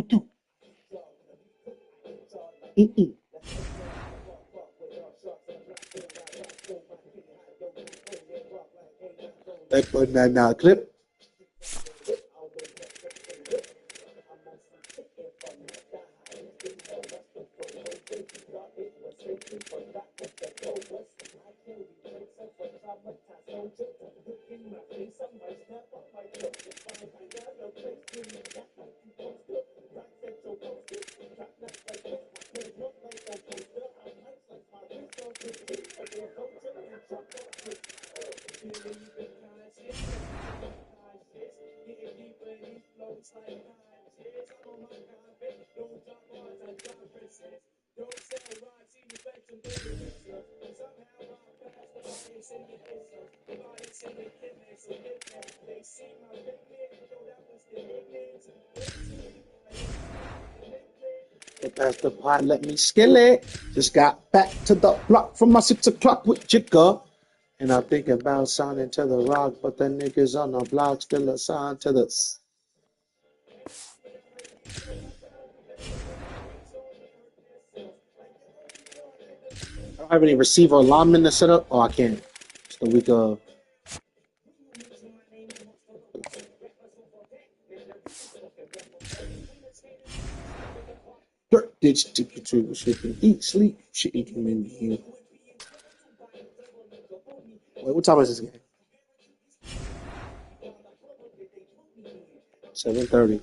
do. Mm-mm. That banana clip. Pass the pot, let me skill it. Just got back to the block from my 6 o'clock with Jigga. And I'm thinking about signing to the rock, but the niggas on the block still assigned to the. I don't have any receiver or lineman to set up. Oh, I can't. It's the week of. Dirt ditch, eat, sleep, shit, eat him in here. Wait, what time is this game? 7:30.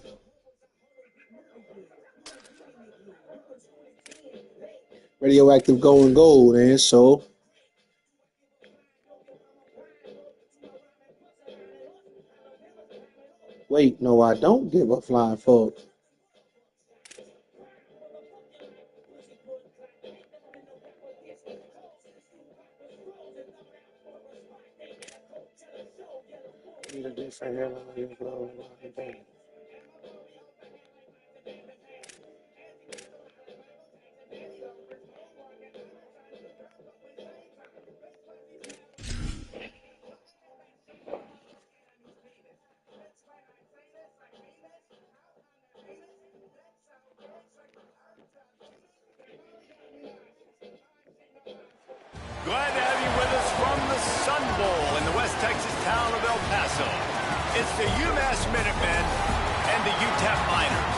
Radioactive going gold, man. So. Wait, no, I don't give a flying fuck. Glad to have you with us from the Sun Bowl in the West Texas town of El Paso. It's the UMass Minutemen and the UTEP Miners.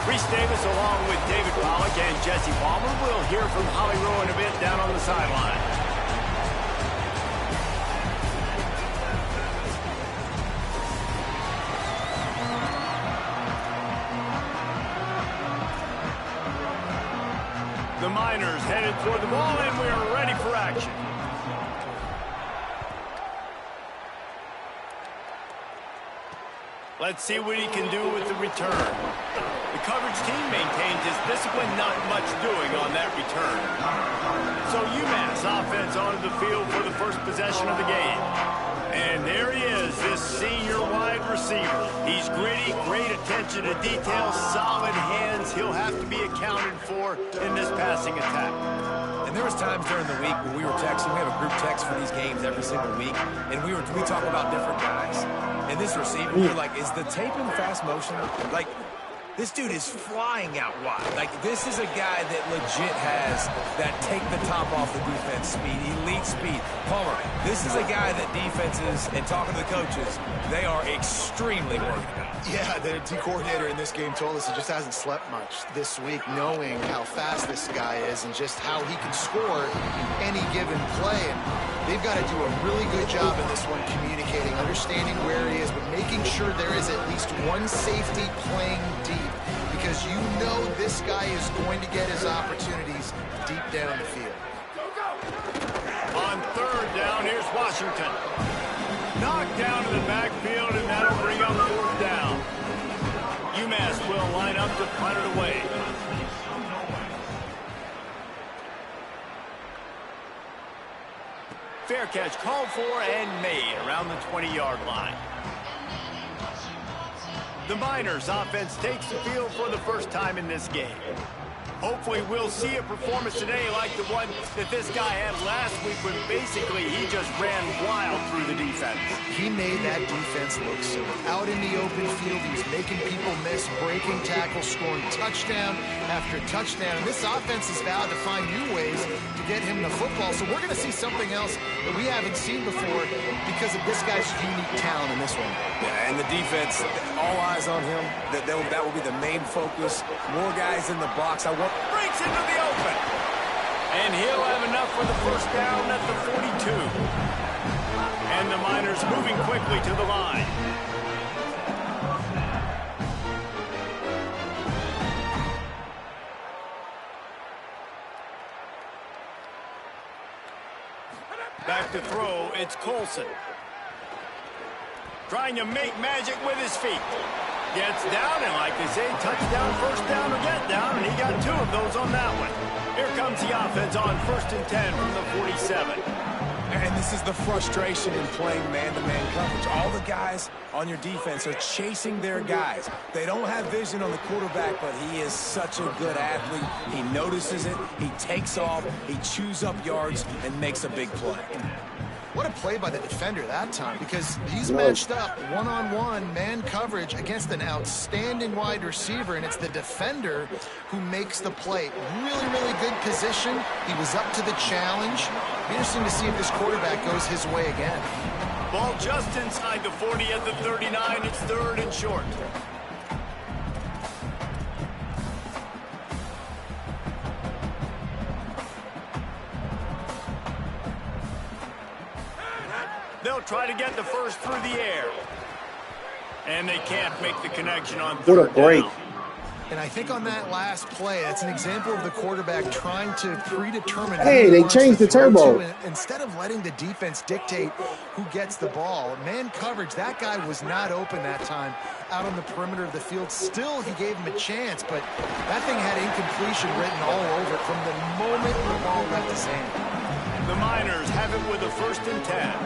Reese Davis along with David Pollock and Jesse Palmer. We'll hear from Holly Rowe in a bit down on the sideline. The Miners headed toward the ball, and we are ready for action. Let's see what he can do with the return. The coverage team maintains his discipline, not much doing on that return. So UMass offense onto the field for the first possession of the game. And there he is, this senior wide receiver. He's gritty, great attention to detail, solid hands. He'll have to be accounted for in this passing attack. And there was times during the week when we were texting. We have a group text for these games every single week, and we talk about different guys. And this receiver, we were like, is the tape in fast motion? Like, this dude is flying out wide. Like, this is a guy that legit has that take the top off the defense speed, elite speed. Palmer, this is a guy that defenses, and talking to the coaches, they are extremely worried about. Yeah, the D coordinator in this game told us he just hasn't slept much this week, knowing how fast this guy is and just how he can score any given play. And they've got to do a really good job in this one communicating, understanding where he is, but making sure there is at least one safety playing deep, because you know this guy is going to get his opportunities deep down the field. On third down, here's Washington. Knocked down to the backfield, and that'll bring up fourth down. UMass will line up to punt it away. Fair catch called for and made around the 20-yard line. The Miners offense takes the field for the first time in this game. Hopefully we'll see a performance today like the one that this guy had last week when basically he just ran wild through the defense. He made that defense look silly. Out in the open field, he was making people miss, breaking tackles, scoring touchdown after touchdown. And this offense is vowed to find new ways to get him the football. So we're going to see something else that we haven't seen before because of this guy's unique talent in this one. Yeah, and the defense, all eyes on him. That will be the main focus. More guys in the box. Breaks into the open. And he'll have enough for the first down at the 42. And the Miners moving quickly to the line. Back to throw, it's Colson. Trying to make magic with his feet. Gets down, and like they say, touchdown, first down, or get down, and he got 2 of those on that one. Here comes the offense on 1st and 10 from the 47. And this is the frustration in playing man-to-man coverage. All the guys on your defense are chasing their guys. They don't have vision on the quarterback, but he is such a good athlete. He notices it, he takes off, he chews up yards, and makes a big play. What a play by the defender that time, because he's matched up one-on-one man coverage against an outstanding wide receiver, and it's the defender who makes the play. Really, really good position. He was up to the challenge. Be interesting to see if this quarterback goes his way again. Ball just inside the 40 at the 39. It's 3rd and short. They'll try to get the first through the air. And they can't make the connection on 3rd What a break. down. And I think on that last play, that's an example of the quarterback trying to predetermine. Hey, they changed the turbo. Instead of letting the defense dictate who gets the ball. Man coverage, that guy was not open that time out on the perimeter of the field. Still, he gave him a chance, but that thing had incompletion written all over it from the moment the ball left his hand. The Miners have it with a 1st and 10.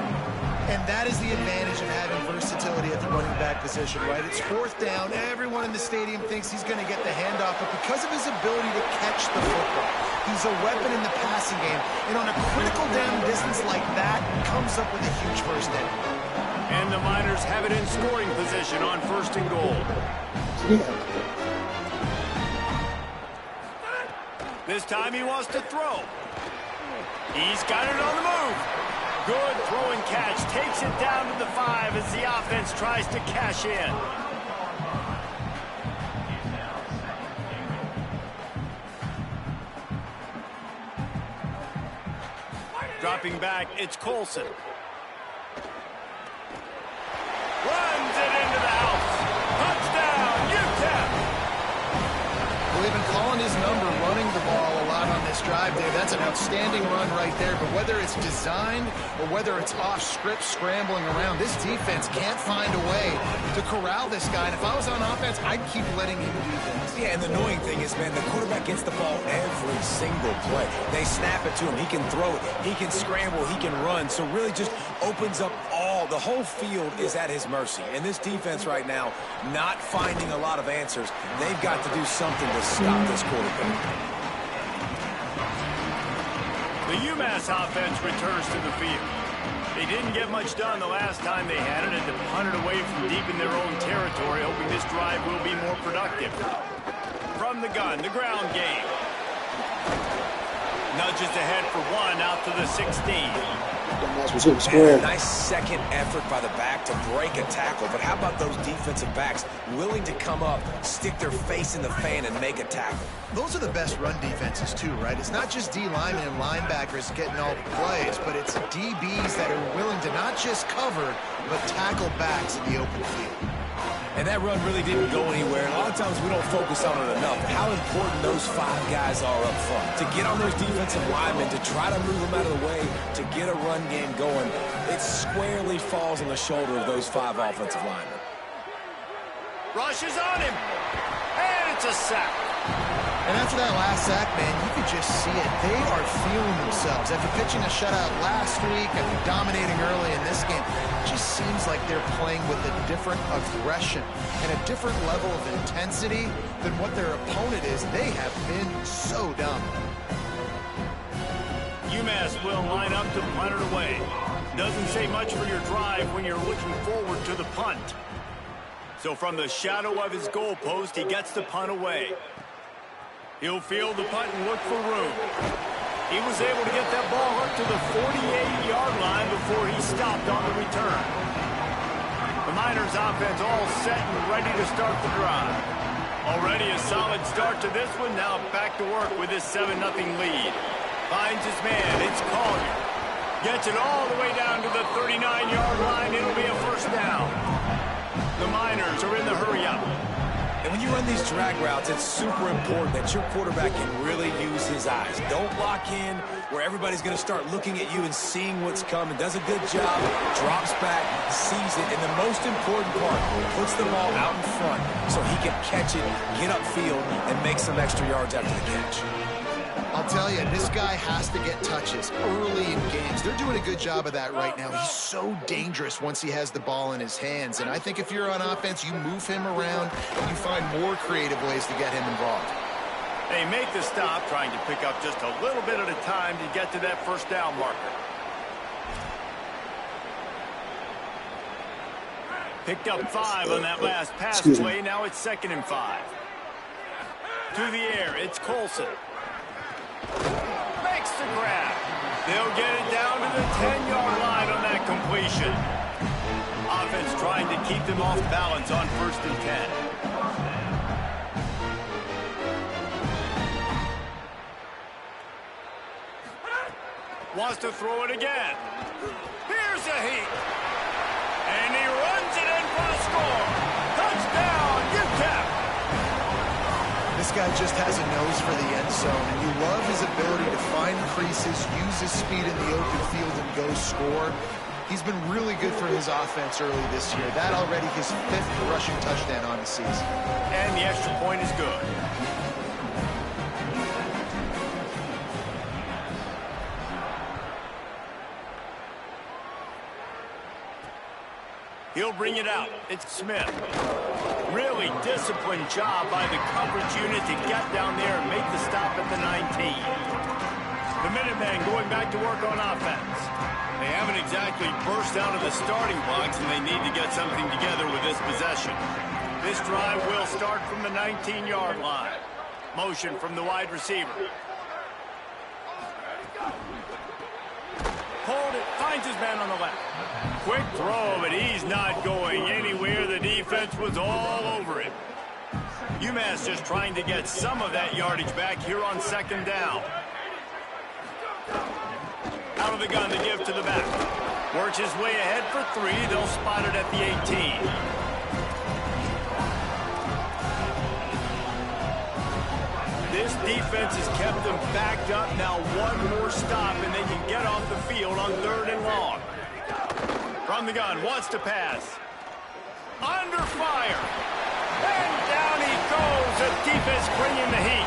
And that is the advantage of having versatility at the running back position, right? It's 4th down. Everyone in the stadium thinks he's going to get the handoff, but because of his ability to catch the football, he's a weapon in the passing game. And on a critical down distance like that, comes up with a huge first down. And the Miners have it in scoring position on 1st and goal. Yeah. This time he wants to throw. He's got it on the move. Good throw and catch. Takes it down to the 5 as the offense tries to cash in. Dropping back, it's Colson. Runs it into the house. Touchdown, UTEP. Well, they've been calling his number, running the ball a lot on this drive, Dave. That's an outstanding run right there. But whether it's designed or whether it's off script, scrambling around, this defense can't find a way to corral this guy. And if I was on offense, I'd keep letting him do this. Yeah, and the annoying thing is, man, the quarterback gets the ball every single play. They snap it to him. He can throw it. He can scramble. He can run. So really just opens up the whole field is at his mercy. And this defense right now, not finding a lot of answers. They've got to do something to stop this quarterback. The UMass offense returns to the field. They didn't get much done the last time they had it, and to punt it away from deep in their own territory, hoping this drive will be more productive. From the gun, the ground game. Nudges ahead for 1 out to the 16. Square. Nice second effort by the back to break a tackle, but how about those defensive backs willing to come up, stick their face in the fan, and make a tackle? Those are the best run defenses too, right? It's not just D linemen and linebackers getting all the plays, but it's DBs that are willing to not just cover, but tackle backs in the open field. And that run really didn't go anywhere. A lot of times we don't focus on it enough. How important those 5 guys are up front. To get on those defensive linemen, to try to move them out of the way, to get a run game going, it squarely falls on the shoulder of those 5 offensive linemen. Rushes on him. And it's a sack. And after that last sack, man, you could just see it. They are feeling themselves. After pitching a shutout last week, after dominating early in this game, it just seems like they're playing with a different aggression and a different level of intensity than what their opponent is. They have been so dominant. UMass will line up to punt it away. Doesn't say much for your drive when you're looking forward to the punt. So from the shadow of his goalpost, he gets the punt away. He'll field the punt and look for room. He was able to get that ball up to the 48-yard line before he stopped on the return. The Miners offense all set and ready to start the drive. Already a solid start to this one. Now back to work with this 7-0 lead. Finds his man. It's Collier. Gets it all the way down to the 39-yard line. It'll be a first down. The Miners are in the hurry-up. And when you run these drag routes, it's super important that your quarterback can really use his eyes. Don't lock in where everybody's going to start looking at you and seeing what's coming. Does a good job, drops back, sees it, and the most important part, puts the ball out in front so he can catch it, get upfield, and make some extra yards after the catch. I'll tell you, this guy has to get touches early in games. They're doing a good job of that right now. He's so dangerous once he has the ball in his hands. And I think if you're on offense, you move him around and you find more creative ways to get him involved. They make the stop, trying to pick up just a little bit at a time to get to that first down marker. Picked up 5 on that last pass play. Now it's 2nd and 5. To the air, it's Colson. Makes the grab. They'll get it down to the 10-yard line on that completion. Offense trying to keep them off balance on 1st and 10. Wants to throw it again. Here's a heat. And he runs it in for the score. Touchdown, UTEP. This guy just has a nose for the end zone, and you love his ability to find creases, use his speed in the open field, and go score. He's been really good for his offense early this year. That already his 5th rushing touchdown on the season. And the extra point is good. He'll bring it out. It's Smith. Really disciplined job by the coverage unit to get down there and make the stop at the 19. The Minutemen going back to work on offense. They haven't exactly burst out of the starting blocks, and they need to get something together with this possession. This drive will start from the 19-yard line. Motion from the wide receiver. Hold it, finds his man on the left. Quick throw, but he's not going anywhere. The defense was all over him. UMass just trying to get some of that yardage back here on 2nd down. Out of the gun to give to the back. Works his way ahead for 3. They'll spot it at the 18. This defense has kept them backed up. Now one more stop, and they can get off the field on 3rd and long. From the gun, wants to pass. Under fire. And down he goes. The defense bringing the heat.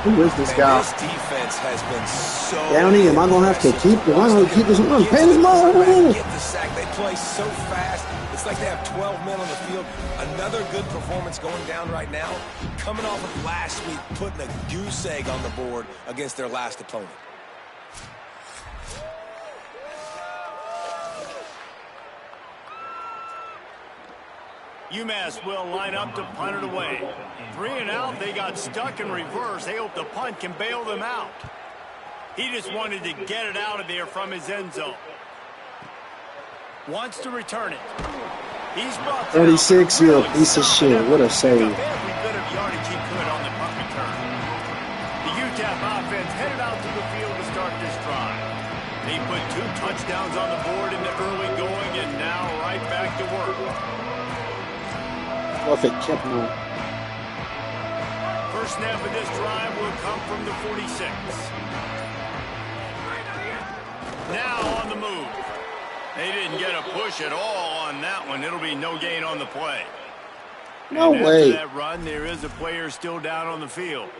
Who is this guy? This defense has been so... Downey, am I going to have to keep... Am I going to keep this one? Pay this ball. Get the sack. They play so fast. It's like they have 12 men on the field. Another good performance going down right now. Coming off of last week, putting a goose egg on the board against their last opponent. UMass will line up to punt it away. 3 and out, they got stuck in reverse. They hope the punt can bail them out. He just wanted to get it out of there from his end zone. Wants to return it. He's brought 36, you're a piece of shit. What a save. Every bit of yardage he could on the punt return. The UTEP offense headed out to the field to start this drive. They put 2 touchdowns on the board in the early going, and now right back to work. Well, if it kept moving. First snap of this drive will come from the 46. Now on the move. They didn't get a push at all on that one. It'll be no gain on the play. No and way. After that run, there is a player still down on the field.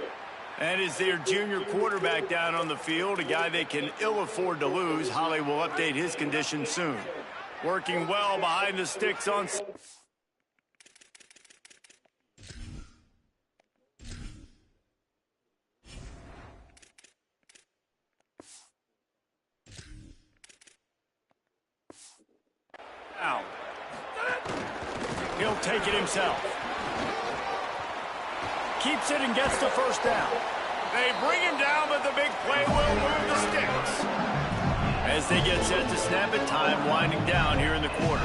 And is their junior quarterback down on the field, a guy they can ill afford to lose. Holly will update his condition soon. Working well behind the sticks on... He'll take it himself. Keeps it and gets the first down. They bring him down, but the big play will move the sticks. As they get set to snap it, time winding down here in the quarter.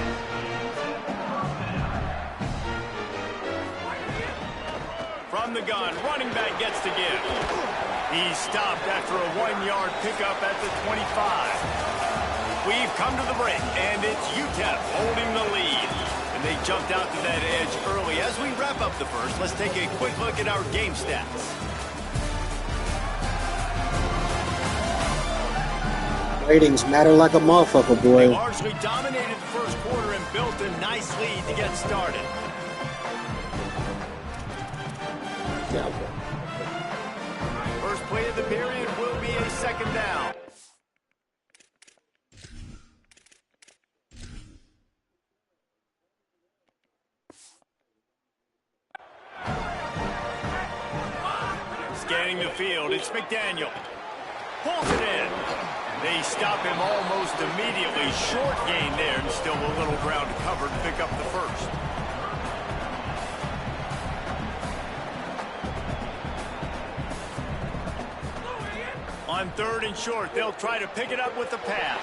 From the gun, running back gets to give. He's stopped after a 1-yard pickup at the 25. We've come to the break, and it's UTEP holding the lead. And they jumped out to that edge early. As we wrap up the first, let's take a quick look at our game stats. Ratings matter like a motherfucker, boy. They largely dominated the first quarter and built a nice lead to get started. Yeah. First play of the period will be a second down. Scanning the field, it's McDaniel. Pulls it in. They stop him almost immediately. Short gain there, and still a little ground to cover to pick up the first. On 3rd and short, they'll try to pick it up with the pass.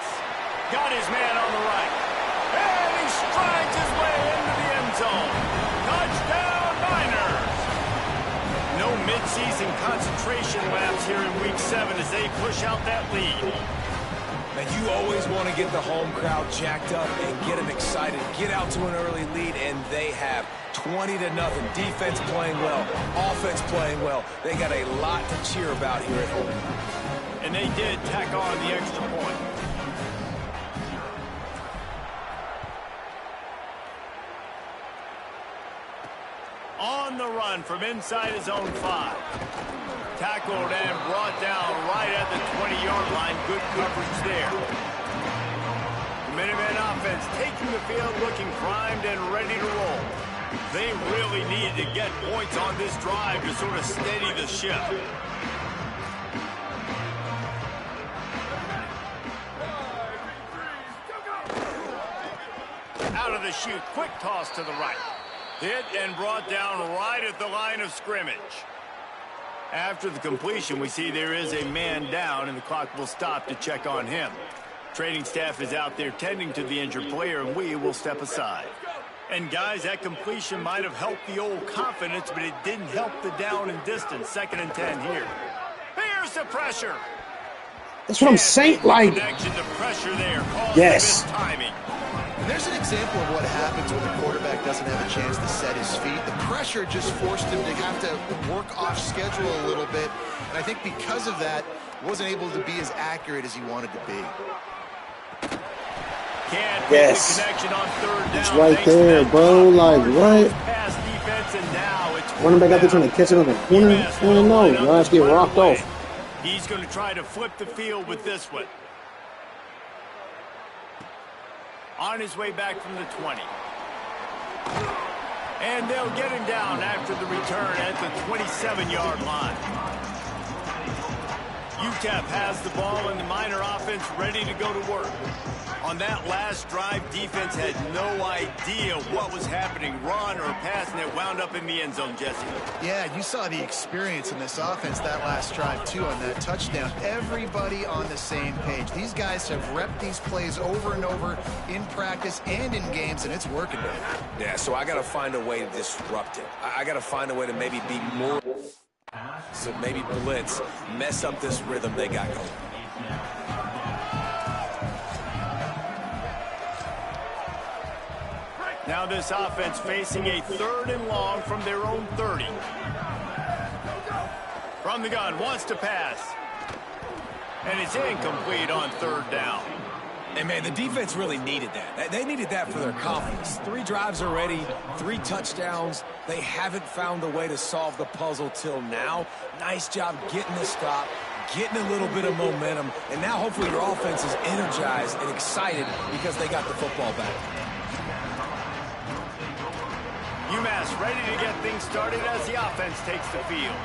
Got his man on the right. And he strides his way into the end zone. Touchdown, Niners! No midseason concentration laps here in Week 7 as they push out that lead. Man, you always want to get the home crowd jacked up and get them excited. Get out to an early lead, and they have 20-0. Defense playing well, offense playing well. They got a lot to cheer about here at home. And they did tack on the extra point. On the run from inside his own 5. Tackled and brought down right at the 20-yard line. Good coverage there. The Minutemen offense taking the field, looking primed and ready to roll. They really needed to get points on this drive to sort of steady the ship. Out of the chute, quick toss to the right. Hit and brought down right at the line of scrimmage. After the completion, we see there is a man down, and the clock will stop to check on him. Training staff is out there tending to the injured player, and we will step aside. And, guys, that completion might have helped the old confidence, but it didn't help the down and distance. 2nd and 10 here. Here's the pressure. That's what I'm saying, like, Connection to pressure there. yes. Timing. And there's an example of what happens when the quarterback doesn't have a chance to set his feet. The pressure just forced him to have to work off schedule a little bit. And I think because of that, wasn't able to be as accurate as he wanted to be. Can't yes. The connection on 3rd down. It's right there, bro. Like, right. Pass defense, and now it's running back out there trying to catch it on the corner. I don't know. Your ass get rocked off. He's going to try to flip the field with this one. On his way back from the 20. And they'll get him down after the return at the 27-yard line. UTEP has the ball and the Miner offense ready to go to work. On that last drive, defense had no idea what was happening, run or pass, and it wound up in the end zone, Jesse. Yeah, you saw the experience in this offense that last drive, too, on that touchdown. Everybody on the same page. These guys have repped these plays over and over in practice and in games, and it's working. Yeah, so I got to find a way to disrupt it. I got to find a way to maybe be more... So maybe blitz, mess up this rhythm they got going. Now this offense facing a 3rd and long from their own 30. From the gun, wants to pass. And it's incomplete on 3rd down. And, man, the defense really needed that. They needed that for their confidence. 3 drives already, 3 touchdowns. They haven't found a way to solve the puzzle till now. Nice job getting the stop, getting a little bit of momentum, and now hopefully your offense is energized and excited because they got the football back. UMass ready to get things started as the offense takes the field.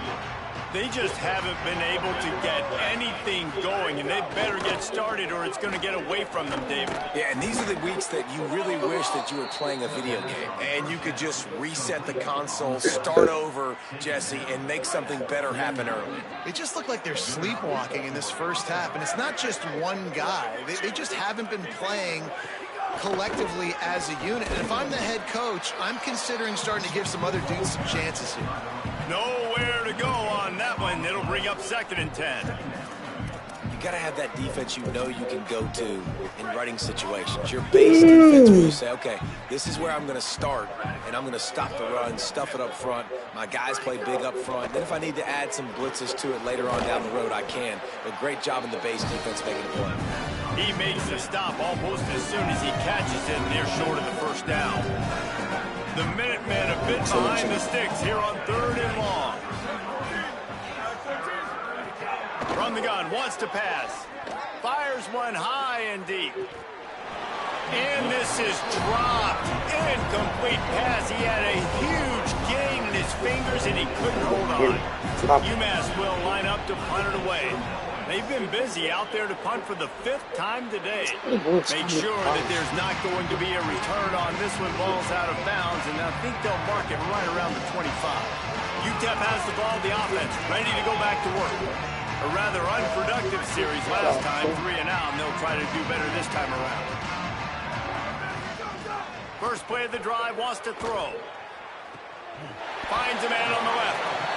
They just haven't been able to get anything going, and they better get started or it's going to get away from them, David. Yeah, and these are the weeks that you really wish that you were playing a video game and you could just reset the console, start over, Jesse, and make something better happen early. They just look like they're sleepwalking in this first half, and it's not just one guy. They just haven't been playing collectively as a unit. And if I'm the head coach, I'm considering starting to give some other dudes some chances here. Nowhere to go on that one. It'll bring up 2nd and 10. You got to have that defense you know you can go to in running situations. Your base defense where you say, okay, this is where I'm going to start, and I'm going to stop the run, stuff it up front. My guys play big up front. Then if I need to add some blitzes to it later on down the road, I can. But great job in the base defense making a play. He makes the stop almost as soon as he catches it, and they're short of the first down. The Minutemen a bit behind the sticks here on 3rd and long. From the gun, wants to pass. Fires one high and deep. And this is dropped. Incomplete pass. He had a huge gain in his fingers, and he couldn't hold on. UMass will line up to punt it away. They've been busy out there to punt for the 5th time today. Make sure that there's not going to be a return on this one. Ball's out of bounds, and I think they'll mark it right around the 25. UTEP has the ball, the offense, ready to go back to work. A rather unproductive series last time, 3 and out, and they'll try to do better this time around. First play of the drive, wants to throw. Finds a man on the left.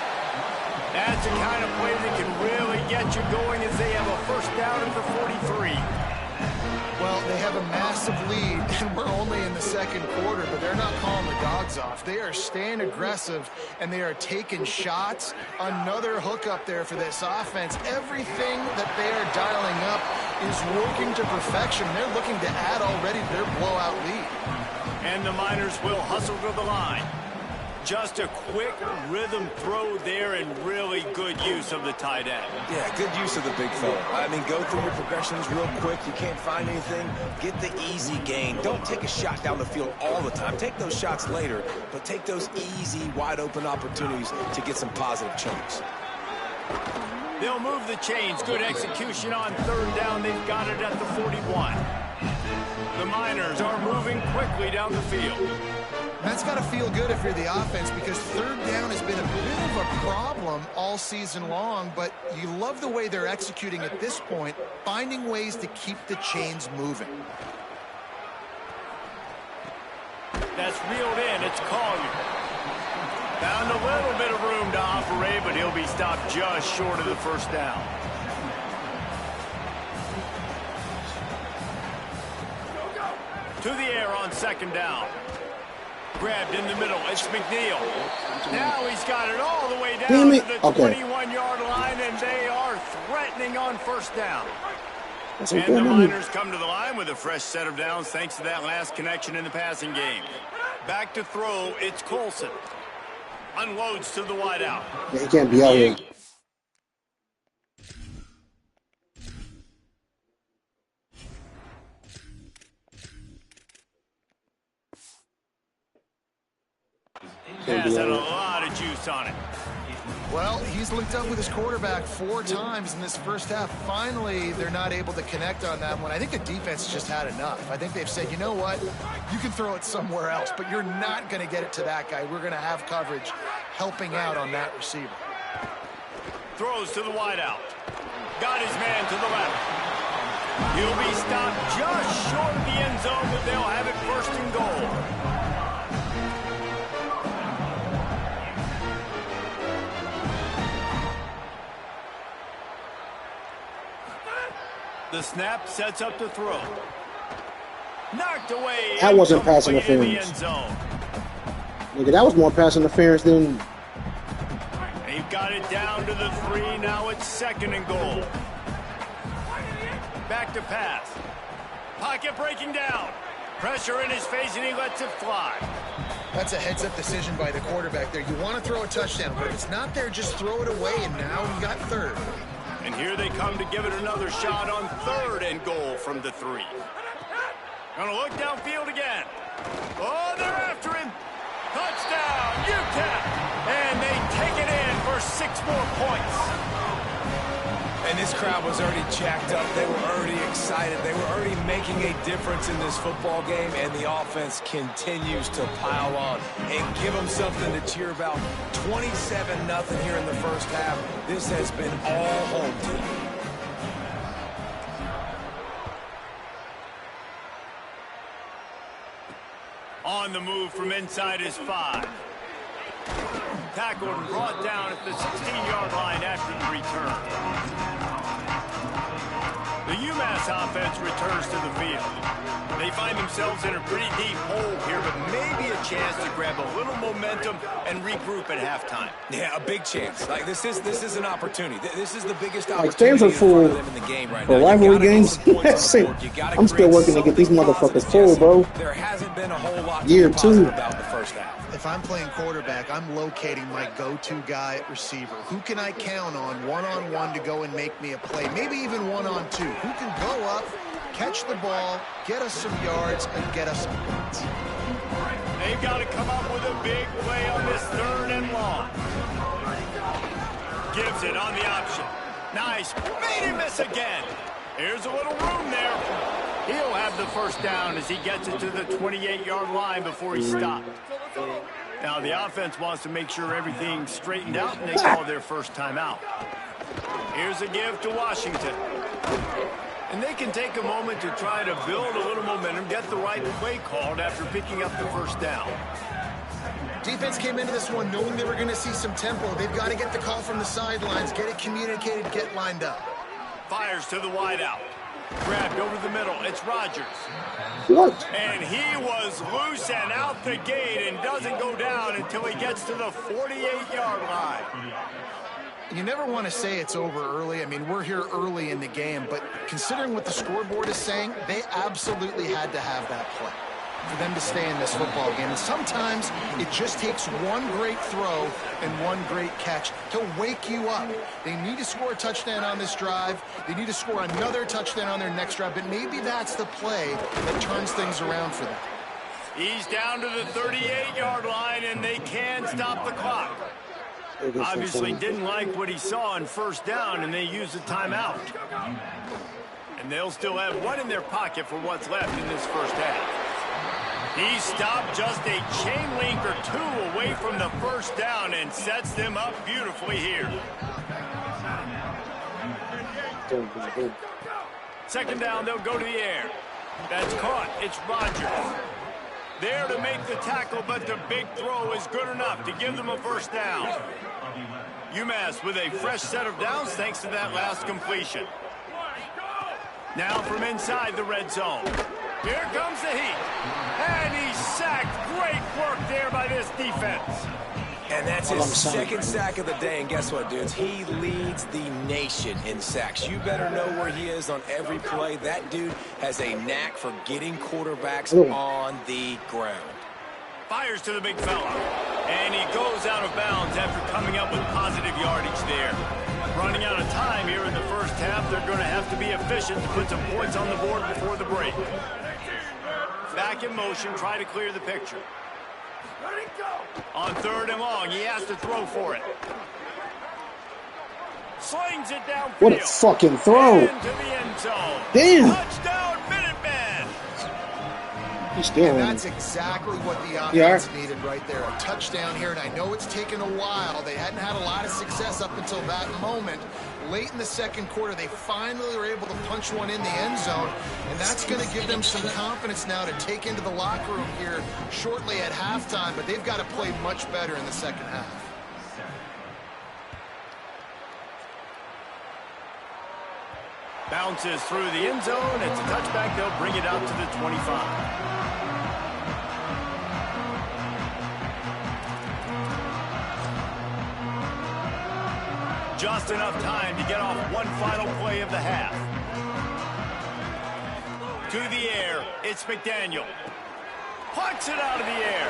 That's the kind of play that can really get you going as they have a first down at the 43. Well, they have a massive lead, and we're only in the 2nd quarter, but they're not calling the dogs off. They are staying aggressive, and they are taking shots. Another hookup there for this offense. Everything that they are dialing up is working to perfection. They're looking to add already to their blowout lead. And the Miners will hustle to the line. Just a quick rhythm throw there and really good use of the tight end. Yeah, good use of the big fella. I mean, go through your progressions real quick. You can't find anything. Get the easy gain. Don't take a shot down the field all the time. Take those shots later, but take those easy, wide-open opportunities to get some positive chunks. They'll move the chains. Good execution on 3rd down. They've got it at the 41. The Miners are moving quickly down the field. That's got to feel good if you're the offense, because 3rd down has been a bit of a problem all season long, but you love the way they're executing at this point, finding ways to keep the chains moving. That's reeled in. It's Collier. Found a little bit of room to operate, but he'll be stopped just short of the first down. To the air on 2nd down. Grabbed in the middle. It's McNeil. Now he's got it all the way down to the 21-yard line, and they are threatening on 1st down. And the Miners come to the line with a fresh set of downs thanks to that last connection in the passing game. Back to throw, it's Colson. Unloads to the wideout. Yeah, he can't be out here. Has had a lot of juice on it. Well, he's linked up with his quarterback 4 times in this first half. Finally, they're not able to connect on that one. I think the defense just had enough. I think they've said, you know what, you can throw it somewhere else, but you're not going to get it to that guy. We're going to have coverage helping out on that receiver. Throws to the wideout. Got his man to the left. He'll be stopped just short of the end zone, but they'll have it 1st and goal. The snap sets up the throw. Knocked away. That wasn't pass interference. Nigga, that was more pass interference than... They've got it down to the 3. Now it's 2nd and goal. Back to pass. Pocket breaking down. Pressure in his face, and he lets it fly. That's a heads-up decision by the quarterback there. You want to throw a touchdown, but if it's not there, just throw it away, and now you got third. And here they come to give it another shot on 3rd and goal from the 3. Gonna look downfield again. Oh, they're after him. Touchdown, UTEP. And they take it in for 6 more points. And this crowd was already jacked up. They were already excited. They were already making a difference in this football game, and the offense continues to pile on and give them something to cheer about. 27-0 here in the first half. This has been all home team. On the move from inside his 5. Tackled and brought down at the 16-yard line after the return. The UMass offense returns to the field. They find themselves in a pretty deep hole here, but maybe a chance to grab a little momentum and regroup at halftime. Yeah, a big chance. Like this is an opportunity. This is the biggest Like opportunity fans are in front of full them in the game right for now. rivalry games. I'm still working to get these motherfuckers full, bro. There hasn't been a whole lot Year to be 2 positive about the first half. If I'm playing quarterback, I'm locating my go-to guy at receiver. Who can I count on one-on-one to go and make me a play? Maybe even one-on-2. Who can go up, catch the ball, get us some yards, and get us some points? They've got to come up with a big play on this 3rd and long. Gives it on the option. Nice. Made him miss again. Here's a little room there. He'll have the first down as he gets it to the 28-yard line before he stopped. Now the offense wants to make sure everything's straightened out, and they call their first timeout. Here's a give to Washington. And they can take a moment to try to build a little momentum, get the right play called after picking up the first down. Defense came into this one knowing they were going to see some tempo. They've got to get the call from the sidelines, get it communicated, get lined up. Fires to the wideout. Grabbed over the middle. It's Rodgers. What? And he was loose and out the gate and doesn't go down until he gets to the 48-yard line. You never want to say it's over early. I mean, we're here early in the game, but considering what the scoreboard is saying, they absolutely had to have that play for them to stay in this football game. And sometimes it just takes one great throw and one great catch to wake you up. They need to score a touchdown on this drive. They need to score another touchdown on their next drive, but maybe that's the play that turns things around for them. He's down to the 38-yard line, and they can stop the clock. Obviously didn't like what he saw on first down, and they used a timeout. And they'll still have one in their pocket for what's left in this first half. He stopped just a chain link or 2 away from the first down and sets them up beautifully here. Second down, they'll go to the air. That's caught. It's Rodgers. There to make the tackle, but the big throw is good enough to give them a first down. UMass with a fresh set of downs thanks to that last completion. Now from inside the red zone. Here comes the heat. And he's sacked. Great work there by this defense. And that's his second sack of the day. And guess what, dudes? He leads the nation in sacks. You better know where he is on every play. That dude has a knack for getting quarterbacks on the ground. Fires to the big fella. And he goes out of bounds after coming up with positive yardage there. Running out of time here in the first half. They're going to have to be efficient to put some points on the board before the break. Back in motion, try to clear the picture. On 3rd and long, he has to throw for it. Slings it downfield. What a fucking throw. Into the end zone. Damn. Touchdown, Minutemen. He's still And in. that's exactly what the offense needed right there. A touchdown here, and I know it's taken a while. They hadn't had a lot of success up until that moment. Late in the second quarter, they finally were able to punch one in the end zone, and that's going to give them some confidence now to take into the locker room here shortly at halftime, but they've got to play much better in the second half. Bounces through the end zone. It's a touchback. They'll bring it out to the 25. Just enough time to get off one final play of the half. to the air. It's McDaniel. Punts it out of the air.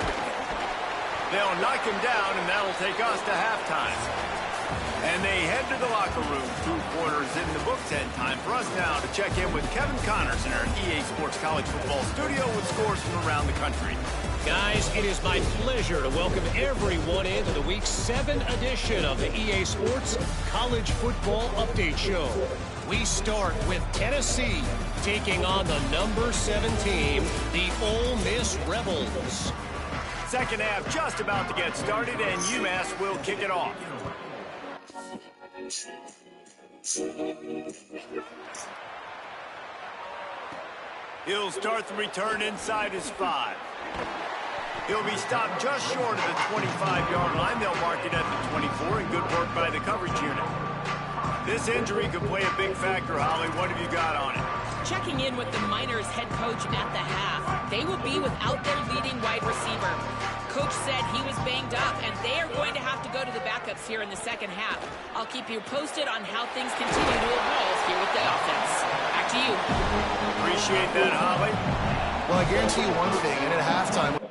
They'll knock him down, and that'll take us to halftime. And they head to the locker room. 2 quarters in the books, and time for us now to check in with Kevin Connors in our EA Sports College Football studio with scores from around the country. Guys, it is my pleasure to welcome everyone into the Week 7 edition of the EA Sports College Football Update Show. We start with Tennessee taking on the number 7 team, the Ole Miss Rebels. Second half just about to get started, and UMass will kick it off. He'll start the return inside his 5. He'll be stopped just short of the 25-yard line. They'll mark it at the 24, and good work by the coverage unit. This injury could play a big factor, Holly. What have you got on it? Checking in with the Miners head coach at the half. They will be without their leading wide receiver. Coach said he was banged up, and they are going to have to go to the backups here in the second half. I'll keep you posted on how things continue to evolve here with the offense. Back to you. Appreciate that, Holly. Well, I guarantee you one thing, and at halftime,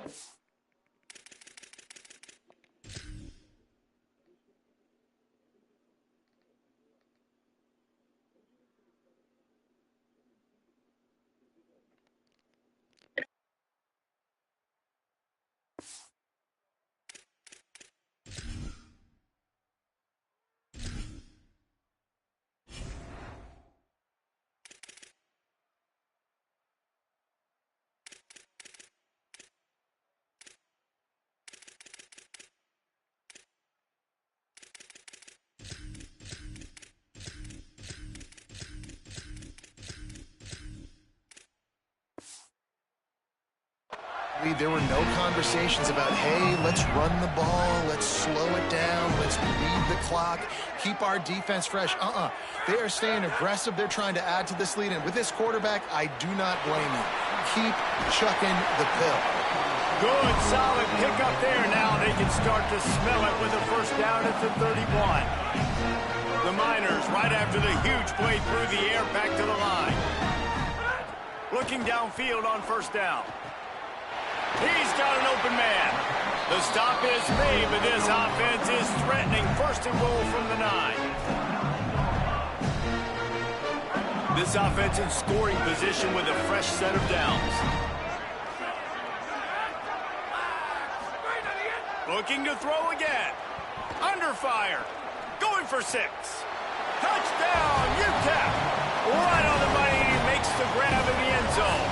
there were no conversations about, hey, let's run the ball, let's slow it down, let's bleed the clock, keep our defense fresh. They are staying aggressive. They're trying to add to this lead. And with this quarterback, I do not blame you. Keep chucking the pill. Good, solid pick up there. Now they can start to smell it with a first down at the 31. The Miners, right after the huge play through the air, back to the line. Looking downfield on first down. He's got an open man. The stop is made, but this offense is threatening. First and goal from the 9. This offense in scoring position with a fresh set of downs. Looking to throw again. Under fire. Going for 6. Touchdown, UTEP. Right on the money, and he makes the grab in the end zone.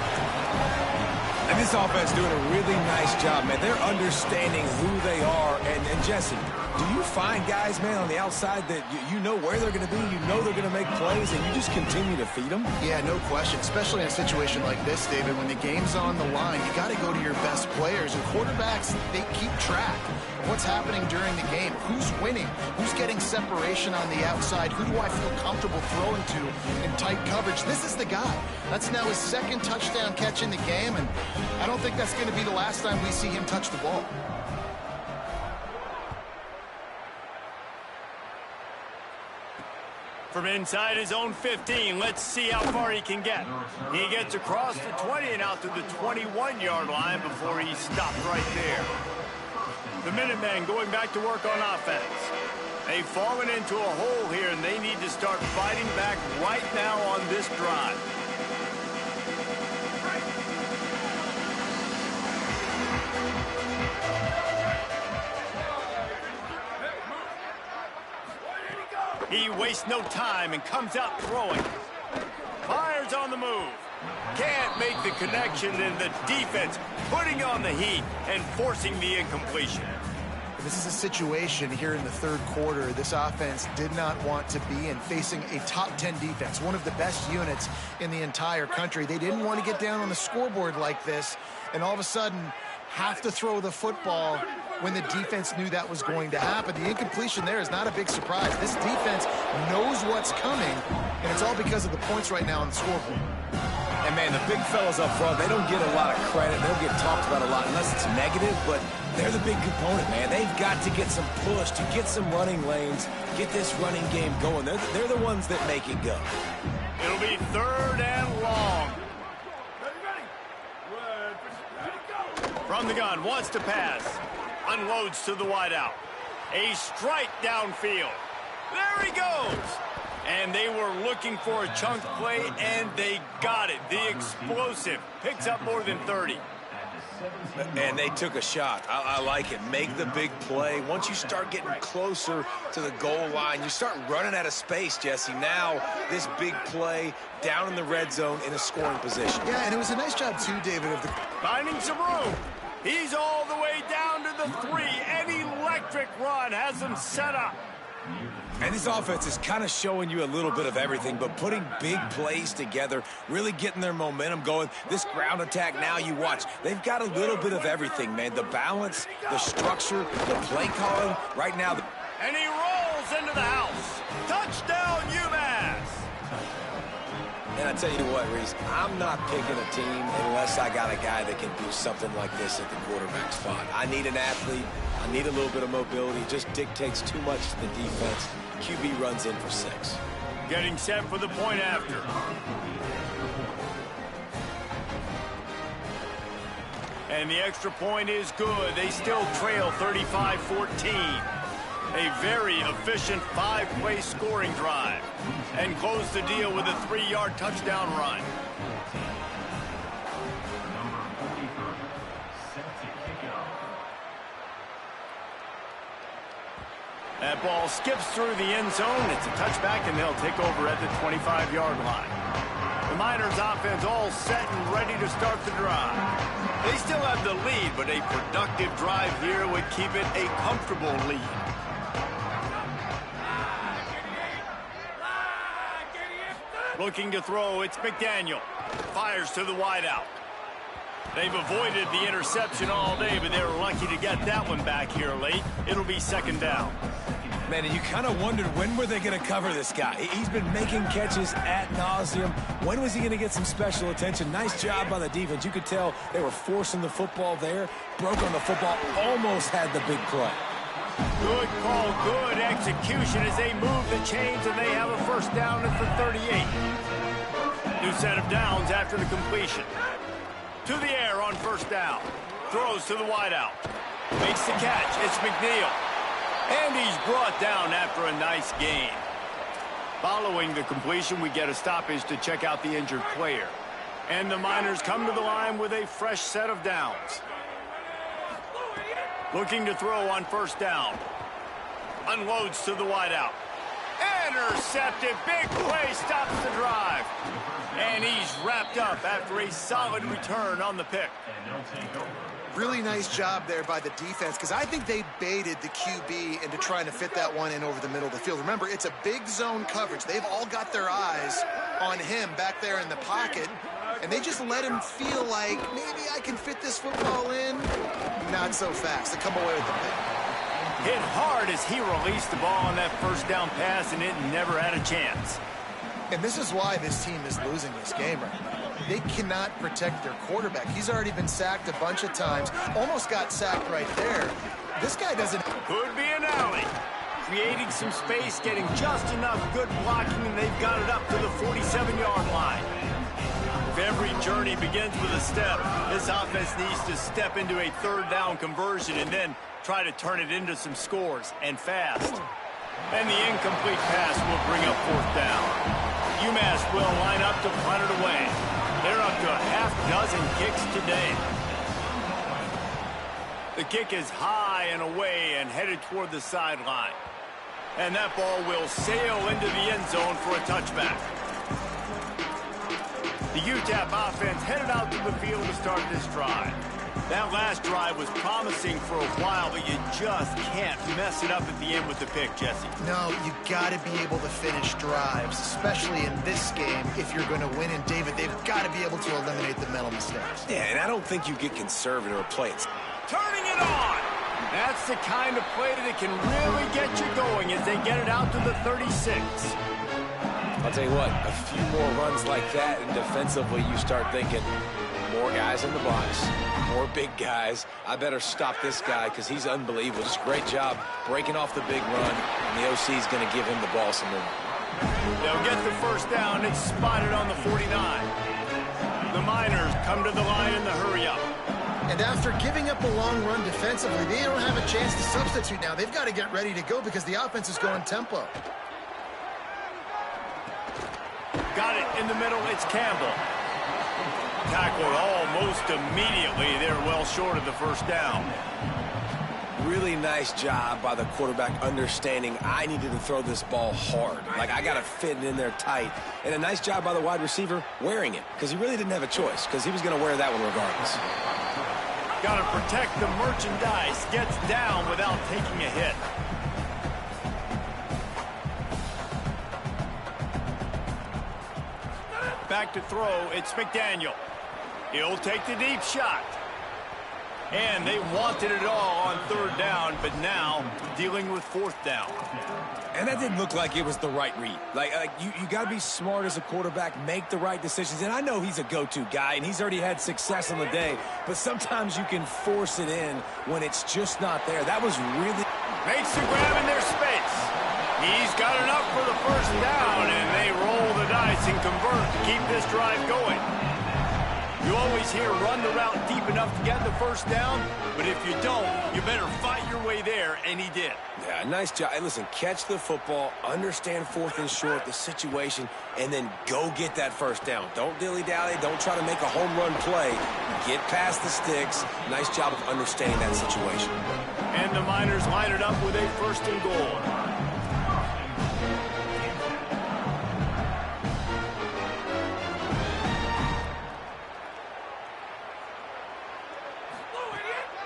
And this offense doing a really nice job, man. They're understanding who they are. And Jesse, do you find guys, man, on the outside that you know where they're going to be, you know they're going to make plays, and you just continue to feed them? Yeah, no question, especially in a situation like this, David, when the game's on the line, you got to go to your best players. And quarterbacks, they keep track of what's happening during the game. Who's winning? Who's getting separation on the outside? Who do I feel comfortable throwing to in tight coverage? This is the guy. That's now his 2nd touchdown catch in the game, and I don't think that's going to be the last time we see him touch the ball. From inside his own 15, let's see how far he can get. He gets across the 20 and out to the 21-yard line before he's stopped right there. The Minutemen going back to work on offense. They've fallen into a hole here, and they need to start fighting back right now on this drive. He wastes no time and comes out throwing. Fires on the move. Can't make the connection, and the defense putting on the heat and forcing the incompletion. This is a situation here in the 3rd quarter this offense did not want to be in, facing a top 10 defense, one of the best units in the entire country. They didn't want to get down on the scoreboard like this and all of a sudden have to throw the football when the defense knew that was going to happen. The incompletion there is not a big surprise. This defense knows what's coming, and it's all because of the points right now on the scoreboard. And, man, the big fellas up front, they don't get a lot of credit. They'll get talked about a lot unless it's negative, but they're the big component, man. They've got to get some push, to get some running lanes, get this running game going. They're the ones that make it go. It'll be 3rd and long. From the gun, wants to pass. Unloads to the wideout. A strike downfield. There he goes. And they were looking for a chunk play, and they got it. The explosive picks up more than 30. And they took a shot. I like it. Make the big play. Once you start getting closer to the goal line, you start running out of space, Jesse. Now, this big play down in the red zone in a scoring position. Yeah, and it was a nice job, too, David, of the... Finding some room. He's all the way down to the 3. An electric run has him set up. And this offense is kind of showing you a little bit of everything, but putting big plays together, really getting their momentum going. This ground attack now, you watch. They've got a little bit of everything, man. The balance, the structure, the play calling. Right now. And he rolls into the house. Touchdown, UMass. And I tell you what, Reese, I'm not picking a team unless I got a guy that can do something like this at the quarterback spot. I need an athlete. I need a little bit of mobility. It just dictates too much to the defense. QB runs in for 6. Getting set for the point after. And the extra point is good. They still trail 35-14. A very efficient 5-play scoring drive. And close the deal with a 3-yard touchdown run. That ball skips through the end zone. It's a touchback, and they'll take over at the 25-yard line. The Miners offense all set and ready to start the drive. They still have the lead, but a productive drive here would keep it a comfortable lead. Looking to throw, it's McDaniel. Fires to the wideout. They've avoided the interception all day, but they were lucky to get that one back here late. It'll be second down. Man, and you kind of wondered when were they going to cover this guy. He's been making catches ad nauseum. When was he going to get some special attention? Nice job by the defense. You could tell they were forcing the football there. Broke on the football, almost had the big play. Good call, good execution as they move the chains, and they have a first down at the 38. New set of downs after the completion. To the air on first down. Throws to the wideout. Makes the catch. It's McNeil. And he's brought down after a nice gain. Following the completion, we get a stoppage to check out the injured player. And the Miners come to the line with a fresh set of downs. Looking to throw on first down. Unloads to the wideout. Intercepted. Big play stops the drive. And he's wrapped up after a solid return on the pick. Really nice job there by the defense, because I think they baited the QB into trying to fit that one in over the middle of the field. Remember, it's a big zone coverage. They've all got their eyes on him back there in the pocket, and they just let him feel like, maybe I can fit this football in. Not so fast. They come away with the pick. Hit hard as he released the ball on that first down pass, and it never had a chance. And this is why this team is losing this game right now. They cannot protect their quarterback. He's already been sacked a bunch of times. Almost got sacked right there. This guy doesn't... Could be an alley. Creating some space, getting just enough good blocking, and they've got it up to the 47-yard line. If every journey begins with a step, this offense needs to step into a third down conversion and then try to turn it into some scores, and fast. And the incomplete pass will bring up fourth down. UMass will line up to punt it away. They're up to a half-dozen kicks today. The kick is high and away and headed toward the sideline. And that ball will sail into the end zone for a touchback. The UTEP offense headed out to the field to start this drive. That last drive was promising for a while, but you just can't mess it up at the end with the pick, Jesse. No, you got to be able to finish drives, especially in this game. If you're going to win, and David, they've got to be able to eliminate the mental mistakes. Yeah, and I don't think you get conservative or play it. Turning it on! That's the kind of play that can really get you going as they get it out to the 36. I'll tell you what, a few more runs like that, and defensively you start thinking, more guys in the box, more big guys. I better stop this guy because he's unbelievable. Just great job breaking off the big run, and the OC is going to give him the ball some more. They'll get the first down. It's spotted on the 49. The Miners come to the line in the hurry-up. And after giving up a long run defensively, they don't have a chance to substitute now. They've got to get ready to go because the offense is going tempo. Got it in the middle. It's Campbell. Tackled almost immediately. They're well short of the first down. Really nice job by the quarterback understanding I needed to throw this ball hard. Like, I got to fit it in there tight. And a nice job by the wide receiver wearing it, because he really didn't have a choice, because he was going to wear that one regardless. Got to protect the merchandise. Gets down without taking a hit. Back to throw. It's McDaniel. He'll take the deep shot. And they wanted it all on third down, but now dealing with fourth down. And that didn't look like it was the right read. Like you got to be smart as a quarterback, make the right decisions. And I know he's a go-to guy, and he's already had success on the day, but sometimes you can force it in when it's just not there. That was really... Makes the grab in their space. He's got enough for the first down, and they roll the dice and convert to keep this drive going. You always hear run the route deep enough to get the first down, but if you don't, you better fight your way there, and he did. Yeah, nice job. Hey, listen, catch the football, understand fourth and short, the situation, and then go get that first down. Don't dilly-dally. Don't try to make a home run play. Get past the sticks. Nice job of understanding that situation. And the Miners line it up with a first and goal.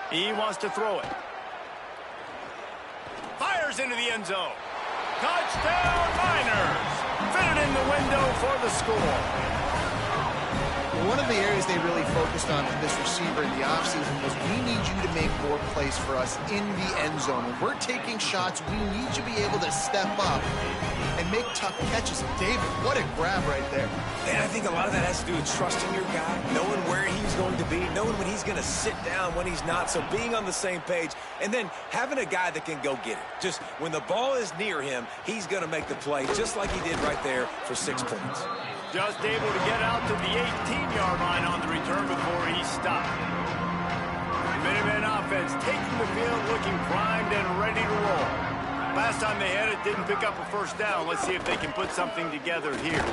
He wants to throw it. Fires into the end zone. Touchdown, Miners. Fit it in the window for the score. One of the areas they really focused on with this receiver in the offseason was we need you to make more plays for us in the end zone. When we're taking shots, we need you to be able to step up and make tough catches. And David, what a grab right there. And I think a lot of that has to do with trusting your guy, knowing where he's going to be, knowing when he's going to sit down, when he's not. So being on the same page, and then having a guy that can go get it. Just when the ball is near him, he's going to make the play, just like he did right there for 6 points. Just able to get out to the 18-yard line on the return before he stopped. The Minutemen offense taking the field, looking primed and ready to roll. Last time they had it, didn't pick up a first down. Let's see if they can put something together here.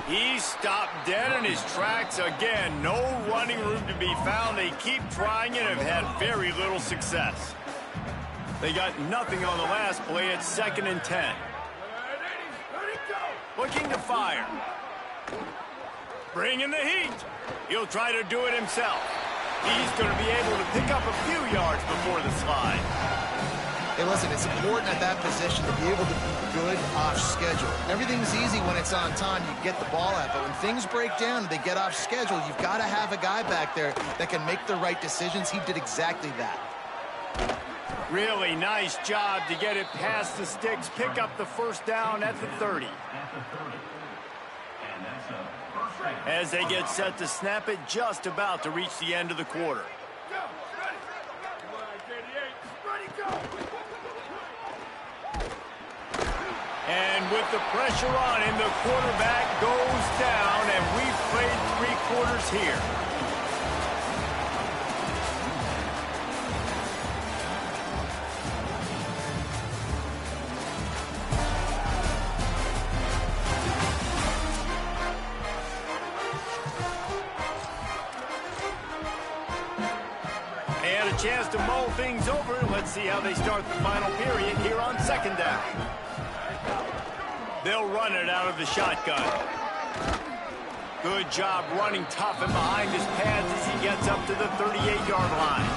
He stopped dead in his tracks again. No running room to be found. They keep trying it and have had very little success. They got nothing on the last play. It's 2nd and 10. Looking to fire. Bringing the heat. He'll try to do it himself. He's going to be able to pick up a few yards before the slide. Hey, listen, it's important at that position to be able to be good off schedule. Everything's easy when it's on time. You get the ball out. But when things break down and they get off schedule, you've got to have a guy back there that can make the right decisions. He did exactly that. Really nice job to get it past the sticks, pick up the first down at the 30. As they get set to snap it, just about to reach the end of the quarter. And with the pressure on him, the quarterback goes down, and we've played 3 quarters here. Chance to mull things over. Let's see how they start the final period here on 2nd down. They'll run it out of the shotgun. Good job running tough and behind his pads as he gets up to the 38-yard line.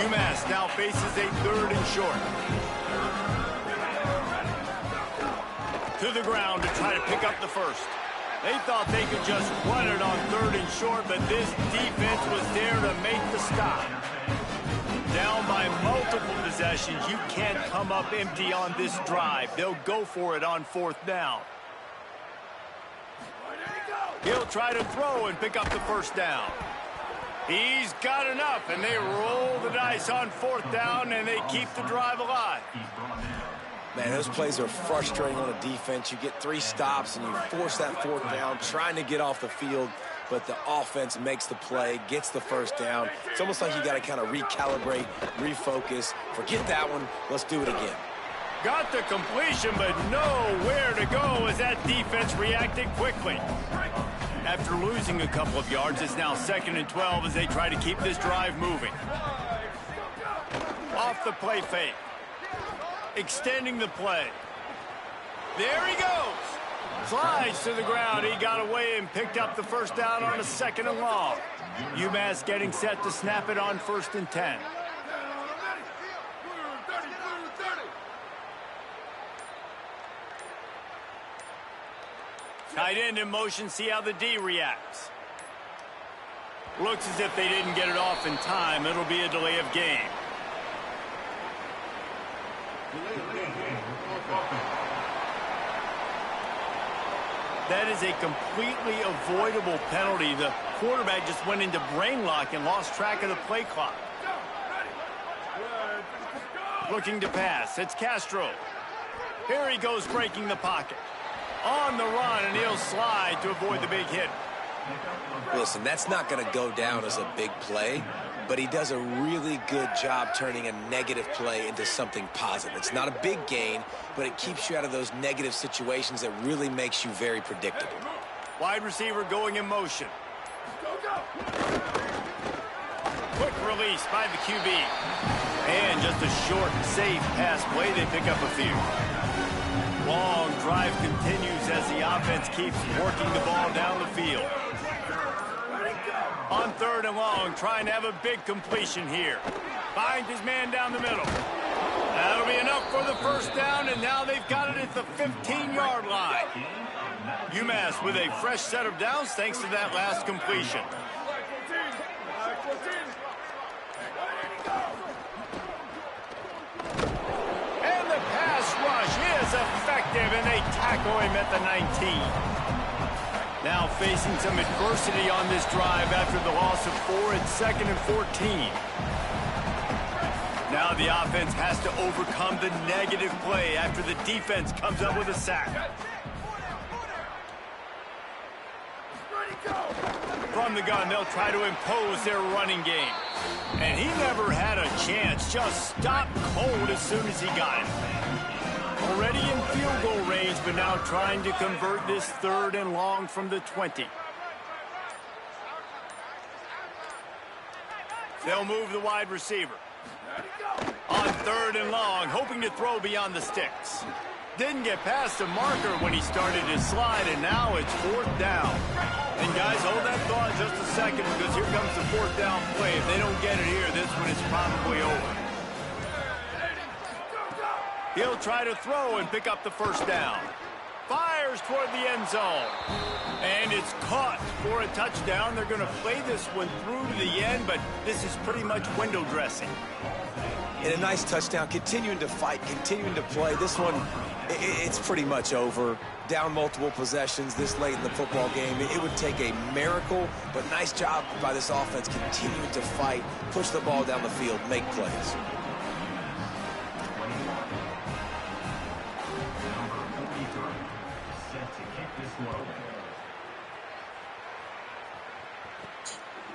UMass now faces a 3rd and short. To the ground to try to pick up the first. They thought they could just run it on 3rd and short, but this defense was there to make the stop. Down by multiple possessions, you can't come up empty on this drive. They'll go for it on 4th down. He'll try to throw and pick up the first down. He's got enough, and they roll the dice on 4th down, and they keep the drive alive. Man, those plays are frustrating on a defense. You get 3 stops, and you force that 4th down, trying to get off the field. but the offense makes the play, gets the first down. It's almost like you got to kind of recalibrate, refocus. Forget that one. Let's do it again. Got the completion, but nowhere to go as that defense reacted quickly. After losing a couple of yards, it's now 2nd and 12 as they try to keep this drive moving. Off the play fake. Extending the play. There he goes. Slides to the ground. He got away and picked up the first down on a 2nd and long. UMass getting set to snap it on 1st and 10. Tight end in motion, see how the D reacts. Looks as if they didn't get it off in time. It'll be a delay of game. That is a completely avoidable penalty. The quarterback just went into brain lock and lost track of the play clock. Looking to pass. It's Castro. Here he goes, breaking the pocket. On the run, and he'll slide to avoid the big hit. Listen, that's not going to go down as a big play, but he does a really good job turning a negative play into something positive. It's not a big gain, but it keeps you out of those negative situations that really makes you very predictable. Wide receiver going in motion. Quick release by the QB. And just a short, safe pass play. They pick up a few. Long drive continues as the offense keeps working the ball down the field. On 3rd and long, trying to have a big completion here. Finds his man down the middle. That'll be enough for the first down, and now they've got it at the 15-yard line. UMass with a fresh set of downs thanks to that last completion. And the pass rush is effective, and they tackle him at the 19. Now facing some adversity on this drive after the loss of 4 at 2nd and 14. Now the offense has to overcome the negative play after the defense comes up with a sack. From the gun, they'll try to impose their running game. And he never had a chance, just stopped cold as soon as he got it. Already in field goal range, but now trying to convert this 3rd and long from the 20. They'll move the wide receiver. On 3rd and long, hoping to throw beyond the sticks. Didn't get past the marker when he started his slide, and now it's 4th down. And guys, hold that thought just a second, because here comes the 4th down play. If they don't get it here, this one is probably over. He'll try to throw and pick up the first down. Fires toward the end zone. And it's caught for a touchdown. They're going to play this one through to the end, but this is pretty much window dressing. And a nice touchdown, continuing to fight, continuing to play. This one, it's pretty much over. Down multiple possessions this late in the football game. It would take a miracle, but nice job by this offense continuing to fight, push the ball down the field, make plays.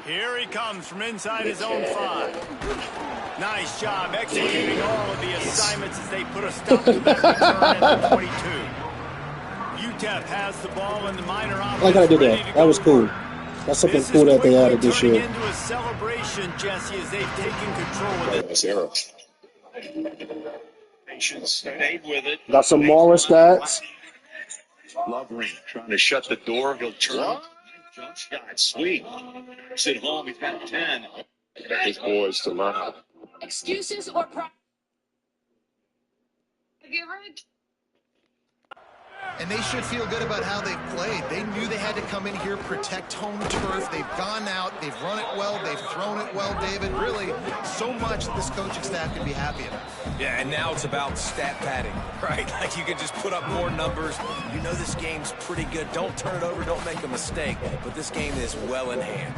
Here he comes from inside his own 5. Nice job executing all of the assignments as they put a stop to that return at the 22. UTEP has the ball in the minor offense. I gotta do that. That was cool. That's something cool that they added this year. Into a celebration, Jesse, as they've taken control of it. Patience stayed with it. Got some more stats. Lovering trying to shut the door. He'll turn. Jump shot, sweet. Sit home. He's got 10. Expect his boys to learn. Excuses or And they should feel good about how they've played. They knew they had to come in here, protect home turf. They've gone out, they've run it well, they've thrown it well, David. Really, so much that this coaching staff can be happy about. Yeah, and now it's about stat padding, right? Like you can just put up more numbers. You know this game's pretty good. Don't turn it over, don't make a mistake. But this game is well in hand.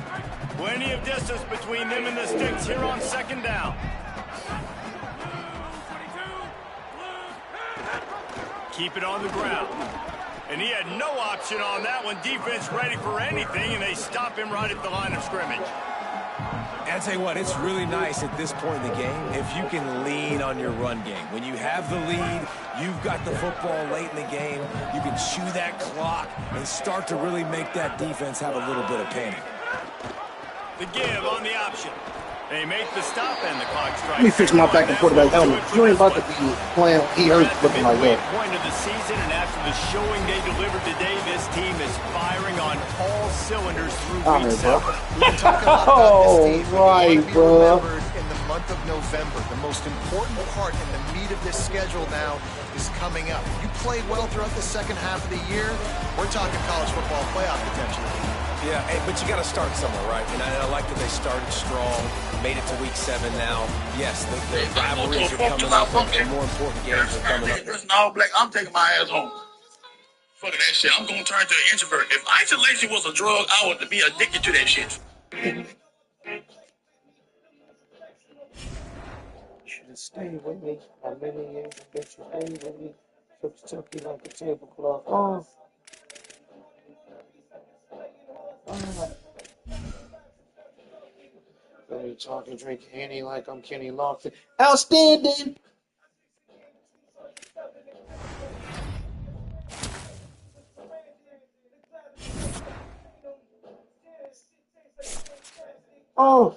Plenty of distance between them and the sticks here on 2nd down. Keep it on the ground. And he had no option on that one. Defense ready for anything, and they stop him right at the line of scrimmage. And I tell you what, it's really nice at this point in the game if you can lean on your run game. When you have the lead, you've got the football late in the game, you can chew that clock and start to really make that defense have a little bit of panic. The give on the option. They make the stop and the clock strikes. Let me fix my back and quarterback helmet. You ain't about to be playing ears looking like that. Point of the season, and after the showing they delivered today, this team is firing on all cylinders through week 7. We've been talking a lot about this team. Right, Be bro. remembered in the month of November. The most important part and the meat of this schedule now is coming up. You play well throughout the second half of the year, we're talking college football playoff potentially. Yeah, but you got to start somewhere, right? And I like that they started strong, made it to week 7 now. Yes, the rivalries are coming up, and more important games are coming up. Listen, all black, I'm taking my ass home. Fuck that shit. I'm going to turn to an introvert. If isolation was a drug, I would be addicted to that shit. Should have stayed with me. How many years I bet you stayed with me? Took you like a tablecloth. Oh. They talking, drinking Henny like I'm Kenny Lofton. Outstanding. Oh.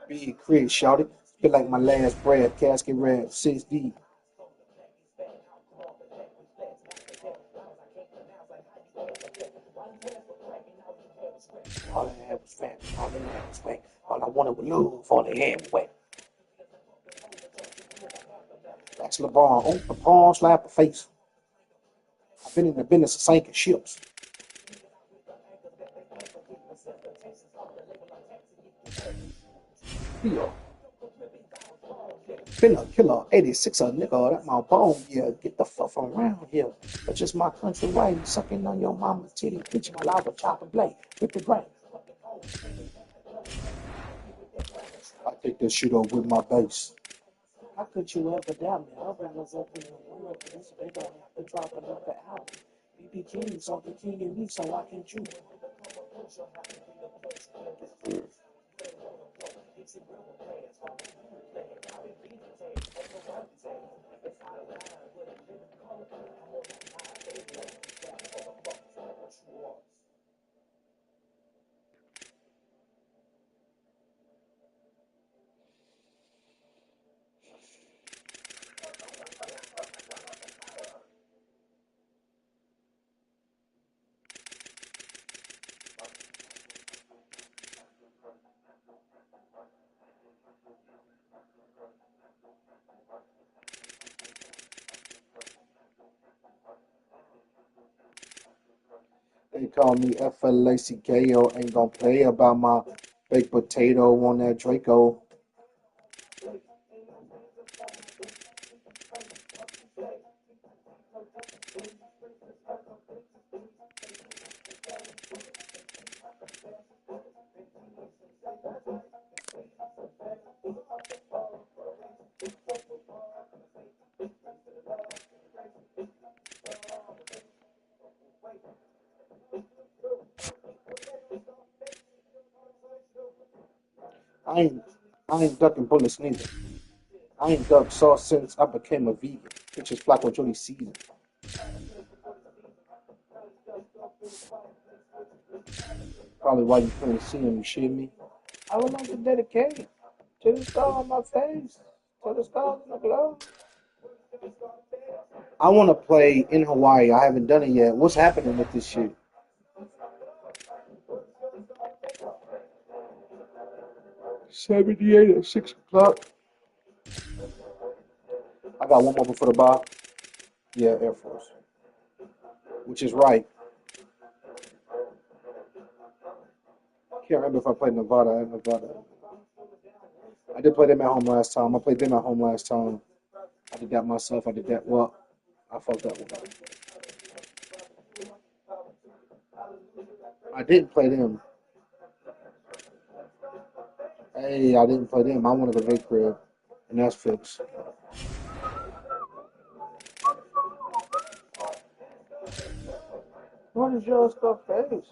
Big Chris, shouted. Feel like my last breath, casket red, 6 deep. All I had was fat, all I had was wet. All I wanted was love, all they had was wet. That's LeBron. Oh, LeBron slap the face. I've been in the business of sinking ships. Yeah. Been a killer, 86er nigga, that my bone, yeah. Get the fuck from around here. That's just my country way. Sucking on your mama's titty, preaching my lava, chop and blade, with the grain. I take this shit up with my bass. How could you ever doubt me? I'll bring us up in the world, so they don't have to drop another album. BB King, so the king in me, so I can choose. They call me FLACKO, ain't gonna play about my baked potato on that Draco. I ain't ducking bullets neither. I ain't ducked sauce since I became a vegan, which is Flaco Johnny season. Probably why you couldn't see him, you shit me? I would like to dedicate to the star on my face, to the stars in the glow. I want to play in Hawaii. I haven't done it yet. What's happening with this shit? $78 at 6 o'clock. I got one more before the bar. Yeah, Air Force. Which is right. Can't remember if I played Nevada at Nevada. I did play them at home last time. I played them at home last time. I did that myself. I did that. Well, I fucked that one up. I didn't play them. Hey, I didn't play them. I wanted a big crib, and that's fixed. What is your stuff face?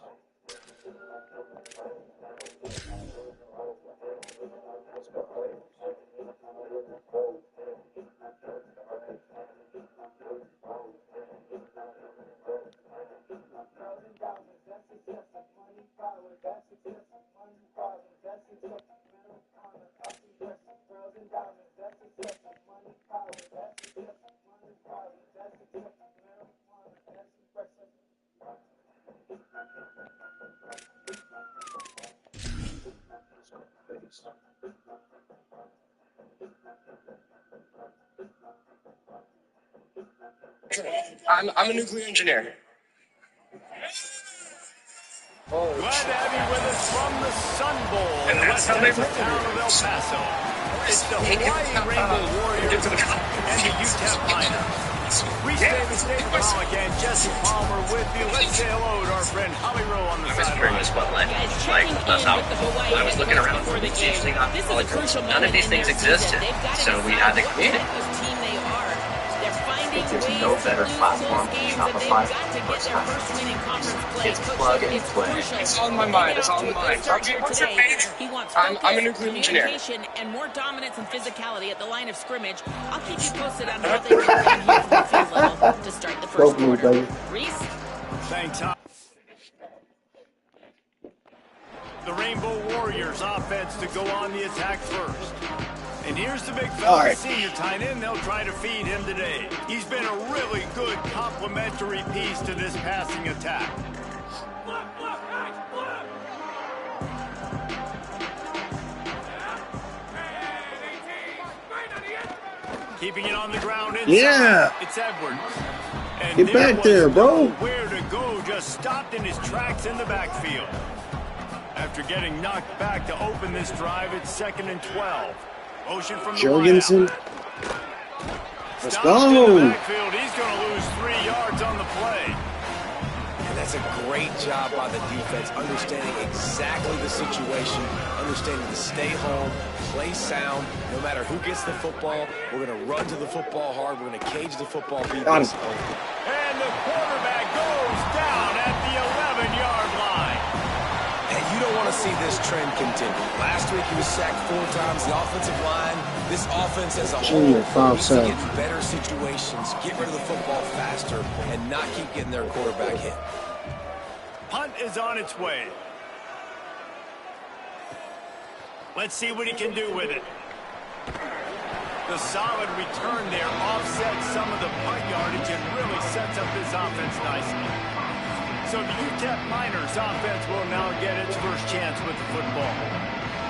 I'm a nuclear engineer. Glad to have you with us from the Sun Bowl in the West Texas town of El Paso. It's the Hawaii Rainbow Warriors and the UTEP Miners. Reese Davis, David Pollock, and Jesse Palmer with you. Let's say hello to our friend Holly Rowe on the sideline. I was looking around for the teams they got in college. None of these things existed, so we had to create it. There's no better platform to Shopify first time. It's plug and play. It's all in my mind. It's all in my mind. What's your page? I'm a nuclear engineer. And more dominance and physicality at the line of scrimmage. I'll keep you posted on how they get down here from the field level to start the first quarter. Reese? Thanks, Tom. The Rainbow Warriors offense to go on the attack first. And here's the big fella, the senior tight end. They'll try to feed him today. He's been a really good complementary piece to this passing attack. Keeping it on the ground inside. Yeah. It's Edwards. And get back there, bro. Where to go, just stopped in his tracks in the backfield. After getting knocked back to open this drive, it's 2nd and 12. Motion from the Jorgensen. Let's go. Backfield. He's going to lose 3 yards on the play. And that's a great job by the defense, understanding exactly the situation, understanding to stay home, play sound. No matter who gets the football, we're going to run to the football hard. We're going to cage the football. And the quarterback goes down at the 11-yard line. And you don't want to see this trend continue. Last week he was sacked 4 times. The offensive line, this offense as a whole, needs to get in better situations, get rid of the football faster, and not keep getting their quarterback hit. Punt is on its way. Let's see what he can do with it. The solid return there offsets some of the punt yardage and really sets up this offense nicely. So the UTEP Miners offense will now get its first chance with the football.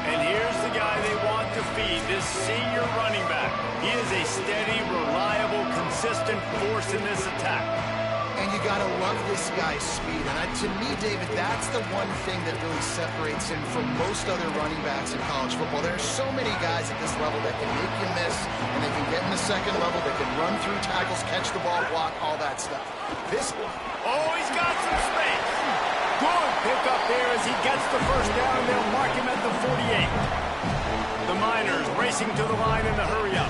And here's the guy they want to feed, this senior running back. He is a steady, reliable, consistent force in this attack. And you got to love this guy's speed. And to me, David, that's the one thing that really separates him from most other running backs in college football. There are so many guys at this level that can make you miss, and they can get in the second level, they can run through tackles, catch the ball, block, all that stuff. This one. Oh, he's got some space. Good pick up there as he gets the first down, and they'll mark him at the 48. The Miners racing to the line in the hurry-up.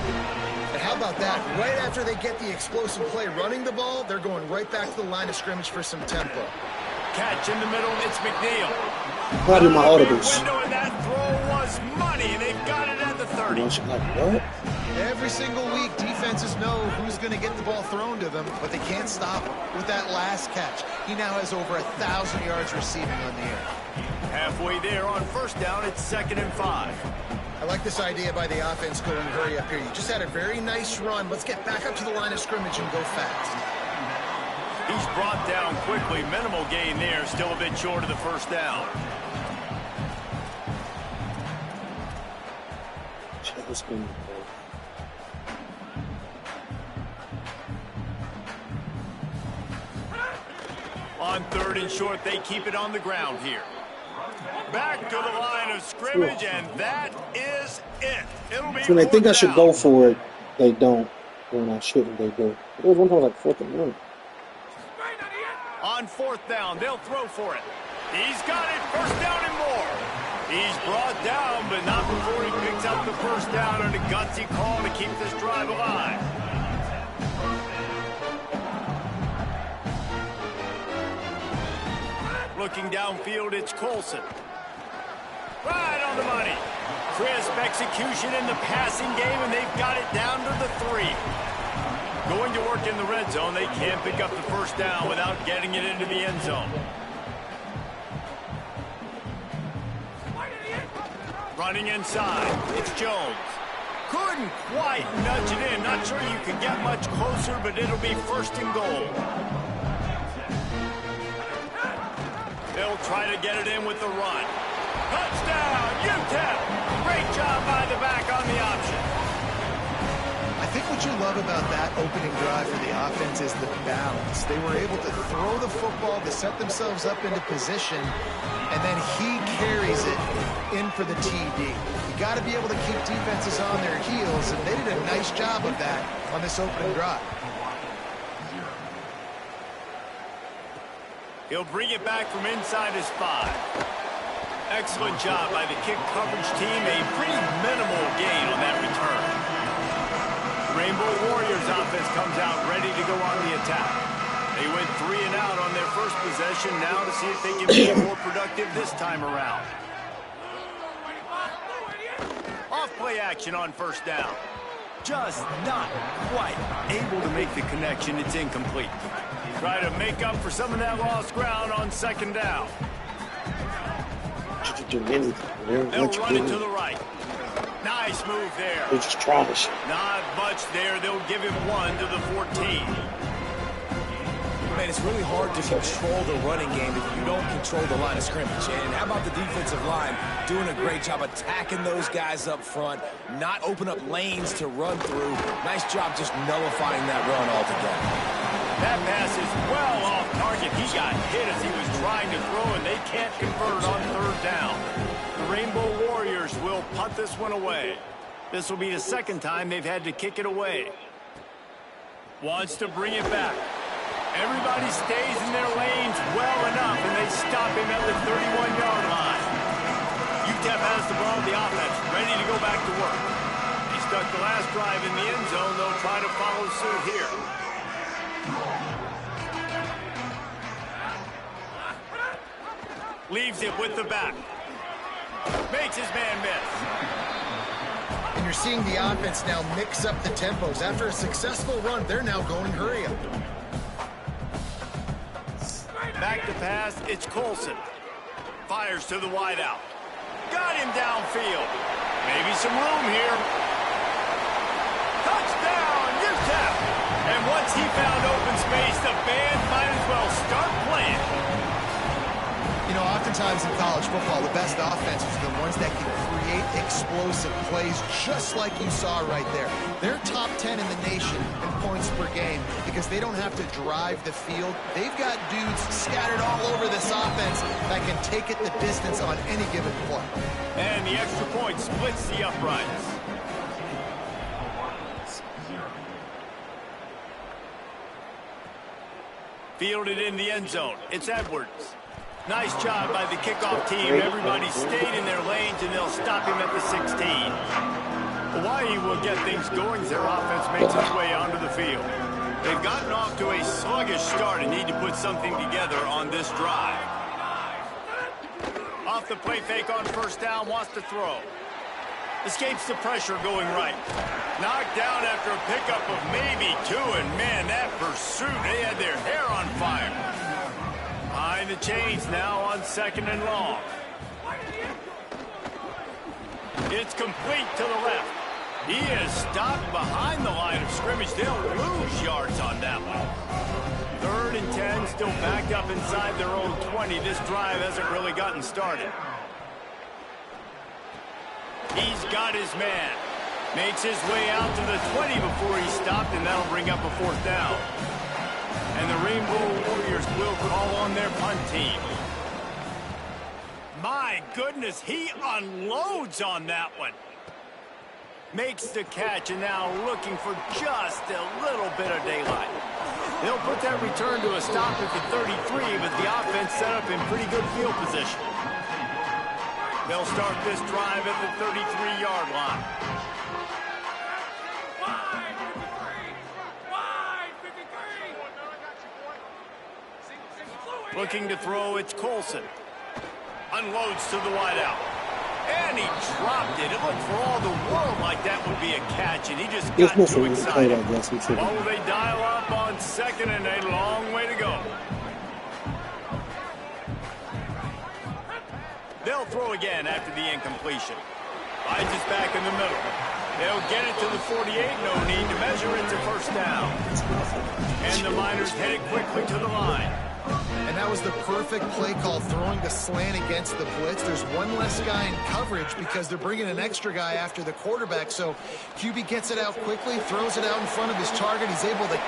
And how about that? Right after they get the explosive play running the ball, they're going right back to the line of scrimmage for some tempo. Catch in the middle, it's McNeil. Probably my audibles. And that throw was money. They've got it at the 30. Like what? Every single week, defenses know who's going to get the ball thrown to them, but they can't stop him with that last catch. He now has over 1,000 yards receiving on the air. Halfway there on first down, it's 2nd and 5. I like this idea by the offense going hurry up here. You just had a very nice run. Let's get back up to the line of scrimmage and go fast. He's brought down quickly. Minimal gain there. Still a bit short of the first down. On 3rd and short, they keep it on the ground here. Back to the line of scrimmage, and that is it. It'll be when they think I should go for it, they don't. When I shouldn't, they do. There was one time like 4th and 1. On 4th down, they'll throw for it. He's got it. First down and more. He's brought down, but not before he picks up the first down on a gutsy call to keep this drive alive. Looking downfield, it's Colson. Right on the money. Crisp execution in the passing game, and they've got it down to the 3. Going to work in the red zone, they can't pick up the first down without getting it into the end zone. Running inside, it's Jones. Couldn't quite nudge it in. Not sure you can get much closer, but it'll be first and goal. They'll try to get it in with the run. Touchdown, UTEP! Great job by the back on the option. I think what you love about that opening drive for the offense is the balance. They were able to throw the football to set themselves up into position, and then he carries it in for the TD. You got to be able to keep defenses on their heels, and they did a nice job of that on this opening drive. He'll bring it back from inside his 5. Excellent job by the kick coverage team. A pretty minimal gain on that return. Rainbow Warriors offense comes out ready to go on the attack. They went 3 and out on their first possession. Now to see if they can be more productive this time around. Off play action on first down. Just not quite able to make the connection. It's incomplete. Try to make up for some of that lost ground on second down. They'll run it to the right. Nice move there. They're just trash. Not much there. They'll give him 1 to the 14. Man, it's really hard to control the running game if you don't control the line of scrimmage. And how about the defensive line doing a great job attacking those guys up front, not open up lanes to run through. Nice job just nullifying that run altogether. That pass is well off target. He got hit as he was trying to throw, and they can't convert on third down. The Rainbow Warriors will punt this one away. This will be the second time they've had to kick it away. Wants to bring it back. Everybody stays in their lanes well enough, and they stop him at the 31-yard line. UTEP has the ball, the offense, ready to go back to work. He stuck the last drive in the end zone. They'll try to follow suit here. Leaves it with the back. Makes his man miss. And you're seeing the offense now mix up the tempos. After a successful run, they're now going hurry up. Back to pass, it's Colson. Fires to the wideout. Got him downfield. Maybe some room here. Touchdown, UTEP! And once he found open space, the band might as well start playing. You know, oftentimes in college football, the best offenses are the ones that can create explosive plays, just like you saw right there. They're top 10 in the nation in points per game because they don't have to drive the field. They've got dudes scattered all over this offense that can take it the distance on any given play. And the extra point splits the uprights. Fielded in the end zone. It's Edwards. Nice job by the kickoff team. Everybody stayed in their lanes, and they'll stop him at the 16. Hawaii will get things going as their offense makes its way onto the field. They've gotten off to a sluggish start and need to put something together on this drive. Off the play fake on first down, wants to throw. Escapes the pressure going right. Knocked down after a pickup of maybe 2, and man, that pursuit, they had their hair on fire. Behind the chains now on second and long. It's complete to the left. He is stopped behind the line of scrimmage. They'll lose yards on that one. 3rd and 10, still backed up inside their own 20. This drive hasn't really gotten started. He's got his man. Makes his way out to the 20 before he stopped, and that'll bring up a 4th down. And the Rainbow Warriors will call on their punt team. My goodness, he unloads on that one. Makes the catch, and now looking for just a little bit of daylight. They'll put that return to a stop at the 33, but the offense set up in pretty good field position. They'll start this drive at the 33-yard line. Looking to throw, it's Colson. Unloads to the wideout. And he dropped it. It looked for all the world like that would be a catch, and he just got too excited. Oh, they dial up on second, and a long way to go. They'll throw again after the incompletion. Finds us back in the middle. They'll get it to the 48. No need to measure. It's a first down. And the Miners headed quickly to the line. And that was the perfect play call, throwing the slant against the blitz. There's one less guy in coverage because they're bringing an extra guy after the quarterback. So QB gets it out quickly, throws it out in front of his target. He's able to...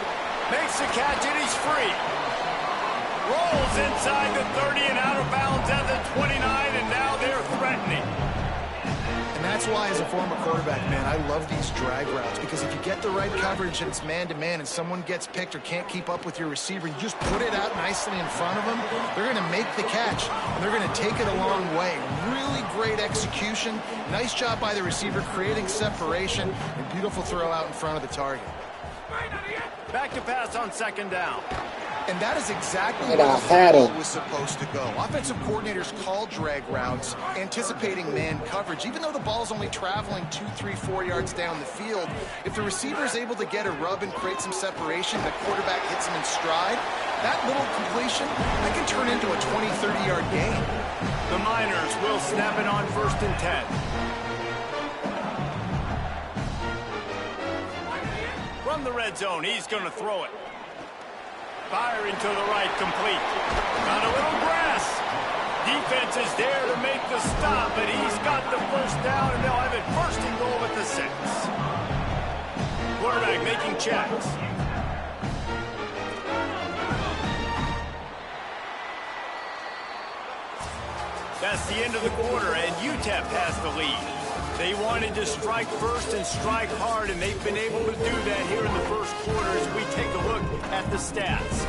Makes the catch, and he's free. Rolls inside the 30 and out of bounds at the 29, and now they're threatening. And that's why, as a former quarterback, man, I love these drag routes, because if you get the right coverage and it's man-to-man and someone gets picked or can't keep up with your receiver, you just put it out nicely in front of them, they're going to make the catch, and they're going to take it a long way. Really great execution. Nice job by the receiver creating separation, and beautiful throw out in front of the target. Back to pass on second down. And that is exactly where the football was supposed to go. Offensive coordinators call drag routes, anticipating man coverage. Even though the ball's only traveling 2, 3, 4 yards down the field, if the receiver is able to get a rub and create some separation, the quarterback hits him in stride, that little completion, that can turn into a 20, 30-yard gain. The Miners will snap it on 1st and 10. From the red zone, he's going to throw it. Firing to the right, complete. Got a little grass. Defense is there to make the stop, but he's got the first down, and they'll have it first and goal at the 6. Quarterback making checks. That's the end of the quarter, and UTEP has the lead. They wanted to strike first and strike hard, and they've been able to do that here in the first quarter as we take a look at the stats.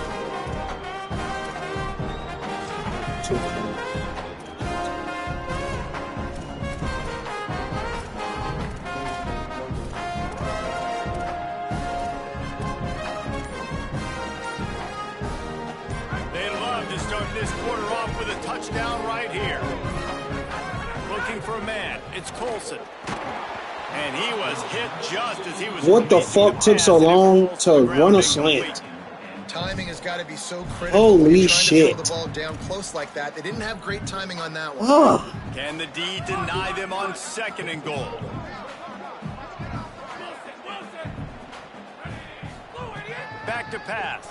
They'd love to start this quarter off with a touchdown right here. Looking for a man. It's Colson. And he was hit just as he was... What the fuck took so long to run a slant? Timing has got to be so critical. Holy shit. To throw the ball down close like that. They didn't have great timing on that one. Can the D deny them on 2nd and goal? Back to pass.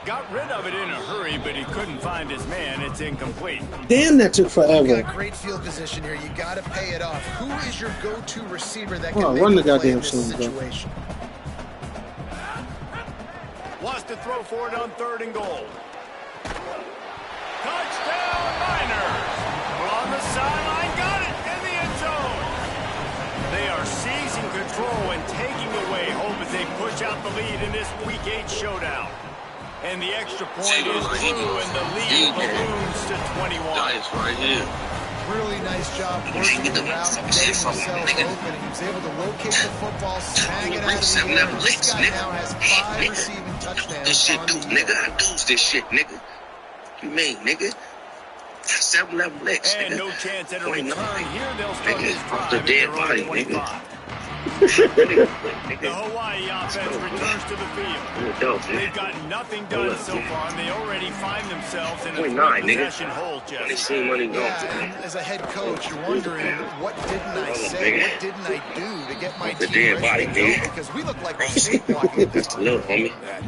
Got rid of it in a hurry, but he couldn't find his man. It's incomplete. Damn, that took forever. You got great field position here. You got to pay it off. Who is your go-to receiver that can run make the a play in goddamn this situation? Wants to throw for it on 3rd and goal. Touchdown, Miners! We're on the sideline. Got it in the end zone. They are seizing control and taking away hope as they push out the lead in this Week 8 showdown. And the extra point is through, and the lead balloons to 21. Nice right here. Really nice job working the route, getting himself open. He was able to locate the football, snag it out of the air. This guy now has 5 receiving touchdowns. This shit do, nigga. I do this shit, nigga. You mean, nigga? 7-level licks, nigga. And no chance at a return here. They'll start this drive the dead body, nigga. The Hawaii offense returns to the field. They've got nothing done so far, and they already find themselves in a possession hole, Jesse. Yeah, as a head coach, you're wondering, what didn't I say? What didn't I do to get my team ready to go? Because we look like we're sleepwalking at this time.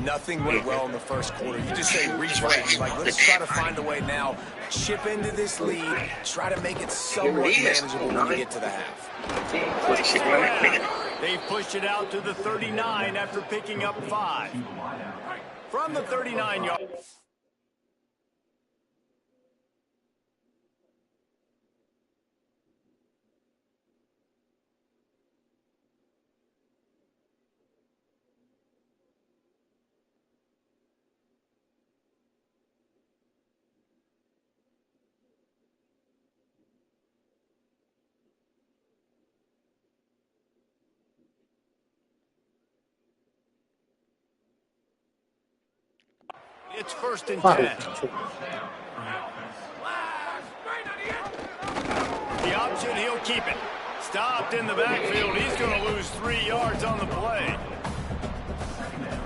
Nothing went well in the first quarter. You just say reach right. Like, let's try to find a way now. Chip into this lead. Try to make it somewhat manageable when we get to the half. They pushed it out to the 39 after picking up 5. From the 39-yard... It's 1st and Fuck. 10. The option, he'll keep it. Stopped in the backfield. He's going to lose 3 yards on the play.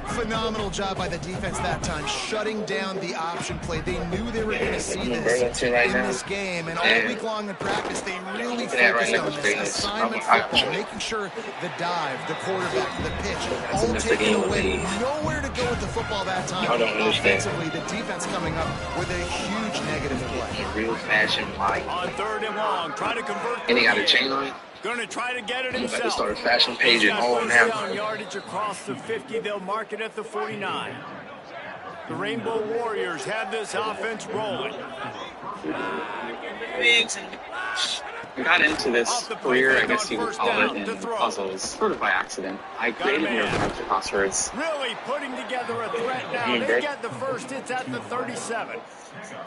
Phenomenal job by the defense that time, shutting down the option play. They knew they were going to see this in this game, and all week long in practice, they really focused on this assignment football, making sure the dive, the quarterback, the pitch, all taken away. Nowhere to go with the football that time. Offensively, the defense coming up with a huge negative play. Real fashion, like. On 3rd and long, try to convert. And he got a chain on it. Going to try to get it I'm about to himself. start a fashion page and all now. Down yardage across the 50. They'll mark it at the 49. The Rainbow Warriors have this offense rolling. I got into this career, I guess you would call it, in puzzles, sort of by accident. I created your passwords. Really putting together a threat now. They get the first. It's at the 37.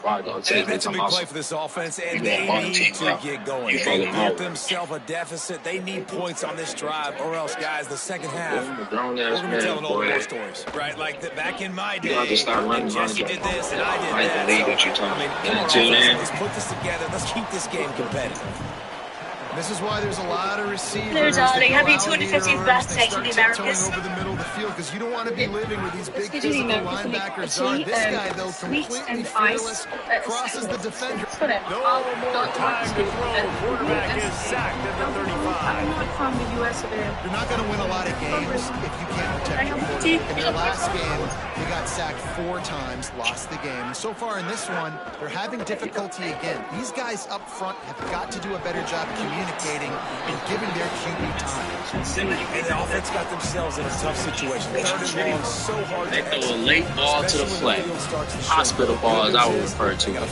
It's a big play for this offense, and they need to get going. They built themselves a deficit. They need points on this drive, or else, guys, the second half, we're going to be telling all the war stories, right? Like back in my day, Jesse did this, and I did that. Let's put this together. Let's keep this game competitive. This is why there's a lot of receivers. Hello, darling. Happy 250th birthday to the Americas. Over the middle of the field because you don't want to be living with these big physical linebackers. This guy, though, completely fearless, crosses the defender. No more time to throw. Quarterback is sacked at the 35. I'm not from the US. You're not going to win a lot of games if you can't protect your quarterback. In their last game, they got sacked 4 times, lost the game. And so far in this one, they're having difficulty again. These guys up front have got to do a better job communicating and giving their QB time. And the offense got themselves in a tough situation. 3rd and long, so hard. They throw a late ball to the flat. Hospital ball, as I would refer to it.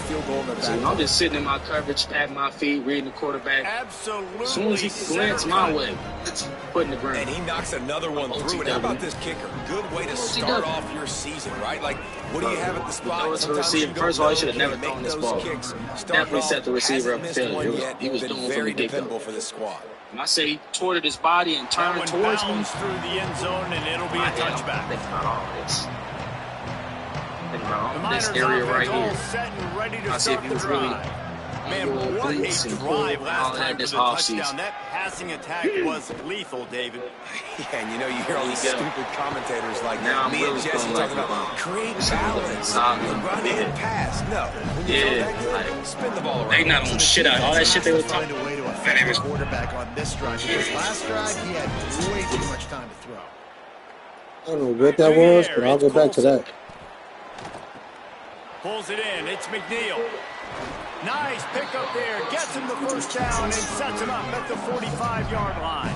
So I'm just sitting in my coverage, stacking my feet, reading the quarterback. Absolutely. As soon as he glance my way, it's putting the ground. And he knocks another one through. And how about this kicker? Good way to start off your season, right? Like, what do you have at the spot? First of all, he should have never thrown this ball. Definitely set the receiver up failure. He was doing very dependable for this squad. When I say he torted his body and turned towards me, through the end zone, and it'll be a touchback. Think about all this. Think about all this area right here. I see if he was really Man, what a drive last time for the touchdown. That passing attack was lethal, David. Yeah, and you know, you hear all these stupid commentators like me and Jesse talking about create balance, run and pass. No, when you throw that good, spin the ball around. They not on shit out. All that shit they were talking about. His quarterback on this drive. Because last drive, he had way too much time to throw. I don't know what that was, but I'll go back to that. Pulls it in. It's McNeil. Nice pickup there. Gets him the first down and sets him up at the 45-yard line.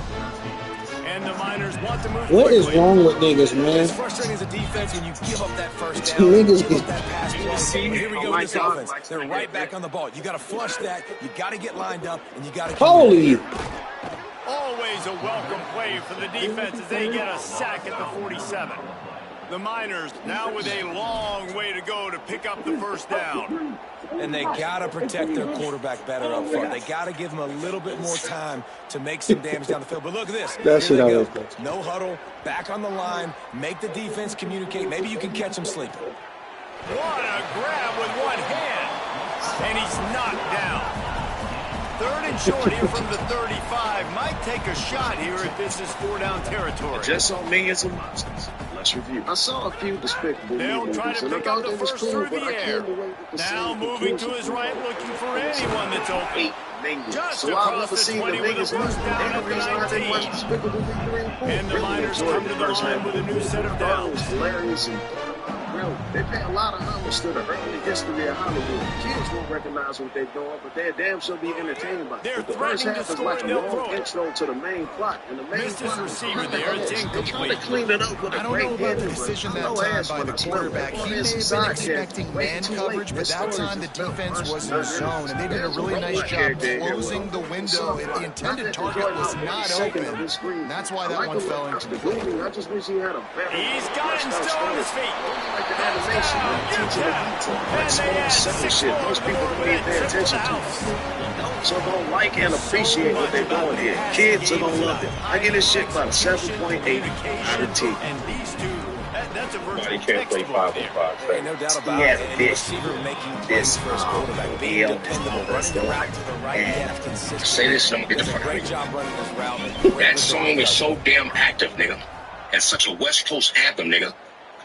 And the Miners want to move What quickly. is wrong with niggas, man? It's frustrating as a defense when you give up that first down. Niggas Give up that pass block. But here we go with this offense. They're right back on the ball. You got to flush that. You got to get lined up, and you got to. Holy! Always a welcome play for the defense as they get a sack at the 47. The Miners now with a long way to go to pick up the first down. And they got to protect their quarterback better up front. They got to give him a little bit more time to make some damage down the field. But look at this. That's Here it. they go. No huddle, back on the line, make the defense communicate. Maybe you can catch them sleeping. What a grab with one hand. And he's knocked down. 3rd and short here from the 35. Might take a shot here if this is 4-down territory. I just saw millions of monsters. Let's review. I saw a few despicable They'll try to pick up the first through the air. Now moving to his right, looking for anyone that's open. Just so I've across never the seen 20 the with a biggest first down at the 19. And the Miners come to the line with a new set of downs. Hilarious and real. They pay a lot of homage to the early history of Hollywood. Kids won't recognize what they're doing, but they're damn sure be entertained by it. The first half is like a long intro to the main plot, and the main plot receiver there. It's incomplete. They clean it up with a great about the decision that time by the quarterback. He may have been expecting man coverage, but that time the defense was in zone, and they did a really nice job closing the window. The intended target was not open. That's why that one fell into the goal. I just wish he had a better. He's got him still on his feet. Like the animation, teaching the detail. Like small, simple shit most people don't even pay attention to. So don't like and appreciate what they're doing here. Kids are gonna love it. I give this shit about a 7.8 out of 10. And these two, That's a Nobody can't play 5-on-5. Ain't no doubt about it. And the receiver making plays for his quarterback, being dependable, running the route to the right, depth, consistency. Say this, I'm gonna get the fuck out of Great job running his route. That song is so damn active, nigga. It's such a West Coast anthem, nigga.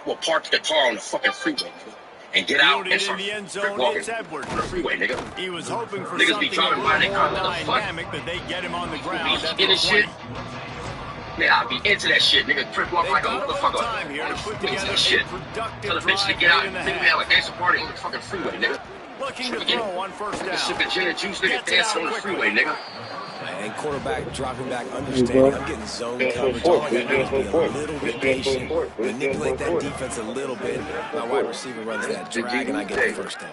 We'll park the car on the fucking freeway, nigga, and get out and start walking on the freeway, nigga. He was hoping for Niggas be driving by, they car, what the fuck? but they get him on the ground. Be in this shit. Man, I'll be into that shit, nigga. Trip walk like a motherfucker. Into that shit. Tell the bitch to get out. Nigga, we have a gangster party on the fucking freeway, nigga. Looking to throw on first down. Sipping gin and juice, nigga, dancing on the freeway, nigga. And quarterback dropping back, understanding. I'm getting zone coverage. All I got to do is be a little bit patient, manipulate that defense a little bit. My wide receiver runs that drag, and I get the first down.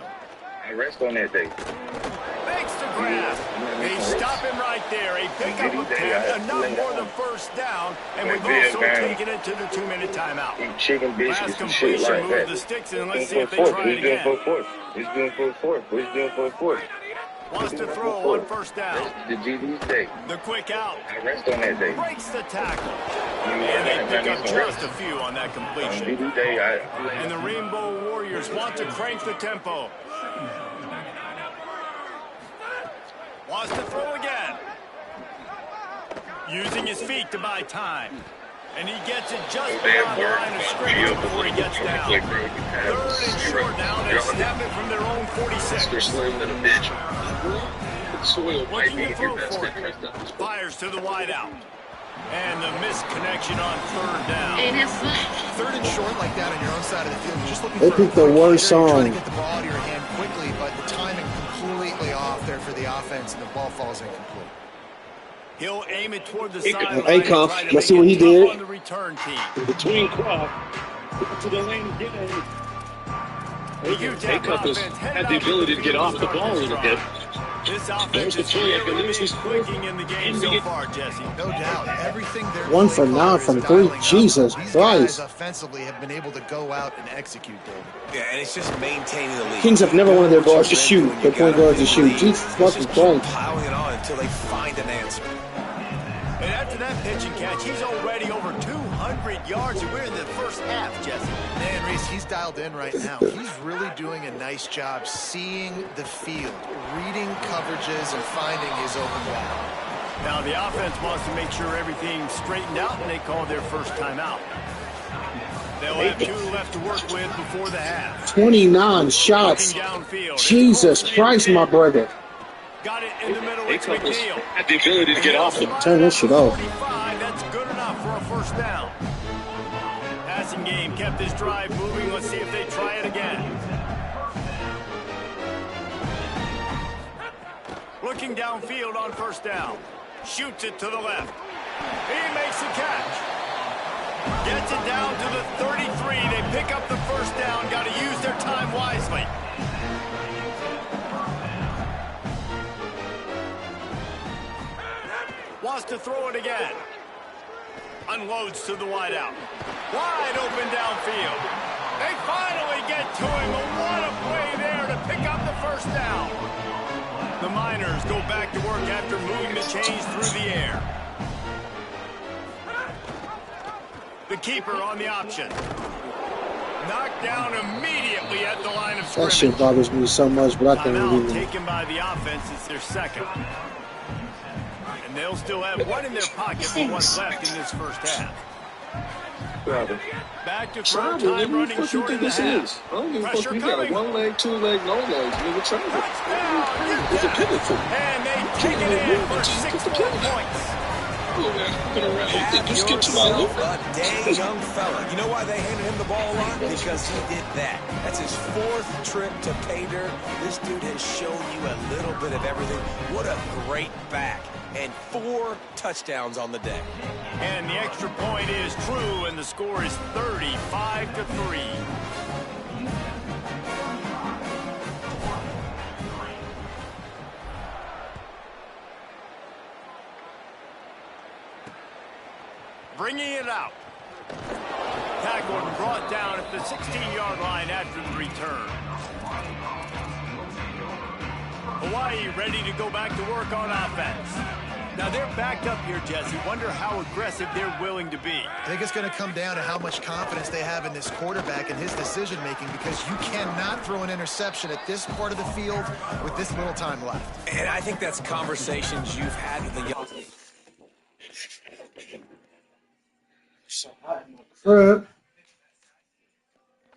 I rest on that day. Makes the grab. They stop him right there. A pickup attempt, enough for the first down, and we've also taken it to the 2-minute timeout. Chicken biscuits and shit Last like completion, that. move the sticks, and let's see if they try it again. He's doing for a fourth. He's doing for a fourth. Wants to throw on first down. The GD's day. The quick out. I rest on that day. Breaks the tackle. And they pick up just a few on that completion. GD day, And the Rainbow Warriors want to crank the tempo. Wants to throw again. Using his feet to buy time. And he gets it just beyond the line of scrimmage before he gets down. 3rd and short now. They snap it from their own 46. Mr. Slim little bitch. Soil might Looking be to your throw best for it. Fires to the wide out. And the missed connection on 3rd down. 3rd and short like that on your own side of the field. You're just looking They for picked the worst You're trying song. to get the ball out of your hand quickly, but the timing completely off there for the offense, and the ball falls incomplete. He'll aim it toward the sideline. Acuff, let's see what he did. On the return team. Between Croft to the lane again. Acuff has had the ability to get off the ball a little bit. This offense is really clicking in the game so far, Jesse. No doubt. Everything they're 1 for 9 from 3. Jesus These Christ. guys offensively have been able to go out and execute, David. Yeah, and it's just maintaining the lead. Kings have never wanted their guards to shoot. Their point guards to shoot. Jesus fucking Christ. Piling it on until they find an answer. And after that pitch and catch, he's already over 200 yards, and we're in the first half, Jesse. Man, Reese, he's dialed in right now. He's really doing a nice job seeing the field, reading coverages, and finding his open back. Now the offense wants to make sure everything's straightened out, and they call their first timeout. They'll have 2 left to work with before the half. 29 shots. Jesus Christ, my brother. Got it in the middle. It's McNeil. Had the ability to get off the Turn this shit off. 45, that's good enough for a first down. Passing game kept this drive moving. Let's see if they try it again. Looking downfield on first down. Shoots it to the left. He makes the catch. Gets it down to the 33. They pick up the first down. Got to use their time wisely. Wants to throw it again. Unloads to the wideout. Wide open downfield. They finally get to him. But what a play there to pick up the first down. The Miners go back to work after moving the chains through the air. The keeper on the option. Knocked down immediately at the line of scrimmage. That shit bothers me so much, but I can't Timeout believe it. taken by the offense. It's their second. And they'll still have 1 in their pocket for what's left in this first half. Back to throw time, running short in the half. I don't give a fuck. You got a 1 leg, 2 leg, no legs. Nigga, travel. It's a pivot to. And they kick it in for 6 more points. Just get to my loop. A dang young fella. You know why they handed him the ball a lot? Because he did that. That's his 4th trip to pay dirt. This dude has shown you a little bit of everything. What a great back. And 4 touchdowns on the day. And the extra point is true, and the score is 35-3. Bringing it out. Tackled and brought down at the 16-yard line after the return. Hawaii ready to go back to work on offense. Now they're backed up here, Jesse. Wonder how aggressive they're willing to be. I think it's going to come down to how much confidence they have in this quarterback and his decision-making, because you cannot throw an interception at this part of the field with this little time left. And I think that's conversations you've had with the young. Crib.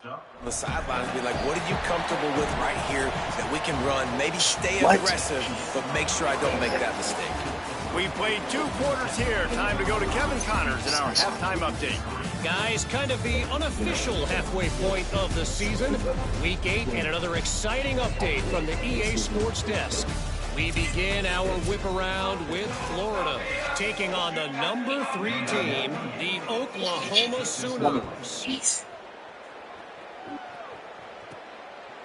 On the sidelines, be like, what are you comfortable with right here that we can run? Maybe stay aggressive, but make sure I don't make that mistake. We played 2 quarters here. Time to go to Kevin Connors in our halftime update. Guys, kind of the unofficial halfway point of the season. Week 8 and another exciting update from the EA Sports Desk. We begin our whip around with Florida, taking on the number 3 team, the Oklahoma Sooners.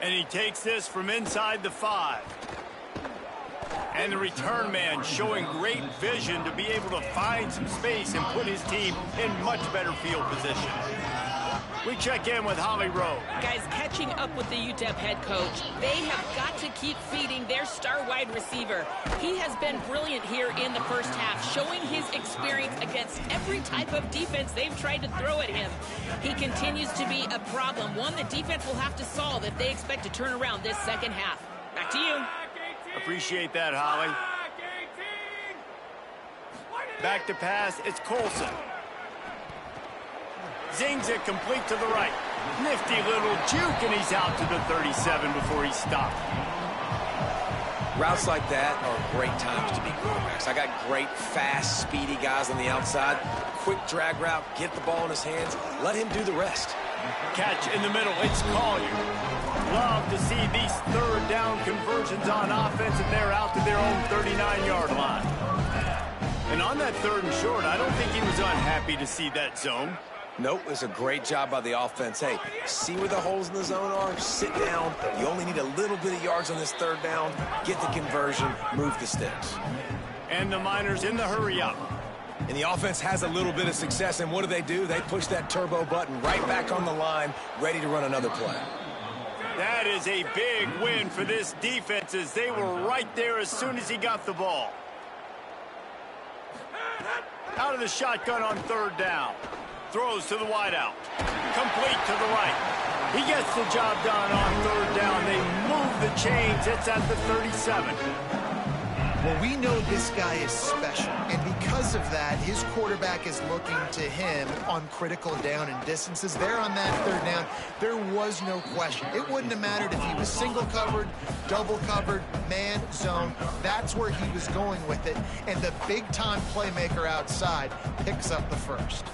And he takes this from inside the 5. And the return man showing great vision to be able to find some space and put his team in much better field position. We check in with Holly Rowe. Guys, catching up with the UTEP head coach, they have got to keep feeding their star wide receiver. He has been brilliant here in the first half, showing his experience against every type of defense they've tried to throw at him. He continues to be a problem, one the defense will have to solve if they expect to turn around this second half. Back to you. Appreciate that, Holly. Back to pass, it's Colson. Zings it complete to the right. Nifty little juke, and he's out to the 37 before he stopped. Routes like that are great times to be quarterbacks. I got great, fast, speedy guys on the outside. Quick drag route, get the ball in his hands, let him do the rest. Catch in the middle, it's Collier. Love to see these third down conversions on offense, and they're out to their own 39-yard line. And on that 3rd and short, I don't think he was unhappy to see that zone. Nope, it's a great job by the offense. Hey, see where the holes in the zone are, sit down. You only need a little bit of yards on this 3rd down. Get the conversion, move the sticks. And the Miners in the hurry-up. And the offense has a little bit of success, and what do? They push that turbo button right back on the line, ready to run another play. That is a big win for this defense, as they were right there as soon as he got the ball. Out of the shotgun on 3rd down. Throws to the wideout. Complete to the right. He gets the job done on 3rd down. They move the chains. It's at the 37. Well, we know this guy is special, and because of that, his quarterback is looking to him on critical down and distances. There on that 3rd down, there was no question. It wouldn't have mattered if he was single covered, double covered, man, zone. That's where he was going with it, and the big-time playmaker outside picks up the 1st.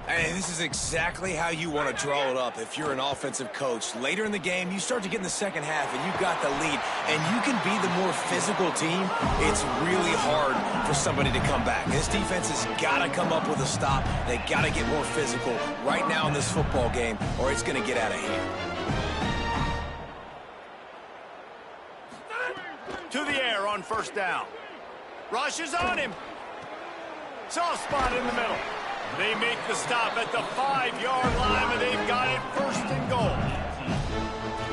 And this is exactly how you want to draw it up if you're an offensive coach. Later in the game, you start to get in the second half, and you've got the lead, and you can be the more physical team. It's really hard for somebody to come back. This defense has got to come up with a stop. They got to get more physical right now in this football game, or it's going to get out of hand. To the air on 1st down. Rush is on him. Soft spot in the middle. They make the stop at the 5-yard line, and they've got it 1st and goal.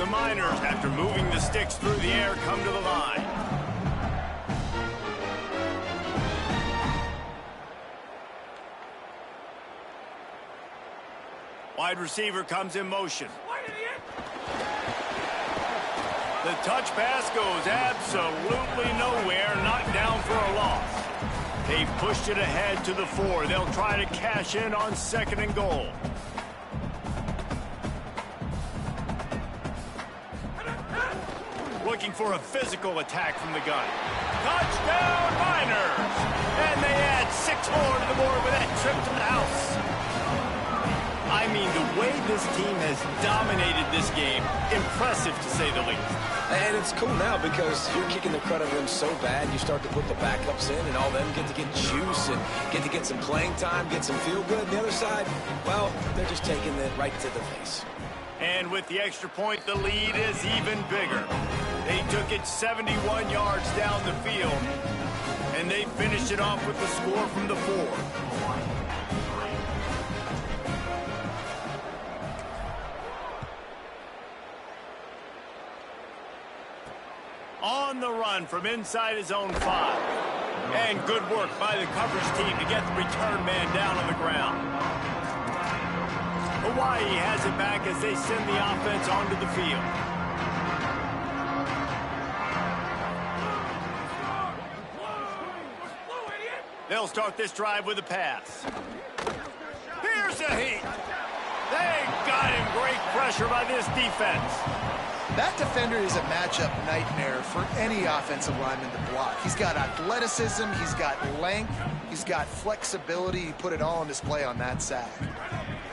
The Miners, after moving the sticks through the air, come to the line. Wide receiver comes in motion. The touch pass goes absolutely nowhere, knocked down for a loss. They've pushed it ahead to the 4. They'll try to cash in on 2nd and goal. Looking for a physical attack from the gun. Touchdown, Miners! And they add 6 more to the board with that trip to the house. I mean, the way this team has dominated this game, impressive to say the least. And it's cool now because you're kicking the crud out of them so bad, you start to put the backups in, and all them get to get juice and get to get some playing time, get some feel good. And the other side, well, they're just taking it right to the face. And with the extra point, the lead is even bigger. They took it 71 yards down the field, and they finished it off with the score from the 4. On the run from inside his own 5. And good work by the coverage team to get the return man down on the ground. Hawaii has it back as they send the offense onto the field. They'll start this drive with a pass. Here's the heat. They got him. Great pressure by this defense. That defender is a matchup nightmare for any offensive lineman to block. He's got athleticism, he's got length, he's got flexibility. He put it all on display on that sack.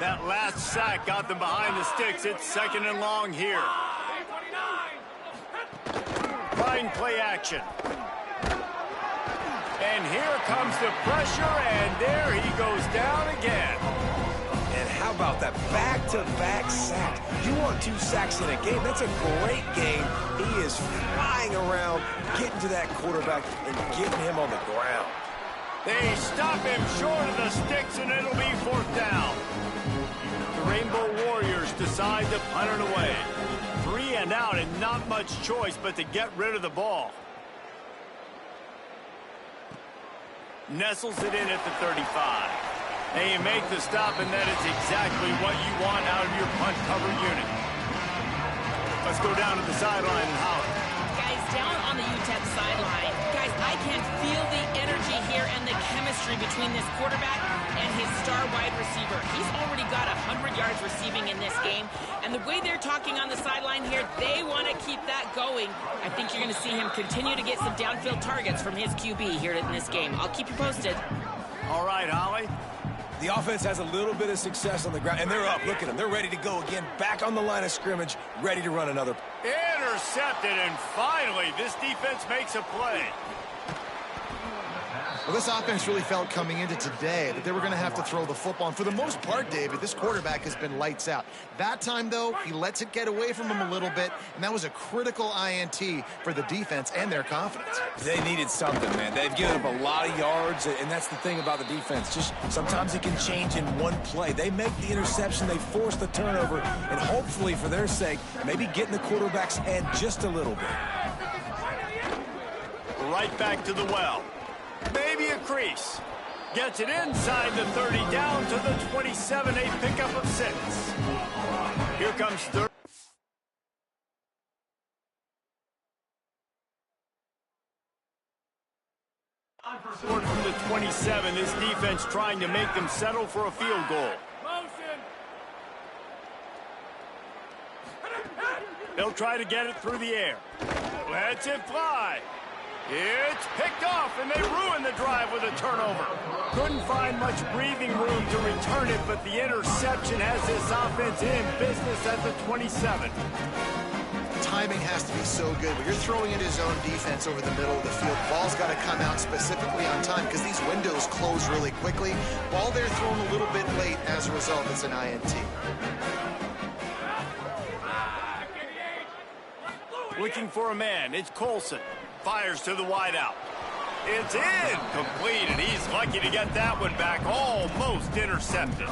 That last sack got them behind the sticks. It's 2nd and long here. Fine play action. And here comes the pressure, and there he goes down again. And how about that back-to-back sack? You want 2 sacks in a game? That's a great game. He is flying around, getting to that quarterback and getting him on the ground. They stop him short of the sticks, and it'll be 4th down. The Rainbow Warriors decide to punt it away. 3 and out, and not much choice but to get rid of the ball. Nestles it in at the 35. And you make the stop, and that is exactly what you want out of your punt cover unit. Let's go down to the sideline and holler. Guys, down on the UTEP sideline, guys, I can feel the energy here and the chemistry between this quarterback and his star wide receiver. He's already got 100 yards receiving in this game, and the way they're talking on the sideline here, they want to keep that going. I think you're going to see him continue to get some downfield targets from his QB here in this game. I'll keep you posted. All right, Holly. The offense has a little bit of success on the ground, and they're up. Look at them. They're ready to go again, back on the line of scrimmage, ready to run another. Intercepted, and finally, this defense makes a play. Well, this offense really felt coming into today that they were going to have to throw the football. And for the most part, David, this quarterback has been lights out. That time, though, he lets it get away from him a little bit, and that was a critical INT for the defense and their confidence. They needed something, man. They've given up a lot of yards, and that's the thing about the defense. Just sometimes it can change in one play. They make the interception, they force the turnover, and hopefully, for their sake, maybe get in the quarterback's head just a little bit. Right back to the well. Maybe a crease. Gets it inside the 30, down to the 27, a pickup of 6. Here comes 3rd. From the 27, this defense trying to make them settle for a field goal. They'll try to get it through the air. Lets it fly. It's picked off, and they ruin the drive with a turnover. Couldn't find much breathing room to return it, but the interception has this offense in business at the 27. Timing has to be so good. When you're throwing in his own defense over the middle of the field, ball's got to come out specifically on time because these windows close really quickly. Ball there thrown a little bit late. As a result, it's an INT. Looking for a man. It's Colson. Fires to the wideout. It's in. Complete, and he's lucky to get that one back. Almost intercepted.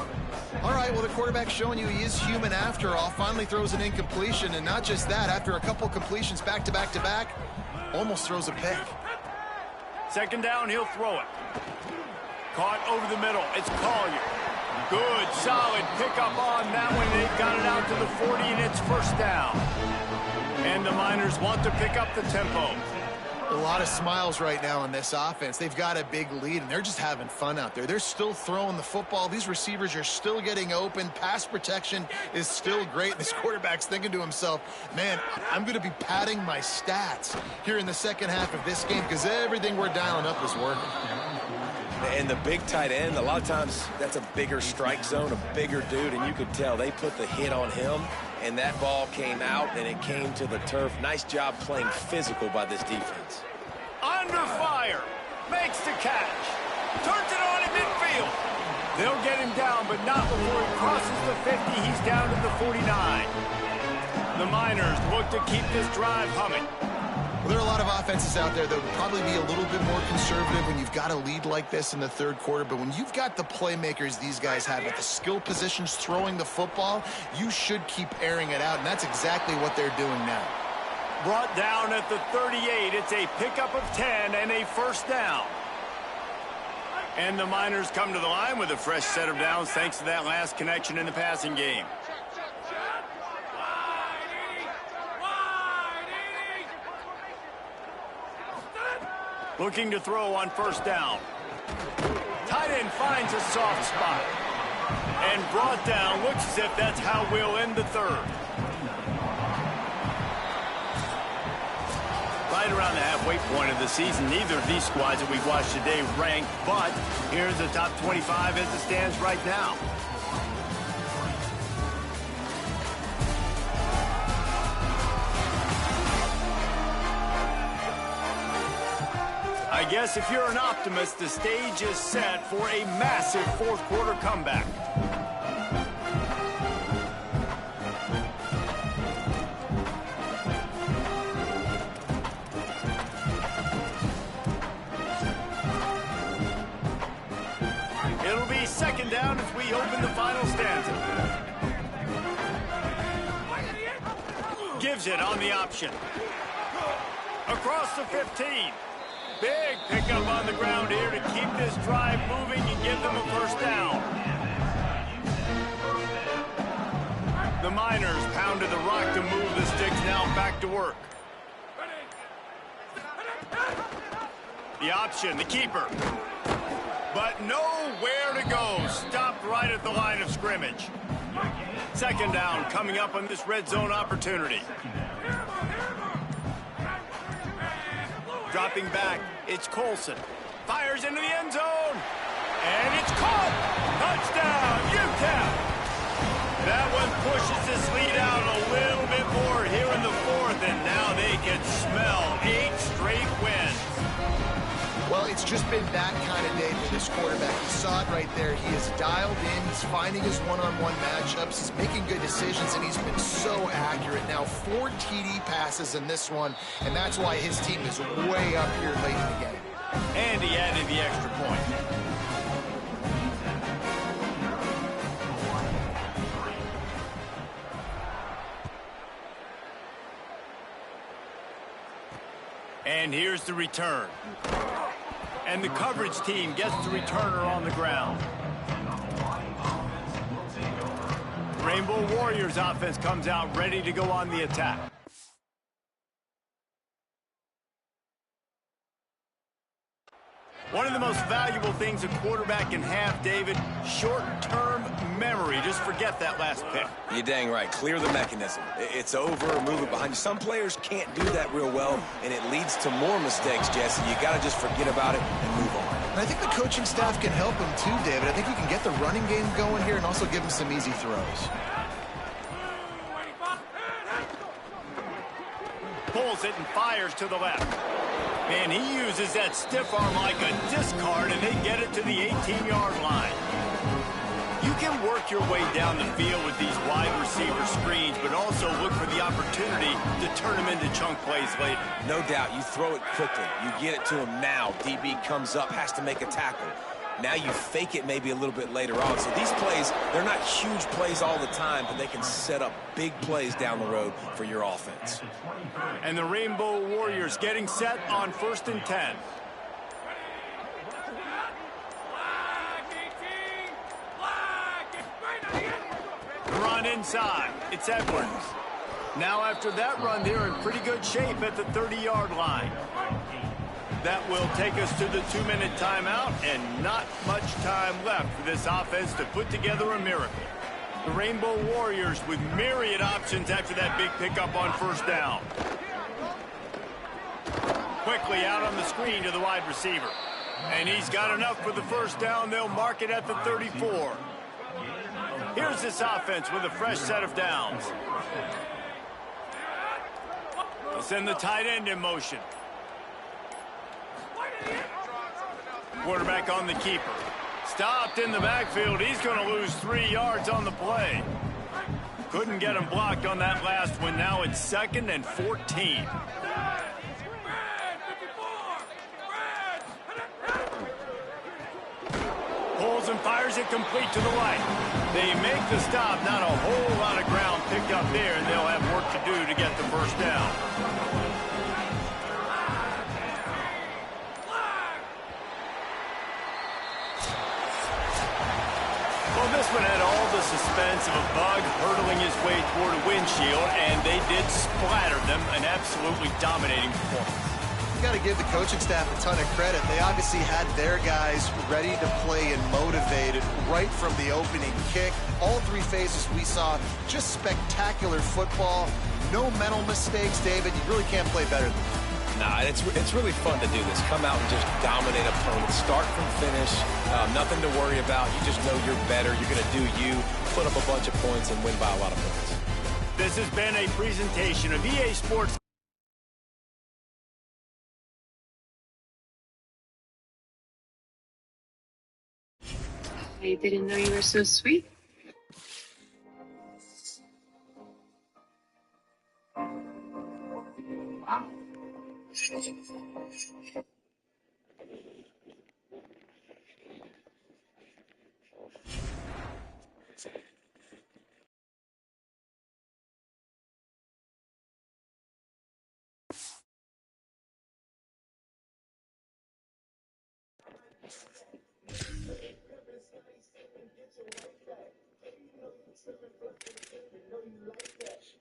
All right, well, the quarterback's showing you he is human after all. Finally throws an incompletion, and not just that, after a couple completions back to back to back, almost throws a pick. 2nd down, he'll throw it. Caught over the middle. It's Collier. Good, solid pickup on that one. They've got it out to the 40, and it's 1st down. And the Miners want to pick up the tempo. A lot of smiles right now on this offense. They've got a big lead, and they're just having fun out there. They're still throwing the football. These receivers are still getting open. Pass protection is still great. This quarterback's thinking to himself, man, I'm going to be padding my stats here in the 2nd half of this game because everything we're dialing up is working. And the big tight end, a lot of times that's a bigger strike zone, a bigger dude, and you could tell they put the hit on him, and that ball came out, and it came to the turf. Nice job playing physical by this defense. Under fire. Makes the catch. Turns it on in midfield. They'll get him down, but not before he crosses the 50. He's down to the 49. The Miners look to keep this drive humming. Well, there are a lot of offenses out there that would probably be a little bit more conservative when you've got a lead like this in the 3rd quarter. But when you've got the playmakers these guys have at the skill positions throwing the football, you should keep airing it out. And that's exactly what they're doing now. Brought down at the 38. It's a pickup of 10 and a 1st down. And the Miners come to the line with a fresh set of downs thanks to that last connection in the passing game. Looking to throw on first down. Tight end finds a soft spot. And brought down. Looks as if that's how we'll end the third. Right around the halfway point of the season, neither of these squads that we've watched today rank, but here's the top 25 as it stands right now. I guess if you're an optimist, the stage is set for a massive fourth quarter comeback. It'll be second down as we open the final stanza. Gives it on the option. Across the 15. Big pickup on the ground here to keep this drive moving and give them a first down. The Miners pounded the rock to move the sticks, now back to work. The option, the keeper. But nowhere to go. Stopped right at the line of scrimmage. Second down coming up on this red zone opportunity. Dropping back, it's Colson. Fires into the end zone. And it's caught. Touchdown, UTEP. That one pushes this lead out a little bit more here in the fourth, and now they can smell 8 straight wins. Well, it's just been that kind of day for this quarterback. You saw it right there. He is dialed in. He's finding his one-on-one matchups. He's making good decisions, and he's been so accurate. Now, 4 TD passes in this one, and that's why his team is way up here late in the game. And he added the extra point. And here's the return. And the coverage team gets the returner on the ground. Rainbow Warriors offense comes out ready to go on the attack. One of the most valuable things a quarterback can have, David, short-term memory. Just forget that last pick. You're dang right. Clear the mechanism. It's over, move it behind you. Some players can't do that real well, and it leads to more mistakes, Jesse. You got to just forget about it and move on. And I think the coaching staff can help him too, David. I think he can get the running game going here and also give him some easy throws. Pulls it and fires to the left. And he uses that stiff arm like a discard, and they get it to the 18-yard line. You can work your way down the field with these wide receiver screens, but also look for the opportunity to turn them into chunk plays later. No doubt. You throw it quickly. You get it to him now. DB comes up, has to make a tackle. Now you fake it maybe a little bit later on. So these plays, they're not huge plays all the time, but they can set up big plays down the road for your offense. And the Rainbow Warriors getting set on 1st and 10. Run inside. It's Edwards. Now after that run, they're in pretty good shape at the 30-yard line. That will take us to the 2-minute timeout, and not much time left for this offense to put together a miracle. The Rainbow Warriors with myriad options after that big pickup on first down. Quickly out on the screen to the wide receiver. And he's got enough for the first down. They'll mark it at the 34. Here's this offense with a fresh set of downs. They'll send the tight end in motion. Quarterback on the keeper. Stopped in the backfield. He's going to lose 3 yards on the play. Couldn't get him blocked on that last one. Now it's 2nd and 14. Pulls and fires it complete to the right. They make the stop. Not a whole lot of ground picked up there, and they'll have work to do to get the first down. one had all the suspense of a bug hurtling his way toward a windshield, and they did splatter them, an absolutely dominating performance. You got to give the coaching staff a ton of credit. They obviously had their guys ready to play and motivated right from the opening kick. All three phases we saw, just spectacular football. No mental mistakes, David. You really can't play better than that. Nah, it's really fun to do this. Come out and just dominate opponents. Start from finish. Nothing to worry about. You just know you're better. You're going to do you, put up a bunch of points, and win by a lot of points. This has been a presentation of EA Sports. I didn't know you were so sweet. Wow.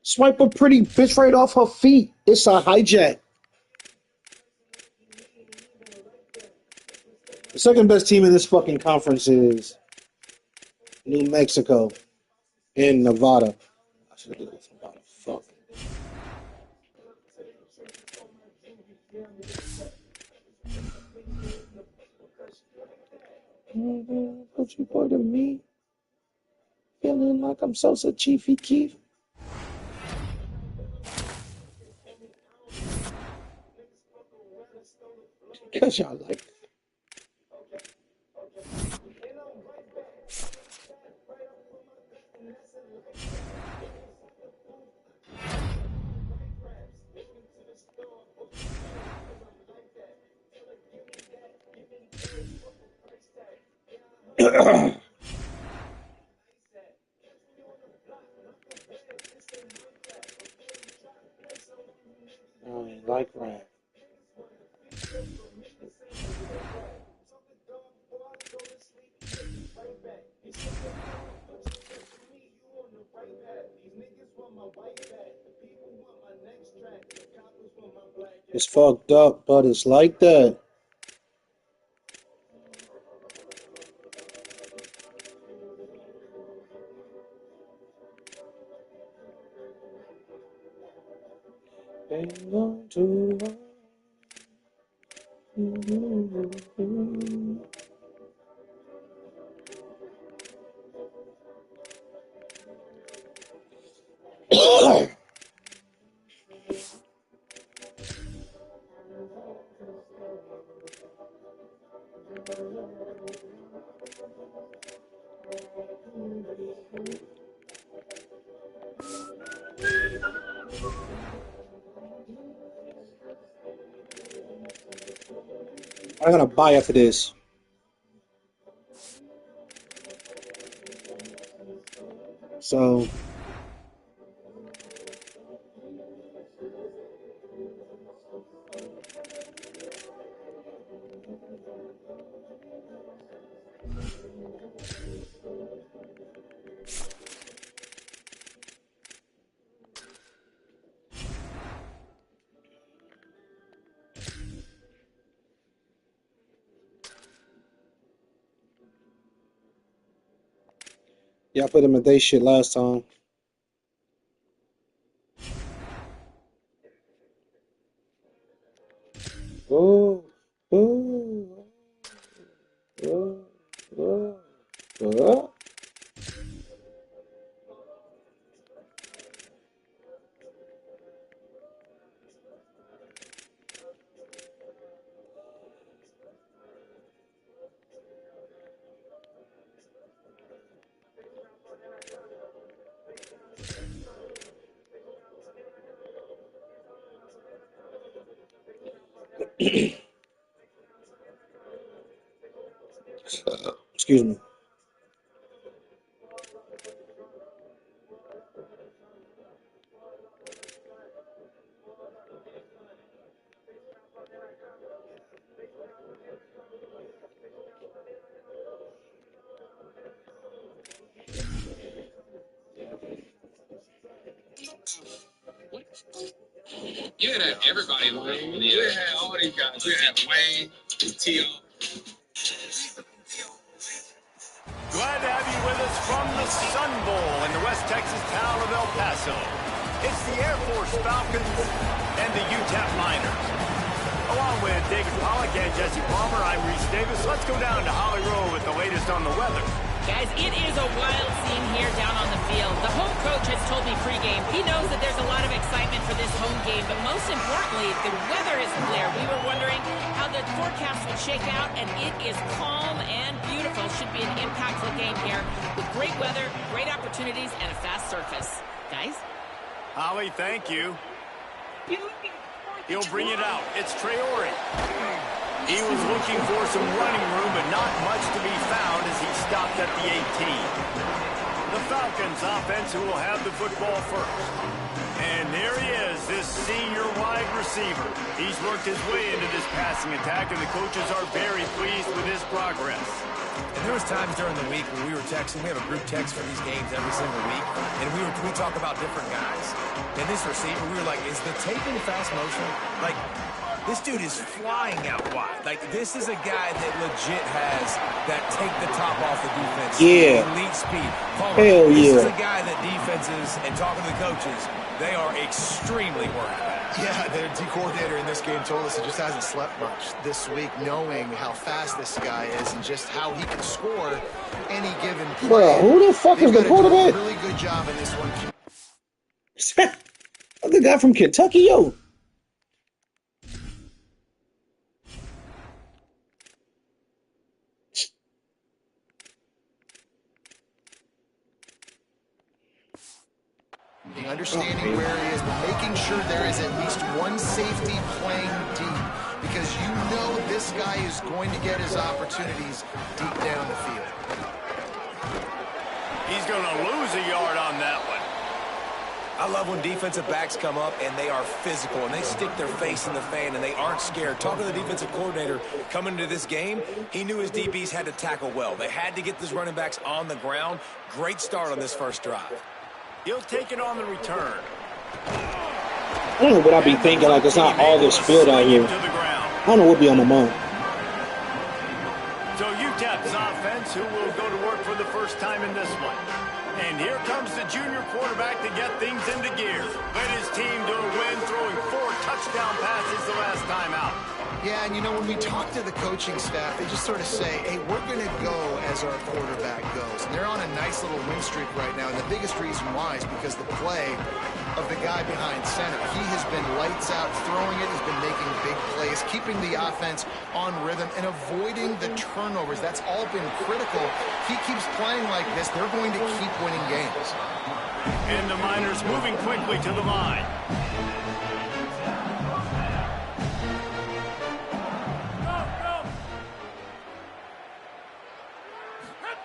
Swipe a pretty bitch right off her feet. It's a hijack. The second best team in this fucking conference is New Mexico and Nevada. I should have did this Nevada. Fuck. Put you part of me. Feeling like I'm Sosa Chiefy Keef. Cause y'all like it. I like rap. It's fucked up, but it's like that. Hang on to I gotta buy after this. So yeah, I put him in day shit last time. Oh, oh, oh, oh, oh. Excuse me. You had everybody lame. You had all these guys. You had Wayne, T.O. Glad to have you with us from the Sun Bowl in the West Texas town of El Paso. It's the Air Force Falcons and the UTEP Miners. Along with David Pollack and Jesse Palmer, I'm Reese Davis. Let's go down to Holly Rowe with the latest on the weather. Guys, it is a wild scene here down on the field. The home coach has told me pregame he knows that there's a lot of excitement for this home game, but most importantly, the weather is clear. We were wondering how the forecast would shake out, and it is calm and beautiful. Should be an impactful game here with great weather, great opportunities, and a fast surface. Guys? Holly, thank you. He'll bring it out. It's Traore. He was looking for some running room, but not much to be found as he stopped at the 18. The Falcons offense who will have the football first. And there he is, this senior wide receiver. He's worked his way into this passing attack, and the coaches are very pleased with his progress. And there was times during the week when we were texting. We have a group text for these games every single week, and we talk about different guys. And this receiver, we were like, is the tape in fast motion? Like, this dude is flying out wide. Like, this is a guy that legit has that take the top off the defense. Yeah. Elite speed. Hell this yeah. is a guy that defenses, and talking to the coaches, they are extremely worried about. Yeah, their D coordinator in this game told us he just hasn't slept much this week, knowing how fast this guy is and just how he can score any given play. Bro, who the fuck is the quarterback? Really good job in this one. The guy from Kentucky, yo. The understanding where he is, but making sure there is at least one safety playing deep, because you know this guy is going to get his opportunities deep down the field. He's going to lose a yard on that one. I love when defensive backs come up and they are physical and they stick their face in the fan and they aren't scared. Talking to the defensive coordinator coming into this game, he knew his DBs had to tackle well. They had to get these running backs on the ground. Great start on this first drive. He'll take it on the return. I don't know what I be thinking, like it's not all this field out here. I don't know what be on my mind. So UTEP's offense, who will go to work for the first time in this one. And here comes the junior quarterback to get things into gear. Led his team to a win, throwing 4 touchdown passes the last time out. Yeah, and you know, when we talk to the coaching staff, they just sort of say, hey, we're going to go as our quarterback goes. And they're on a nice little win streak right now, and the biggest reason why is because the play of the guy behind center. He has been lights out throwing it. He's been making big plays, keeping the offense on rhythm, and avoiding the turnovers. That's all been critical. He keeps playing like this, they're going to keep winning games. And the Miners moving quickly to the line.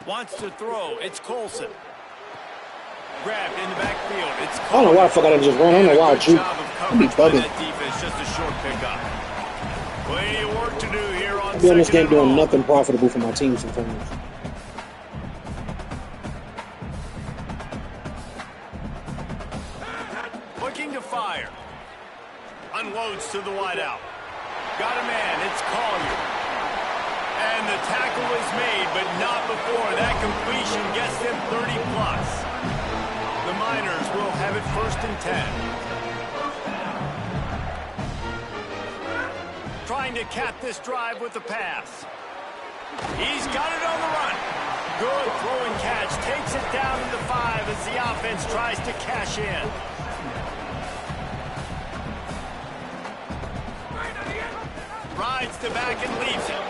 Wants to throw. It's Colson. Grabbed in the backfield. It's Colson. I don't know why the fuck I didn't just run. I don't know why I drew. I be bugging. Defense, just a short pickup. Plenty of work to do here on I'll be on this game doing nothing profitable for my team sometimes. Looking to fire. Unloads to the wideout. Got a man. It's Collier. And the tackle is made, but not before that completion gets them 30+. The Miners will have it 1st and 10. Trying to cap this drive with the pass. He's got it on the run. Good throw and catch. Takes it down to the 5 as the offense tries to cash in. Rides the back and leaves it.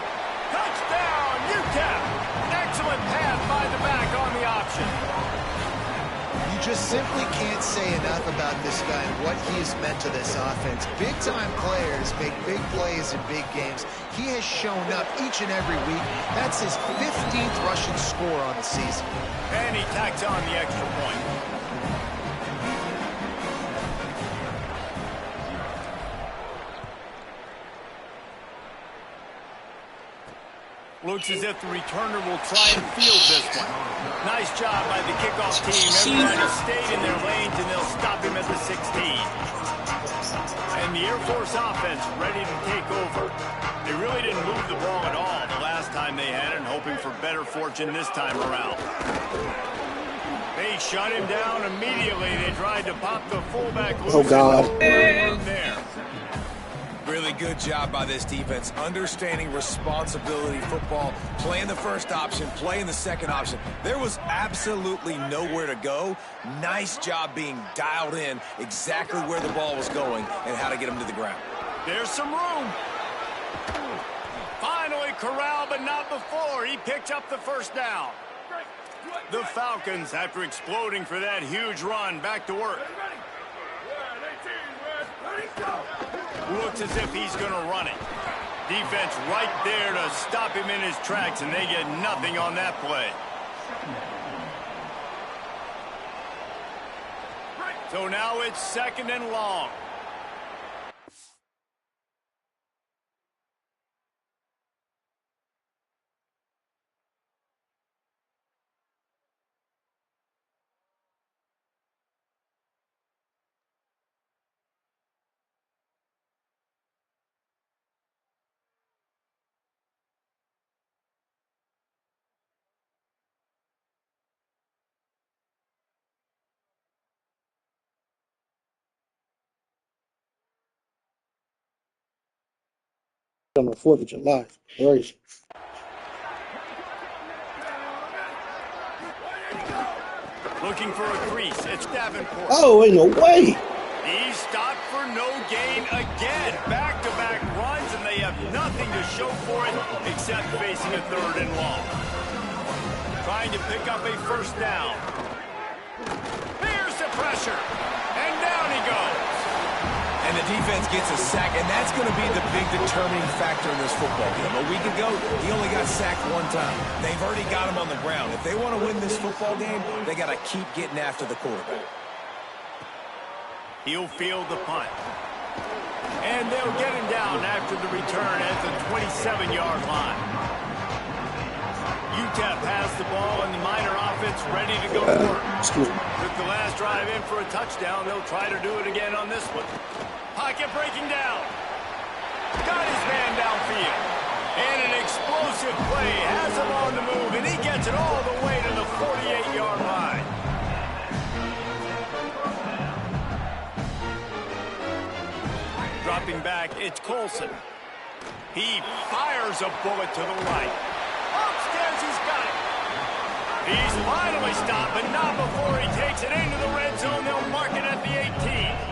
Touchdown, UTEP! Excellent pass by the back on the option. You just simply can't say enough about this guy and what he has meant to this offense. Big-time players make big plays in big games. He has shown up each and every week. That's his 15th rushing score on the season. And he tacks on the extra point. Looks as if the returner will try and field this one. Nice job by the kickoff team. Everybody stayed in their lanes, and they'll stop him at the 16. And the Air Force offense ready to take over. They really didn't move the ball at all the last time they had it, and hoping for better fortune this time around. They shut him down immediately. They tried to pop the fullback loose. Oh, God. There. Really good job by this defense, understanding responsibility football, playing the first option, playing the second option. There was absolutely nowhere to go. Nice job being dialed in exactly where the ball was going and how to get him to the ground. There's some room. Finally corralled, but not before. He picked up the first down. The Falcons, after exploding for that huge run, back to work. Looks as if he's going to run it. Defense right there to stop him in his tracks, and they get nothing on that play. So now it's 2nd and long. On the 4th of July. Crazy. Looking for a crease. It's Davenport. Oh, ain't no way. He's stopped for no gain again. Back-to-back runs, and they have nothing to show for it except facing a 3rd and long. Trying to pick up a first down. Here's the pressure. And down he goes. And the defense gets a sack, and that's going to be the big determining factor in this football game. A week ago, he only got sacked 1 time. They've already got him on the ground. If they want to win this football game, they got to keep getting after the quarterback. He'll field the punt. And they'll get him down after the return at the 27-yard line. UTEP has the ball, and the Miner offense ready to go to work. Took the last drive in for a touchdown. They'll try to do it again on this one. Pocket breaking down. Got his man downfield. And an explosive play has him on the move, and he gets it all the way to the 48-yard line. Dropping back, it's Colson. He fires a bullet to the right. Upstairs, he's got it. He's finally stopped, but not before he takes it into the red zone. They'll mark it at the 18.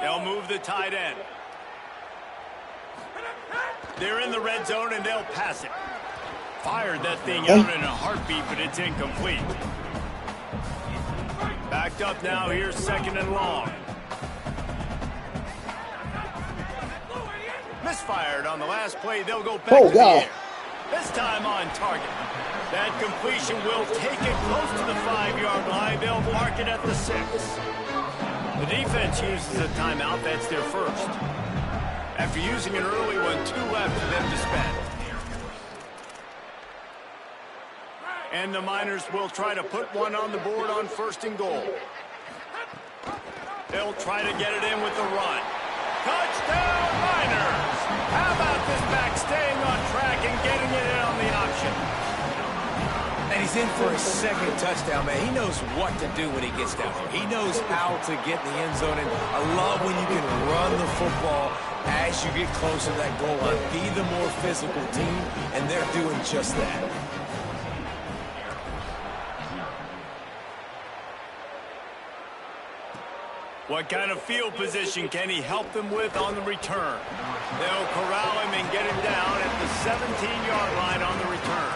They'll move the tight end. They're in the red zone, and they'll pass it. Fired that thing out in a heartbeat, but it's incomplete. Backed up now. Here's 2nd and long. Misfired on the last play. They'll go back to the air. This time on target. That completion will take it close to the 5-yard line. They'll mark it at the 6. The defense uses a timeout. That's their first. After using an early one, 2 left for them to spend. And the Miners will try to put one on the board on 1st and goal. They'll try to get it in with the run. Touchdown, Miners! How about this back staying on track and getting it in on the option? And he's in for his 2nd touchdown, man. He knows what to do when he gets down here. He knows how to get in the end zone, and I love when you can run the football as you get closer to that goal line. Be the more physical team, and they're doing just that. What kind of field position can he help them with on the return? They'll corral him and get him down at the 17-yard line on the return.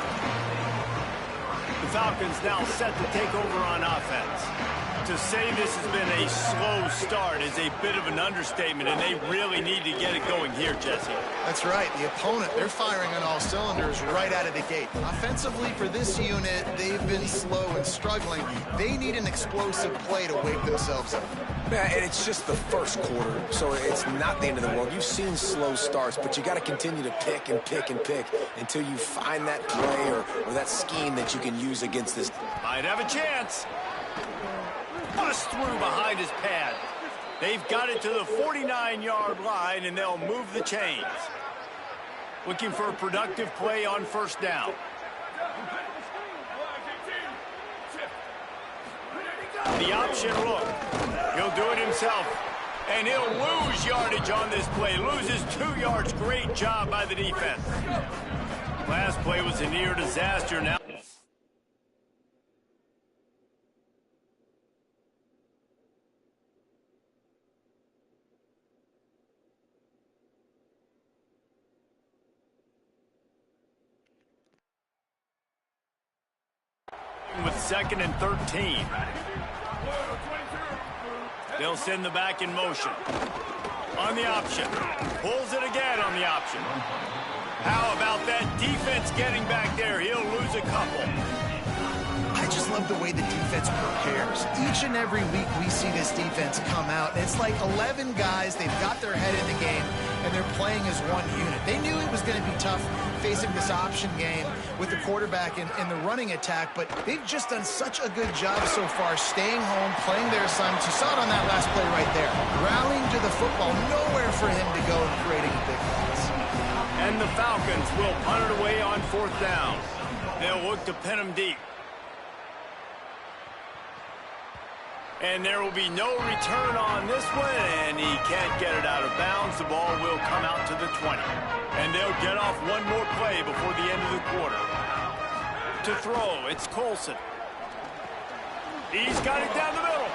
The Falcons now set to take over on offense. To say this has been a slow start is a bit of an understatement, and they really need to get it going here, Jesse. That's right. The opponent, they're firing on all cylinders right out of the gate. Offensively, for this unit, they've been slow and struggling. They need an explosive play to wake themselves up. Yeah, and it's just the first quarter, so it's not the end of the world. You've seen slow starts, but you got to continue to pick and pick and pick until you find that play or that scheme that you can use against this. Might have a chance. busts through behind his pad. They've got it to the 49-yard line, and they'll move the chains. Looking for a productive play on first down. The option look. He'll do it himself. And he'll lose yardage on this play. Loses 2 yards. Great job by the defense. Last play was a near disaster. Now with 2nd and 13. They'll send the back in motion. On the option. Pulls it again on the option. How about that defense getting back there? He'll lose a couple. I just love the way the defense prepares. Each and every week we see this defense come out. It's like 11 guys, they've got their head in the game, and they're playing as one unit. They knew it was going to be tough facing this option game with the quarterback in the running attack, but they've just done such a good job so far staying home, playing their assignments. You saw it on that last play right there. Rallying to the football, nowhere for him to go and creating a big pass. And the Falcons will punt it away on 4th down. They'll look to pin him deep. And there will be no return on this one, and he can't get it out of bounds. The ball will come out to the 20. And they'll get off one more play before the end of the quarter. To throw, it's Colson. He's got it down the middle.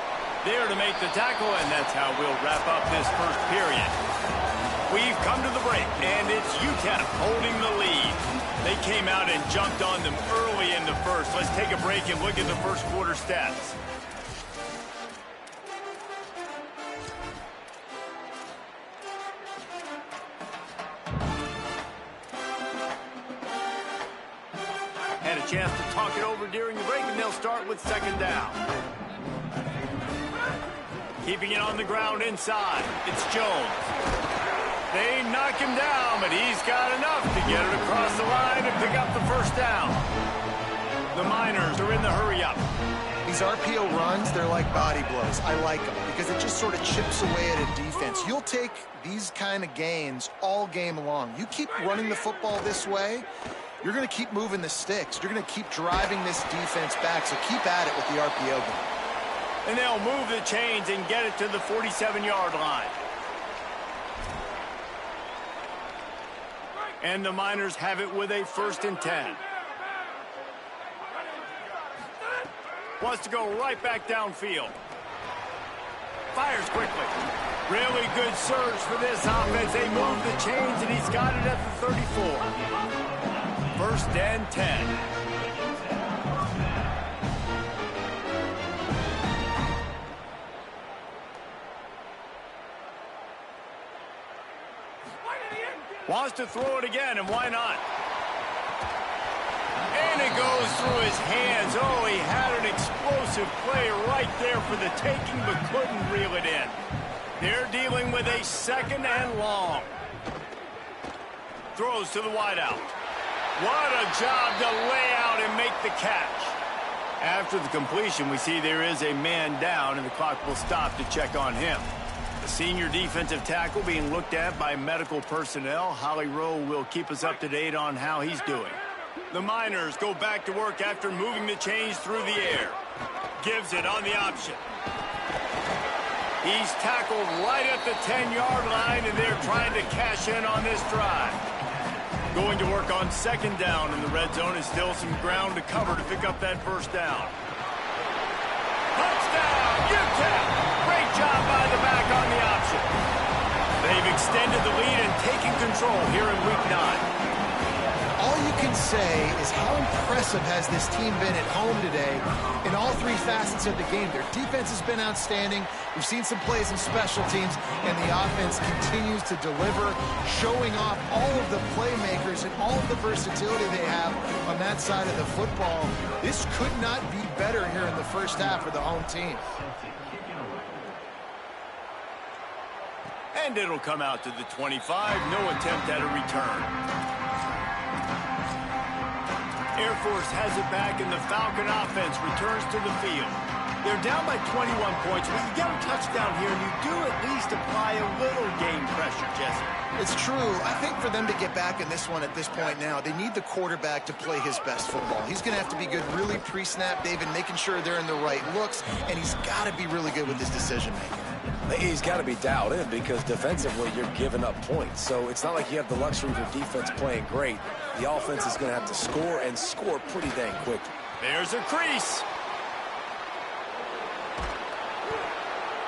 There to make the tackle, and that's how we'll wrap up this first period. We've come to the break, and it's UTEP holding the lead. They came out and jumped on them early in the first. Let's take a break and look at the first quarter stats. Had a chance to talk it over during the break, and they'll start with 2nd down. Keeping it on the ground inside, it's Jones. They knock him down, but he's got enough to get it across the line and pick up the first down. The Miners are in the hurry-up. These RPO runs, they're like body blows. I like them because it just sort of chips away at a defense. You'll take these kind of gains all game long. You keep running the football this way, you're going to keep moving the sticks. You're going to keep driving this defense back, so keep at it with the RPO game. And they'll move the chains and get it to the 47-yard line. And the Miners have it with a 1st and 10. Wants to go right back downfield. Fires quickly. Really good surge for this offense. They move the chains, and he's got it at the 34. 1st and 10. Wants to throw it again, and why not? And it goes through his hands. Oh, he had an explosive play right there for the taking, but couldn't reel it in. They're dealing with a 2nd and long. Throws to the wideout. What a job to lay out and make the catch. After the completion, we see there is a man down, and the clock will stop to check on him. The senior defensive tackle being looked at by medical personnel. Holly Rowe will keep us up to date on how he's doing. The Miners go back to work after moving the chains through the air. Gives it on the option. He's tackled right at the 10-yard line, and they're trying to cash in on this drive. Going to work on 2nd down in the red zone is still some ground to cover to pick up that first down. Touchdown, UTEP! Great job by the back on the option. They've extended the lead and taken control here in Week 9. All you can say is how impressive has this team been at home today in all 3 facets of the game. Their defense has been outstanding. We've seen some plays in special teams, and the offense continues to deliver, showing off all of the playmakers and all of the versatility they have on that side of the football. This could not be better here in the first half for the home team. And it'll come out to the 25. No attempt at a return. Air Force has it back, and the Falcon offense returns to the field. They're down by 21 points, but you get a touchdown here, and you do at least apply a little game pressure, Jesse. It's true. I think for them to get back in this one at this point now, they need the quarterback to play his best football. He's going to have to be good really pre-snap, David, making sure they're in the right looks, and he's got to be really good with his decision-making. He's got to be dialed in because defensively you're giving up points. So it's not like you have the luxury of your defense playing great. The offense is going to have to score and score pretty dang quickly. There's a crease.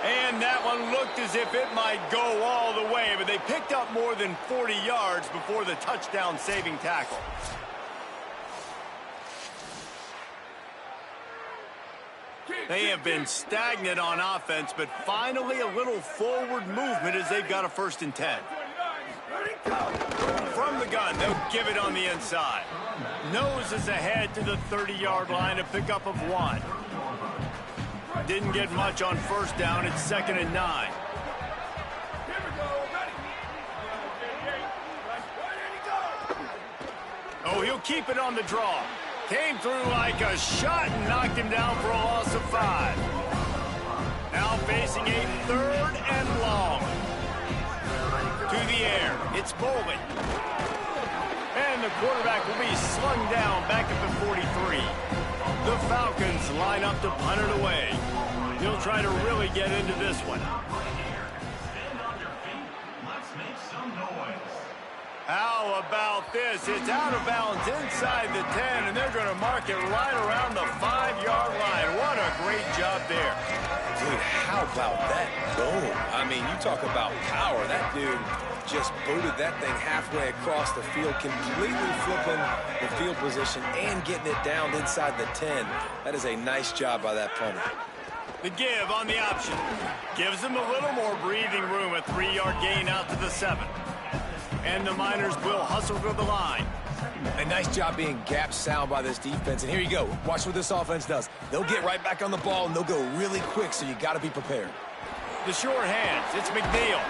And that one looked as if it might go all the way, but they picked up more than 40 yards before the touchdown-saving tackle. They have been stagnant on offense, but finally a little forward movement as they've got a 1st and 10. From the gun, they'll give it on the inside. Noses ahead to the 30-yard line, a pickup of 1. Didn't get much on 1st down. It's 2nd and 9. Oh, he'll keep it on the draw. Came through like a shot and knocked him down for a loss of 5. Now facing a 3rd and long. To the air. It's Bowling. And the quarterback will be slung down back at the 43. The Falcons line up to punt it away. He'll try to really get into this one. How about this? It's out of bounds inside the 10, and they're going to mark it right around the 5-yard line. What a great job there. Dude, how about that boom? I mean, you talk about power. That dude just booted that thing halfway across the field, completely flipping the field position and getting it down inside the 10. That is a nice job by that punter. The give on the option. Gives them a little more breathing room, a 3-yard gain out to the 7. And the Miners will hustle to the line. A nice job being gap sound by this defense. And here you go. Watch what this offense does. They'll get right back on the ball, and they'll go really quick, so you got to be prepared. The short hands. It's McNeil.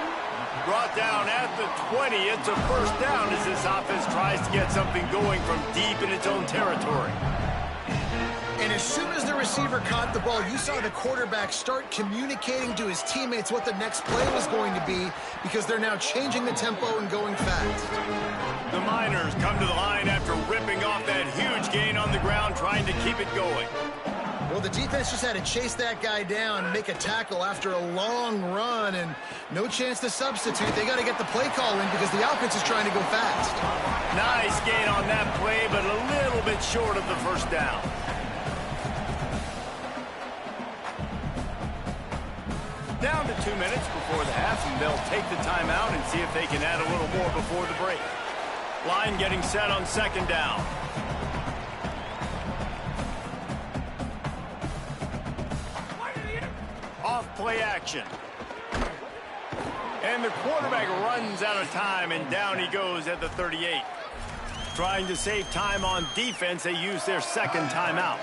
Brought down at the 20. It's a 1st down as this offense tries to get something going from deep in its own territory. And as soon as the receiver caught the ball, you saw the quarterback start communicating to his teammates what the next play was going to be because they're now changing the tempo and going fast. The Miners come to the line after ripping off that huge gain on the ground, trying to keep it going. Well, the defense just had to chase that guy down and make a tackle after a long run, and no chance to substitute. They got to get the play call in because the offense is trying to go fast. Nice gain on that play, but a little bit short of the 1st down. Down to 2 minutes before the half, and they'll take the timeout and see if they can add a little more before the break. Line getting set on 2nd down. Off play action. And the quarterback runs out of time, and down he goes at the 38. Trying to save time on defense, they use their 2nd timeout.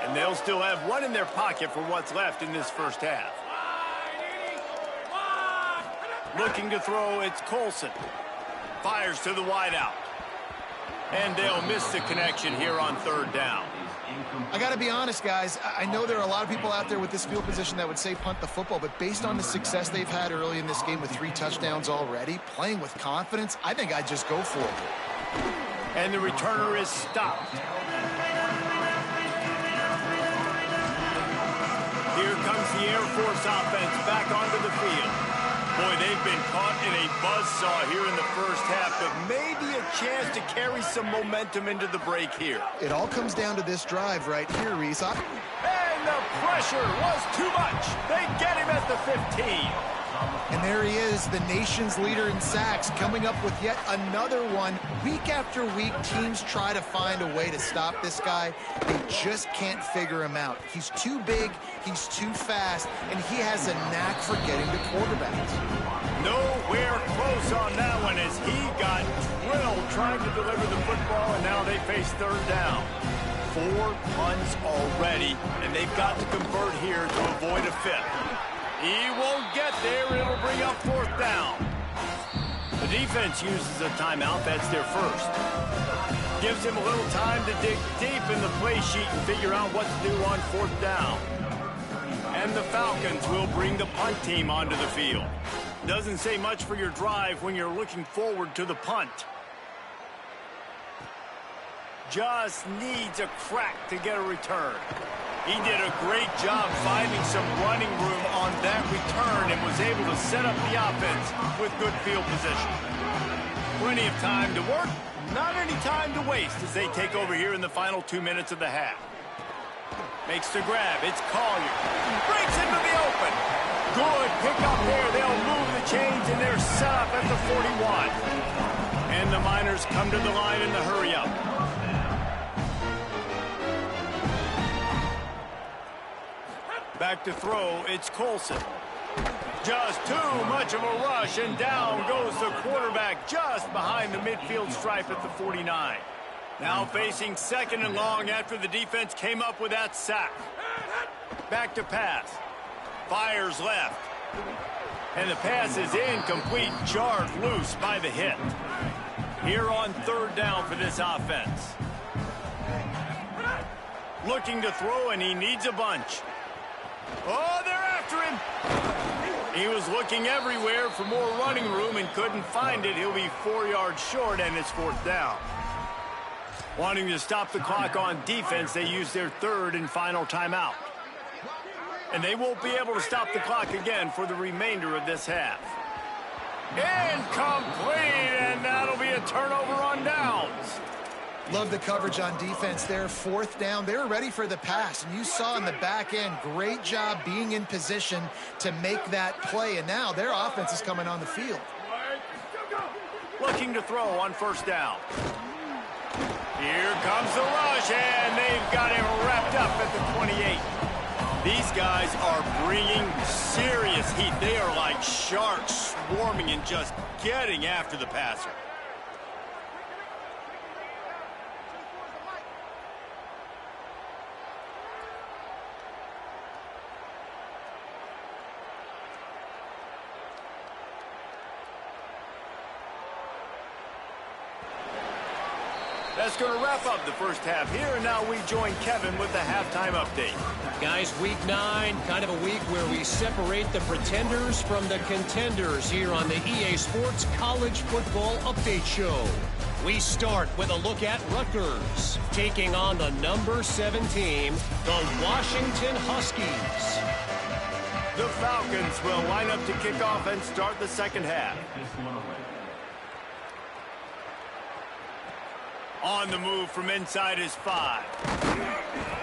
And they'll still have 1 in their pocket for what's left in this 1st half. Looking to throw, it's Colson. Fires to the wideout. And they'll miss the connection here on 3rd down. I got to be honest, guys. I know there are a lot of people out there with this field position that would say punt the football, but based on the success they've had early in this game with 3 touchdowns already, playing with confidence, I think I'd just go for it. And the returner is stopped. Here comes the Air Force offense back onto the field. Boy, they've been caught in a buzzsaw here in the 1st half, but maybe a chance to carry some momentum into the break here. It all comes down to this drive right here, Reese. And the pressure was too much. They get him at the 15. And there he is, the nation's leader in sacks, coming up with yet another one. Week after week, teams try to find a way to stop this guy. They just can't figure him out. He's too big, he's too fast, and he has a knack for getting to quarterbacks. Nowhere close on that one as he got drilled trying to deliver the football, and now they face 3rd down. 4 punts already, and they've got to convert here to avoid a 5th. He won't get there. It'll bring up 4th down. The The defense uses a timeout. That's their first. Gives him a little time to dig deep in the play sheet and figure out what to do on 4th down. And the Falcons will bring the punt team onto the field. Doesn't say much for your drive when you're looking forward to the punt. Just needs a crack to get a return. He did a great job finding some running room on that return and was able to set up the offense with good field position. Plenty of time to work, not any time to waste as they take over here in the final 2 minutes of the half. Makes the grab. It's Collier. Breaks into the open. Good pick up there. They'll move the chains, and they're set up at the 41. And the Miners come to the line in the hurry-up. Back to throw. It's Colson. Just too much of a rush, and down goes the quarterback just behind the midfield stripe at the 49. Now facing 2nd and long after the defense came up with that sack. Back to pass. Fires left. And the pass is incomplete, jarred loose by the hit. Here on 3rd down for this offense. Looking to throw, and he needs a bunch. Oh, they're after him. He was looking everywhere for more running room and couldn't find it. He'll be 4 yards short, and it's 4th down. Wanting to stop the clock on defense, they use their 3rd and final timeout. And they won't be able to stop the clock again for the remainder of this half. Incomplete, and that'll be a turnover on downs. Love the coverage on defense there. 4th down. They were ready for the pass, and you saw in the back end, great job being in position to make that play. And now their offense is coming on the field. Looking to throw on 1st down. Here comes the rush, and they've got him wrapped up at the 28. These guys are bringing serious heat. They are like sharks swarming and just getting after the passer. That's going to wrap up the first half here, and now we join Kevin with the halftime update. Guys, week 9, kind of a week where we separate the pretenders from the contenders here on the EA Sports College Football Update Show. We start with a look at Rutgers, taking on the number 7 team, the Washington Huskies. The Falcons will line up to kick off and start the second half. On the move from inside his 5.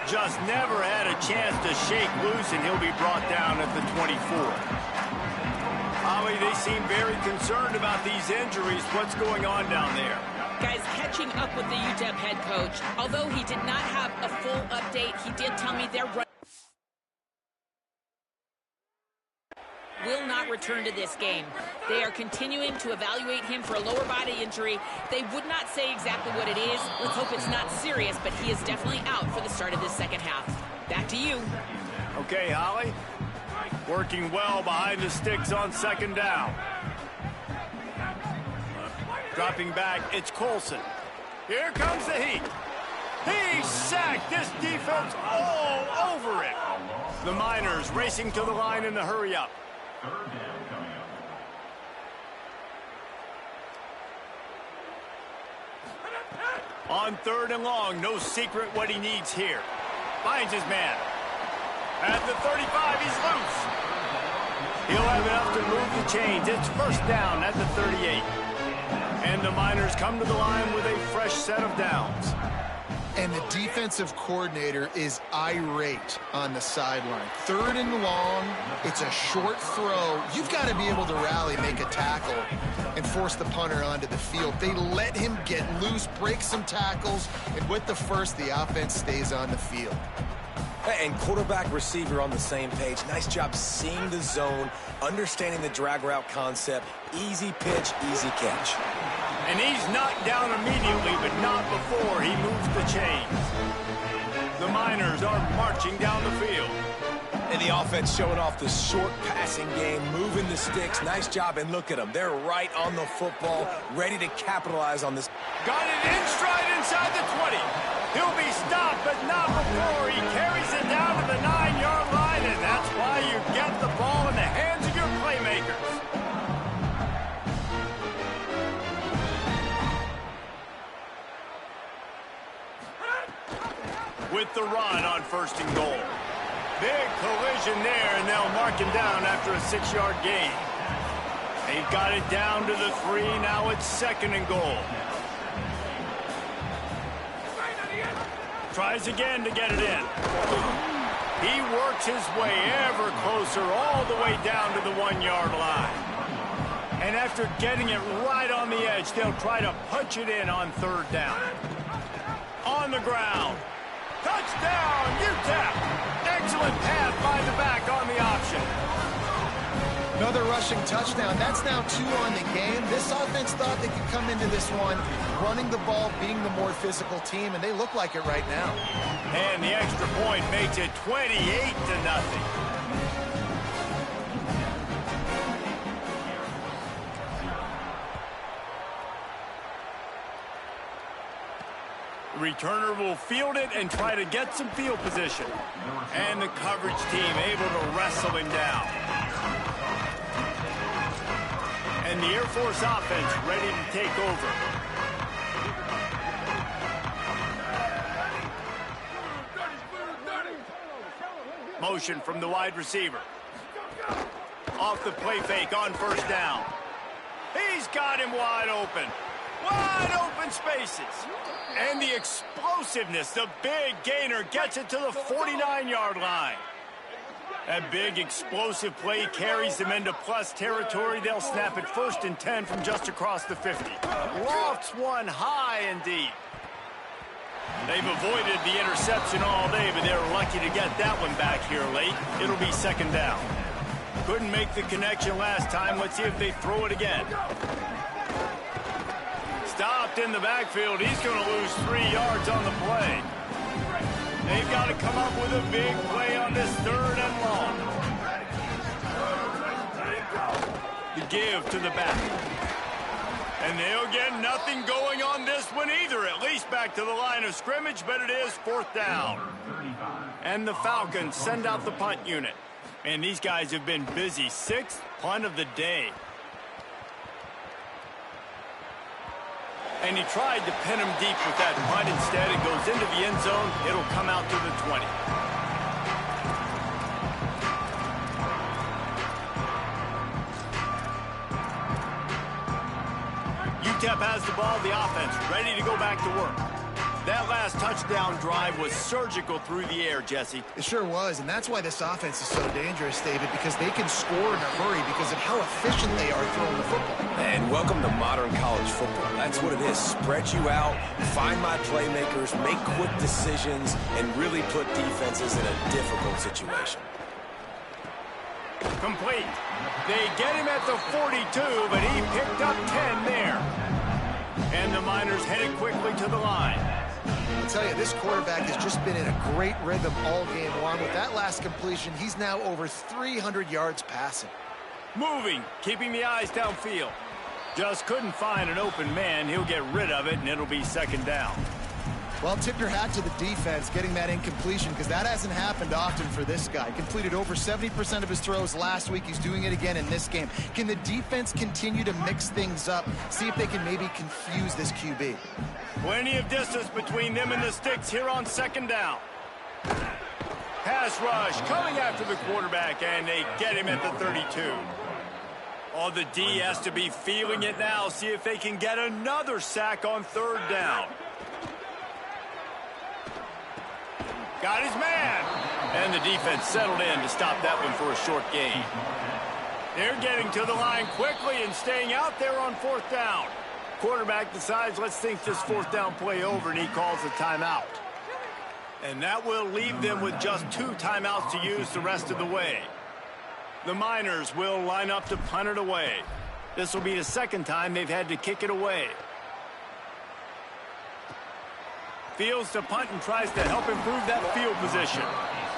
Just never had a chance to shake loose, and he'll be brought down at the 24. Holly, they seem very concerned about these injuries. What's going on down there? Guys, catching up with the UTEP head coach. Although he did not have a full update, he did tell me they're will not return to this game. They are continuing to evaluate him for a lower body injury. They would not say exactly what it is. Let's hope it's not serious, but he is definitely out for the start of this second half. Back to you. Okay, Holly. Working well behind the sticks on 2nd down. Dropping back, it's Colson. Here comes the heat. He sacked this defense all over it. The Miners racing to the line in the hurry-up. On 3rd and long, no secret what he needs here. Finds his man. At the 35, he's loose. He'll have enough to move the chains. It's 1st down at the 38. And the Miners come to the line with a fresh set of downs. And the defensive coordinator is irate on the sideline. 3rd and long, it's a short throw. You've got to be able to rally, make a tackle, and force the punter onto the field. They let him get loose, break some tackles, and with the 1st, the offense stays on the field. And quarterback, receiver on the same page. Nice job seeing the zone, understanding the drag route concept. Easy pitch, easy catch. And he's knocked down immediately, but not before he moves the chains. The Miners are marching down the field. And the offense showing off the short passing game, moving the sticks. Nice job, and look at them. They're right on the football, ready to capitalize on this. Got it in stride inside the 20. He'll be stopped, but not before he carries it down to the 9-yard line, and that's why you get the ball in the hands of your playmakers. With the run on 1st and goal. Big collision there, and they'll mark him down after a 6-yard gain. They've got it down to the 3. Now it's 2nd and goal. Tries again to get it in. He works his way ever closer all the way down to the 1-yard line. And after getting it right on the edge, they'll try to punch it in on 3rd down. On the ground. Touchdown, UTEP! Excellent pass by the back on the option. Another rushing touchdown. That's now 2 on the game. This offense thought they could come into this one running the ball, being the more physical team, and they look like it right now. And the extra point makes it 28-0. The returner will field it and try to get some field position. And the coverage team able to wrestle him down. And the Air Force offense ready to take over. Motion from the wide receiver. Off the play fake on 1st down. He's got him wide open. Wide open spaces. And the explosiveness, the big gainer gets it to the 49-yard line. That big explosive play carries them into plus territory. They'll snap it 1st and 10 from just across the 50. Lofts one high and deep. They've avoided the interception all day, but they're lucky to get that one back here late. It'll be 2nd down. Couldn't make the connection last time. Let's see if they throw it again. Stopped in the backfield. He's going to lose 3 yards on the play. They've got to come up with a big play on this 3rd and long. The give to the back. And they'll get nothing going on this one either, at least back to the line of scrimmage, but it is 4th down. And the Falcons send out the punt unit. And these guys have been busy. 6th punt of the day. And he tried to pin him deep with that punt. Instead, it goes into the end zone. It'll come out to the 20. UTEP has the ball, the offense ready to go back to work. That last touchdown drive was surgical through the air, Jesse. It sure was, and that's why this offense is so dangerous, David, because they can score in a hurry because of how efficient they are throwing the football. And welcome to modern college football. That's what it is. Spread you out, find my playmakers, make quick decisions, and really put defenses in a difficult situation. Complete. They get him at the 42, but he picked up 10 there. And the Miners headed quickly to the line. I'll tell you, this quarterback has just been in a great rhythm all game long. With that last completion, he's now over 300 yards passing. Moving, keeping the eyes downfield. Just couldn't find an open man. He'll get rid of it, and it'll be 2nd down. Well, tip your hat to the defense getting that incompletion, because that hasn't happened often for this guy. Completed over 70% of his throws last week. He's doing it again in this game. Can the defense continue to mix things up, see if they can maybe confuse this QB? Plenty of distance between them and the sticks here on 2nd down. Pass rush coming after the quarterback, and they get him at the 32. Oh, the D has to be feeling it now. See if they can get another sack on 3rd down. Got his man. And the defense settled in to stop that one for a short gain. They're getting to the line quickly and staying out there on 4th down. Quarterback decides, let's think this 4th down play over, and he calls a timeout. And that will leave them with just 2 timeouts to use the rest of the way. The Miners will line up to punt it away. This will be the 2nd time they've had to kick it away. Fields to punt and tries to help improve that field position.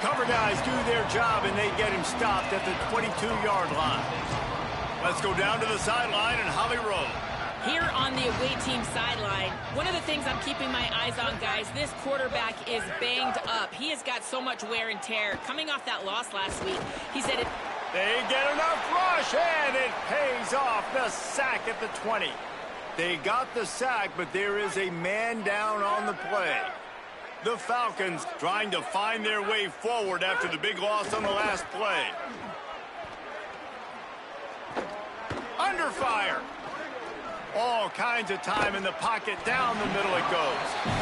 Cover guys do their job, and they get him stopped at the 22-yard line. Let's go down to the sideline and Holly Rowe. Here on the away team sideline, one of the things I'm keeping my eyes on, guys, this quarterback is banged up. He has got so much wear and tear. Coming off that loss last week, he said it. They get enough rush, and it pays off. The sack at the 20. They got the sack, but there is a man down on the play. The Falcons trying to find their way forward after the big loss on the last play. Under fire. All kinds of time in the pocket. Down the middle it goes.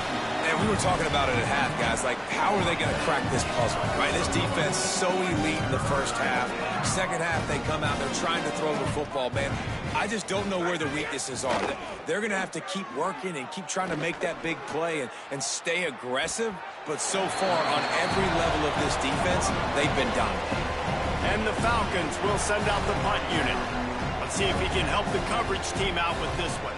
And we were talking about it at half, guys. Like, how are they going to crack this puzzle, right? This defense so elite in the first half. Second half, they come out, they're trying to throw the football, man. I just don't know where the weaknesses are. They're going to have to keep working and keep trying to make that big play and stay aggressive. But so far, on every level of this defense, they've been dominant. And the Falcons will send out the punt unit. Let's see if he can help the coverage team out with this one.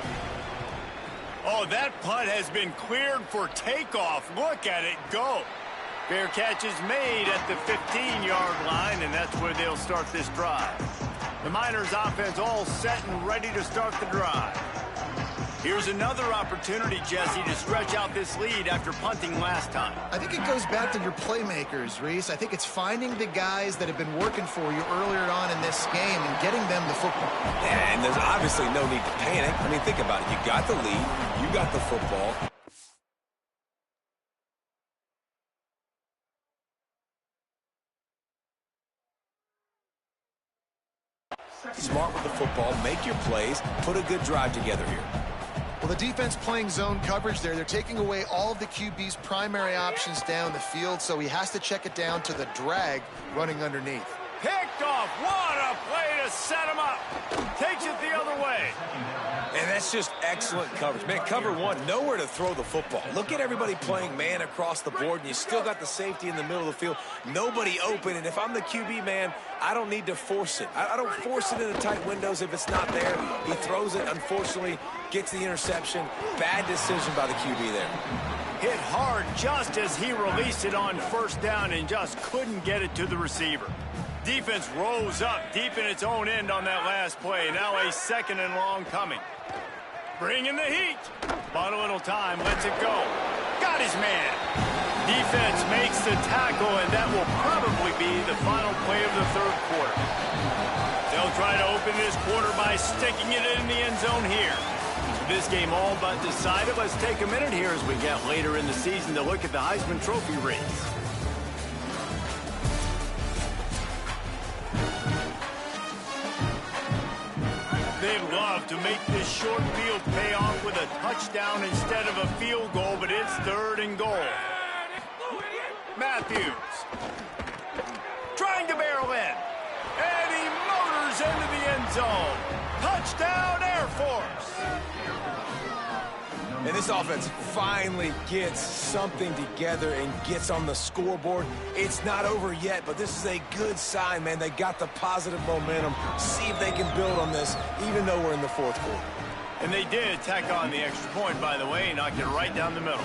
Oh, that punt has been cleared for takeoff. Look at it go. Fair catch is made at the 15-yard line, and that's where they'll start this drive. The Miners offense all set and ready to start the drive. Here's another opportunity, Jesse, to stretch out this lead after punting last time. I think it goes back to your playmakers, Reese. I think it's finding the guys that have been working for you earlier on in this game and getting them the football. Yeah, and there's obviously no need to panic. I mean, think about it. You got the lead. You got the football. Smart with the football. Make your plays. Put a good drive together here. Well, the defense playing zone coverage there. They're taking away all of the QB's primary options down the field, so he has to check it down to the drag running underneath. Picked off. What a play to set him up. Takes it the other way. And that's just excellent coverage. Man, cover one, nowhere to throw the football. Look at everybody playing man across the board, and you still got the safety in the middle of the field. Nobody open, and if I'm the QB, man, I don't need to force it. I don't force it in the tight windows if it's not there. He throws it, unfortunately, gets the interception. Bad decision by the QB there. Hit hard just as he released it on first down and just couldn't get it to the receiver. Defense rose up deep in its own end on that last play. Now a second and long coming. Bringing the heat. Bought a little time, lets it go. Got his man. Defense makes the tackle, and that will probably be the final play of the third quarter. They'll try to open this quarter by sticking it in the end zone here. This game all but decided. Let's take a minute here as we get later in the season to look at the Heisman Trophy race. They'd love to make this short field pay off with a touchdown instead of a field goal, but it's third and goal. Matthews trying to barrel in, and he motors into the end zone. Touchdown, Air Force. And this offense finally gets something together and gets on the scoreboard. It's not over yet, but this is a good sign, man. They got the positive momentum. See if they can build on this, even though we're in the fourth quarter. And they did tack on the extra point, by the way, and knocked it right down the middle.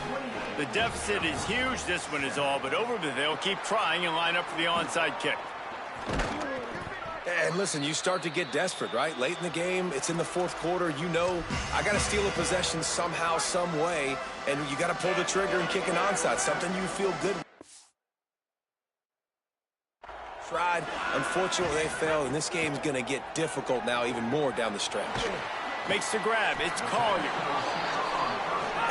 The deficit is huge. This one is all but over, but they'll keep trying and line up for the onside kick. And listen, you start to get desperate, right? Late in the game, it's in the fourth quarter. You know, I got to steal a possession somehow, some way, and you got to pull the trigger and kick an onside, something you feel good with. Tried. Unfortunately, they failed, and this game's going to get difficult now even more down the stretch. Makes the grab. It's Collier.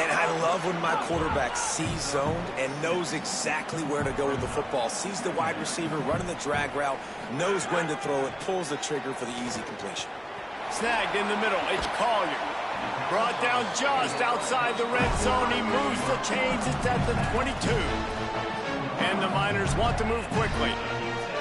And I love when my quarterback sees zoned and knows exactly where to go with the football. Sees the wide receiver running the drag route, knows when to throw it, pulls the trigger for the easy completion. Snagged in the middle. It's Collier. Brought down just outside the red zone. He moves the chains. It's at the 22. And the Miners want to move quickly.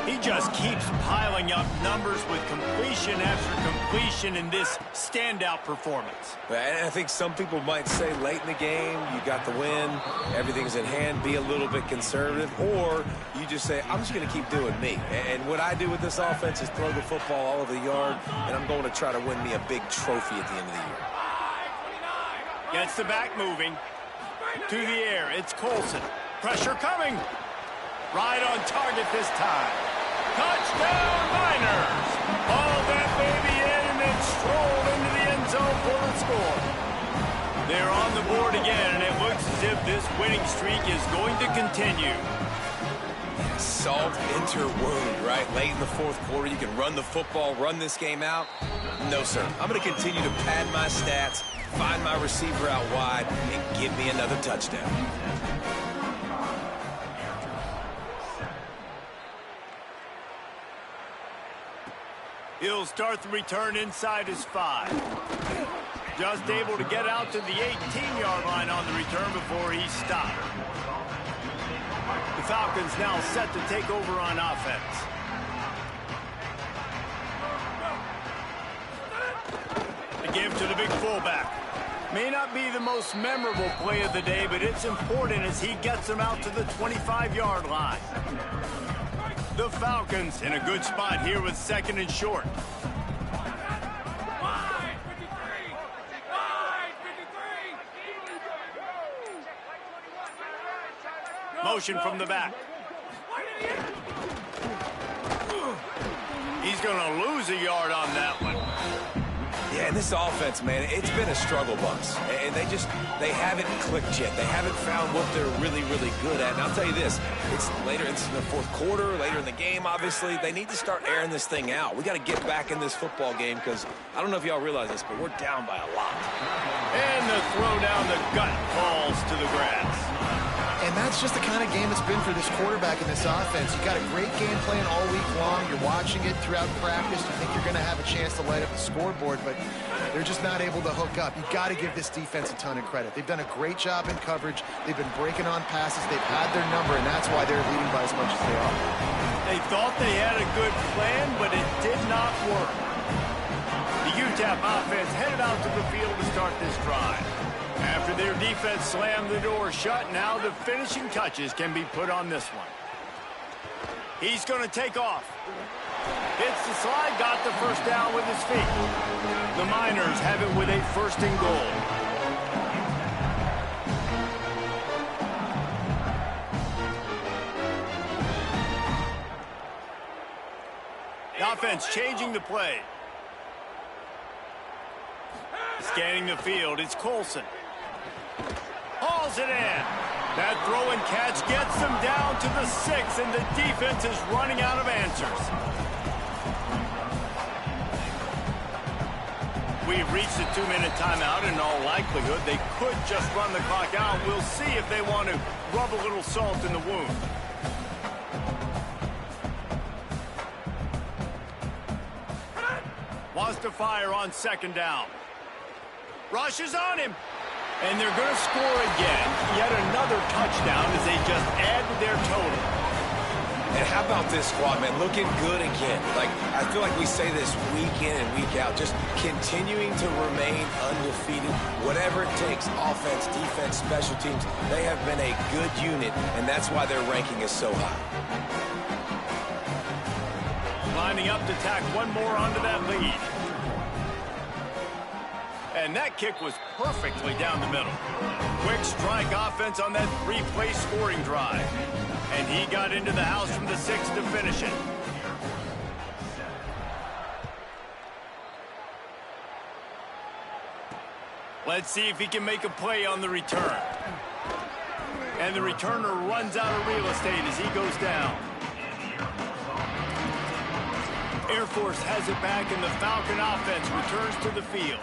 He just keeps piling up numbers with completion after completion in this standout performance. And I think some people might say late in the game, you got the win, everything's in hand, be a little bit conservative, or you just say, I'm just going to keep doing me. And what I do with this offense is throw the football all over the yard, and I'm going to try to win me a big trophy at the end of the year. Gets the back moving. To the air, it's Colson. Pressure coming. Right on target this time. Touchdown, Niners! Ball that baby in and then strolled into the end zone for the score. They're on the board again, and it looks as if this winning streak is going to continue. Salt enter wound, right? Late in the fourth quarter, you can run the football, run this game out. No, sir. I'm going to continue to pad my stats, find my receiver out wide, and give me another touchdown. He'll start the return inside his 5. Just able to get out to the 18-yard line on the return before he stopped. The Falcons now set to take over on offense. The give to the big fullback. May not be the most memorable play of the day, but it's important as he gets them out to the 25-yard line. The Falcons in a good spot here with 2nd and short. Motion from the back. He's going to lose a yard on that one. Yeah, and this offense, man, it's been a struggle bus. And they haven't clicked yet. They haven't found what they're really, really good at. And I'll tell you this, it's in the fourth quarter, later in the game, obviously. They need to start airing this thing out. We got to get back in this football game because I don't know if y'all realize this, but we're down by a lot. And the throw down the gut falls to the grass. And that's just the kind of game it's been for this quarterback in this offense. You got a great game plan all week long. You're watching it throughout practice. You think you're going to have a chance to light up the scoreboard, but they're just not able to hook up. You've got to give this defense a ton of credit. They've done a great job in coverage. They've been breaking on passes. They've had their number, and that's why they're leading by as much as they are. They thought they had a good plan, but it did not work. The UTEP offense headed out to the field to start this drive. After their defense slammed the door shut, now the finishing touches can be put on this one. He's going to take off. Hits the slide, got the first down with his feet. The Miners have it with a 1st and goal. The offense changing the play. Scanning the field, it's Colson. Hauls it in. That throw and catch gets them down to the 6, and the defense is running out of answers. We've reached the 2-minute timeout. In all likelihood, they could just run the clock out. We'll see if they want to rub a little salt in the wound. Wants to fire on 2nd down. Rushes on him. And they're going to score again. Yet another touchdown as they just add to their total. And how about this squad, man? Looking good again. Like, I feel like we say this week in and week out. Just continuing to remain undefeated. Whatever it takes, offense, defense, special teams. They have been a good unit, and that's why their ranking is so high. Lining up to tack one more onto that lead. And that kick was perfectly down the middle. Quick strike offense on that 3-play scoring drive. And he got into the house from the 6 to finish it. Let's see if he can make a play on the return. And the returner runs out of real estate as he goes down. Air Force has it back, and the Falcon offense returns to the field.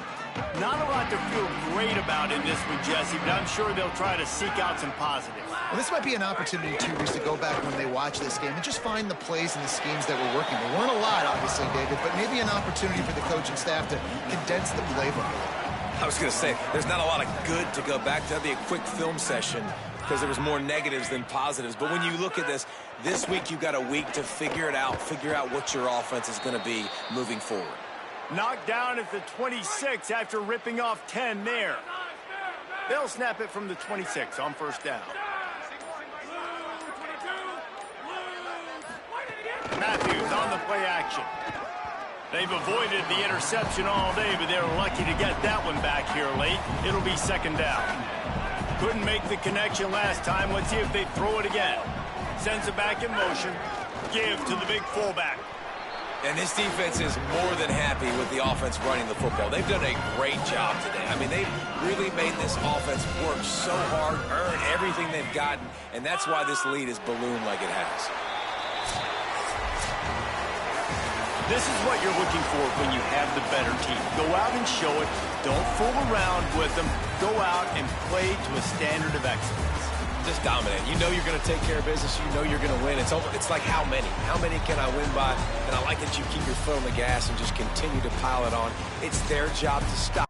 Not a lot to feel great about in this one, Jesse, but I'm sure they'll try to seek out some positives. Well, this might be an opportunity, too, Reese, to go back when they watch this game and just find the plays and the schemes that were working. There weren't a lot, obviously, David, but maybe an opportunity for the coaching staff to condense the playbook. I was going to say, there's not a lot of good to go back to. That'd be a quick film session because there was more negatives than positives. But when you look at this week you've got a week to figure it out, figure out what your offense is going to be moving forward. Knocked down at the 26 after ripping off 10 there. They'll snap it from the 26 on 1st down. Matthews on the play action. They've avoided the interception all day, but they're lucky to get that one back here late. It'll be 2nd down. Couldn't make the connection last time. Let's see if they throw it again. Sends it back in motion. Give to the big fullback. And this defense is more than happy with the offense running the football. They've done a great job today. I mean, they've really made this offense work so hard, earn everything they've gotten, and that's why this lead is ballooned like it has. This is what you're looking for when you have the better team. Go out and show it. Don't fool around with them. Go out and play to a standard of excellence. Just dominate. You know you're going to take care of business. You know you're going to win. It's like how many? How many can I win by? And I like that you keep your foot on the gas and just continue to pile it on. It's their job to stop.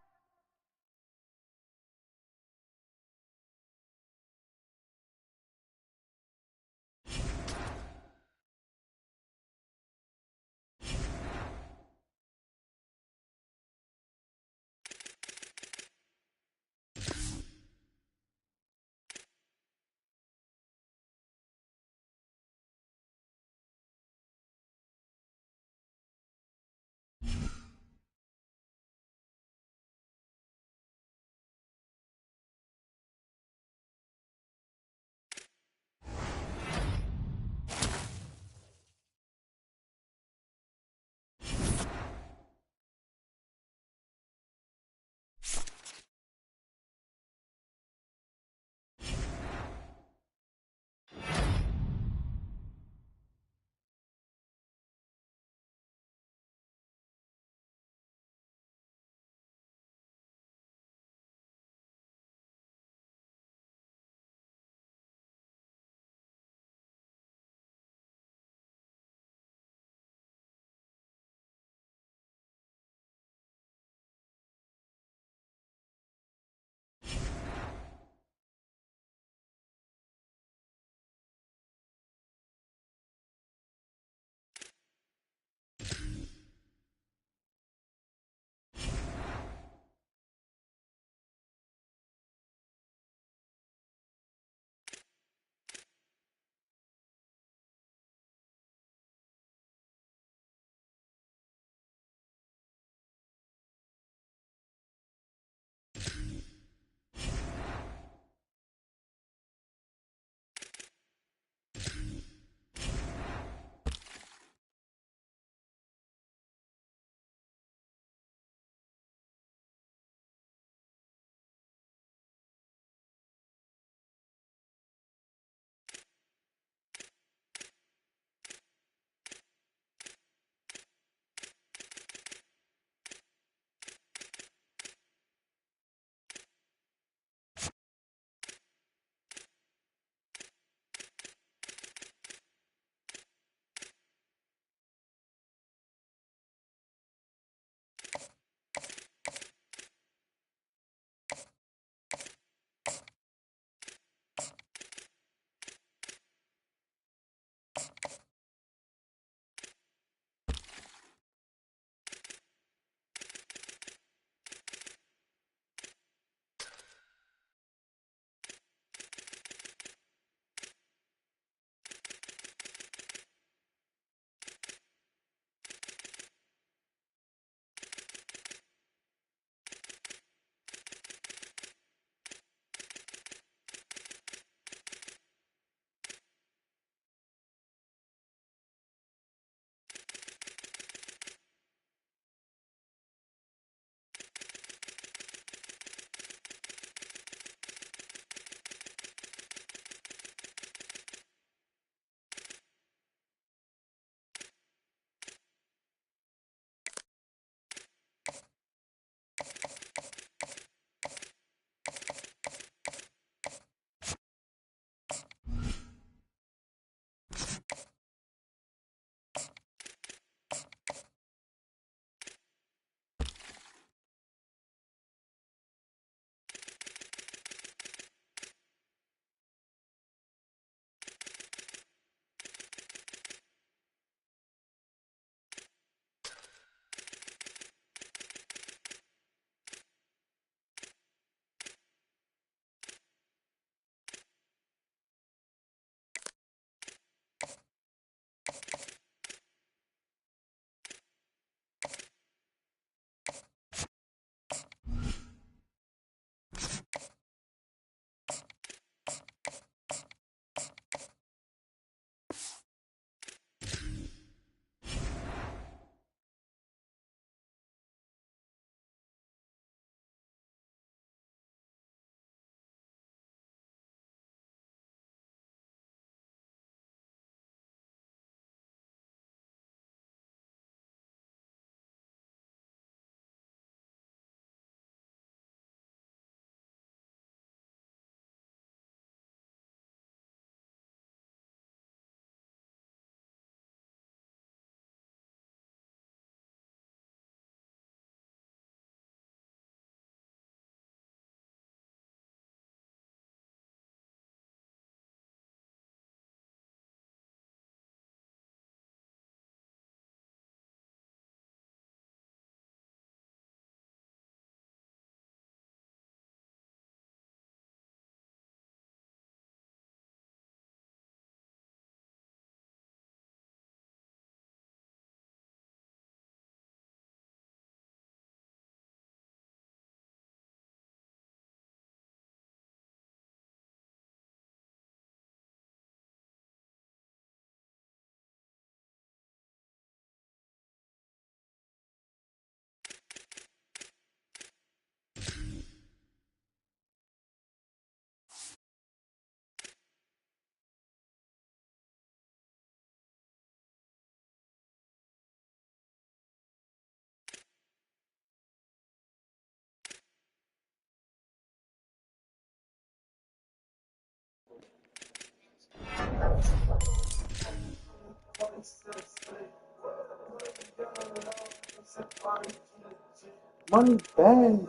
Money bag.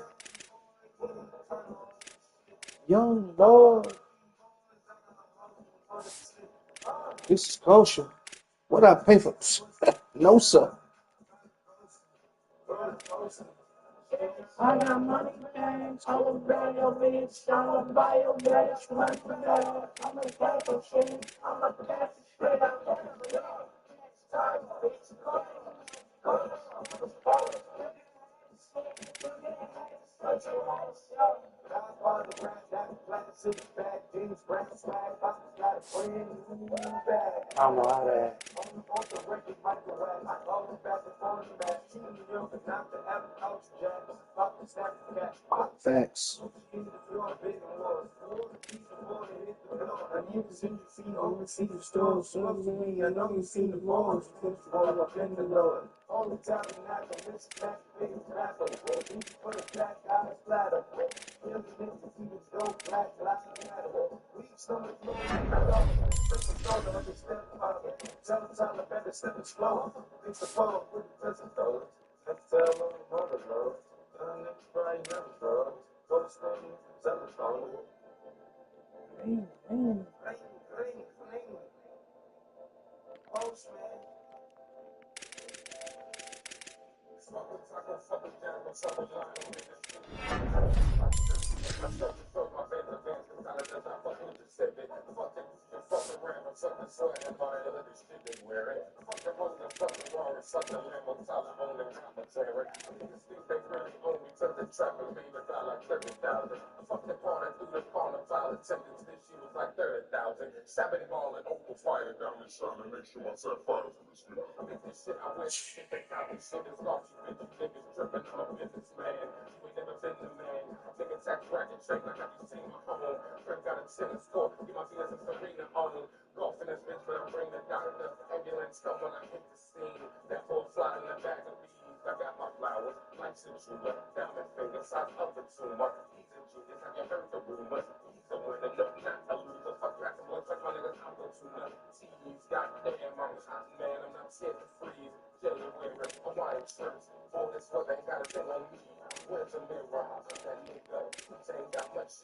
Young Lord. This is kosher. What I pay for? No, sir. I got money bags. I'm a bag of bitch. I'm a bio bitch. I'm a bag of shit. I'm a bag of shit. I don't know how that. Facts.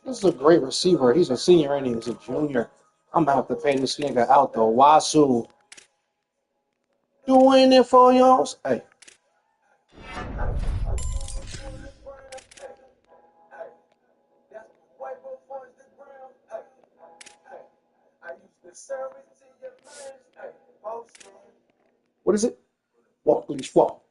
This is a great receiver. He's a senior and he's a junior. I'm gonna have to pay this nigga out the wazoo. Doing it for y'all. Hey. What is it? Walk, please, walk.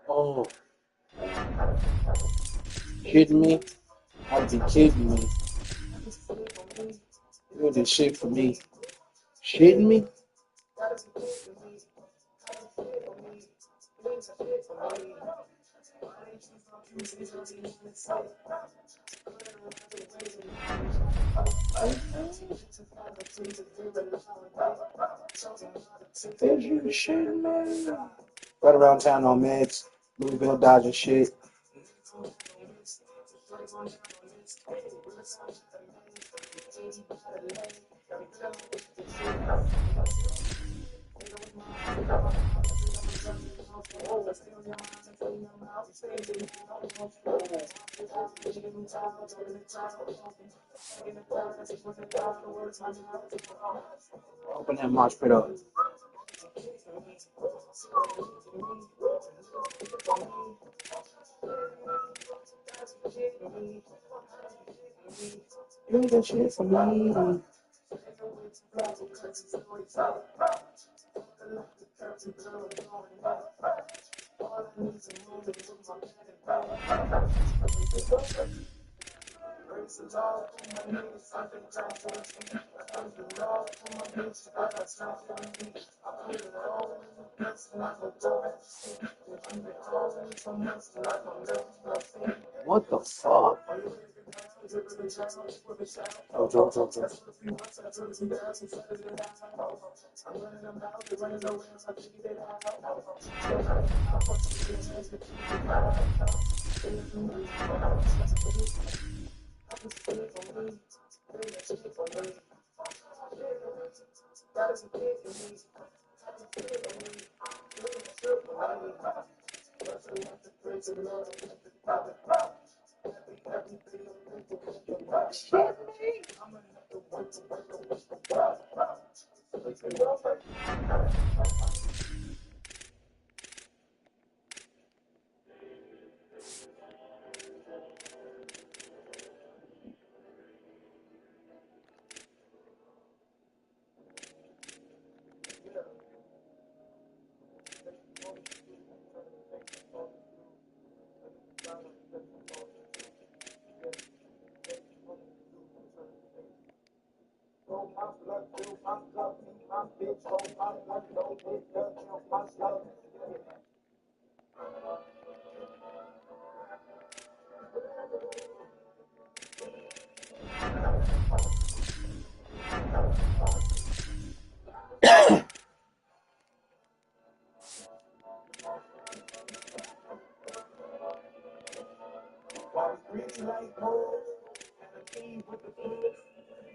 Oh, kidding me? I'd be kidding me. You did shit for me. Shitting me? Did you shitting me? Right around town on meds, Louisville Dodgers shit. Open that mosh pit up. You did shit for me. What the fuck?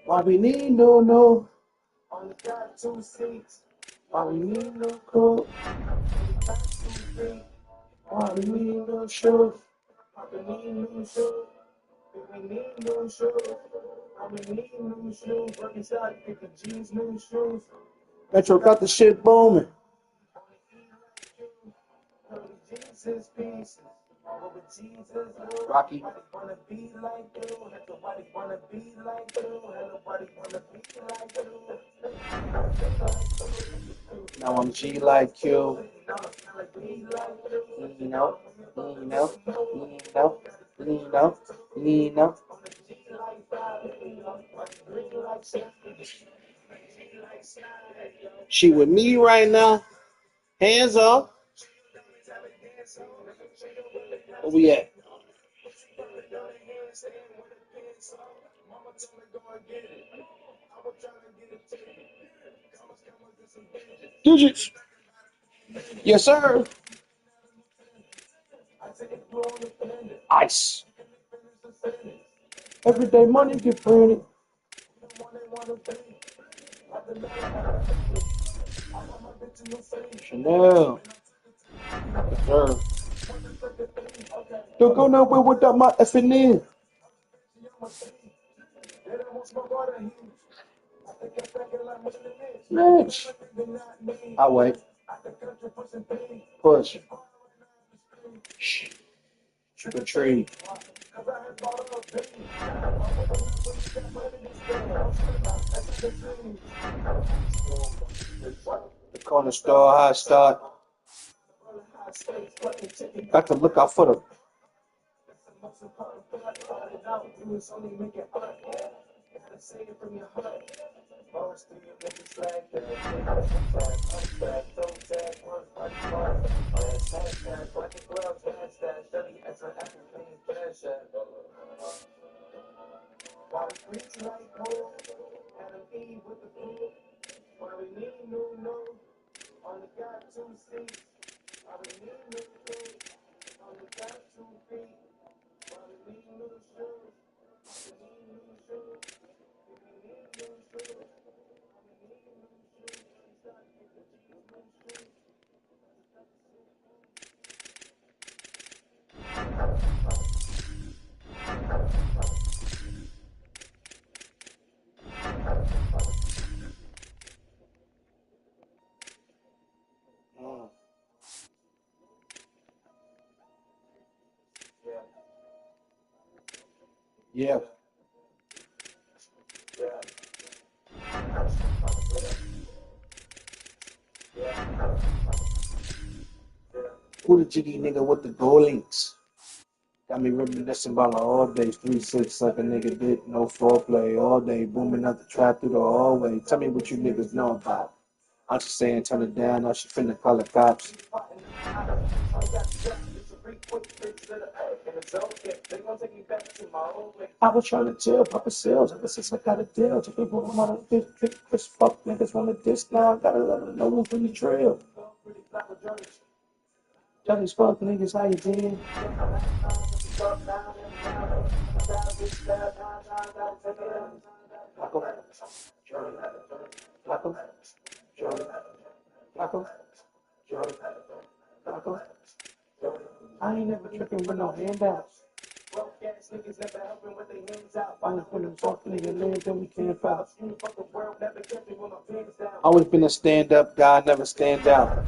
Why we need no. Only got 2 seats. Why we need no coat. Why we need no shoes. Why we need no shoes. We need no shoes. Why we need no shoes. Working side, pick the G's new shoes. Metro got the shit booming. Jesus pieces. Rocky. Wanna be like you. Nobody wanna be like you. Nobody wanna be like you. Now I'm G like you. She with me right now. Hands up. Where we at? Digits. Yes, sir. Ice. Everyday money get printed. Chanel. Yes, sir. Don't go nowhere without my FNN. Next. I wait. Push. Shh. Trick or treat. The corner store, high start. Got to look out for the. Yeah. Who the jiggy nigga with the gold links? Got me reminiscing about all day. 3-6 suck a nigga dick, no foreplay all day. Booming out the trap through the hallway. Tell me what you niggas know about. I'm just saying, turn it down, or she finna call the cops. I was trying to tell Papa Sales ever since I got a deal. To people who want to this fuck niggas want to diss now. I gotta let them know who's in the trail. Tell these fuck niggas how you been. I ain't never tripping with no handouts. Always been a stand-up guy, never stand out.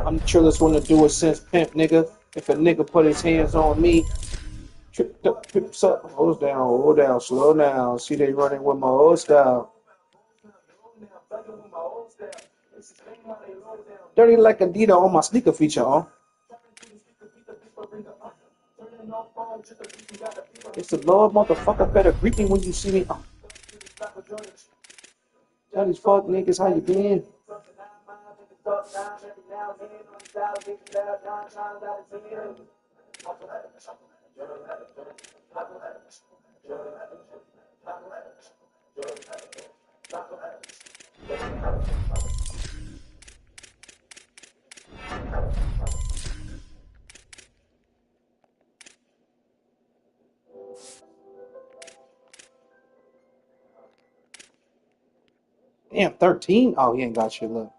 I'm the trillest one to do it since pimp, nigga. If a nigga put his hands on me, tripped up, pips up, hold down, slow down. See they running with my old style. Dirty like Adidas on my sneaker feature, huh? It's the Lord, motherfucker. Better greet me when you see me. Tell these fuck niggas how you been. Damn, 13? Oh, he ain't got shit left.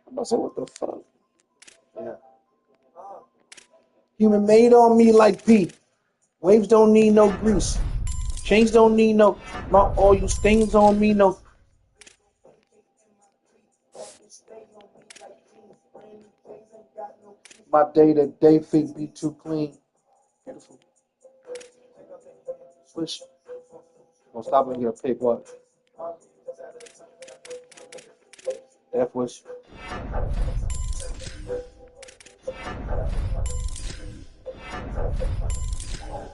I'm about to say, what the fuck? Yeah. Human made on me like P. Waves don't need no grease. Chains don't need no. All you stains on me, no. My day-to-day feet be too clean. Beautiful. Switch. Gonna stop and get a pick what? Death wish.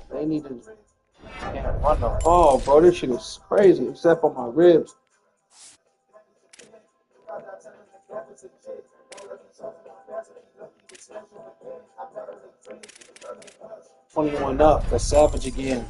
They need to can't run the ball, bro. This shit is crazy, except for my ribs. 21 up, the savage again.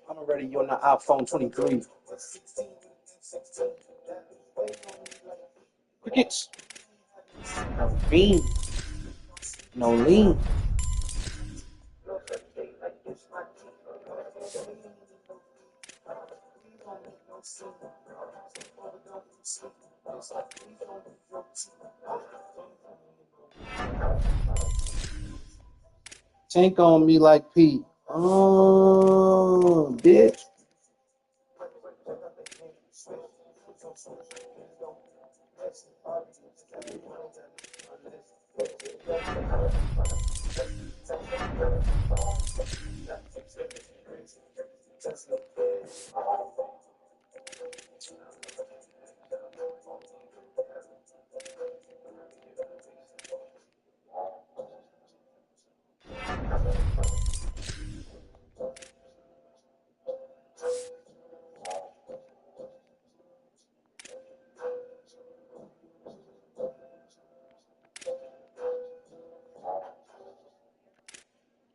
I'm already on the iPhone 23. Crickets. No bean. No lean. Tank on me like Pete. Oh, bitch.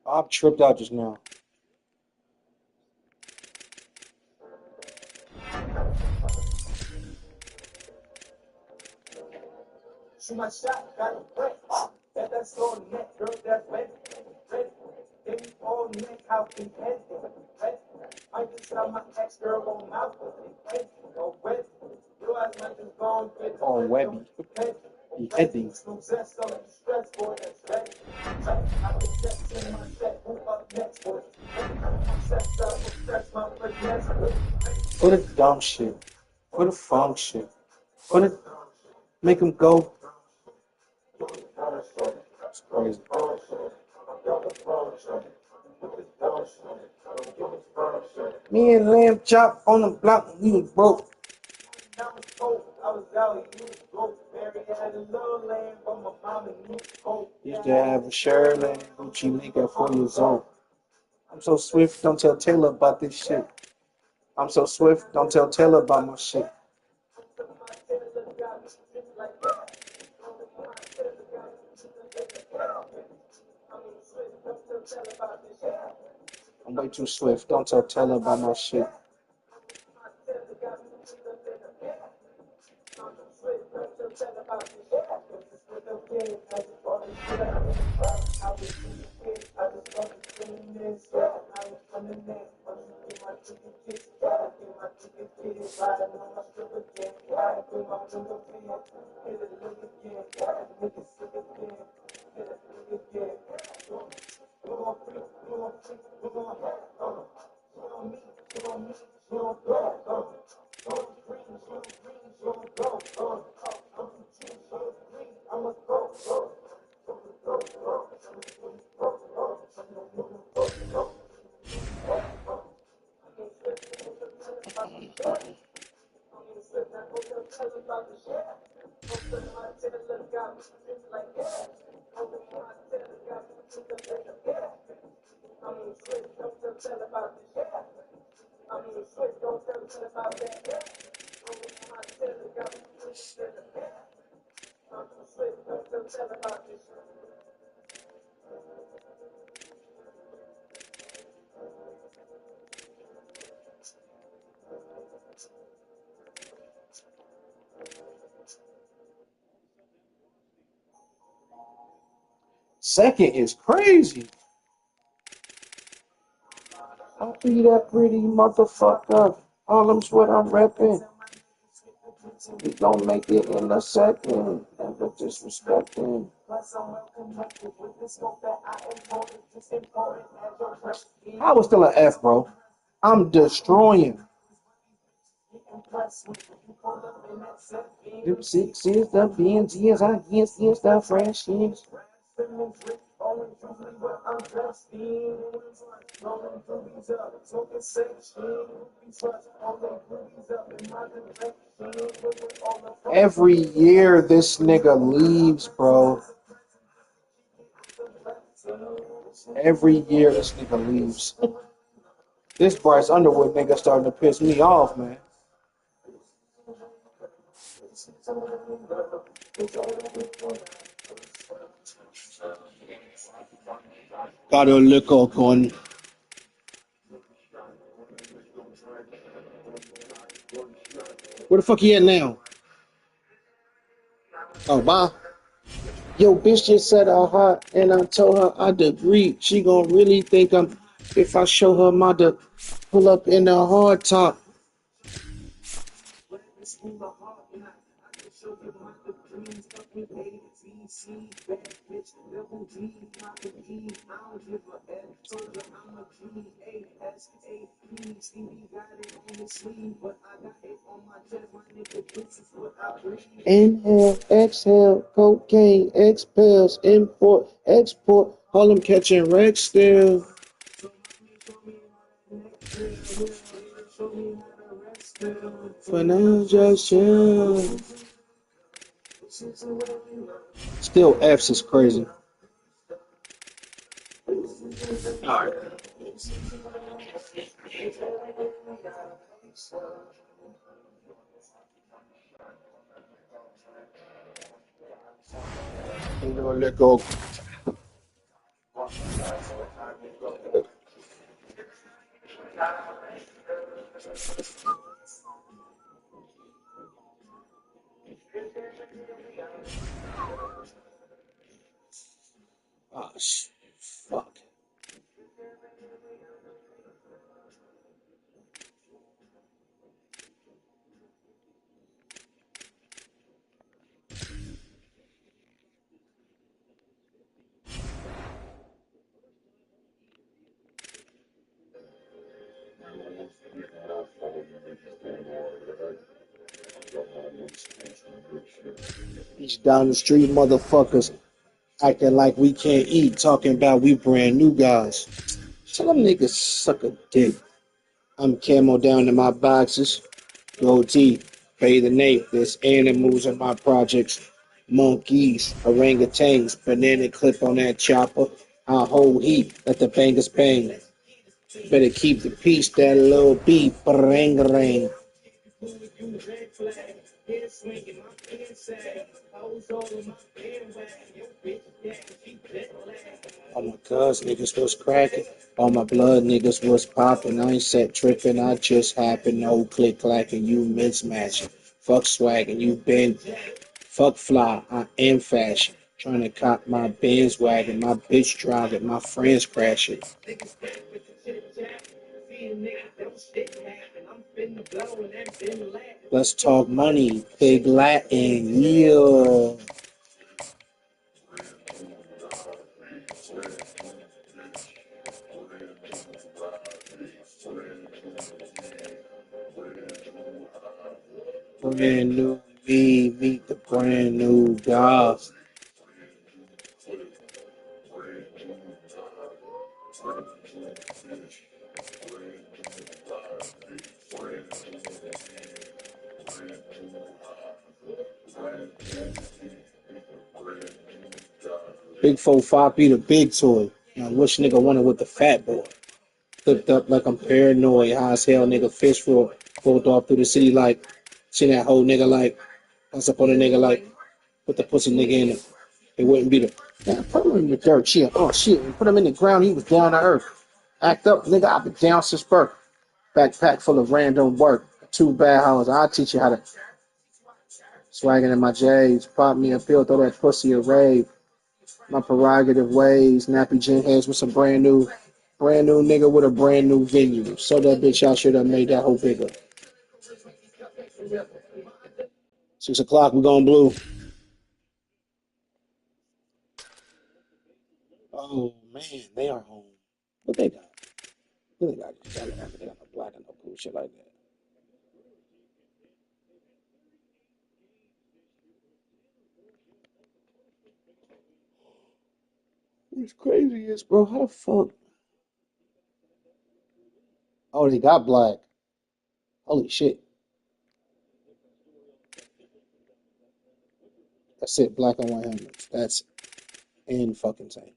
I tripped out just now. Shoot my shot, got it wet. That's on net, girl, that's wet. Baby, all neck, how can head I just saw my ex girl on mouth. Oh, wet. You ass might just gone fit. Oh, Webby. He heading. For the dumb shit. For the funk shit. For the make him go. It's crazy. Me and Lamb Chop on the block, we was broke. Used to have a Shirley Gucci nigga at 4 years old. I'm so swift, don't tell Taylor about this shit. I'm so swift, don't tell Taylor about my shit. I'm way too swift, don't tell Taylor about my shit. Second is crazy. I'll be that pretty motherfucker. Harlem's what I'm repping. We gon' make it in a second. Never disrespecting. I was still an F, bro. I'm destroying. Them 6s, the BNGs, I guess, the freshies. Every year this nigga leaves, bro. Every year this nigga leaves. This Bryce Underwood nigga starting to piss me off, man. Got a liquor gun. Where the fuck he at now? Oh, bye. Yo, bitch just said I hot, and I told her I'd agree. She gon' really think I'm, if I show her my pull up in the hard top. Inhale, exhale, cocaine, expels, import, export, Harlem catching wreck still. For now, just chill. Still F's is crazy. Alright. Let go. Oh, shit. Fuck. These down the street motherfuckers acting like we can't eat, talking about we brand new guys. Tell them niggas suck a dick. I'm camo down in my boxes. Goatee, pay the name. There's animals in my projects. Monkeys, orangutans, banana clip on that chopper. I hold heat, let the bangers bang. Better keep the peace, that little beat, ring ring. All my cuz niggas was cracking. All my blood niggas was popping. I ain't set tripping, I just happen. No click clacking, you mismatching. Fuck swagging, you been. Fuck fly, I am fashion. Trying to cop my Benz wagon, my bitch driving, my friends crashing. Let's talk money, big Latin, yeah. Brand new me, meet the brand new God. Big 4-5 be the big toy. I wish nigga wanted with the fat boy. Flipped up like I'm paranoid. High as hell, nigga. Fish roll. Pulled off through the city like. Seen that whole nigga like. Pass up on a nigga like. Put the pussy nigga in it. It wouldn't be the. Man, put him in the dirt. Shit. Oh, shit. And put him in the ground. He was down to earth. Act up, nigga. I've been down since birth. Backpack full of random work. 2 bad hours. I'll teach you how to. Swagging in my J's. Pop me a pill. Throw that pussy a rave. My prerogative ways. Nappy gin heads with some brand new nigga with a brand new venue. So that bitch y'all should have made that whole bigger. 6 o'clock, we going blue. Oh man, they are home. What they got? What they got? They got no black and no blue shit like that. What's crazy is, bro, how the fuck? Oh, they got black. Holy shit. That's it, black and white helmets. That's in fucking insane.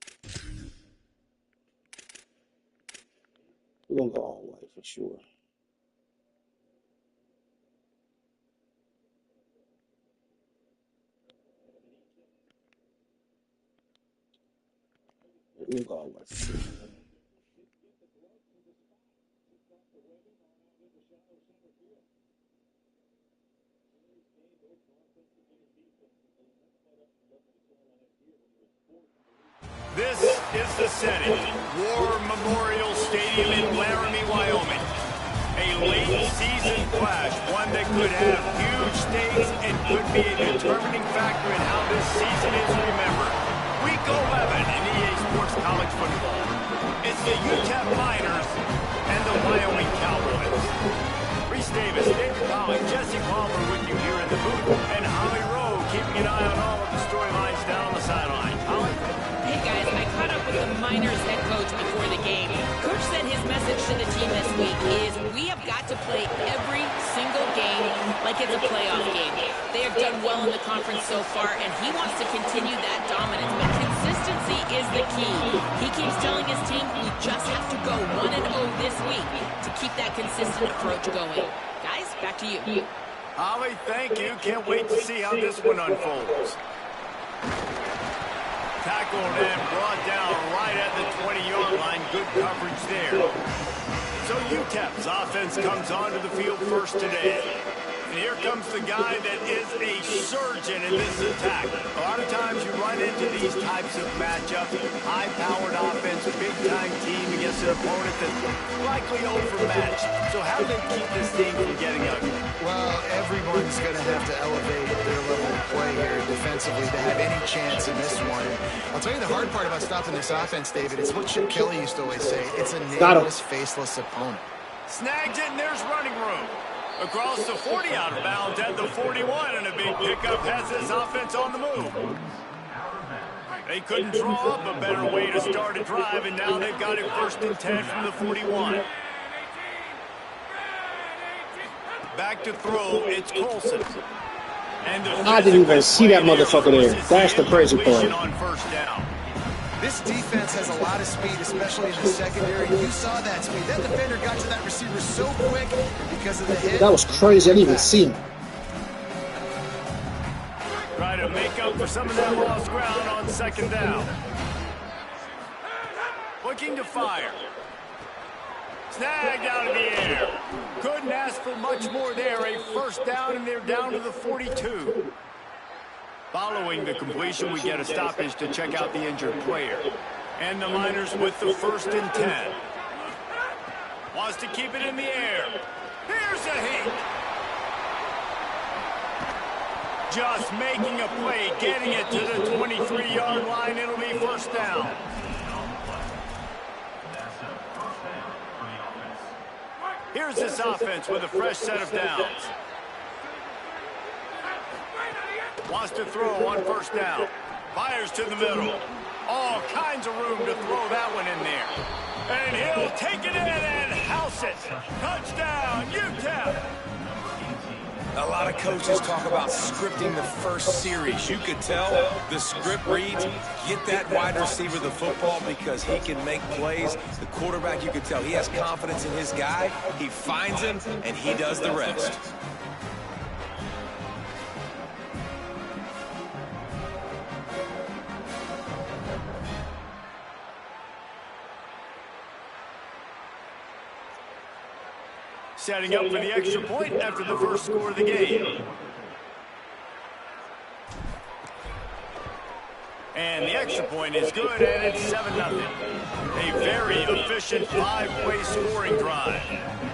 We're gonna go all white for sure. We'll go all white for sure. This is the setting. War Memorial Stadium in Laramie, Wyoming. A late season clash, one that could have huge stakes and could be a determining factor in how this season is remembered. Week 11 in EA Sports College Football. It's the UTEP Miners and the Wyoming Cowboys. Reese Davis, David Pollock, Jesse Palmer with you here in the booth, and Holly Rowe keeping an eye on all of the storylines down the sideline. Holly? Hey guys, I caught up with the Miners head coach before the game. Coach said his message to the team this week is we have got to play every single game like it's a playoff game. They have done well in the conference so far, and he wants to continue that dominance, but consistency is the key. He keeps telling his team we just have to go 1-0 this week to keep that consistent approach going. Guys, back to you. Holly, thank you. Can't wait to see how this one unfolds. Tackled and brought down right at the 20-yard line. Good coverage there. So UTEP's offense comes onto the field first today. And here comes the guy that is a surgeon in this attack. A lot of times you run into these types of matchups. High-powered offense, big-time team against an opponent that's likely overmatched. So how do they keep this thing from getting ugly? Well, everyone's going to have to elevate their level of play here defensively to have any chance in this one. I'll tell you the hard part about stopping this offense, David. It's what Chip Kelly used to always say. It's a nameless, faceless opponent. Snags it, and there's running room. Across the 40 out of bounds at the 41, and a big pickup has this offense on the move. They couldn't draw up a better way to start a drive, and now they've got it 1st and 10 from the 41. Back to throw, it's Colson. I didn't even see that motherfucker there. That's the crazy part. On 1st down. This defense has a lot of speed, especially in the secondary. You saw that speed. That defender got to that receiver so quick because of the hit. That was crazy. I didn't even see him. Try to make up for some of that lost ground on 2nd down. Looking to fire. Snagged out of the air. Couldn't ask for much more there. A 1st down, and they're down to the 42. Following the completion, we get a stoppage to check out the injured player. And the Miners with the 1st and 10. Wants to keep it in the air. Here's a hit. Just making a play, getting it to the 23-yard line. It'll be 1st down. Here's this offense with a fresh set of downs. Wants to throw on 1st down. Fires to the middle. All kinds of room to throw that one in there. And he'll take it in and house it. Touchdown, UTEP. A lot of coaches talk about scripting the first series. You could tell the script reads, get that wide receiver the football because he can make plays. The quarterback, you could tell he has confidence in his guy. He finds him, and he does the rest. Setting up for the extra point after the 1st score of the game. And the extra point is good, and it's 7-0. A very efficient 5-play scoring drive.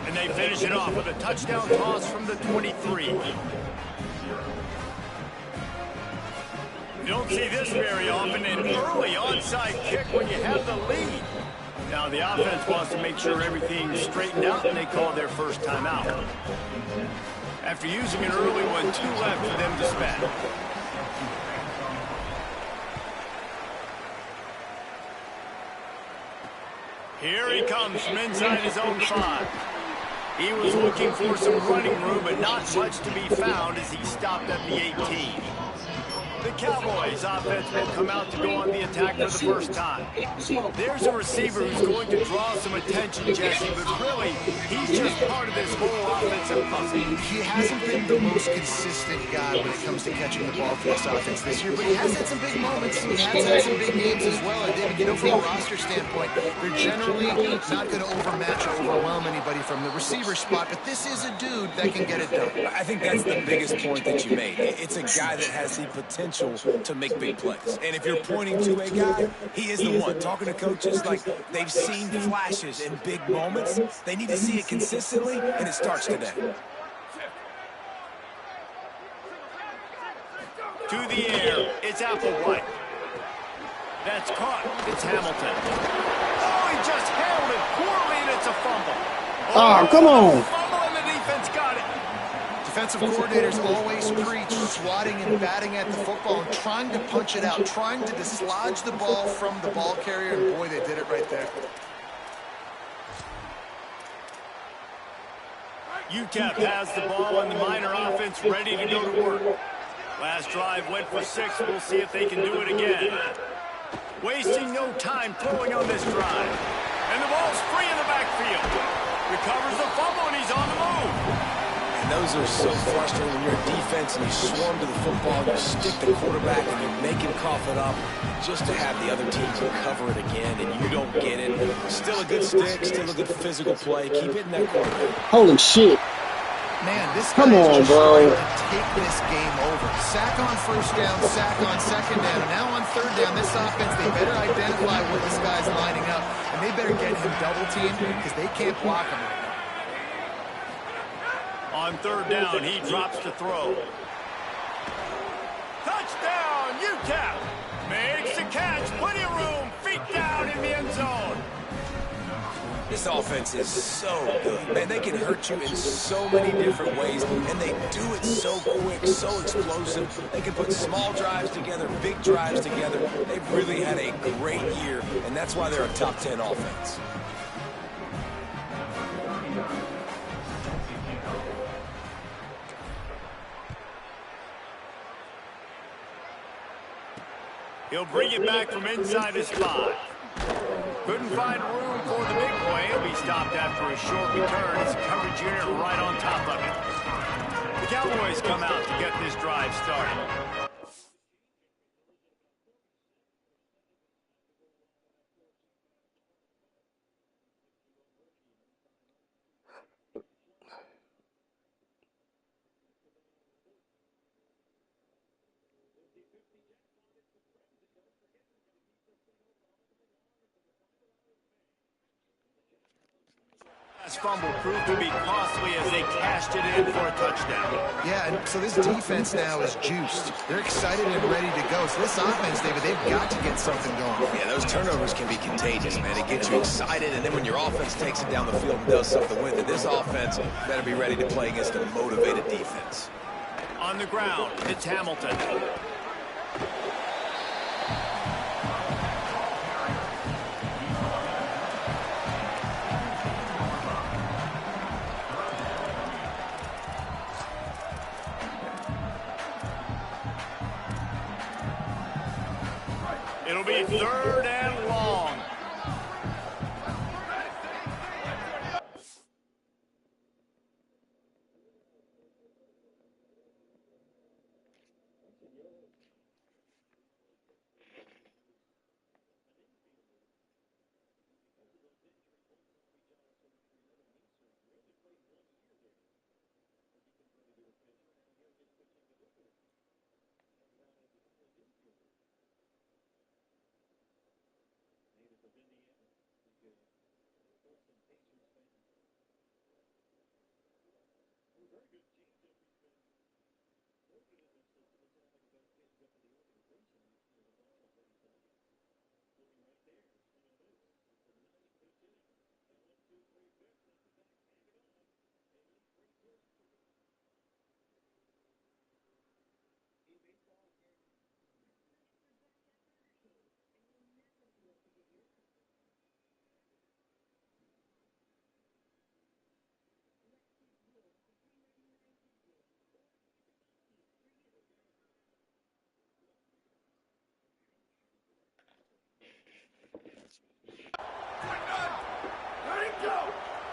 And they finish it off with a touchdown toss from the 23. You don't see this very often, an early onside kick when you have the lead. Now the offense wants to make sure everything's straightened out, and they call their 1st timeout. After using an early one, 2 left for them to spend. Here he comes from inside his own 5. He was looking for some running room, but not much to be found as he stopped at the 18. The Cowboys offense will come out to go on the attack for the 1st time. There's a receiver who's going to draw some attention, Jesse, but really, he's just part of this whole offensive puzzle. He hasn't been the most consistent guy when it comes to catching the ball for this offense this year, but he has had some big moments. He has had some big games as well. And David, you know, from a roster standpoint, they're generally not going to overmatch or overwhelm anybody from the receiver spot, but this is a dude that can get it done. I think that's the biggest point that you made. It's a guy that has the potential to make big plays. And if you're pointing to a guy, he is the one. Talking to coaches, like, they've seen flashes in big moments. They need to see it consistently, and it starts today. To the air, it's Applewhite. That's caught. It's Hamilton. Oh, he just handled it poorly, and it's a fumble. Oh, come on. Fumble, and the defense got it. Defensive coordinators always preach swatting and batting at the football and trying to punch it out, trying to dislodge the ball from the ball carrier, and boy, they did it right there. UTEP has the ball, and the Miner offense ready to go to work. Last drive went for 6. We'll see if they can do it again. Wasting no time throwing on this drive. And the ball's free in the backfield. Recovers the fumble, and he's on the move. And those are so frustrating when you're a defense and you swarm to the football, you stick the quarterback and you make him cough it up just to have the other team recover it again, and you don't get it. Still a good stick, still a good physical play. Keep hitting that quarterback. Holy shit. Man, this guy is just trying to take this game over. Sack on 1st down, sack on 2nd down, and now on 3rd down, this offense, they better identify where this guy's lining up, and they better get him double-teamed because they can't block him right now. On 3rd down, he drops to throw. Touchdown, UTEP! Makes the catch, plenty of room, feet down in the end zone. This offense is so good, man. They can hurt you in so many different ways, and they do it so quick, so explosive. They can put small drives together, big drives together. They've really had a great year, and that's why they're a top 10 offense. He'll bring it back from inside his 5. Couldn't find room for the big play. He'll be stopped after a short return. It's a coverage unit right on top of it. The Cowboys come out to get this drive started. This fumble proved to be costly as they cashed it in for a touchdown. Yeah, and so this defense now is juiced. They're excited and ready to go. So this offense, David, they've got to get something going. Yeah, those turnovers can be contagious, man. It gets you excited, and then when your offense takes it down the field and does something with it, this offense better be ready to play against a motivated defense. On the ground, it's Hamilton. It'll be 3rd and long.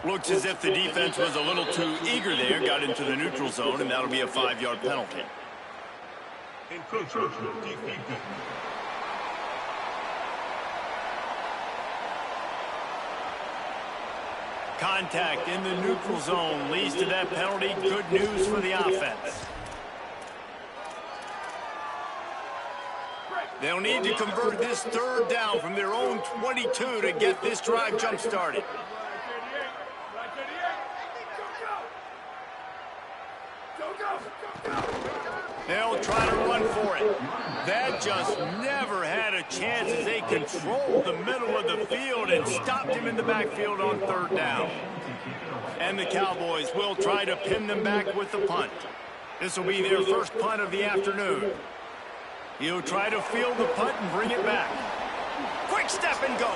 Looks as if the defense was a little too eager there, got into the neutral zone, and that'll be a 5-yard penalty. Contact in the neutral zone leads to that penalty. Good news for the offense. They'll need to convert this 3rd down from their own 22 to get this drive jump-started. They'll try to run for it. That just never had a chance as they controlled the middle of the field and stopped him in the backfield on 3rd down. And the Cowboys will try to pin them back with the punt. This will be their first punt of the afternoon. He'll try to field the punt and bring it back. Quick step and go.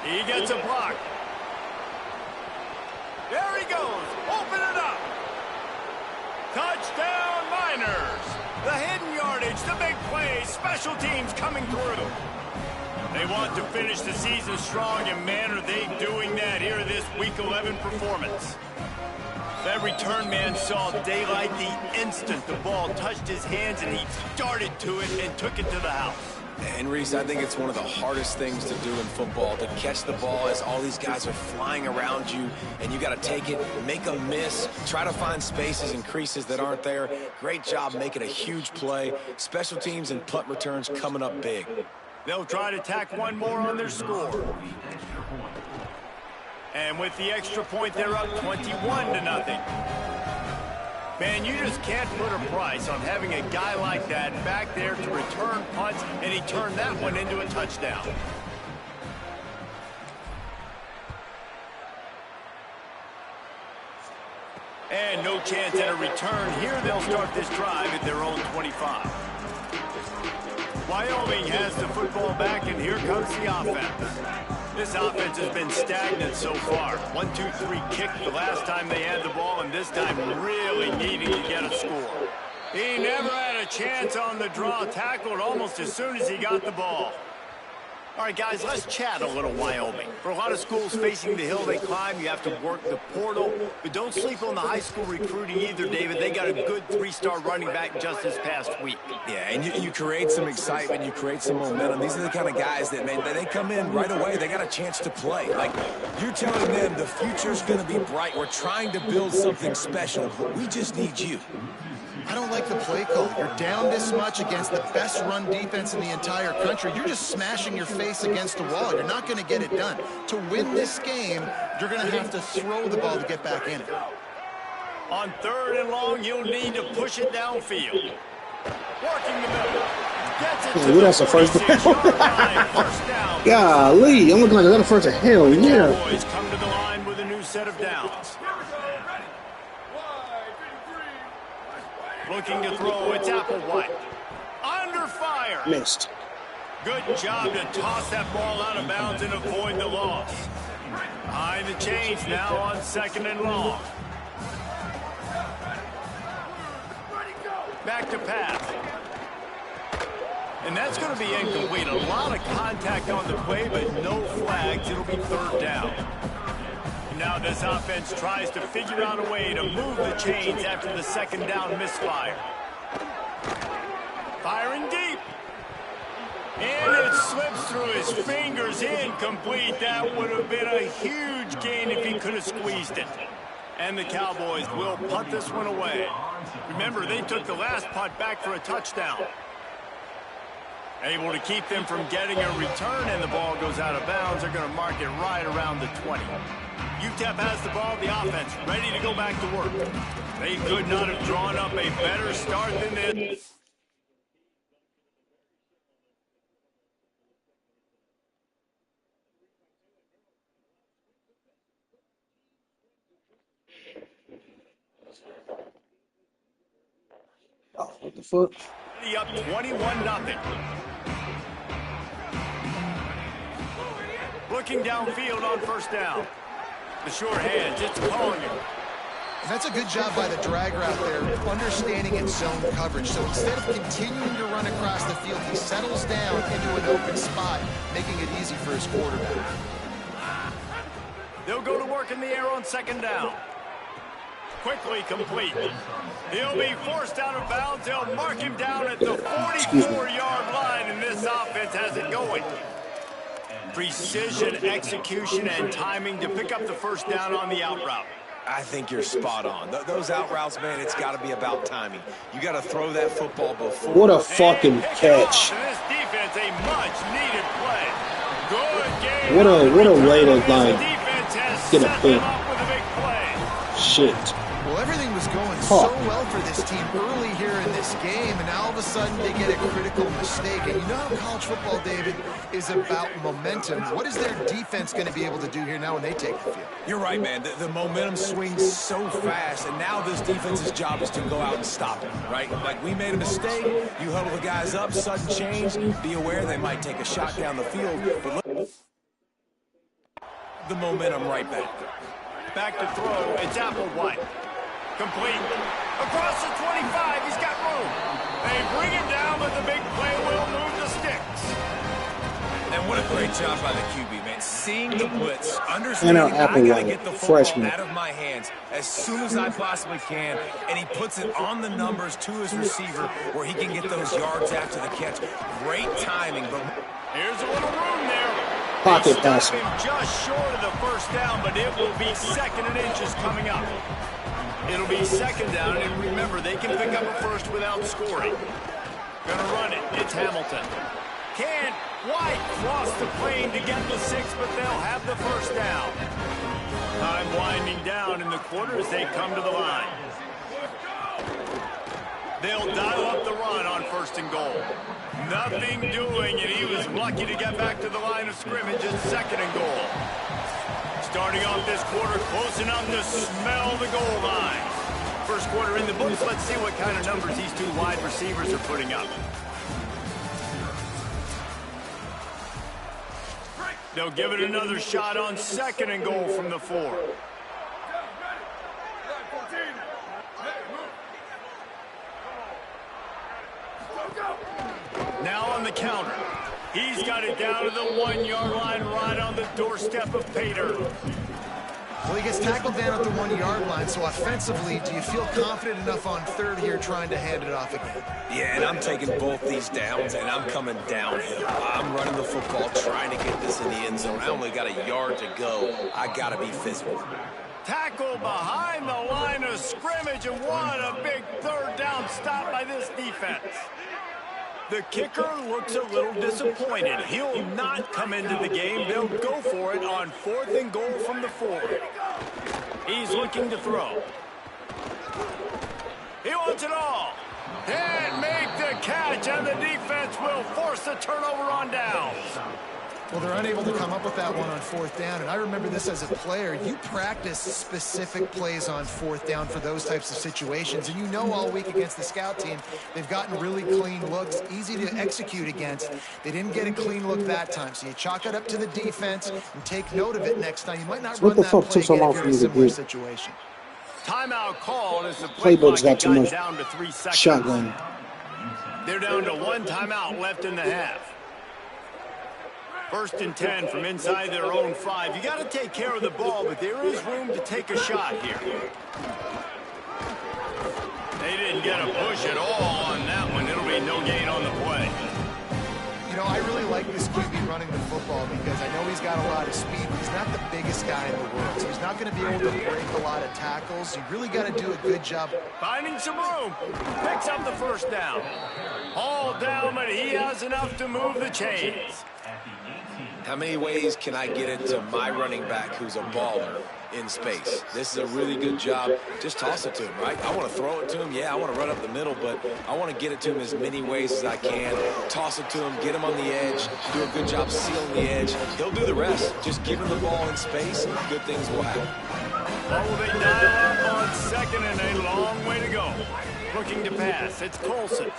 He gets a block. There he goes. Open it up. Touchdown, Miners. The hidden yardage, the big play, special teams coming through. They want to finish the season strong, and man, are they doing that here this Week 11 performance. That return man saw daylight the instant the ball touched his hands, and he darted to it and took it to the house. And Reese, I think it's one of the hardest things to do in football, to catch the ball as all these guys are flying around you, and you got to take it, make a miss, try to find spaces and creases that aren't there. Great job making a huge play. Special teams and punt returns coming up big. They'll try to tack one more on their score. And with the extra point, they're up 21-0. Man, you just can't put a price on having a guy like that back there to return punts, and he turned that one into a touchdown. stand no chance at a return. Here they'll start this drive at their own 25. Wyoming has the football back, and here comes the offense. This offense has been stagnant so far. 1-2-3 kick the last time they had the ball, and this time really needing to get a score. He never had a chance on the draw, tackled almost as soon as he got the ball. All right, guys, let's chat a little Wyoming. For a lot of schools facing the hill they climb, you have to work the portal. But don't sleep on the high school recruiting either, David. They got a good 3-star running back just this past week. Yeah, and you create some excitement, you create some momentum. These are the kind of guys that, man, they come in right away. They got a chance to play. Like, you're telling them the future's going to be bright. We're trying to build something special. We just need you. I don't like the play call. You're down this much against the best run defense in the entire country. You're just smashing your face against the wall. You're not going to get it done. To win this game, you're going to have to throw the ball to get back in it. On 3rd and long, you'll need to push it downfield. Working the middle. Gets it to that's a first down. Golly, I'm looking like I got a first. Hell yeah. The Cowboys come to the line with a new set of downs. Looking to throw, it's Applewhite. Under fire. Missed. Good job to toss that ball out of bounds and avoid the loss. Behind the chains now on 2nd and long. Back to pass. And that's going to be incomplete. A lot of contact on the play, but no flags. It'll be 3rd down. Now this offense tries to figure out a way to move the chains after the 2nd down misfire. Firing deep. And it slips through his fingers, incomplete. That would have been a huge gain if he could have squeezed it. And the Cowboys will punt this one away. Remember, they took the last punt back for a touchdown. Able to keep them from getting a return, and the ball goes out of bounds. They're going to mark it right around the 20. UTEP has the ball, the offense ready to go back to work. They could not have drawn up a better start than this. Oh, what the fuck? Up 21-0. Looking downfield on 1st down. The short hands, it's Collier. That's a good job by the dragger out there, understanding its zone coverage. So instead of continuing to run across the field, he settles down into an open spot, making it easy for his quarterback. They'll go to work in the air on 2nd down. Quickly complete. He'll be forced out of bounds. They'll mark him down at the 44-yard line, and this offense has it going. Precision, execution, and timing to pick up the 1st down on the out route. I think you're spot on. Those out routes, man, it's got to be about timing. You got to throw that football before. What a fucking catch. This defense, a much-needed play. Good game. What a way to, like, get a pick. Shit. Well, everything was going so well for this team early here in this game, and now all of a sudden they get a critical mistake. And you know how college football, David, is about momentum. What is their defense going to be able to do here now when they take the field? You're right, man. The momentum swings so fast, and now this defense's job is to go out and stop it, right? Like, we made a mistake, you huddle the guys up, sudden change, be aware they might take a shot down the field, but look, the momentum right back. Back to throw, it's Applewhite. Complete. Across the 25, he's got room. They bring him down, but the big play will move the sticks. And what a great job by the QB, man. Seeing the blitz, understanding I got to get the football out of my hands as soon as I possibly can, and he puts it on the numbers to his receiver where he can get those yards after the catch. Great timing, but here's a little room there. Pocket passing. Just short of the 1st down, but it will be 2nd and inches coming up. It'll be 2nd down, and remember, they can pick up a 1st without scoring. Gonna run it. It's Hamilton. Can't quite cross the plane to get the 6, but they'll have the 1st down. Time winding down in the quarter as they come to the line. They'll dial up the run on 1st and goal. Nothing doing, and he was lucky to get back to the line of scrimmage at 2nd and goal. Starting off this quarter, close enough to smell the goal line. First quarter in the books. Let's see what kind of numbers these two wide receivers are putting up. They'll give it another shot on 2nd and goal from the 4. Now on the counter. He's got it down to the 1-yard line, right on the doorstep of Pater. Well, he gets tackled down at the 1-yard line, so offensively, do you feel confident enough on 3rd here trying to hand it off again? Yeah, and I'm taking both these downs, and I'm coming downhill. I'm running the football, trying to get this in the end zone. I only got a yard to go. I got to be physical. Tackle behind the line of scrimmage, and what a big 3rd down stop by this defense. The kicker looks a little disappointed. He'll not come into the game. They'll go for it on 4th and goal from the 4. He's looking to throw. He wants it all. Can't make the catch, and the defense will force a turnover on downs. Well, they're unable to come up with that one on 4th down, and I remember this as a player. You practice specific plays on 4th down for those types of situations, and you know all week against the scout team, they've gotten really clean looks, easy to execute against. They didn't get a clean look that time, so you chalk it up to the defense and take note of it next time. You might not run that play again if you're in a similar situation. Timeout called as the playbook's got too much down to 3 seconds. Shotgun. They're down to 1 timeout left in the half. 1st and 10 from inside their own 5. You got to take care of the ball, but there is room to take a shot here. They didn't get a push at all on that one. It'll be no gain on the play. You know, I really like this QB running the football because I know he's got a lot of speed, but he's not the biggest guy in the world. So he's not going to be able to break a lot of tackles. You really got to do a good job. Finding some room. Picks up the 1st down. All down, but he has enough to move the chains. How many ways can I get it to my running back who's a baller in space? This is a really good job. Just toss it to him, right? I want to throw it to him. Yeah, I want to run up the middle, but I want to get it to him as many ways as I can. Toss it to him, get him on the edge, do a good job sealing the edge. He'll do the rest. Just give him the ball in space, good things will happen. Oh, they dial up on 2nd and a long way to go. Looking to pass. It's Colson.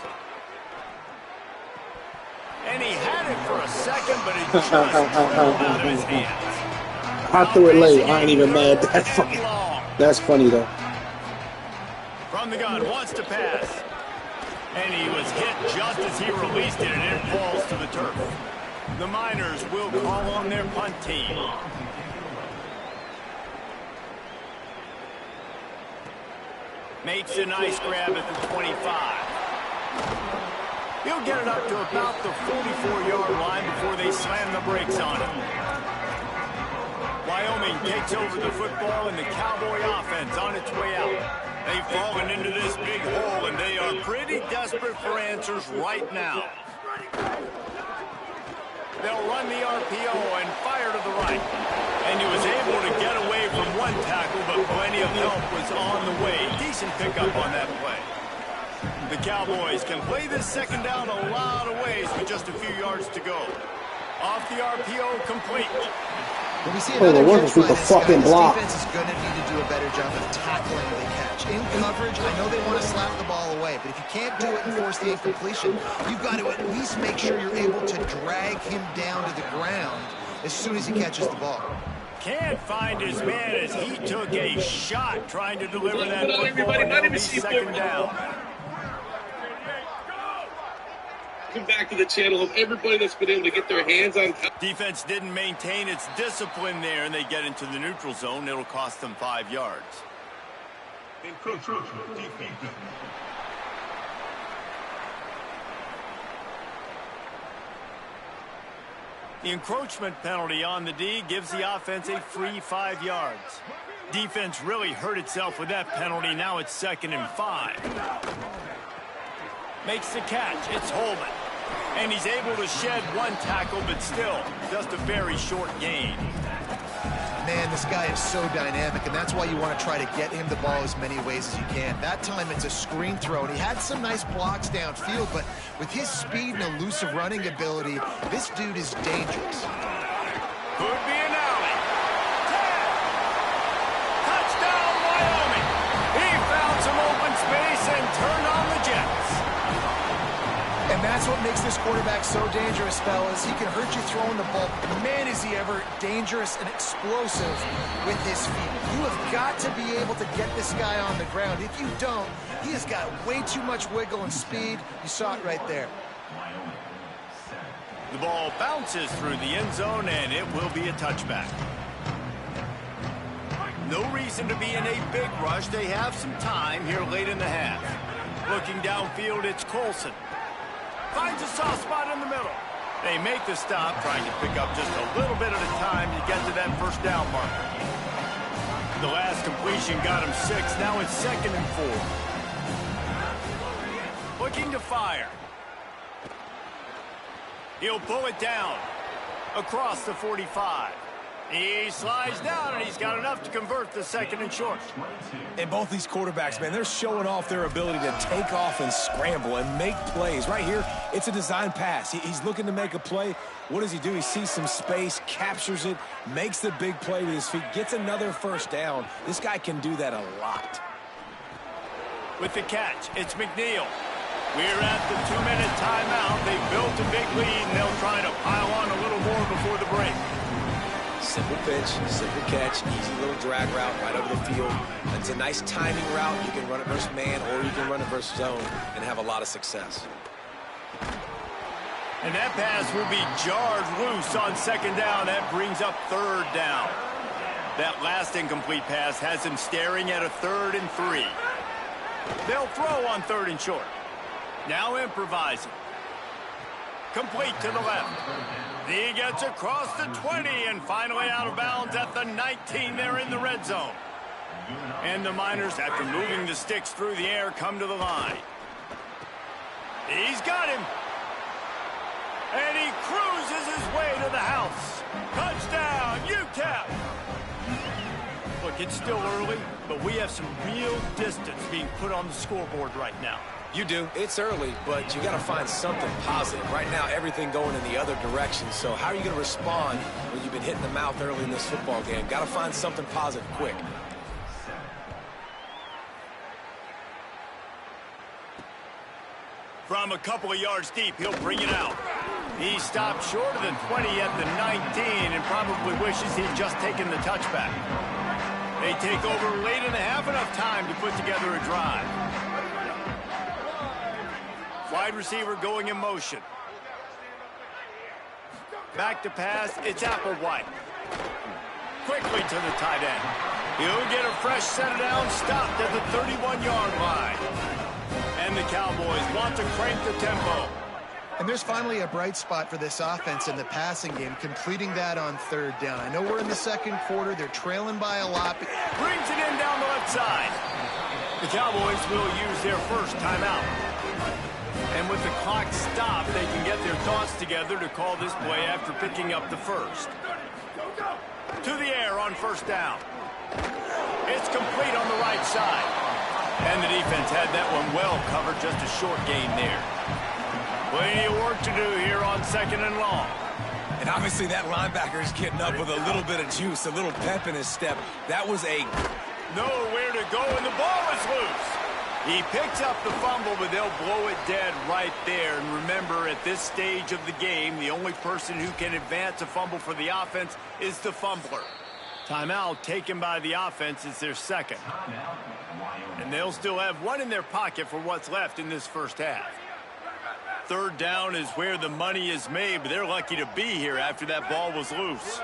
And he had it for a second, but it just dribbled out of his hands. I threw it late. I ain't even mad. That's funny, though. From the gun, wants to pass. And he was hit just as he released it, and it falls to the turf. The Miners will call on their punt team. Makes a nice grab at the 25. He'll get it up to about the 44-yard line before they slam the brakes on him. Wyoming takes over the football, and the Cowboy offense on its way out. They've fallen into this big hole, and they are pretty desperate for answers right now. They'll run the RPO and fire to the right. And he was able to get away from one tackle, but plenty of help was on the way. Decent pickup on that play. The Cowboys can play this 2nd down a lot of ways with just a few yards to go. Off the RPO, complete. When we see another catch by this guy, this block. defense is going to need to do a better job of tackling the catch. In coverage, I know they want to slap the ball away, but if you can't do it and force the incompletion, you've got to at least make sure you're able to drag him down to the ground as soon as he catches the ball. Can't find his man as he took a shot trying to deliver that football, and that'll be 2nd down. Come back to the channel of everybody that's been able to get their hands on. Defense didn't maintain its discipline there, and they get into the neutral zone. It'll cost them 5 yards. The encroachment penalty on the D gives the offense a free 5 yards. Defense really hurt itself with that penalty. Now it's 2nd and 5. Makes the catch. It's Holman. And he's able to shed one tackle, but still just a very short gain. Man, this guy is so dynamic, and that's why you want to try to get him the ball as many ways as you can. That time it's a screen throw, and he had some nice blocks downfield, but with his speed and elusive running ability, this dude is dangerous. Could be an alley. 10. Touchdown, Wyoming. He found some That's what makes this quarterback so dangerous, fellas. He can hurt you throwing the ball. Man, is he ever dangerous and explosive with his feet. You have got to be able to get this guy on the ground. If you don't, he has got way too much wiggle and speed. You saw it right there. The ball bounces through the end zone, and it will be a touchback. No reason to be in a big rush. They have some time here late in the half. Looking downfield, it's Colson. Finds a soft spot in the middle. They make the stop, trying to pick up just a little bit at a time to get to that first down marker. The last completion got him 6. Now it's 2nd and 4. Looking to fire. He'll pull it down across the 45. He slides down, and he's got enough to convert the 2nd and short. And both these quarterbacks, man, they're showing off their ability to take off and scramble and make plays. Right here, it's a design pass. He's looking to make a play. What does he do? He sees some space, captures it, makes the big play with his feet, gets another first down. This guy can do that a lot. With the catch, it's McNeil. We're at the 2-minute timeout. They've built a big lead, and they'll try to pile on a little more before the break. Simple pitch, simple catch, easy little drag route right over the field. It's a nice timing route. You can run it versus man, or you can run it versus zone and have a lot of success. And that pass will be jarred loose on 2nd down. That brings up 3rd down. That last incomplete pass has him staring at a 3rd and 3. They'll throw on 3rd and short. Now improvising. Complete to the left. He gets across the 20 and finally out of bounds at the 19. They're in the red zone. And the Miners, after moving the sticks through the air, come to the line. He's got him. And he cruises his way to the house. Touchdown, UTEP. Look, it's still early, but we have some real distance being put on the scoreboard right now. You do. It's early, but you got to find something positive. Right now, everything going in the other direction. So how are you going to respond when you've been hit in the mouth early in this football game? Got to find something positive quick. From a couple of yards deep, he'll bring it out. He stopped short of the 20 at the 19 and probably wishes he'd just taken the touchback. They take over late in the half, enough time to put together a drive. Wide receiver going in motion. Back to pass, it's Applewhite. Quickly to the tight end. He'll get a fresh set down, stopped at the 31-yard line. And the Cowboys want to crank the tempo. And there's finally a bright spot for this offense in the passing game, completing that on 3rd down. I know we're in the 2nd quarter. They're trailing by a lot. Brings it in down the left side. The Cowboys will use their first timeout. And with the clock stopped, they can get their thoughts together to call this play after picking up the first. To the air on 1st down. It's complete on the right side. And the defense had that one well covered, just a short gain there. Plenty of work to do here on 2nd and long. And obviously that linebacker is getting up with a little bit of juice, a little pep in his step. That was a... Nowhere to go, and the ball is loose. He picks up the fumble, but they'll blow it dead right there. And remember, at this stage of the game, the only person who can advance a fumble for the offense is the fumbler. Timeout taken by the offense is their 2nd. And they'll still have one in their pocket for what's left in this first half. 3rd down is where the money is made, but they're lucky to be here after that ball was loose.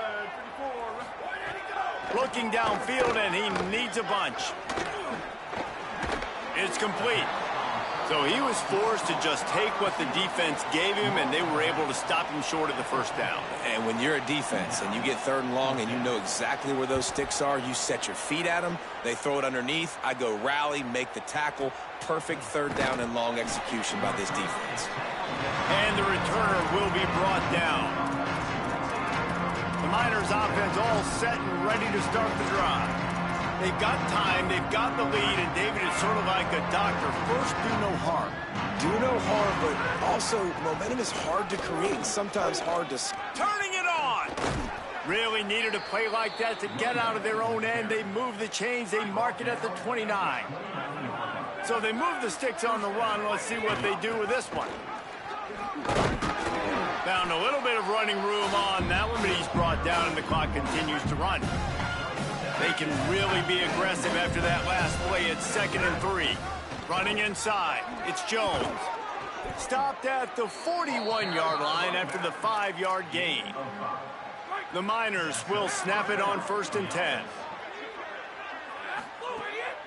Looking downfield, and he needs a bunch. It's complete. So he was forced to just take what the defense gave him, and they were able to stop him short of the 1st down. And when you're a defense and you get 3rd and long and you know exactly where those sticks are, you set your feet at them, they throw it underneath, I go rally, make the tackle. Perfect 3rd down and long execution by this defense. And the returner will be brought down. The Miners offense all set and ready to start the drive. They've got time, they've got the lead, and David is sort of like a doctor. First, do no harm. Do no harm, but also momentum is hard to create, sometimes hard to... Turning it on! Really needed a play like that to get out of their own end. They move the chains, they mark it at the 29. So they move the sticks on the run. Let's see what they do with this one. Found a little bit of running room on that one, but he's brought down and the clock continues to run. They can really be aggressive after that last play. It's 2nd and 3. Running inside, it's Jones. Stopped at the 41-yard line after the 5-yard gain. The Miners will snap it on 1st and 10.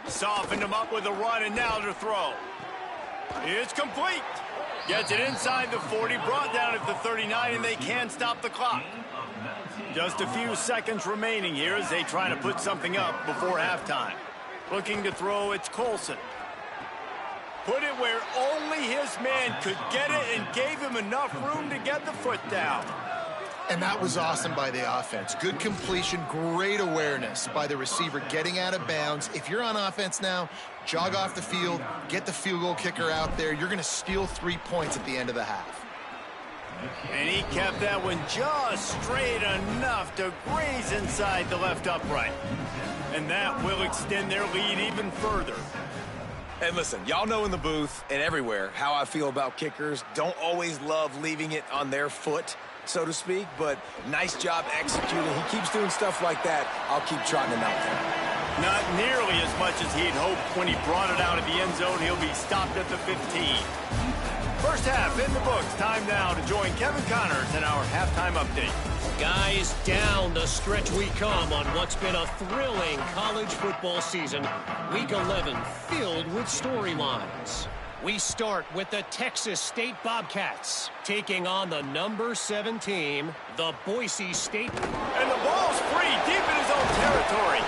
Softened him up with a run, and now to throw. It's complete. Gets it inside the 40, brought down at the 39, and they can stop the clock. Just a few seconds remaining here as they try to put something up before halftime. Looking to throw, it's Colson. Put it where only his man could get it and gave him enough room to get the foot down. And that was awesome by the offense. Good completion, great awareness by the receiver getting out of bounds. If you're on offense now, jog off the field, get the field goal kicker out there. You're going to steal 3 points at the end of the half. And he kept that one just straight enough to graze inside the left upright. And that will extend their lead even further. And listen, y'all know in the booth and everywhere how I feel about kickers. Don't always love leaving it on their foot, so to speak, but nice job executing. He keeps doing stuff like that. I'll keep trotting him out there. Not nearly as much as he'd hoped when he brought it out of the end zone. He'll be stopped at the 15. First half in the books. Time now to join Kevin Connors in our halftime update. Guys, down the stretch we come on what's been a thrilling college football season. Week 11 filled with storylines. We start with the Texas State Bobcats taking on the number 7 team, the Boise State. And the ball's free deep in his own territory.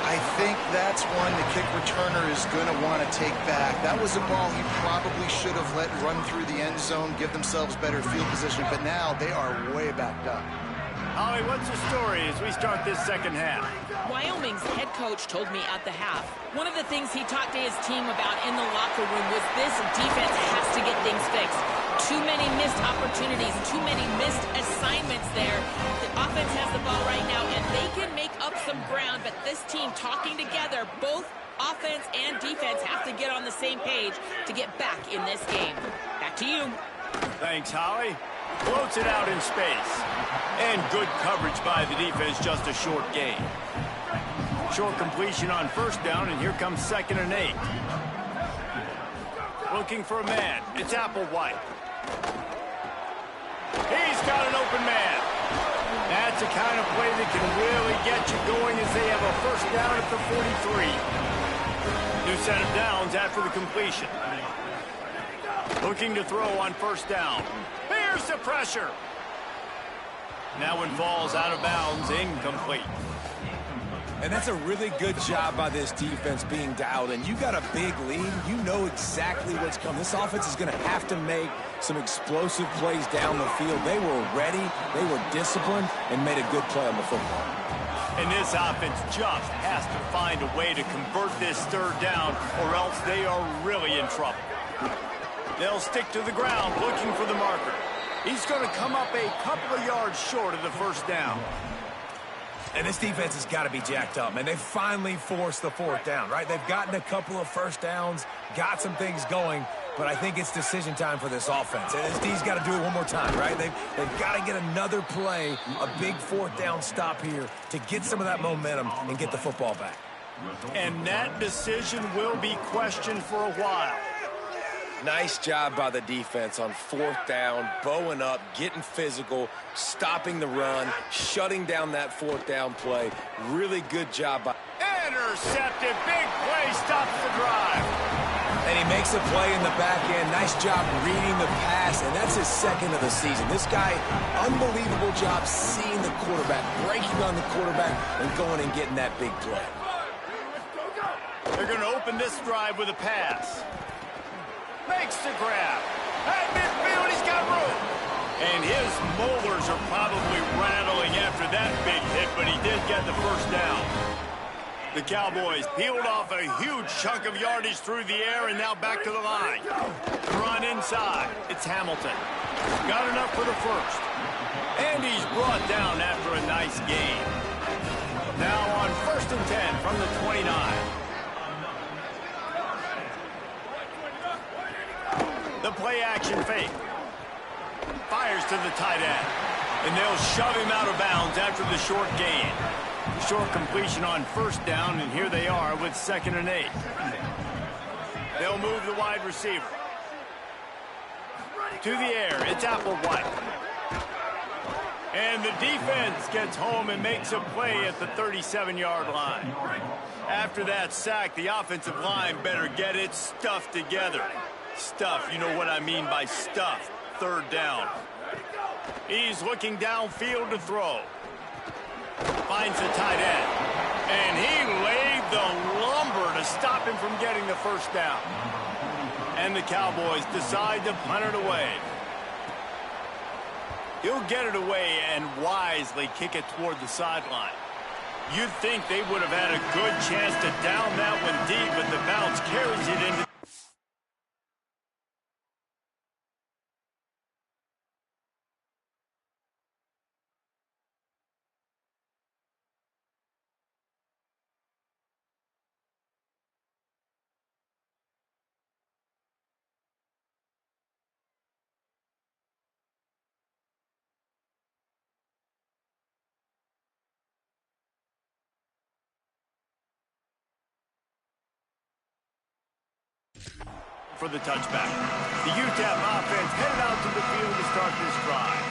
I think that's one the kick returner is going to want to take back. That was a ball he probably should have let run through the end zone, give themselves better field position, but now they are way backed up. Holly, what's the story as we start this second half? Wyoming's head coach told me at the half, one of the things he talked to his team about in the locker room was this defense has to get things fixed. Too many missed opportunities, too many missed assignments there. The offense has the ball right now, and they can make up some ground, but this team talking together, both offense and defense have to get on the same page to get back in this game. Back to you. Thanks, Holly. Floats it out in space. And good coverage by the defense, just a short gain. Short completion on first down, and here comes 2nd and 8. Looking for a man. It's Applewhite. He's got an open man. That's the kind of play that can really get you going as they have a first down at the 43. New set of downs after the completion. Looking to throw on first down. Here's the pressure. That one falls out of bounds, incomplete. And that's a really good job by this defense being dialed in. You got a big lead. You know exactly what's coming. This offense is going to have to make some explosive plays down the field. They were ready, they were disciplined, and made a good play on the football. And this offense just has to find a way to convert this third down, or else they are really in trouble. They'll stick to the ground looking for the marker. He's going to come up a couple of yards short of the first down. And this defense has got to be jacked up, man. They finally forced the 4th down, right? They've gotten a couple of first downs, got some things going, but I think it's decision time for this offense. And this D's got to do it one more time, right? They've got to get another play, a big 4th down stop here to get some of that momentum and get the football back. And that decision will be questioned for a while. Nice job by the defense on 4th down, bowing up, getting physical, stopping the run, shutting down that 4th down play. Really good job by... Intercepted. Big play stops the drive. And he makes a play in the back end. Nice job reading the pass, and that's his 2nd of the season. This guy, unbelievable job seeing the quarterback, breaking on the quarterback, and going and getting that big play. They're going to open this drive with a pass. Makes the grab. At midfield, he's got room. And his molars are probably rattling after that big hit, but he did get the first down. The Cowboys peeled off a huge chunk of yardage through the air and now back to the line. Run inside. It's Hamilton. Got enough for the first. And he's brought down after a nice gain. Now on 1st and 10 from the 29. The play action fake. fires to the tight end. And they'll shove him out of bounds after the short gain. Short completion on first down, and here they are with 2nd and 8. They'll move the wide receiver. To the air, it's Applewhite. And the defense gets home and makes a play at the 37-yard line. After that sack, the offensive line better get its stuff together. Stuff, you know what I mean by stuff. 3rd down. He's looking downfield to throw. Finds the tight end. And he laid the lumber to stop him from getting the first down. And the Cowboys decide to punt it away. He'll get it away and wisely kick it toward the sideline. You'd think they would have had a good chance to down that one deep, but the bounce carries it into... for the touchback. The UTEP offense headed out to the field to start this drive.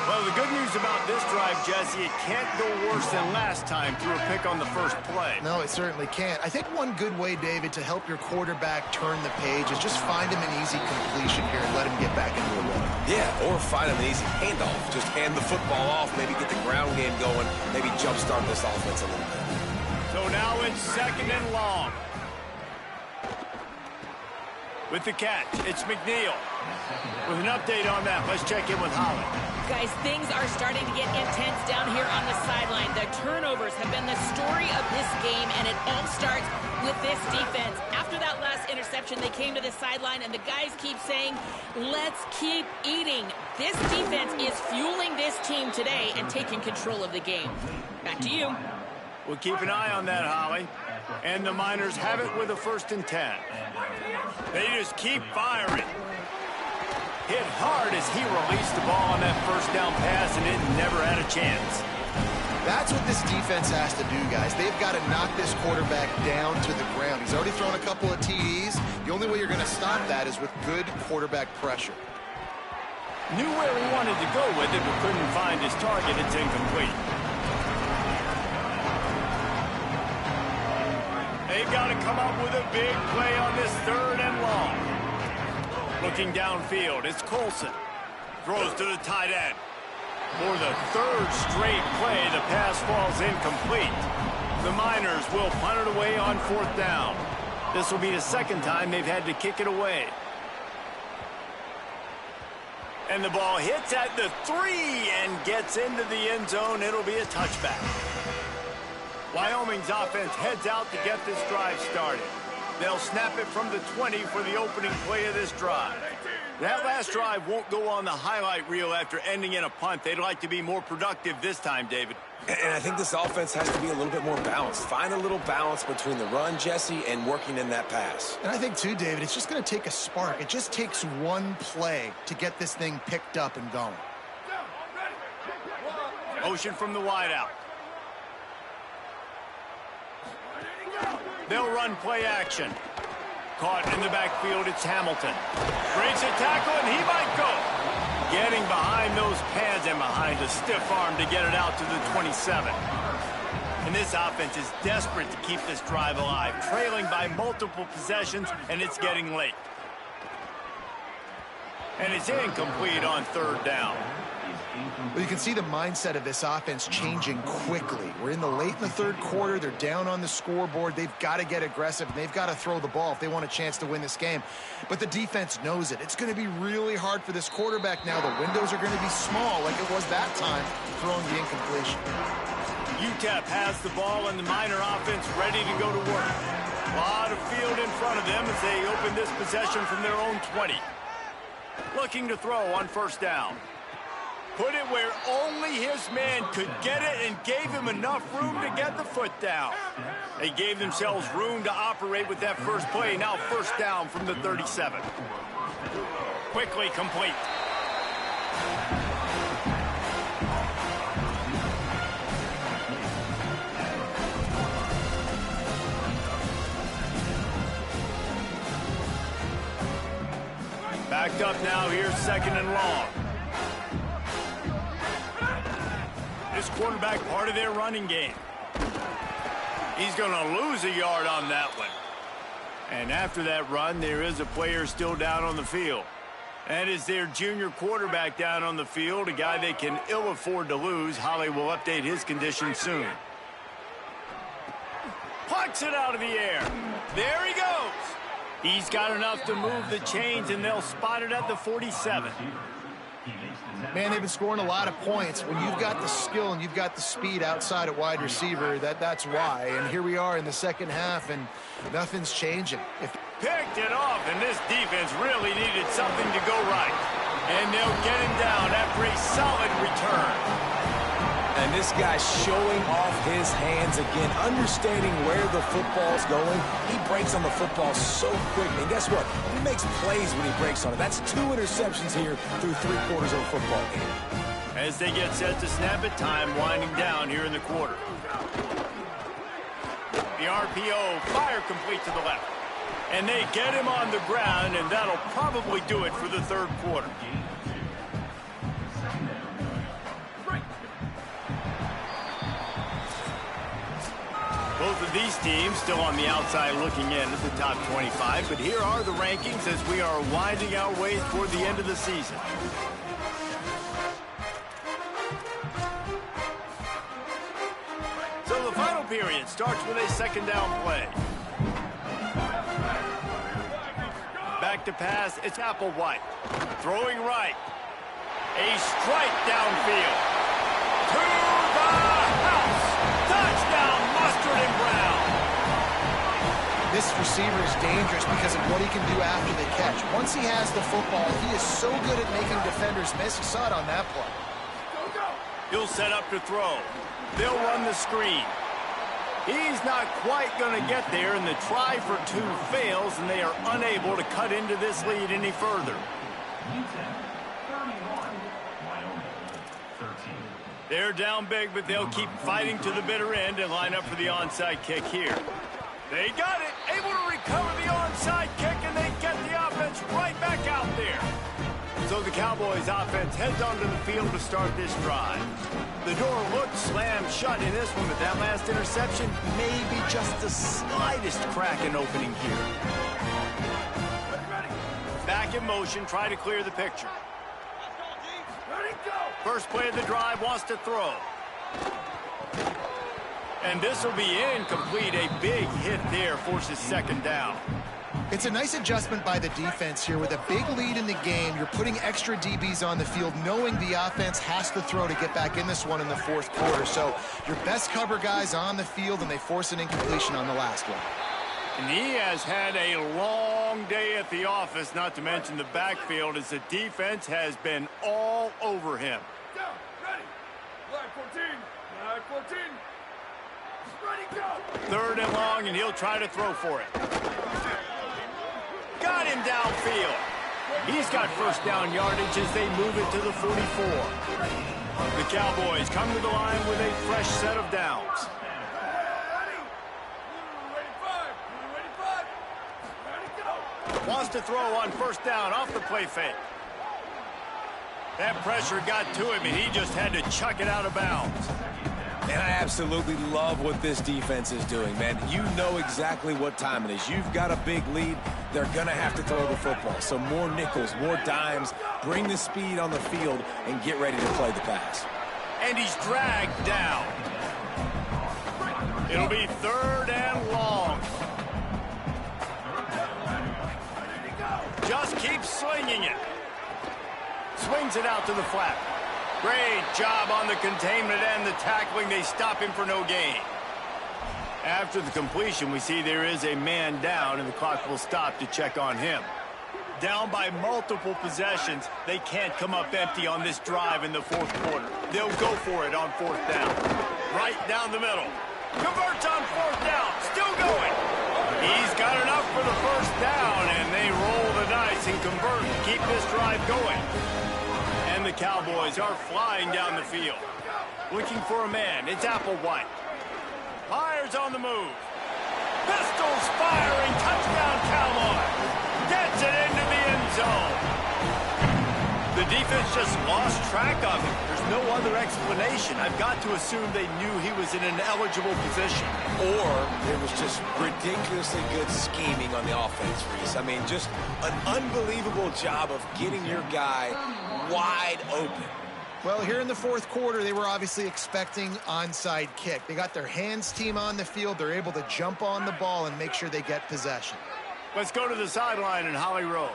Well, the good news about this drive, Jesse, it can't go worse than last time through a pick on the first play. No, it certainly can't. I think one good way, David, to help your quarterback turn the page is just find him an easy completion here and let him get back into a rhythm. Yeah, or find him an easy handoff. Just hand the football off, maybe get the ground game going, maybe jumpstart this offense a little bit. So now it's 2nd and long. With the catch, it's McNeil. With an update on that, let's check in with Holly. Guys, things are starting to get intense down here on the sideline. The turnovers have been the story of this game, and it all starts with this defense. After that last interception, they came to the sideline, and the guys keep saying, let's keep eating. This defense is fueling this team today and taking control of the game. Back to you. We'll keep an eye on that, Holly. And the Miners have it with a 1st and 10. They just keep firing. Hit hard as he released the ball on that first down pass, and it never had a chance. That's what this defense has to do, guys. They've got to knock this quarterback down to the ground. He's already thrown a couple of TDs. The only way you're going to stop that is with good quarterback pressure. Knew where he wanted to go with it, but couldn't find his target. It's incomplete. They've got to come up with a big play on this 3rd and long. Looking downfield, it's Colson. Throws to the tight end. For the 3rd straight play, the pass falls incomplete. The Miners will punt it away on 4th down. This will be the 2nd time they've had to kick it away. And the ball hits at the 3 and gets into the end zone. It'll be a touchback. Wyoming's offense heads out to get this drive started. They'll snap it from the 20 for the opening play of this drive. That last drive won't go on the highlight reel after ending in a punt. They'd like to be more productive this time, David. And I think this offense has to be a little bit more balanced. Find a little balance between the run, Jesse, and working in that pass. And I think, too, David, it's just going to take a spark. It just takes one play to get this thing picked up and going. Motion from the wideout. They'll run play action. Caught in the backfield, it's Hamilton. Breaks a tackle, and he might go. Getting behind those pads and behind a stiff arm to get it out to the 27. And this offense is desperate to keep this drive alive, trailing by multiple possessions, and it's getting late. And it's incomplete on 3rd down. Well, you can see the mindset of this offense changing quickly. We're in the late in the 3rd quarter. They're down on the scoreboard. They've got to get aggressive, and they've got to throw the ball if they want a chance to win this game. But the defense knows it. It's going to be really hard for this quarterback now. The windows are going to be small like it was that time throwing the incompletion. UTEP has the ball, and the Miner offense ready to go to work. A lot of field in front of them as they open this possession from their own 20. Looking to throw on 1st down. Put it where only his man could get it and gave him enough room to get the foot down. They gave themselves room to operate with that first play. Now 1st down from the 37. Quickly complete. Backed up now, here's 2nd and long. This quarterback part of their running game. He's going to lose a yard on that one. And after that run, there is a player still down on the field. That is their junior quarterback down on the field, a guy they can ill afford to lose. Holly will update his condition soon. Plucks it out of the air. There he goes. He's got enough to move the chains, and they'll spot it at the 47. Man, they've been scoring a lot of points. When you've got the skill and you've got the speed outside at wide receiver, that's why. And here we are in the second half, and nothing's changing. Picked it off, and this defense really needed something to go right. And they'll get him down after a solid return. And this guy's showing off his hands again, understanding where the football's going. He breaks on the football so quick. And guess what? He makes plays when he breaks on it. That's 2 interceptions here through 3 quarters of a football game. As they get set to snap it, time winding down here in the quarter. The RPO, fire complete to the left. And they get him on the ground, and that'll probably do it for the 3rd quarter. Both of these teams still on the outside looking in at the top 25, but here are the rankings as we are winding our way toward the end of the season. So the final period starts with a 2nd down play. Back to pass, it's Applewhite. Throwing right. A strike downfield. To the house. Touchdown, Mustard and Brown. This receiver is dangerous because of what he can do after the catch. Once he has the football, he is so good at making defenders miss. You saw it on that play. He'll set up to throw. They'll run the screen. He's not quite going to get there, and the try for 2 fails, and they are unable to cut into this lead any further. They're down big, but they'll keep fighting to the bitter end and line up for the onside kick here. They got it, able to recover the onside kick, and they get the offense right back out there. So the Cowboys offense heads onto the field to start this drive. The door looked slammed shut in this one, but that last interception may be just the slightest crack in opening here. Back in motion, try to clear the picture. First play of the drive, wants to throw. And this will be incomplete. A big hit there forces 2nd down. It's a nice adjustment by the defense here. With a big lead in the game, you're putting extra DBs on the field, knowing the offense has to throw to get back in this one in the 4th quarter. So your best cover guys on the field, and they force an incompletion on the last one. And he has had a long day at the office, not to mention the backfield, as the defense has been all over him. Ready. Line 14. Line 14. Ready, go. 3rd and long, and he'll try to throw for it. Got him downfield. He's got 1st down yardage as they move it to the 44. The Cowboys come to the line with a fresh set of downs. Wants to throw on 1st down off the play fake. That pressure got to him, and he just had to chuck it out of bounds. And I absolutely love what this defense is doing, man. You know exactly what time it is. You've got a big lead. They're going to have to throw the football. So more nickels, more dimes, bring the speed on the field, and get ready to play the pass. And he's dragged down. It'll be 3rd and long. Just keeps swinging it. Swings it out to the flat. Great job on the containment and the tackling. They stop him for no gain. After the completion, we see there is a man down, and the clock will stop to check on him. Down by multiple possessions, they can't come up empty on this drive in the 4th quarter. They'll go for it on 4th down. Right down the middle. Converts on 4th down. Still going. He's got enough for the 1st down, and they roll the dice and convert and keep this drive going. And the Cowboys are flying down the field. Looking for a man. It's Applewhite. Fires on the move. Pistols firing. Touchdown, Cowboys. Gets it into the end zone. The defense just lost track of him. There's no other explanation. I've got to assume they knew he was in an eligible position. Or there was just ridiculously good scheming on the offense, Reese. I mean, just an unbelievable job of getting your guy wide open. Well, here in the fourth quarter, they were obviously expecting onside kick. They got their hands team on the field. They're able to jump on the ball and make sure they get possession. Let's go to the sideline in Holly Rowe.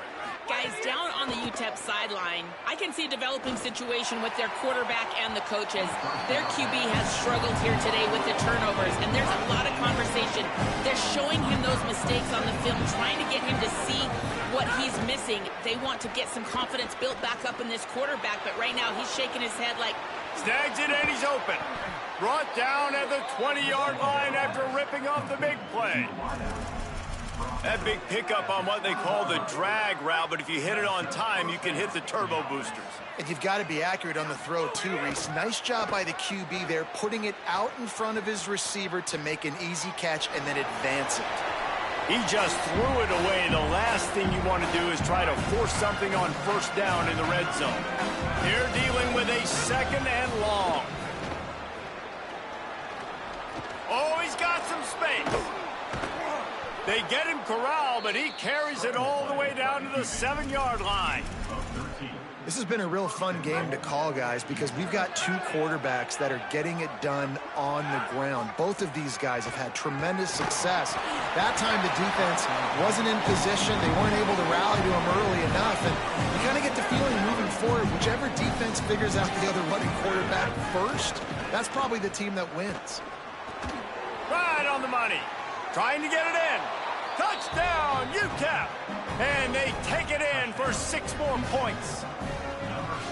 Guys, down on the UTEP sideline, I can see a developing situation with their quarterback and the coaches. Their QB has struggled here today with the turnovers, and there's a lot of conversation. They're showing him those mistakes on the film, trying to get him to see what he's missing. They want to get some confidence built back up in this quarterback, but right now he's shaking his head like... Snags it and he's open. Brought down at the 20-yard line after ripping off the big play. That big pickup on what they call the drag route, but if you hit it on time, you can hit the turbo boosters. And you've got to be accurate on the throw, too, Reese. Nice job by the QB there, putting it out in front of his receiver to make an easy catch and then advance it. He just threw it away. The last thing you want to do is try to force something on first down in the red zone. They're dealing with a second and long. Oh, he's got some space. They get him corralled, but he carries it all the way down to the 7-yard line. This has been a real fun game to call, guys, because we've got two quarterbacks that are getting it done on the ground. Both of these guys have had tremendous success. That time the defense wasn't in position. They weren't able to rally to him early enough. And you kind of get the feeling moving forward, whichever defense figures out the other running quarterback first, that's probably the team that wins. Right on the money. Trying to get it in. Touchdown, UTEP. And they take it in for 6 more points.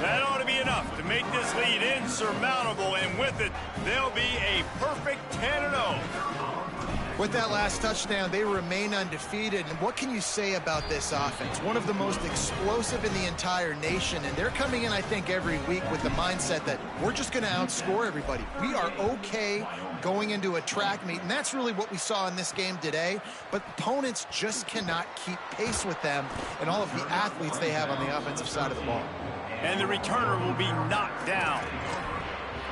That ought to be enough to make this lead insurmountable, and with it, they'll be a perfect 10-0. With that last touchdown, they remain undefeated. And what can you say about this offense? One of the most explosive in the entire nation, and they're coming in, I think, every week with the mindset that we're just going to outscore everybody. We are okay going into a track meet, and that's really what we saw in this game today. But opponents just cannot keep pace with them and all of the athletes they have on the offensive side of the ball. And the returner will be knocked down.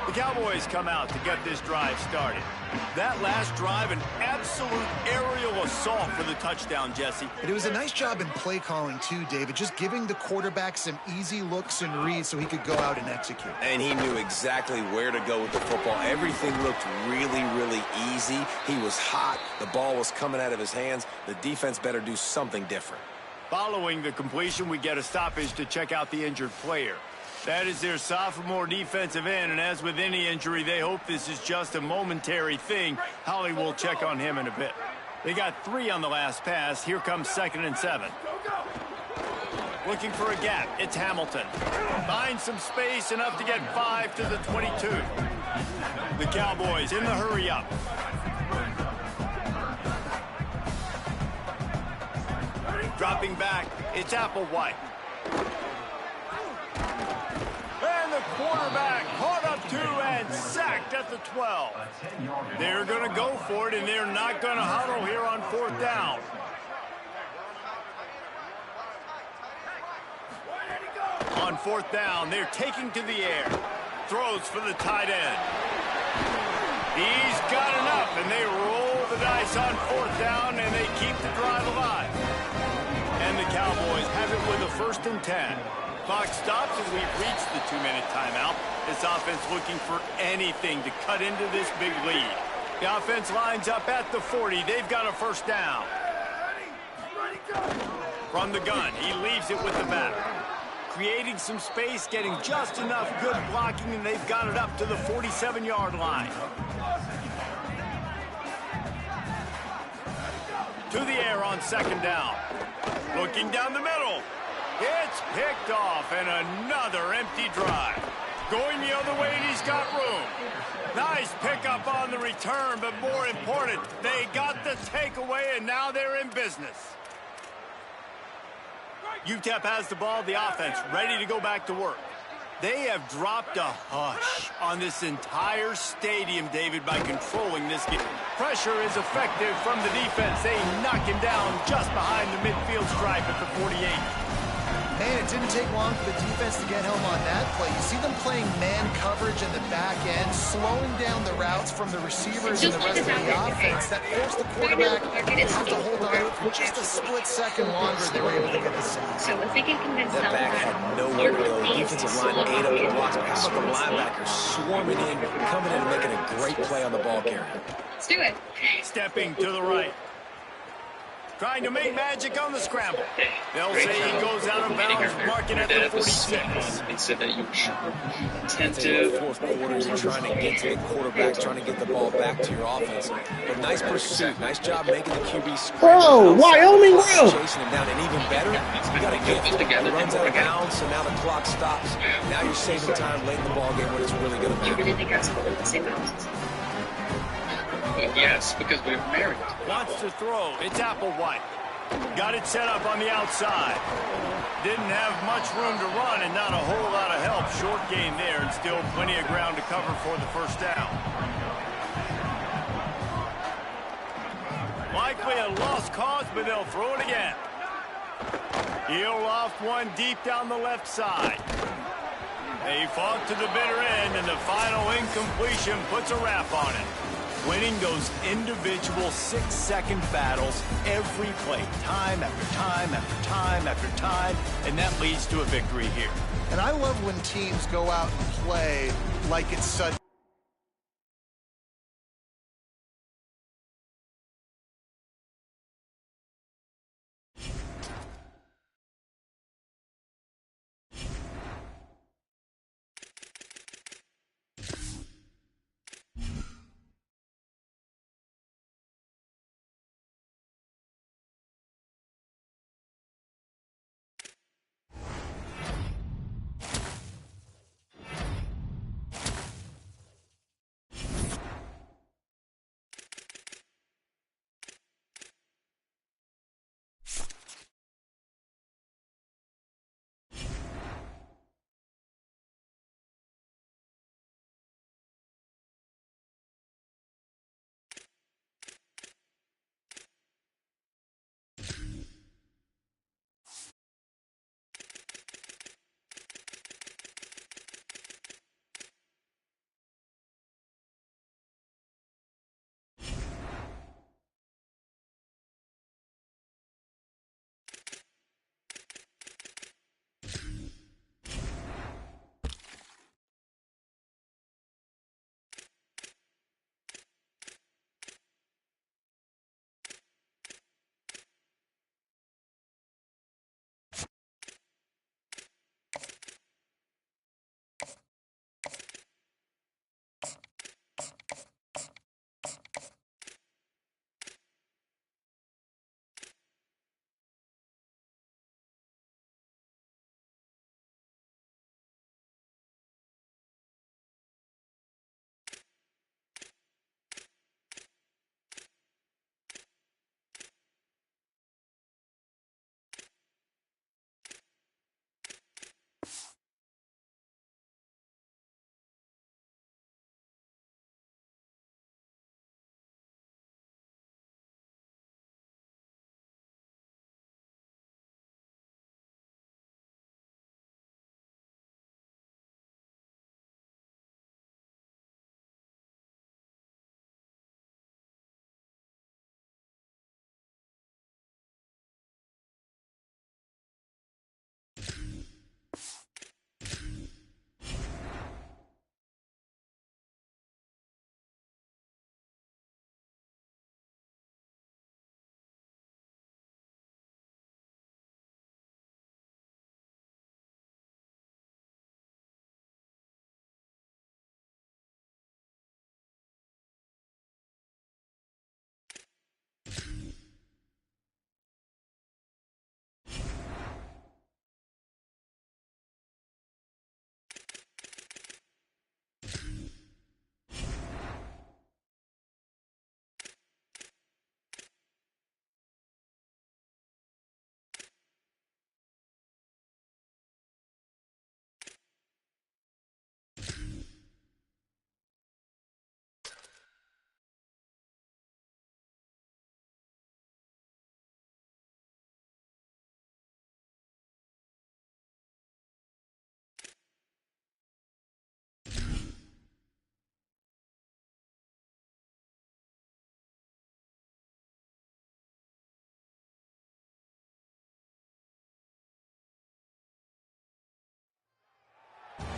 The Cowboys come out to get this drive started. That last drive, an absolute aerial assault for the touchdown, Jesse. It was a nice job in play calling, too, David, just giving the quarterback some easy looks and reads so he could go out and execute. And he knew exactly where to go with the football. Everything looked really, really easy. He was hot. The ball was coming out of his hands. The defense better do something different. Following the completion, we get a stoppage to check out the injured player. That is their sophomore defensive end, and as with any injury, they hope this is just a momentary thing. Holly will check on him in a bit. They got 3 on the last pass. Here comes 2nd and 7. Looking for a gap. It's Hamilton. Finds some space, enough to get 5 to the 22. The Cowboys in the hurry up. Dropping back, it's Applewhite. And the quarterback caught up to and sacked at the 12. They're going to go for it, and they're not going to huddle here on 4th down. On 4th down, they're taking to the air. Throws for the tight end. He's got enough, and they roll the dice on 4th down, and they keep the drive alive. And the Cowboys have it with a 1st and 10. Clock stops as we've reached the 2-minute timeout. This offense looking for anything to cut into this big lead. The offense lines up at the 40. They've got a 1st down. From the gun, he leaves it with the back. Creating some space, getting just enough good blocking, and they've got it up to the 47-yard line. To the air on 2nd down. Looking down the middle. It's picked off, and another empty drive. Going the other way, and he's got room. Nice pickup on the return, but more important, they got the takeaway, and now they're in business. UTEP has the ball, the offense ready to go back to work. They have dropped a hush on this entire stadium, David, by controlling this game. Pressure is effective from the defense. They knock him down just behind the midfield stripe at the 48. Man, it didn't take long for the defense to get home on that play. You see them playing man coverage in the back end, slowing down the routes from the receivers and the rest of the offense. That forced the quarterback to hold on for just a split second longer. They were able to get the sack. So if they can convince That back had nowhere to go. The defensive line ate up the blocks. But how about the linebackers swarming in, coming in and making a great play on the ball carrier? Let's do it. Stepping to the right. Trying to make magic on the scramble. They'll say he goes out of bounds, marking at the 46. They said that you tend to... Fourth quarter, you're trying to get to the quarterback, trying to get the ball back to your offense. But nice pursuit. Nice job making the QB scramble. Bro, Wyoming Road. Chasing him down, and even better, you got to get him. He runs out of bounds, so now the clock stops. Now you're saving time late in the ball game when it's really going to matter. You really think that's all the same houses? Yes, because we're married. Wants to throw. It's Applewhite. Got it set up on the outside. Didn't have much room to run and not a whole lot of help. Short gain there and still plenty of ground to cover for the first down. Likely a lost cause, but they'll throw it again. He'll loft one deep down the left side. They fought to the bitter end, and the final incompletion puts a wrap on it. Winning those individual 6-second battles every play, time after time after time after time, and that leads to a victory here. And I love when teams go out and play like it's such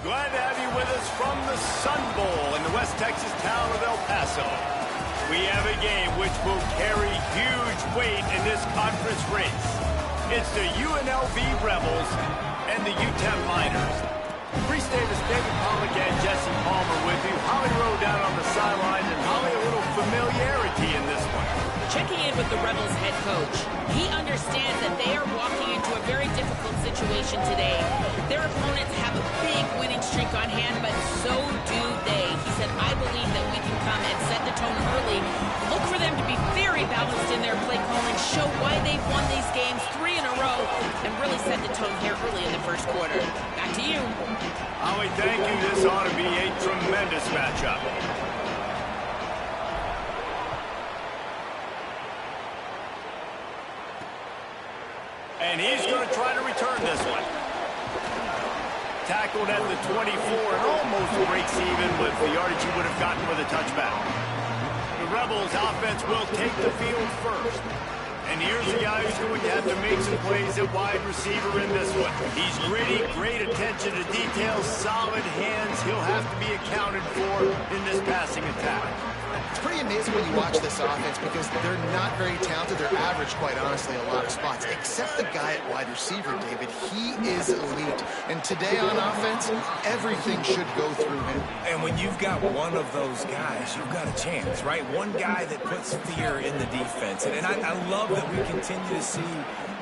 Glad to have you with us from the Sun Bowl in the West Texas town of El Paso. We have a game which will carry huge weight in this conference race. It's the UNLV Rebels and the UTEP Miners. Reese Davis, David Pollock, and Jesse Palmer with you. Holly Rowe down on the sidelines, and Holly, a little familiarity in this one. Checking in with the Rebels head coach. He understands that they are walking into a very difficult situation today. Their opponents have a big winning streak on hand, but so do they. He said, I believe that we can come and set the tone early. Look for them to be very balanced in their play calling, show why they've won these games 3 in a row, and really set the tone here early in the first quarter. Back to you. Holly, thank you. This ought to be a tremendous matchup. And he's going to try to return this one. Tackled at the 24 and almost breaks even with the yardage he would have gotten with a touchback. The Rebels offense will take the field first. And here's a guy who's going to have to make some plays at wide receiver in this one. He's gritty, great attention to detail, solid hands. He'll have to be accounted for in this passing attack. It's pretty amazing when you watch this offense because they're not very talented. They're average, quite honestly, a lot of spots. Except the guy at wide receiver, David. He is elite. And today on offense, everything should go through him. And when you've got one of those guys, you've got a chance, right? One guy that puts fear in the defense. And I love that we continue to see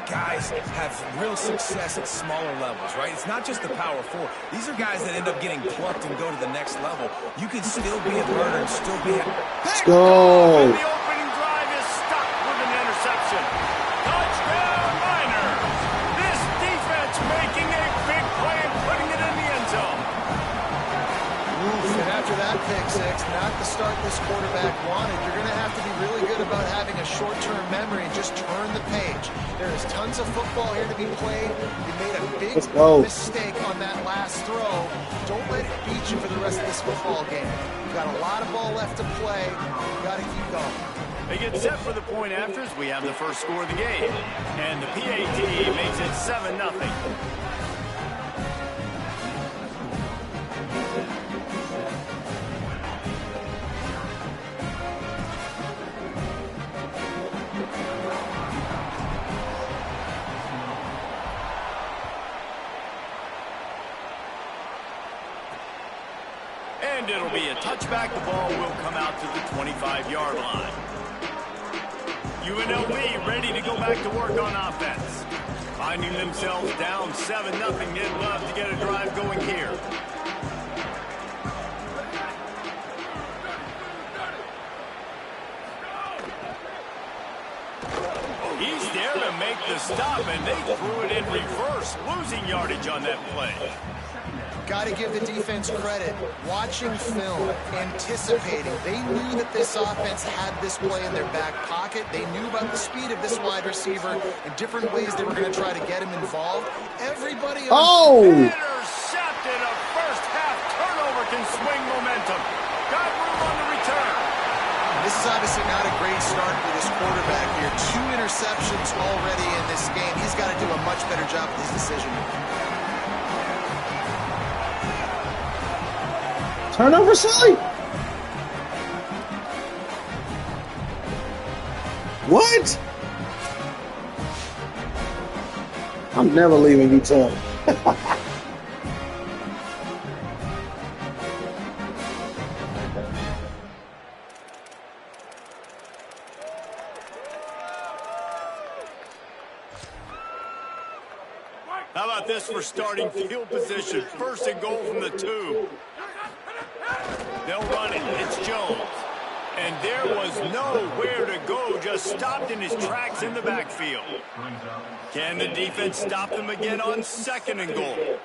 guys have real success at smaller levels, right? It's not just the power 4. These are guys that end up getting plucked and go to the next level. You can still be a learner and still be a... Let's go! And the opening drive is stopped with an interception. Touchdown, Miners! This defense making a big play and putting it in the end zone. And after that pick six, not the start this quarterback wanted. You're going to have to be really good about having a short-term memory and just turn the page. There is tons of football here to be played. You made a big mistake on that last throw. Don't let it beat you for the rest of this football game. You've got a lot of ball left to play. You've got to keep going. They get set for the point afters. We have the first score of the game. And the PAT makes it 7-0. And it'll be a touchback. The ball will come out to the 25-yard line. UNLV ready to go back to work on offense. Finding themselves down 7-0. They'd love to get a drive going here. He's there to make the stop, and they threw it in reverse, losing yardage on that play. Got to give the defense credit. Watching film, anticipating. They knew that this offense had this play in their back pocket. They knew about the speed of this wide receiver and different ways they were going to try to get him involved. Everybody intercepted. A first half turnover can swing momentum. Got room on the return. This is obviously not a great start for this quarterback here. 2 interceptions already in this game. He's got to do a much better job with his decision. Turnover, Sully? What? I'm never leaving UTEP. How about this for starting field position? First and goal from the 2. They'll run it. It's Jones. And there was nowhere to go. Just stopped in his tracks in the backfield. Can the defense stop them again on 2nd and goal?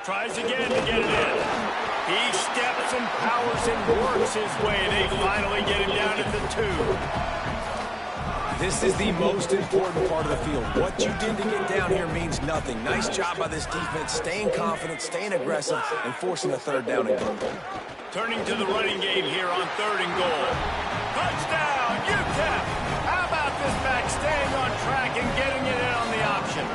Tries again to get it in. He steps and powers and works his way. They finally get him down at the 2. This is the most important part of the field. What you did to get down here means nothing. Nice job by this defense, staying confident, staying aggressive, and forcing a 3rd down and goal. Turning to the running game here on 3rd and goal. Touchdown, UTEP! How about this back staying on track and getting it in on the option?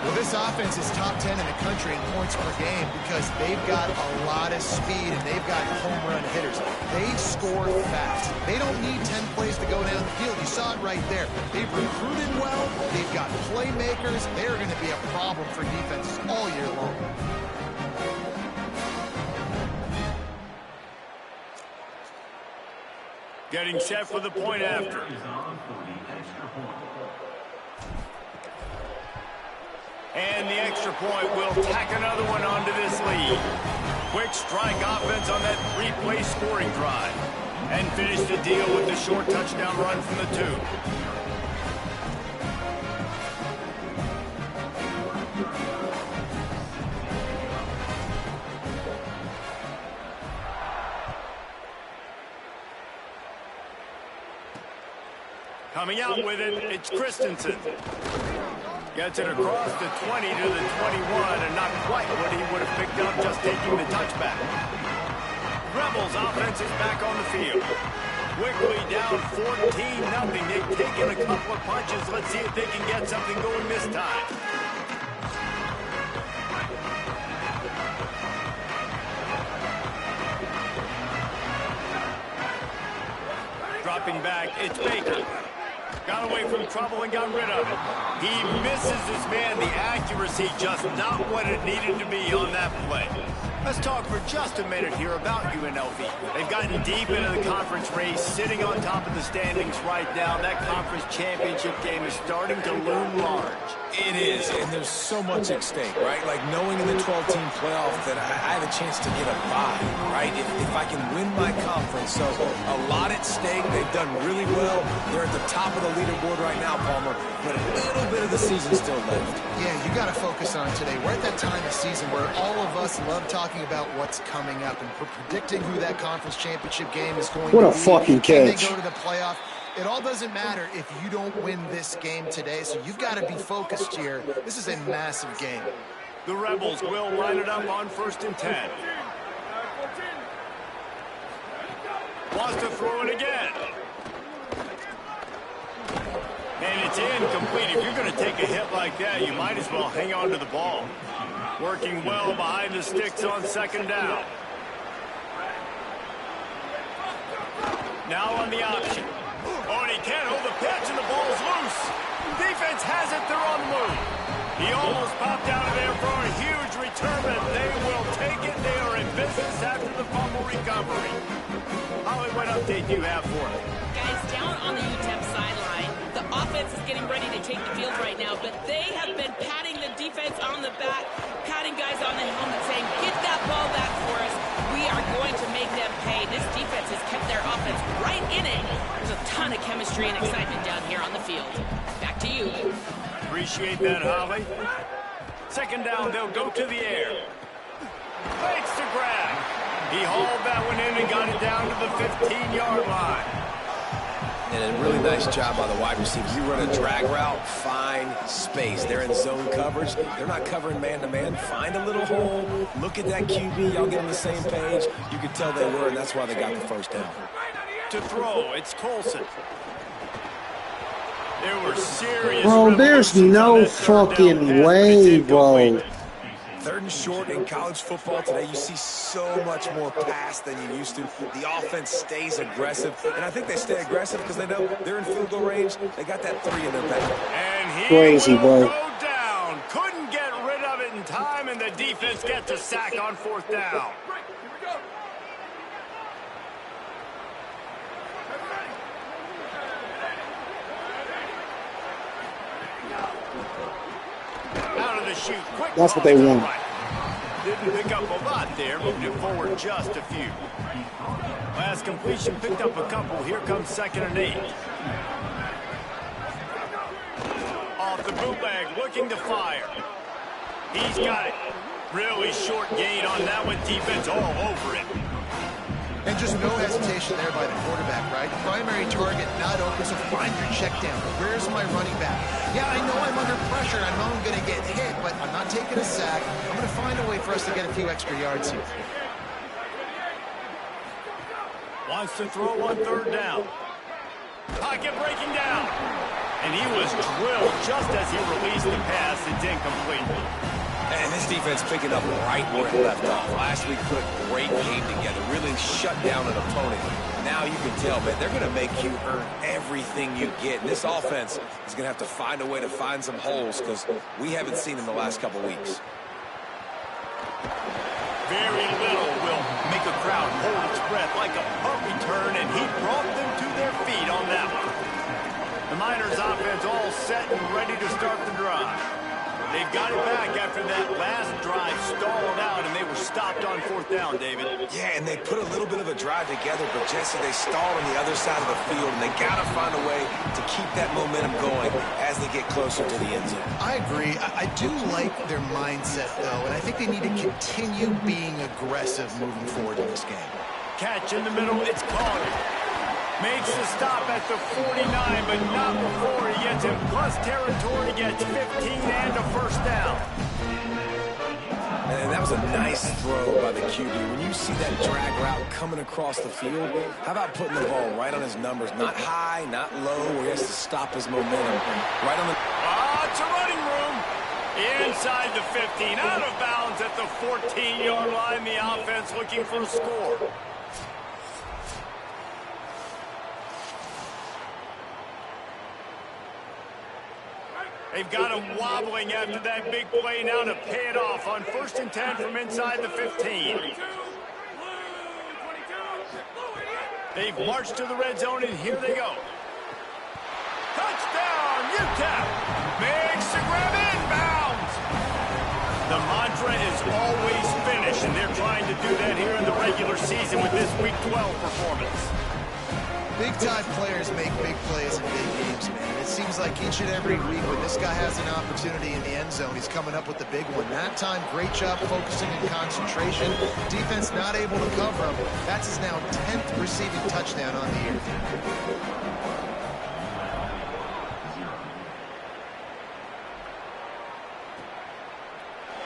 Well, this offense is top 10 in the country in points per game because they've got a lot of speed and they've got home run hitters. They score fast. They don't need 10 plays to go down the field. You saw it right there. They've recruited well. They've got playmakers. They're going to be a problem for defenses all year long. Getting set for the point after. And the extra point will tack another one onto this lead. Quick strike offense on that three-play scoring drive. And finish the deal with the short touchdown run from the 2. Coming out with it, it's Christensen. Gets it across the 20 to the 21, and not quite what he would have picked up just taking the touchback. Rebels offense is back on the field. Quickly down 14-0. They've taken a couple of punches. Let's see if they can get something going this time. Dropping back, it's Baker. Got away from trouble and got rid of it. He misses his man. The accuracy just not what it needed to be on that play. Let's talk for just a minute here about UNLV. They've gotten deep into the conference race, sitting on top of the standings right now. That conference championship game is starting to loom large. It is, and there's so much at stake, right? Like knowing in the 12-team playoff that I have a chance to get a bye, right? If I can win my conference. So a lot at stake. They've done really well. They're at the top of the leaderboard right now, Palmer, but a little bit of the season still left. Yeah, you got to focus on today. We're at that time of the season where all of us love talking about what's coming up and predicting who that conference championship game is going to be. What a fucking catch. Can they go to the playoff? It all doesn't matter if you don't win this game today, so you've got to be focused here. This is a massive game. The Rebels will line it up on 1st and 10. Wants to throw it again. And it's incomplete. If you're going to take a hit like that, you might as well hang on to the ball. Working well behind the sticks on 2nd down. Now on the option. Oh, and he can't hold the pitch, and the ball's loose. Defense has it. They're on the move. He almost popped out of there for a huge return, but they will take it. They are in business after the fumble recovery. Holly, what update do you have for us? Guys, down on the UTEP sideline, the offense is getting ready to take the field right now, but they have been patting the defense on the back, patting guys on the helmet, saying, get that ball back for us. We are going to make them pay. This defense has kept their offense right in it. There's a ton of chemistry and excitement down here on the field. Back to you. Appreciate that, Holly. 2nd down, they'll go to the air. Fakes to grab. He hauled that one in and got it down to the 15-yard line. And a really nice job by the wide receiver. You run a drag route, find space. They're in zone coverage. They're not covering man-to-man. Find a little hole. Look at that QB. Y'all get on the same page. You could tell they were, and that's why they got the 1st down. To throw, it's Colson. There were serious. Bro, there's no fucking way, bro. 3rd and short in college football today. You see so much more pass than you used to. The offense stays aggressive, and I think they stay aggressive because they know they're in field goal range. They got that 3 in their back. And he crazy, will bro. go down. Couldn't get rid of it in time, and the defense gets a sack on 4th down. Out of the chute. Quick. That's what they want. Didn't pick up a lot there, moved it forward just a few. Last completion picked up a couple. Here comes 2nd and 8. Off the bootleg, looking to fire. He's got it. Really short gain on that one. Defense all over it. And just no hesitation there by the quarterback, right? Primary target not open, so find your check down. Where's my running back? Yeah, I know I'm under pressure. I know I'm going to get hit, but I'm not taking a sack. I'm going to find a way for us to get a few extra yards here. Wants to throw on 3rd down. Pocket breaking down. And he was drilled just as he released the pass. It's incomplete. And this defense picking up right where it left off. Last week put a great game together, really shut down an opponent. Now you can tell, man, they're going to make you earn everything you get. And this offense is going to have to find a way to find some holes because we haven't seen in the last couple weeks. Very little will make a crowd hold its breath like a punt return, and he brought them to their feet on that one. The Miners offense all set and ready to start the drive. They've got it back after that last drive stalled out, and they were stopped on 4th down, David. Yeah, and they put a little bit of a drive together, but Jesse, they stalled on the other side of the field, and they got to find a way to keep that momentum going as they get closer to the end zone. I agree. I do like their mindset, though, and I think they need to continue being aggressive moving forward in this game. Catch in the middle, it's caught. Makes the stop at the 49, but not before he gets in plus territory, gets 15 and a first down. And that was a nice throw by the QB. When you see that drag route coming across the field, how about putting the ball right on his numbers? Not high, not low, where he has to stop his momentum. Right on the... It's a running room. Inside the 15, out of bounds at the 14-yard line. The offense looking for a score. They've got him wobbling after that big play now to pay it off on 1st and 10 from inside the 15. They've marched to the red zone, and here they go. Touchdown, UTEP! Makes the grab inbounds! The mantra is always finish, and they're trying to do that here in the regular season with this Week 12 performance. Big-time players make big plays in big games, man. It seems like each and every week when this guy has an opportunity in the end zone, he's coming up with the big one. That time, great job focusing and concentration. Defense not able to cover him. That's his now 10th receiving touchdown on the year.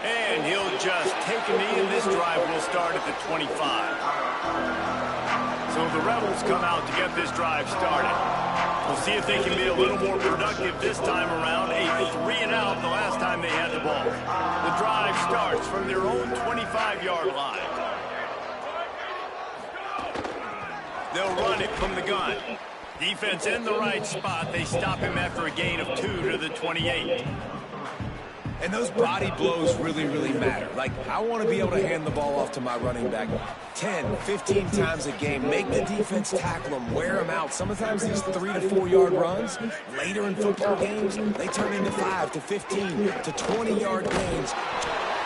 And he'll just take a knee, and this drive will start at the 25. So the Rebels come out to get this drive started. We'll see if they can be a little more productive this time around. A 3-and-out the last time they had the ball. The drive starts from their own 25-yard line. They'll run it from the gun. Defense in the right spot. They stop him after a gain of 2 to the 28. And those body blows really, really matter. Like, I want to be able to hand the ball off to my running back 10, 15 times a game. Make the defense tackle them, wear them out. Sometimes these 3 to 4 yard runs, later in football games, they turn into 5 to 15 to 20-yard gains.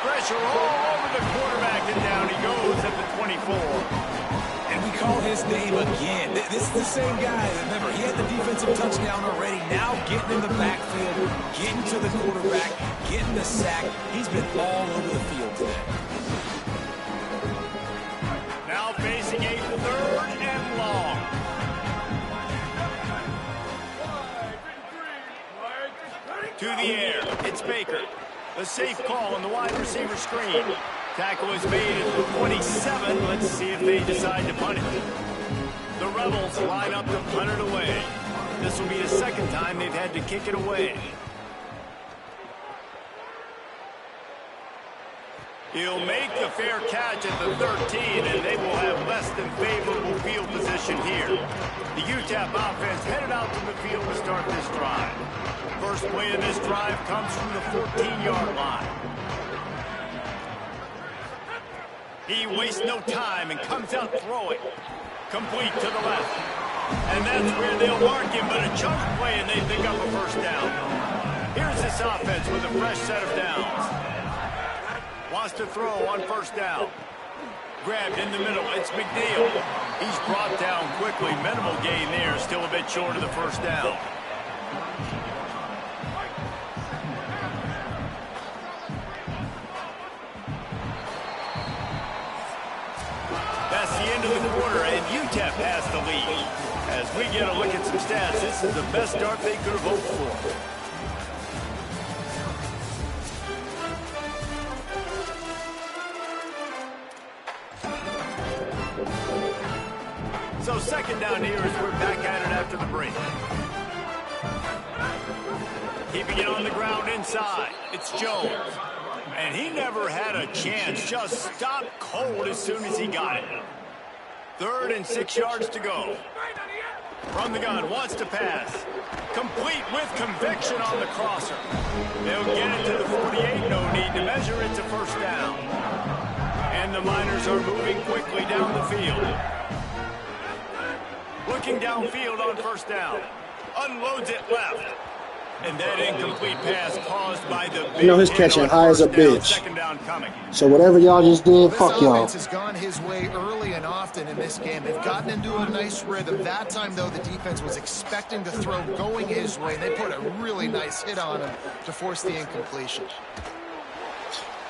Pressure all over the quarterback, and down he goes at the 24. And we call his name again. This is the same guy. Remember, he had the defensive touchdown already. Now getting in the backfield, getting to the quarterback, getting the sack. He's been all over the field today. Now facing a 3rd and long. To the air. It's Baker. A safe call on the wide receiver screen. Tackle is made at the 27. Let's see if they decide to punt it. The Rebels line up to punt it away. This will be the second time they've had to kick it away. He'll make the fair catch at the 13, and they will have less than favorable field position here. The UTEP offense headed out to the field to start this drive. First play of this drive comes from the 14-yard line. He wastes no time and comes out throwing. Complete to the left. And that's where they'll mark him, but a chunk play, and they pick up a first down. Here's this offense with a fresh set of downs. Wants to throw on first down. Grabbed in the middle. It's McNeil. He's brought down quickly. Minimal gain there. Still a bit short of the first down. That's the end of the quarter, and UTEP has the lead. As we get a look at some stats, this is the best start they could have hoped for. So second down here as we're back at it after the break. Keeping it on the ground inside. It's Jones. And he never had a chance. Just stopped cold as soon as he got it. 3rd and 6 yards to go. From the gun, wants to pass. Complete with conviction on the crosser. They'll get it to the 48. No need to measure. It's a first down. And the Miners are moving quickly down the field. Looking downfield on first down. Unloads it left. And that incomplete pass caused by the big, you know his catching high as a bitch. Second down coming. So whatever y'all just did, fuck y'all. This offense has gone his way early and often in this game. They've gotten into a nice rhythm. That time, though, the defense was expecting the throw going his way. They put a really nice hit on him to force the incompletion.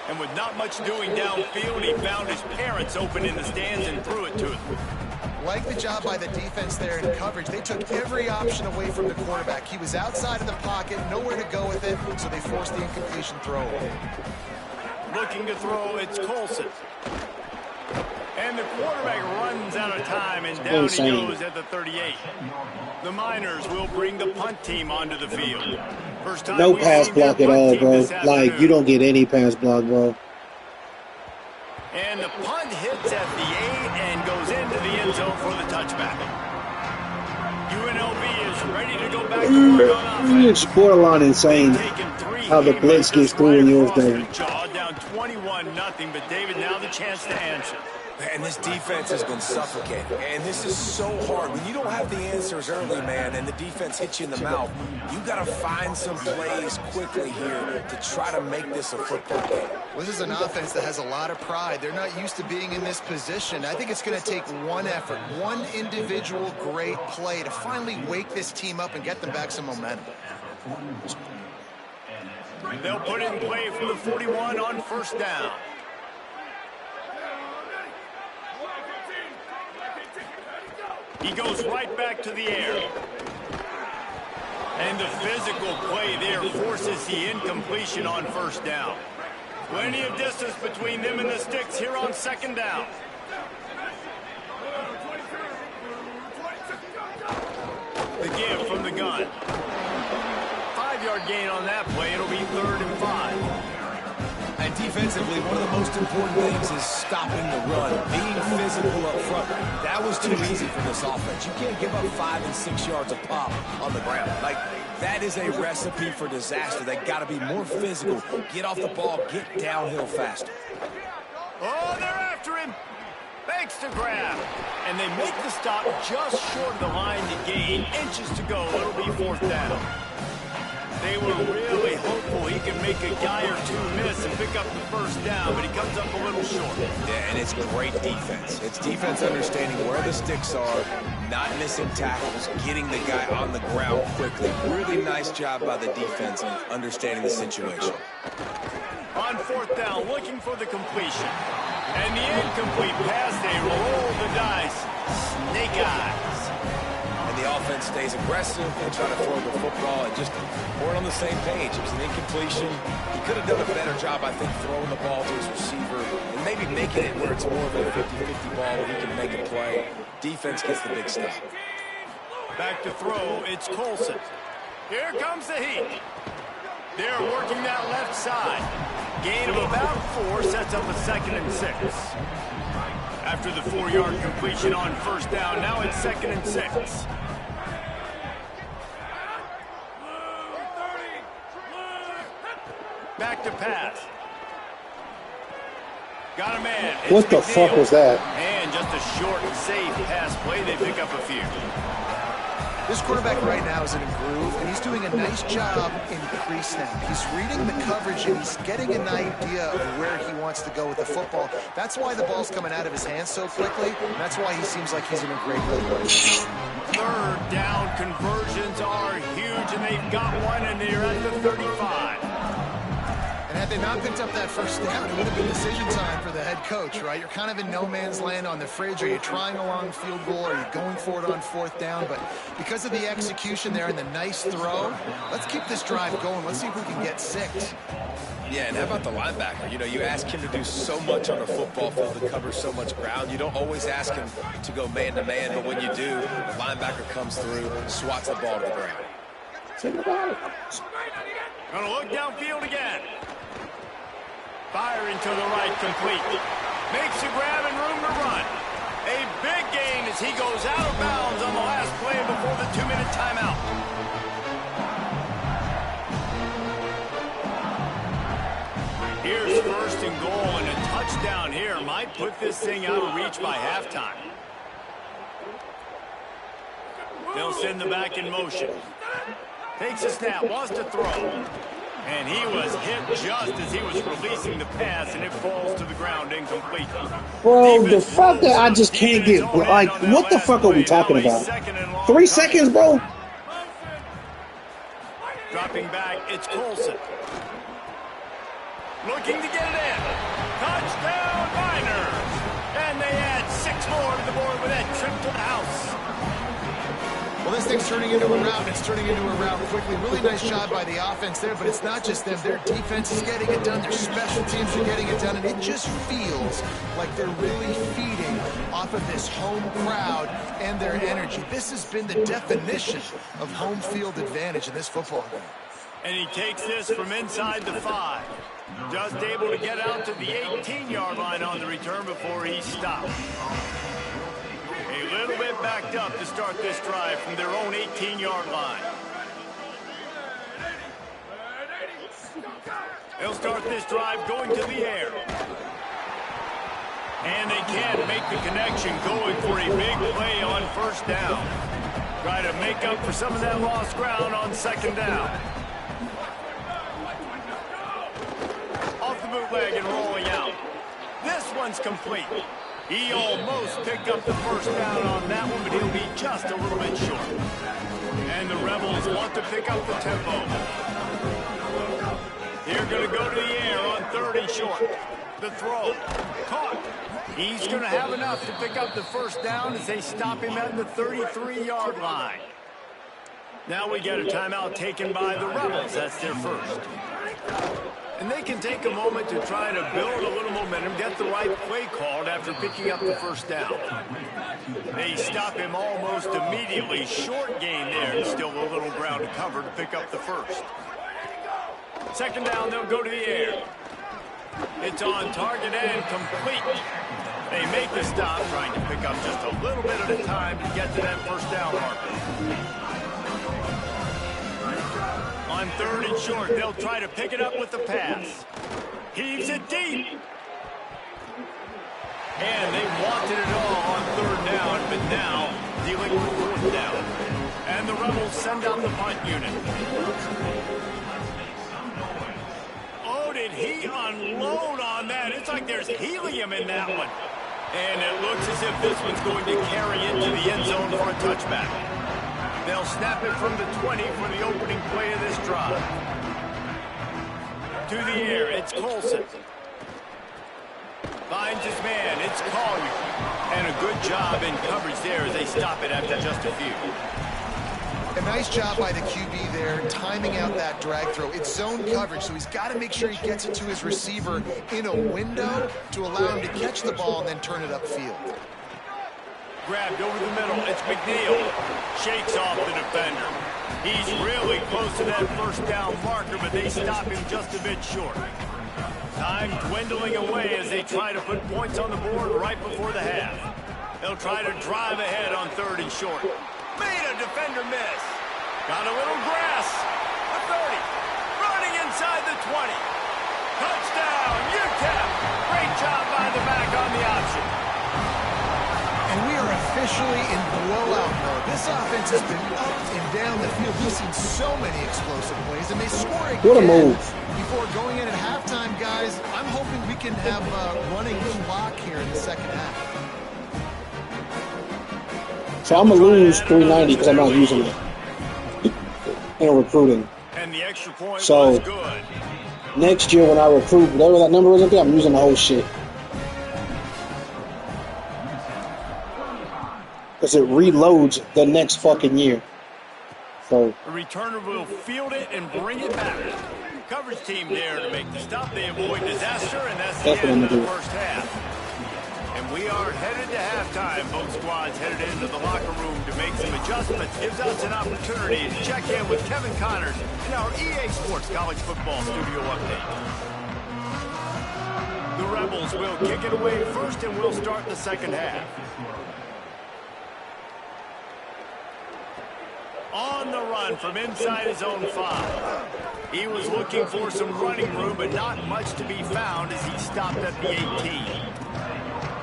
And with not much doing downfield, he found his parents open in the stands and threw it to him. Like the job by the defense there in coverage. They took every option away from the quarterback. He was outside of the pocket, nowhere to go with it, so they forced the incompletion throw away. Looking to throw, it's Colson. And the quarterback runs out of time, and down he goes at the 38. The Miners will bring the punt team onto the field. First time no pass block at all, bro. Like, you don't get any pass block, bro. And the punt hits at the 8 and goes into the end zone for the touchback. UNLV is ready to go back to work on offense. It's borderline insane how the blitz gets through in yours, David. Down 21-0, but David, now the chance to answer. And this defense has been suffocating. And this is so hard. When you don't have the answers early, man, and the defense hits you in the mouth, you got to find some plays quickly here to try to make this a football game. Well, this is an offense that has a lot of pride. They're not used to being in this position. I think it's going to take one effort, one individual great play to finally wake this team up and get them back some momentum. They'll put in play for the 41 on first down. He goes right back to the air. And the physical play there forces the incompletion on first down. Plenty of distance between them and the sticks here on second down. The give from the gun. 5-yard gain on that play. It'll be 3rd and 5. And defensively, one of the most important things is stopping the run, being physical up front. That was too easy for this offense. You can't give up 5 and 6 yards of pop on the ground. Like, that is a recipe for disaster. They got to be more physical, get off the ball, get downhill faster. Oh, they're after him. Makes the grab. And they make the stop just short of the line to gain. Inches to go. It'll be 4th down. They were really hopeful he could make a guy or two miss and pick up the first down, but he comes up a little short. Yeah, and it's great defense. It's defense understanding where the sticks are, not missing tackles, getting the guy on the ground quickly. Really nice job by the defense understanding the situation. On 4th down, looking for the completion. And the incomplete pass, they roll the dice. Snake eyes. The offense stays aggressive. They try to throw the football and just weren't on the same page. It was an incompletion. He could have done a better job, I think, throwing the ball to his receiver and maybe making it where it's more of a 50-50 ball where he can make a play. Defense gets the big stop. Back to throw, it's Colson. Here comes the heat. They're working that left side. Gain of about 4 sets up a 2nd and 6. After the 4-yard completion on first down, now it's 2nd and 6. Back to pass. Got a man. It's what the fuck was that? And just a short and safe pass play. They pick up a few. This quarterback right now is in a groove, and he's doing a nice job in pre-snap. He's reading the coverage, and he's getting an idea of where he wants to go with the football. That's why the ball's coming out of his hands so quickly, and that's why he seems like he's in a great mood. 3rd down conversions are huge, and they've got one, and they're at the 35. And had they not picked up that first down, it would have been decision time for the head coach, right? You're kind of in no man's land on the fridge. Are you trying a long field goal? Are you going for it on 4th down? But because of the execution there and the nice throw, let's keep this drive going. Let's see if we can get 6. Yeah, and how about the linebacker? You know, you ask him to do so much on a football field to cover so much ground. You don't always ask him to go man-to-man, but when you do, the linebacker comes through, swats the ball to the ground. Think about it. Gonna look downfield again. Firing to the right, complete. Makes a grab and room to run. A big gain as he goes out of bounds on the last play before the 2-minute timeout. Here's first and goal, and a touchdown here might put this thing out of reach by halftime. They'll send the back in motion. Takes a snap, wants to throw. And he was hit just as he was releasing the pass, and it falls to the ground incomplete. Bro, the fuck that I just can't get. Like, what the fuck are we talking about? 3 seconds, bro? Dropping back, it's Colson. Looking to get it in. Touchdown, Miners. And they add 6 more to the board with that trip to the house. Well, this thing's turning into a rout. It's turning into a rout quickly. Really nice job by the offense there, but it's not just them. Their defense is getting it done. Their special teams are getting it done, and it just feels like they're really feeding off of this home crowd and their energy. This has been the definition of home field advantage in this football game. And he takes this from inside the 5. Just able to get out to the 18-yard line on the return before he stopped. A little bit backed up to start this drive from their own 18-yard line. They'll start this drive going to the air. And they can't make the connection, going for a big play on first down. Try to make up for some of that lost ground on second down. Off the bootleg and rolling out. This one's complete. He almost picked up the first down on that one, but he'll be just a little bit short. And the Rebels want to pick up the tempo. They're going to go to the air on 3rd and short. The throw. Caught. He's going to have enough to pick up the first down as they stop him at the 33-yard line. Now we get a timeout taken by the Rebels. That's their first. And they can take a moment to try to build a little momentum, get the right play called after picking up the first down. They stop him almost immediately. Short gain there, and still a little ground to cover to pick up the first. Second down, they'll go to the air. It's on target and complete. They make the stop, trying to pick up just a little bit at a time to get to that first down marker. On 3rd and short, they'll try to pick it up with the pass. Heaves it deep. And they wanted it all on 3rd down, but now dealing with 4th down. And the Rebels send out the punt unit. Oh, did he unload on that? It's like there's helium in that one. And it looks as if this one's going to carry into the end zone for a touchback. They'll snap it from the 20 for the opening play of this drive. To the air, it's Colson. Finds his man, it's Collier. And a good job in coverage there as they stop it after just a few. A nice job by the QB there, timing out that drag throw. It's zone coverage, so he's got to make sure he gets it to his receiver in a window to allow him to catch the ball and then turn it upfield. Grabbed over the middle, it's McNeil. Shakes off the defender. He's really close to that first down marker, but they stop him just a bit short. Time dwindling away as they try to put points on the board right before the half. They'll try to drive ahead on 3rd and short. Made a defender miss. Got a little grass. The 30. Running inside the 20. Touchdown, UTEP. Great job by the back on the option. And we are officially in blowout mode. This offense has been up and down the field. We've seen so many explosive plays, and they score again. What a move. Before going in at halftime, guys, I'm hoping we can have a running clock here in the second half. So I'm going to lose 390 because I'm not using it in recruiting. And the extra point so was good. Next year when I recruit, whatever that number is up there, I'm using the whole shit. Because it reloads the next fucking year. So the returner will field it and bring it back. Coverage team there to make the stop. They avoid disaster, and that's the end of the first half. And We are headed to halftime. Both squads headed into the locker room to make some adjustments. Gives us an opportunity to check in with Kevin Connors in our EA Sports College Football Studio Update. The Rebels will kick it away first, and we'll start the second half. On the run from inside his own 5. He was looking for some running room, but not much to be found as he stopped at the 18.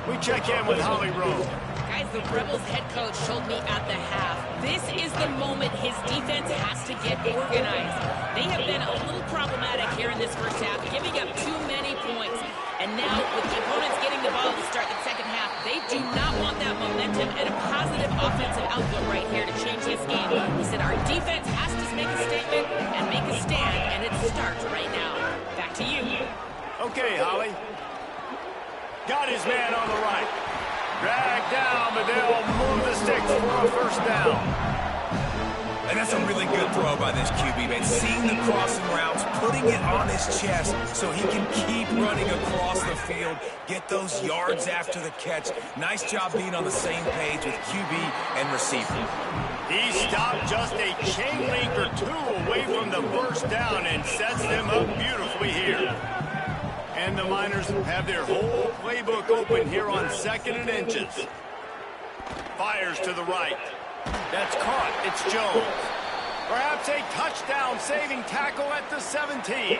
We check in with Holly Rowe. Guys, the Rebels head coach told me at the half, this is the moment his defense has to get organized. They have been a little problematic here in this first half, giving up too many points. And now, with the opponents getting the ball to start the second half, they do not want that momentum and a positive offensive output right here to change this game. He said our defense has to make a statement and make a stand, and it starts right now. Back to you. Okay, Holly. Got his man on the right. Dragged down, but they'll move the sticks for a first down. And that's a really good throw by this QB, man. Seeing the crossing routes, putting it on his chest so he can keep running across the field, get those yards after the catch. Nice job being on the same page with QB and receiver. He stopped just a chain link or two away from the first down and sets them up beautifully here. And the Miners have their whole playbook open here on 2nd and inches. Fires to the right. That's caught. It's Jones. Perhaps a touchdown-saving tackle at the 17.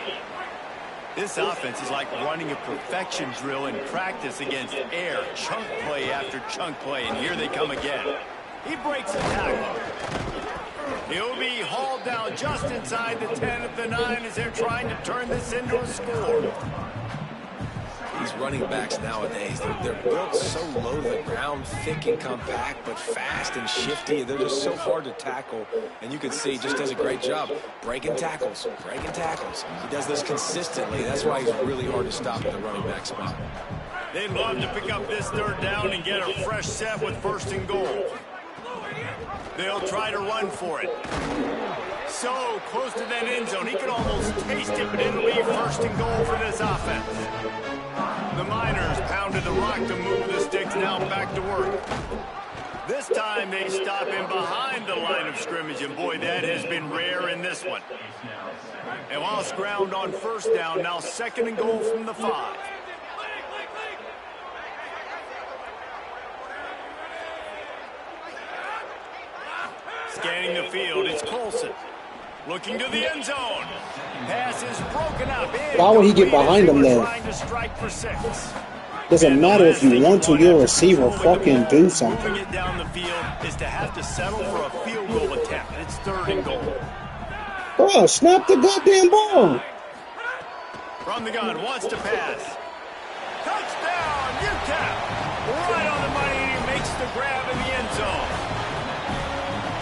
This offense is like running a perfection drill in practice against air. Chunk play after chunk play, and here they come again. He breaks the tackle. He'll be hauled down just inside the 10 at the 9 as they're trying to turn this into a score. These running backs nowadays, they're built so low to the ground, thick and compact, but fast and shifty. They're just so hard to tackle. And you can see he just does a great job breaking tackles, breaking tackles. He does this consistently. That's why he's really hard to stop at the running back spot. They'd love to pick up this third down and get a fresh set with 1st and goal. They'll try to run for it. So close to that end zone, he can almost taste it, but it'll be 1st and goal for this offense. The Miners pounded the rock to move the sticks, now back to work. This time they stop him behind the line of scrimmage, and boy, that has been rare in this one. And while scrounged on 1st down, now 2nd and goal from the 5. Scanning the field, it's Colson. Looking to the end zone. Pass is broken up. Why would he get behind him there? Doesn't matter if you want to, you're a receiver. Fucking do something. Moving it down the field is to have to settle for a field goal attempt. It's 3rd and goal. Bro, snap the goddamn ball. From the gun, wants to pass. Touchdown, UTEP. Right on the money, and he makes the grab in the end zone.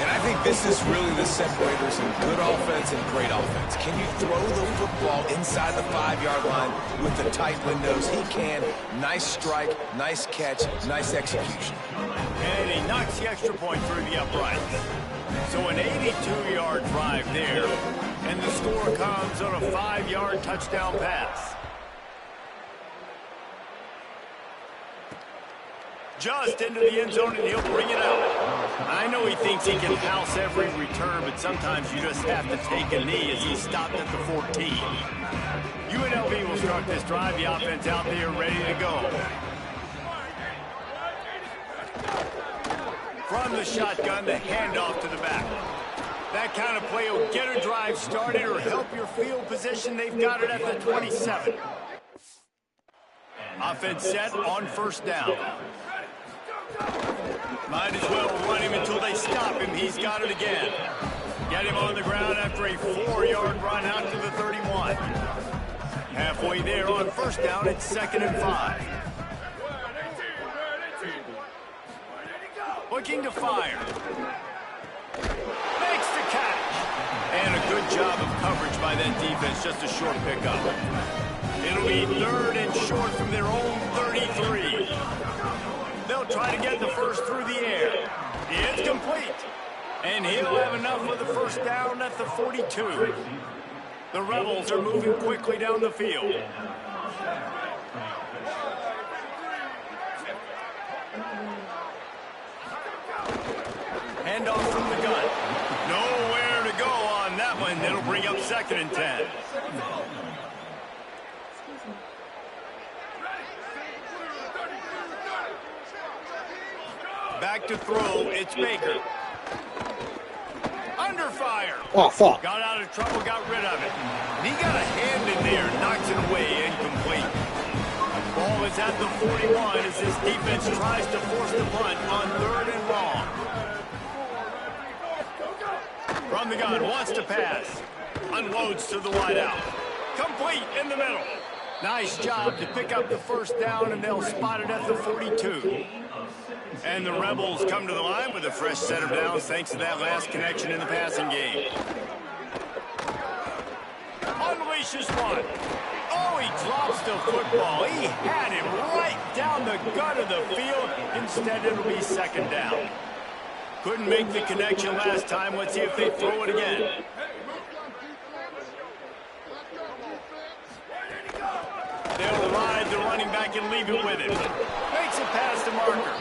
I think this is really the separators in good offense and great offense. Can you throw the football inside the 5-yard line with the tight windows? He can. Nice strike, nice catch, nice execution. And he knocks the extra point through the uprights. So an 82-yard drive there, and the score comes on a 5-yard touchdown pass. Just into the end zone, and he'll bring it out. I know he thinks he can house every return, but sometimes you just have to take a knee as he stopped at the 14. UNLV will start this drive. The offense out there ready to go. From the shotgun, the handoff to the back. That kind of play will get a drive started or help your field position. They've got it at the 27. Offense set on 1st down. Might as well run him until they stop him. He's got it again. Get him on the ground after a 4-yard run out to the 31. Halfway there on 1st down, it's 2nd and 5. Looking to fire. Makes the catch. And a good job of coverage by that defense. Just a short pickup. It'll be 3rd and short from their own 33. They'll try to get the first through the air. It's complete. And he'll have enough for the 1st down at the 42. The Rebels are moving quickly down the field. Hand off from the gun. Nowhere to go on that one. It'll bring up 2nd and 10. Back to throw. It's Baker. Under fire. Oh, fuck. Got out of trouble, got rid of it. And he got a hand in there, knocks it away, incomplete. Ball is at the 41 as his defense tries to force the punt on 3rd and long. From the gun, wants to pass. Unloads to the wideout. Complete in the middle. Nice job to pick up the first down, and they'll spot it at the 42. And the Rebels come to the line with a fresh set of downs thanks to that last connection in the passing game. Unleashes one. Oh, he drops the football. He had him right down the gut of the field. Instead, it'll be 2nd down. Couldn't make the connection last time. Let's see if they throw it again. They'll ride the running back and leave it with him. Makes it past the marker.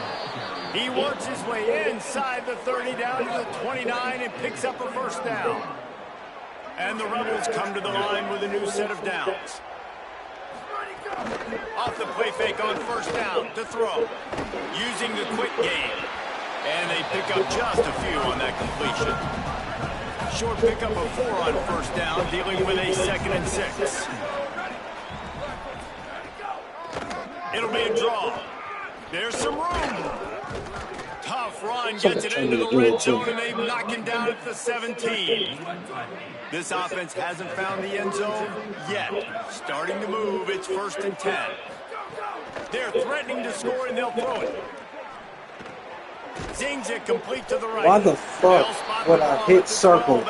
He works his way inside the 30 down to the 29 and picks up a first down. And the Rebels come to the line with a new set of downs. Off the play fake on first down to throw. Using the quick game. And they pick up just a few on that completion. Short pickup of 4 on first down, dealing with a 2nd and 6. It'll be a draw. There's some room. Tough run, gets it into the red zone, and they knock him down at the 17. This offense hasn't found the end zone yet. Starting to move, it's 1st and 10. They're threatening to score, and they'll throw it. Zings it complete to the right. Why the fuck would I hit circle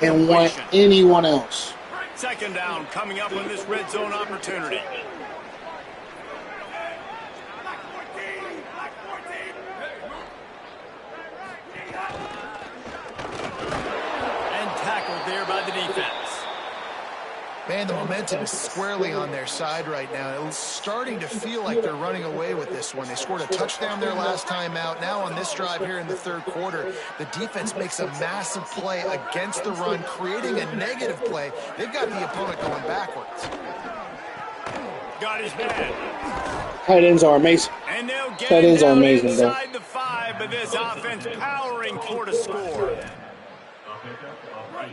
and want anyone else? 2nd down coming up on this red zone opportunity. There by the defense. Man, the momentum is squarely on their side right now. It's starting to feel like they're running away with this one. They scored a touchdown their last time out. Now on this drive here in the 3rd quarter, the defense makes a massive play against the run, creating a negative play. They've got the opponent going backwards. Got his man. Tight ends are amazing. And they'll get tight ends are amazing, inside the 5, but this offense powering toward a score.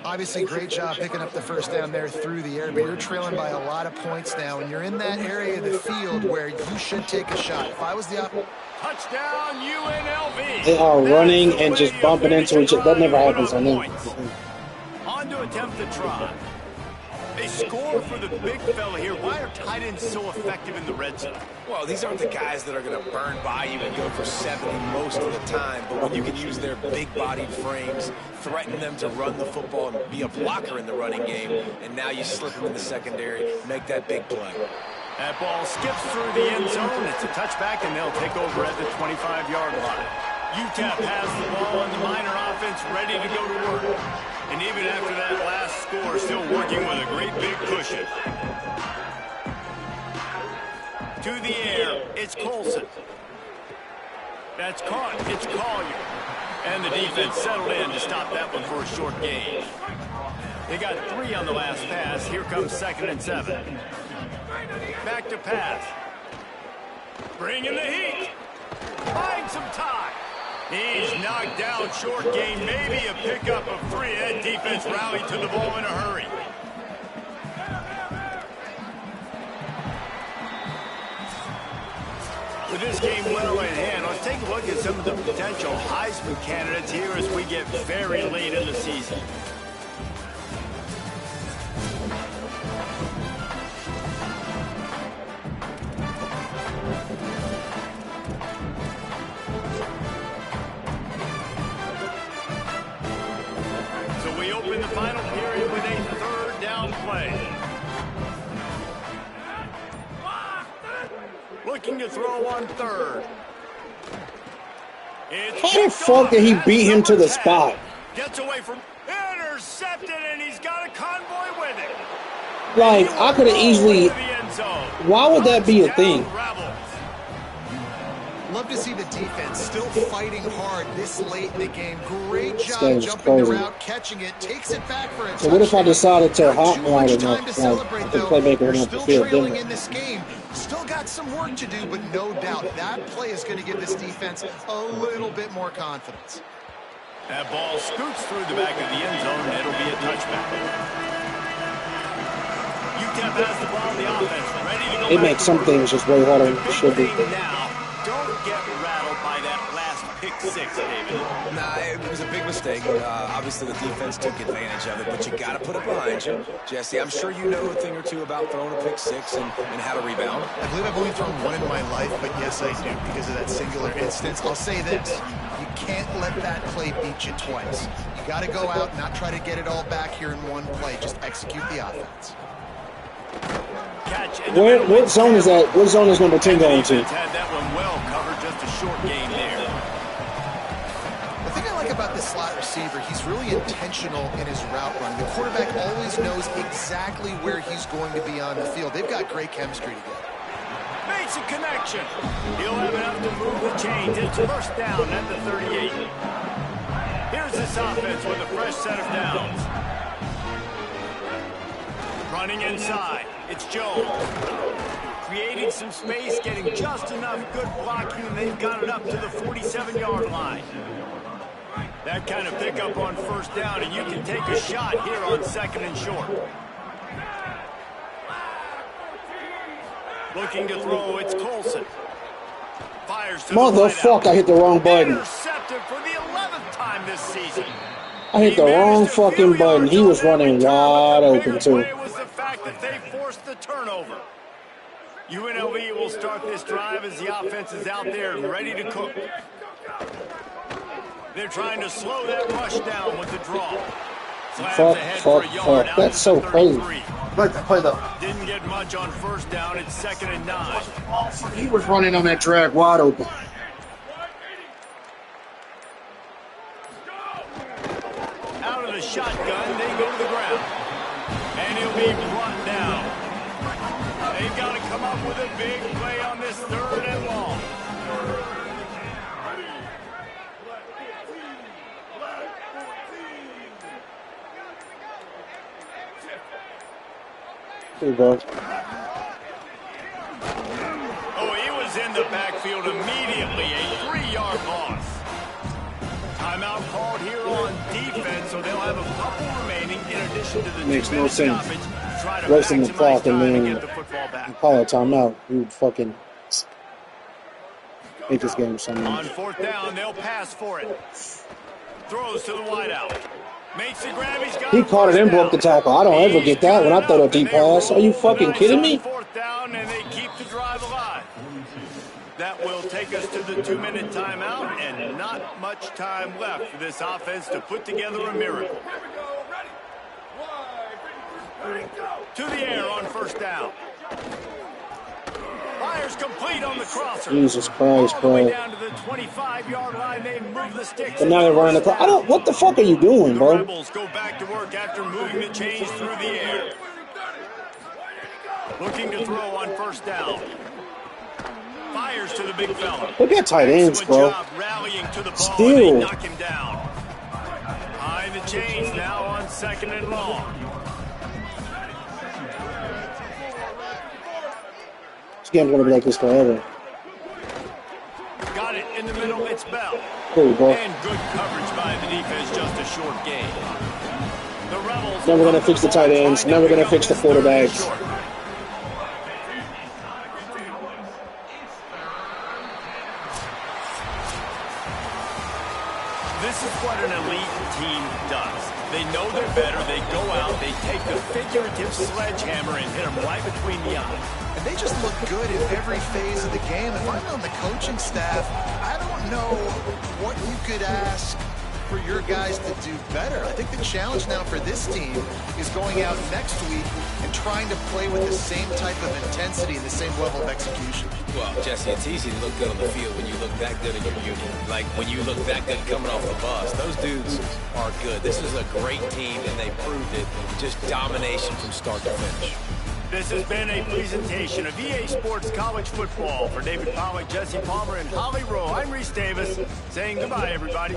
Obviously, great job picking up the first down there through the air, but you're trailing by a lot of points now, and you're in that area of the field where you should take a shot. If I was the touchdown, UNLV. They are running and just bumping into each other. That never happens on them. On to attempt the try. They score for the big fella here. Why are tight ends so effective in the red zone? Well, these aren't the guys that are going to burn by you and go for 70 most of the time, but when you can use their big-bodied frames, threaten them to run the football and be a blocker in the running game, and now you slip them in the secondary, make that big play. That ball skips through the end zone. It's a touchback, and they'll take over at the 25-yard line. UTEP has the ball, and the Miner offense ready to go to work. And even after that last score, still working with a great big cushion. To the air, it's Colson. That's caught. It's Collier. And the defense settled in to stop that one for a short gain. They got 3 on the last pass. Here comes 2nd and 7. Back to pass. Bringing the heat. Find some time. He's knocked down, short gain, maybe a pickup of 3. That defense rallied to the ball in a hurry. With this game well in hand, let's take a look at some of the potential Heisman candidates here as we get very late in the season. In the final period with a 3rd down play. Looking to throw on 3rd. How the fuck did he beat him to the spot? Gets away from intercepted, and he's got a convoy with him. Like, I could have easily. Why would that be a thing? Love to see the defense still fighting hard this late in the game. Great job jumping the route, catching it, takes it back for a touchdown. So what if I decided to hot line him time up? to celebrate, the playmaker him up the field, trailing in this game. Still got some work to do, but no doubt that play is going to give this defense a little bit more confidence. That ball scoots through the back of the end zone, and it'll be a touchback. UTEP has the ball, the offense ready to go. It makes some things just way harder than it should be. Now, don't get rattled by that last pick six, David. Nah, it was a big mistake. Obviously, the defense took advantage of it, but you got to put it behind you. Jesse, I'm sure you know a thing or two about throwing a pick six and how to rebound. I believe I've only thrown one in my life, but yes, I do, because of that singular instance. I'll say this. You can't let that play beat you twice. You got to go out and not try to get it all back here in one play. Just execute the offense. What zone is that? What zone is number 10 going to? Had that one well covered, just a short gain there. The thing I like about this slot receiver, he's really intentional in his route running. The quarterback always knows exactly where he's going to be on the field. They've got great chemistry together. Makes a connection. He'll have enough to move the chains. It's first down at the 38. Here's this offense with a fresh set of downs. Running inside, it's Jones. Creating some space, getting just enough good blocking, and they've got it up to the 47-yard line. That kind of pickup on first down, and you can take a shot here on second and short. Looking to throw, it's Colson. Fires to Motherfucker, I hit the wrong button. Intercepted for the 11th time this season. I hit the wrong fucking button. He was running wide open, too. That they forced the turnover. UNLV will start this drive as the offense is out there and ready to cook. They're trying to slow that rush down with the draw. Fuck. That's so crazy. Didn't get much on first down. It's 2nd and 9. He was running on that drag wide open. Out of the shotgun, they go to the ground. And he'll be brought down. They've got to come up with a big play on this 3rd and long. There you go. Oh, he was in the backfield immediately. A 3-yard loss. Timeout called here on defense, so they'll have a couple remaining in addition to the makes no sense. Stoppage, Wasting the clock and then call a timeout. You would fucking hate this game so much. On 4th down, they'll pass for it. Throws to the wideout. Makes the grab. He's got he caught it and broke the tackle. I don't ever get that when I throw a deep pass. Are you fucking kidding me? 4th down, and they keep the drive alive. That will take us to the 2-minute timeout, and not much time left for this offense to put together a miracle. To the air on first down. Fires complete on the crosser. Jesus Christ, bro. All the way down to the 25-yard line. They move the sticks. But now they're running the clock. I don't. What the fuck are you doing, bro? The Rebels go back to work after moving the chains through the air. Looking to throw on first down. Fires to the big fella. Look at tight ends, bro. Rallying to the ball. Still. Knock him down. Behind the chains now on 2nd and long. This game's gonna be like this forever. Got it in the middle. It's Bell. Cool, bro. And good coverage by the defense. Just a short gain. The Rebels. Never gonna fix the tight ends. Never gonna fix the quarterbacks. This is what an elite team does. They know they're better. They go out. They take the figurative sledgehammer and hit them right between the eyes. And they just look good in every phase of the game. If I'm on the coaching staff, I don't know what you could ask for your guys to do better. I think the challenge now for this team is going out next week and trying to play with the same type of intensity and the same level of execution. Well, Jesse, it's easy to look good on the field when you look that good in your union. Like when you look that good coming off the bus. Those dudes are good. This is a great team, and they proved it. Just domination from start to finish. This has been a presentation of EA Sports College Football. For David Pollack, Jesse Palmer, and Holly Rowe, I'm Reese Davis, saying goodbye, everybody.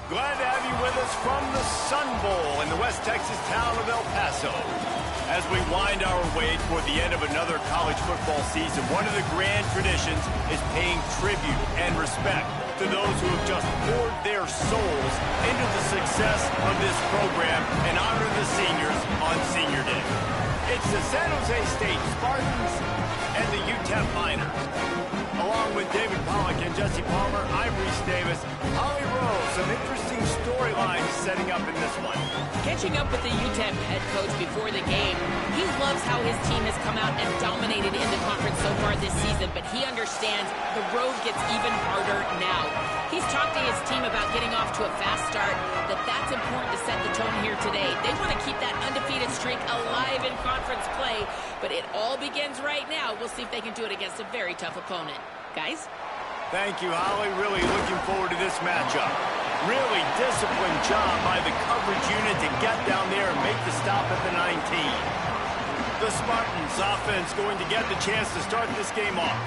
Glad to have you with us from the Sun Bowl in the West Texas town of El Paso. As we wind our way toward the end of another college football season, one of the grand traditions is paying tribute and respect to those who have just poured their souls into the success of this program and honor the seniors on Senior Day. It's the San Jose State Spartans and the UTEP Miners. Along with David Pollack and Jesse Palmer, I'm Reese Davis. Holly Rose, some interesting storylines setting up in this one. Catching up with the UTEP head coach before the game, he loves how his team has come out and dominated in the conference so far this season, but he understands the road gets even harder now. He's talked to his team about getting off to a fast start, that's important to set the tone here today. They want to keep that undefeated streak alive in conference play, but it all begins right now. We'll see if they can do it against a very tough opponent. Guys? Thank you, Holly. Really looking forward to this matchup. Really disciplined job by the coverage unit to get down there and make the stop at the 19. The Spartans offense going to get the chance to start this game off.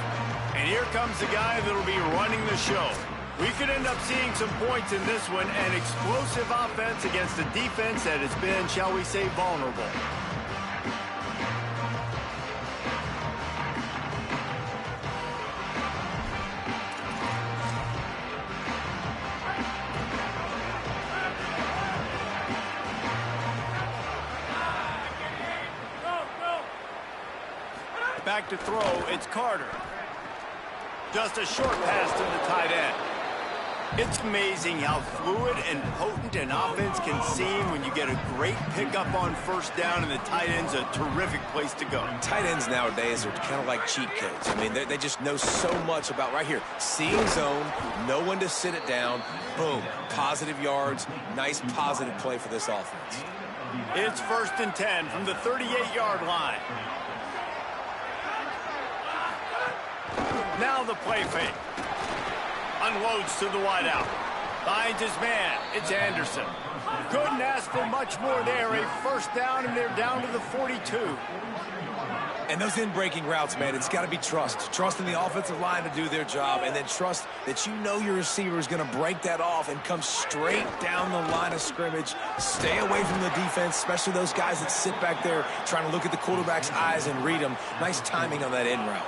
And here comes the guy that'll be running the show. We could end up seeing some points in this one, an explosive offense against a defense that has been, shall we say, vulnerable. Back to throw, it's Carter. Just a short pass to the tight end. It's amazing how fluid and potent an offense can seem when you get a great pickup on first down, and the tight end's a terrific place to go. Tight ends nowadays are kind of like cheat codes. I mean, they just know so much about right here. Seeing zone, know when to sit it down, boom, positive yards, nice positive play for this offense. It's 1st and 10 from the 38-yard line. Now the play fake. Unloads to the wideout. Finds his man. It's Anderson. Couldn't ask for much more there. A first down, and they're down to the 42. And those in-breaking routes, man, it's got to be trust. Trust in the offensive line to do their job, and then trust that you know your receiver is going to break that off and come straight down the line of scrimmage. Stay away from the defense, especially those guys that sit back there trying to look at the quarterback's eyes and read them. Nice timing on that in route.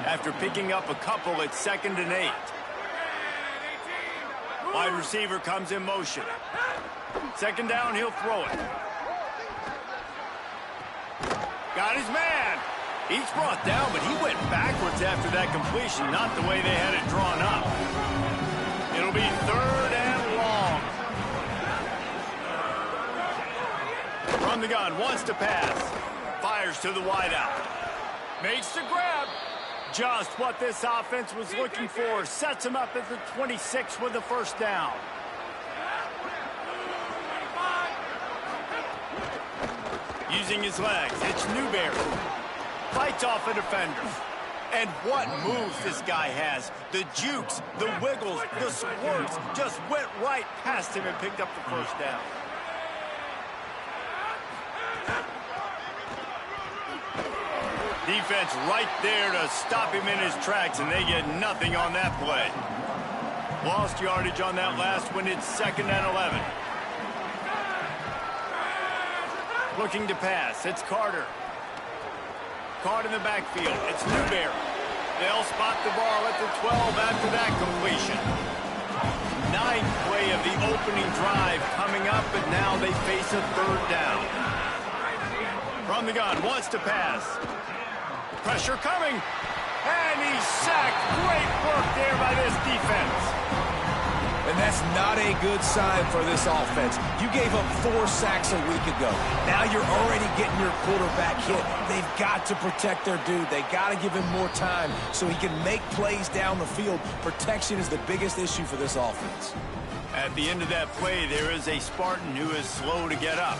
After picking up a couple, it's 2nd and 8. Wide receiver comes in motion. 2nd down, he'll throw it. Got his man. He's brought down, but he went backwards after that completion, not the way they had it drawn up. It'll be 3rd and long. From the gun, wants to pass. Fires to the wideout. Makes the grab. Just what this offense was looking for. Sets him up at the 26 with the first down. Using his legs, it's Newberry. Fights off a defender. And what moves this guy has. The jukes, the wiggles, the squirts just went right past him and picked up the first down. Defense right there to stop him in his tracks, and they get nothing on that play. Lost yardage on that last one. It's 2nd and 11. Looking to pass. It's Carter. Caught in the backfield. It's Newberry. They'll spot the ball at the 12 after that completion. 9th play of the opening drive coming up, but now they face a 3rd down. From the gun, wants to pass. Pressure coming, and he's sacked. Great work there by this defense. And that's not a good sign for this offense. You gave up 4 sacks a week ago. Now you're already getting your quarterback hit. They've got to protect their dude. They got to give him more time so he can make plays down the field. Protection is the biggest issue for this offense. At the end of that play, there is a Spartan who is slow to get up.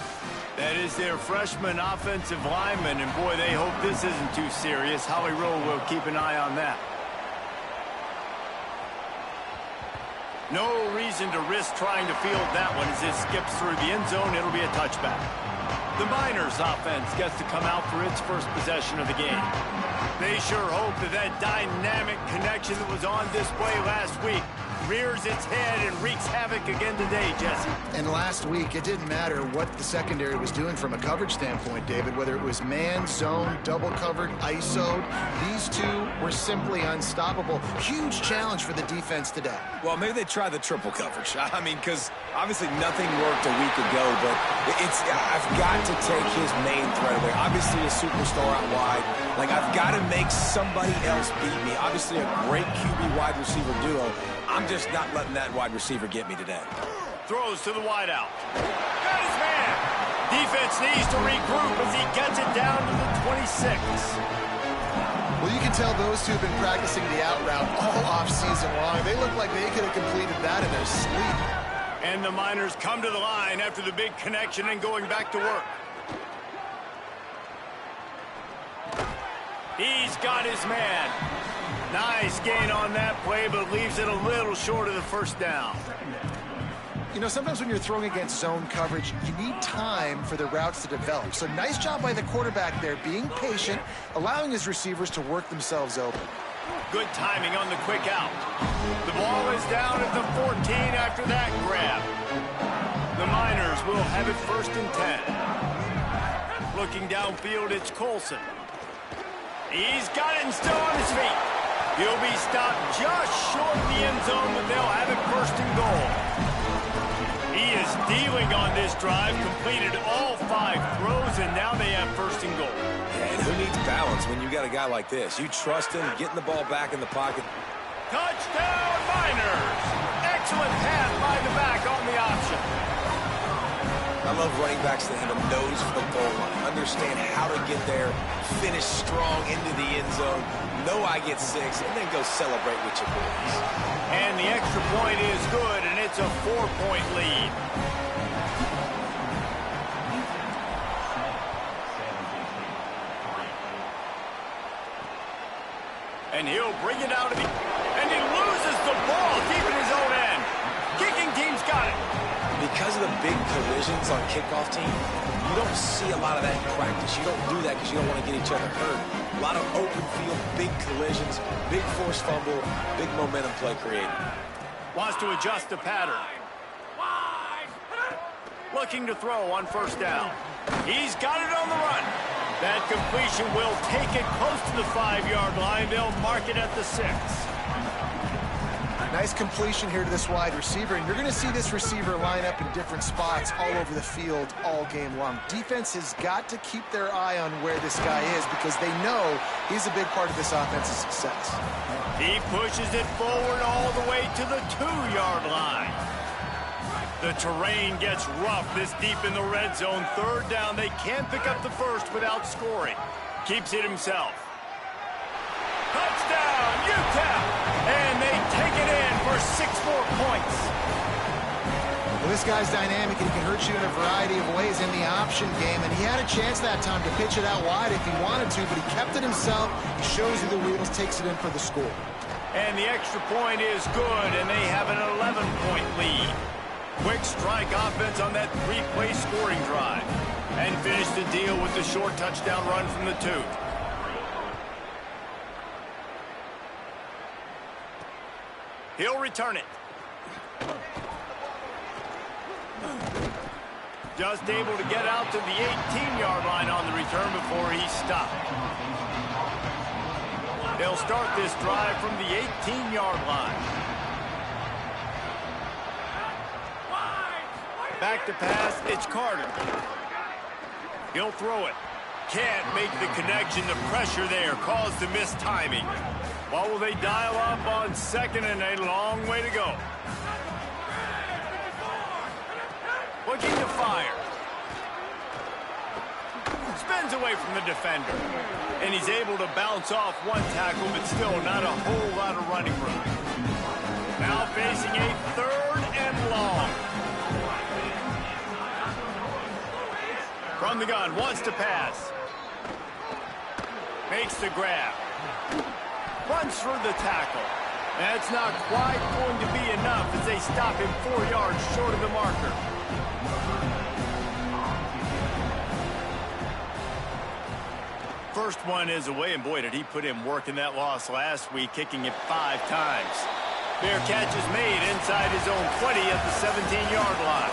That is their freshman offensive lineman, and boy, they hope this isn't too serious. Holly Rowe will keep an eye on that. No reason to risk trying to field that one as it skips through the end zone. It'll be a touchback. The Miners offense gets to come out for its first possession of the game. They sure hope that dynamic connection that was on display last week rears its head and wreaks havoc again today, Jesse. And last week, it didn't matter what the secondary was doing from a coverage standpoint, David, whether it was man, zone, double covered, ISO'd. These two were simply unstoppable. Huge challenge for the defense today. Well, maybe they try the triple coverage. I mean, because obviously nothing worked a week ago, but I've got to take his main threat away. Obviously a superstar out wide. Like, I've got to make somebody else beat me. Obviously a great QB wide receiver duo. I'm just not letting that wide receiver get me today. Throws to the wideout. Got his man. Defense needs to regroup as he gets it down to the 26. Well, you can tell those two have been practicing the out route all off-season long. They look like they could have completed that in their sleep. And the Miners come to the line after the big connection and going back to work. He's got his man. Nice gain on that play, but leaves it a little short of the first down. You know, sometimes when you're throwing against zone coverage, you need time for the routes to develop. So nice job by the quarterback there, being patient, allowing his receivers to work themselves open. Good timing on the quick out. The ball is down at the 14 after that grab. The Miners will have it 1st and 10. Looking downfield, it's Colson. He's got it and still on his feet. He'll be stopped just short of the end zone, but they'll have it 1st and goal. He is dealing on this drive, completed all 5 throws, and now they have 1st and goal. And who needs balance when you got a guy like this? You trust him, getting the ball back in the pocket. Touchdown, Miners! Excellent pass by the back on the option. I love running backs that have a nose for the goal line, understand how to get there, finish strong into the end zone, know I get 6, and then go celebrate with your boys. And the extra point is good, and it's a 4-point lead. And he'll bring it out of the... And he loses the ball deep in his own end. Kicking team's got it. Because of the big collisions on kickoff team, you don't see a lot of that in practice. You don't do that because you don't want to get each other hurt. A lot of open field, big collisions, big forced fumble, big momentum play created. Wants to adjust the pattern. Looking to throw on 1st down. He's got it on the run. That completion will take it close to the 5-yard line. They'll mark it at the 6. Nice completion here to this wide receiver, and you're going to see this receiver line up in different spots all over the field all game long. Defense has got to keep their eye on where this guy is because they know he's a big part of this offense's success. He pushes it forward all the way to the 2-yard line. The terrain gets rough this deep in the red zone. 3rd down, they can't pick up the 1st without scoring. Keeps it himself. Touchdown, UTEP! And they take it in for 6 more points. Well, this guy's dynamic, and he can hurt you in a variety of ways in the option game, and he had a chance that time to pitch it out wide if he wanted to, but he kept it himself. He shows you the wheels, takes it in for the score. And the extra point is good, and they have an 11-point lead. Quick strike offense on that 3-play scoring drive. And finish the deal with the short touchdown run from the 2. He'll return it. Just able to get out to the 18-yard line on the return before he's stopped. They'll start this drive from the 18-yard line. Back to pass, it's Carter. He'll throw it. Can't make the connection. The pressure there caused the missed timing. What will they dial up on 2nd and a long way to go? Looking to fire. Spins away from the defender. And he's able to bounce off 1 tackle, but still not a whole lot of running room. Now facing a 3rd and long. From the gun, wants to pass. Makes the grab. Runs through the tackle. That's not quite going to be enough as they stop him 4 yards short of the marker. First one is away, and boy, did he put in work in that loss last week, kicking it 5 times. Fair catch is made inside his own 20 at the 17-yard line.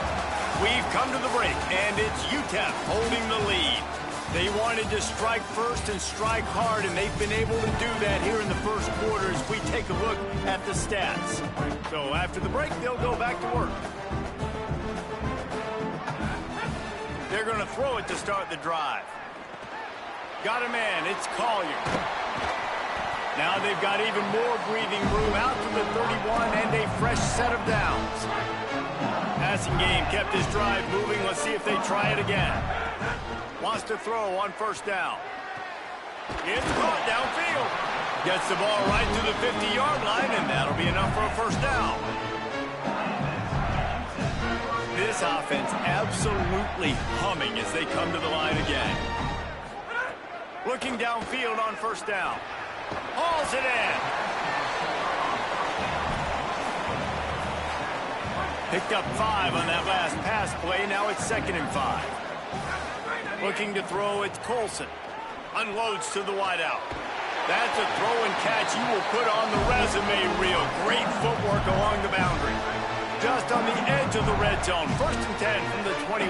We've come to the break, and it's UTEP holding the lead. They wanted to strike first and strike hard, and they've been able to do that here in the first quarter as we take a look at the stats. So after the break, they'll go back to work. They're going to throw it to start the drive. Got a man, it's Collier. Now they've got even more breathing room out to the 31 and a fresh set of downs. Passing game kept his drive moving. Let's see if they try it again. Wants to throw on first down. It's caught downfield. Gets the ball right to the 50-yard line, and that'll be enough for a first down. This offense absolutely humming as they come to the line again. Looking downfield on first down. Hauls it in. Picked up 5 on that last pass play. Now it's 2nd and 5. Looking to throw, it's Colson. Unloads to the wideout. That's a throw and catch you will put on the resume reel. Great footwork along the boundary. Just on the edge of the red zone. 1st and 10 from the 21.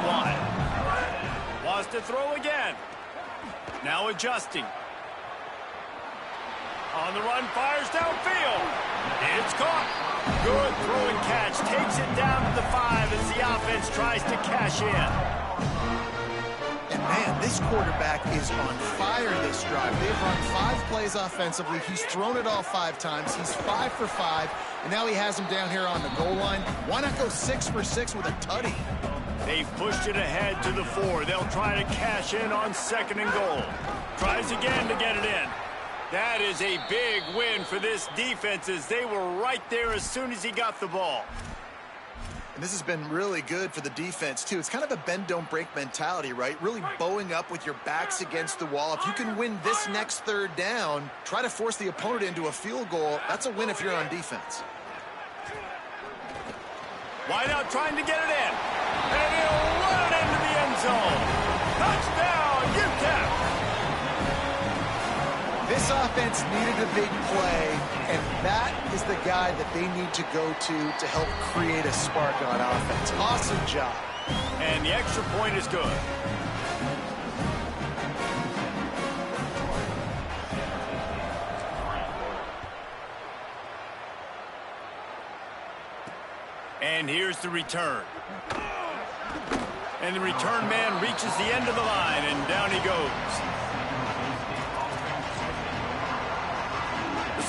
Wants to throw again. Now adjusting. On the run, fires downfield. It's caught. Good throw and catch. Takes it down to the 5 as the offense tries to cash in. And man, this quarterback is on fire this drive. They've run 5 plays offensively. He's thrown it all 5 times. He's 5 for 5. And now he has him down here on the goal line. Why not go 6 for 6 with a tutty? They've pushed it ahead to the 4. They'll try to cash in on 2nd and goal. Tries again to get it in. That is a big win for this defense as they were right there as soon as he got the ball. And this has been really good for the defense, too. It's kind of a bend-don't-break mentality, right? Really bowing up with your backs against the wall. If you can win this next 3rd down, try to force the opponent into a field goal. That's a win if you're on defense. Wideout trying to get it in. And he'll run it into the end zone. Touchdown, UTEP! This offense needed a big play, and that is the guy that they need to go to help create a spark on offense. Awesome job. And the extra point is good. And here's the return. And the return man reaches the end of the line, and down he goes.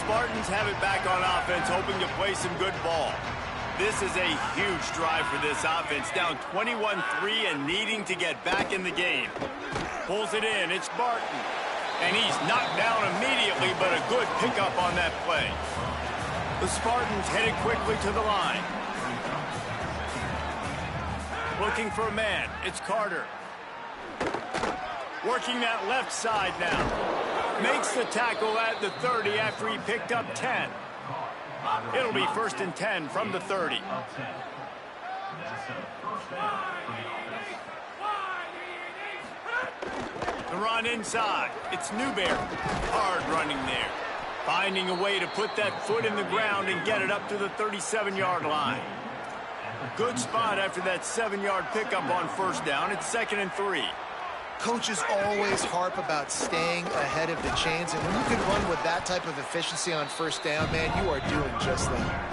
Spartans have it back on offense, hoping to play some good ball. This is a huge drive for this offense, down 21-3 and needing to get back in the game. Pulls it in, it's Barton. And he's knocked down immediately, but a good pickup on that play. The Spartans headed quickly to the line. Looking for a man, it's Carter. Working that left side now. Makes the tackle at the 30 after he picked up 10. It'll be 1st and 10 from the 30. The run inside. It's Newberry. Hard running there. Finding a way to put that foot in the ground and get it up to the 37-yard line. Good spot after that 7-yard pickup on 1st down. It's 2nd and 3. Coaches always harp about staying ahead of the chains, and when you can run with that type of efficiency on 1st down, man, you are doing just that.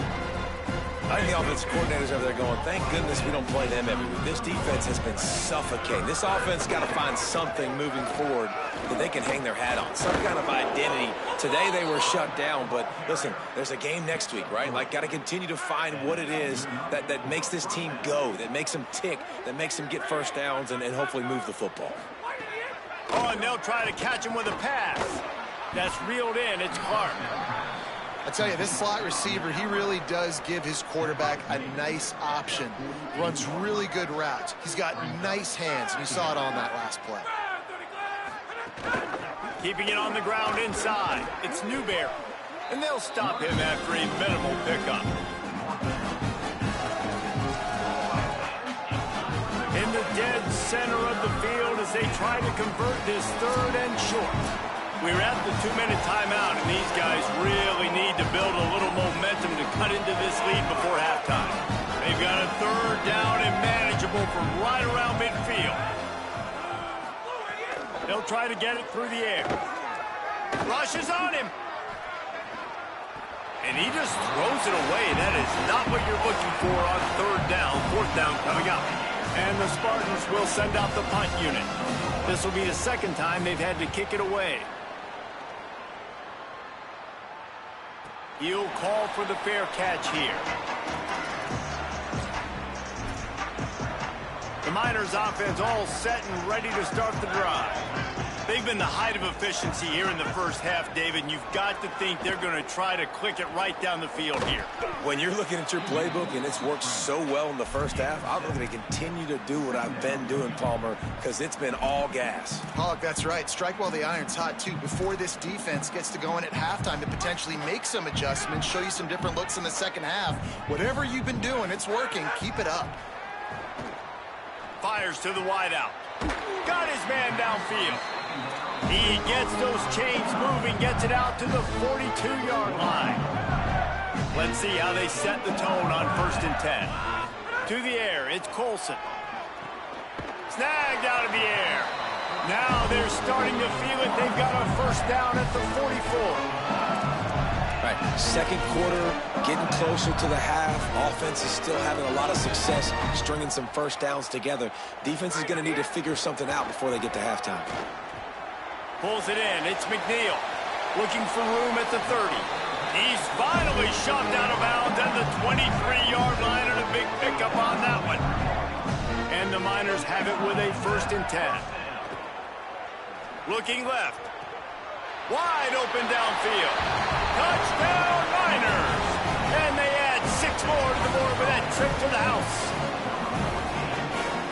I think the offensive coordinators over there going, thank goodness we don't play them every week. This defense has been suffocating. This offense got to find something moving forward that they can hang their hat on, some kind of identity. Today they were shut down, but listen, there's a game next week, right? Like, got to continue to find what it is that makes this team go, that makes them tick, that makes them get 1st downs and hopefully move the football. Oh, and they'll try to catch him with a pass. That's reeled in. It's Clark. I tell you, this slot receiver, he really does give his quarterback a nice option. Runs really good routes. He's got nice hands, and you saw it on that last play. Keeping it on the ground inside. It's Newberry. And they'll stop him after a minimal pickup. In the dead center of the field as they try to convert this 3rd and short. We're at the 2-minute timeout, and these guys really need to build a little momentum to cut into this lead before halftime. They've got a third down and manageable from right around midfield. They'll try to get it through the air. Rushes on him. And he just throws it away. That is not what you're looking for on third down. Fourth down coming up. And the Spartans will send out the punt unit. This will be the second time they've had to kick it away. He'll call for the fair catch here. The Miners offense all set and ready to start the drive. They've been the height of efficiency here in the first half, David, and you've got to think they're going to try to click it right down the field here. When you're looking at your playbook and it's worked so well in the first half, I'm going to continue to do what I've been doing, Palmer, because it's been all gas. Pollock, that's right. Strike while the iron's hot, too. Before this defense gets to going at halftime to potentially make some adjustments, show you some different looks in the second half. Whatever you've been doing, it's working. Keep it up. Fires to the wideout. Got his man downfield. He gets those chains moving, gets it out to the 42-yard line. Let's see how they set the tone on 1st and 10. To the air, it's Colson. Snagged out of the air. Now they're starting to feel it. They've got a first down at the 44. Right, second quarter, getting closer to the half. Offense is still having a lot of success stringing some first downs together. Defense is going to need to figure something out before they get to halftime. Pulls it in. It's McNeil looking for room at the 30. He's finally shoved out of bounds at the 23-yard line, and a big pickup on that one. And the Miners have it with a 1st and 10. Looking left. Wide open downfield. Touchdown, Miners! And they add 6 more to the board with that trip to the house.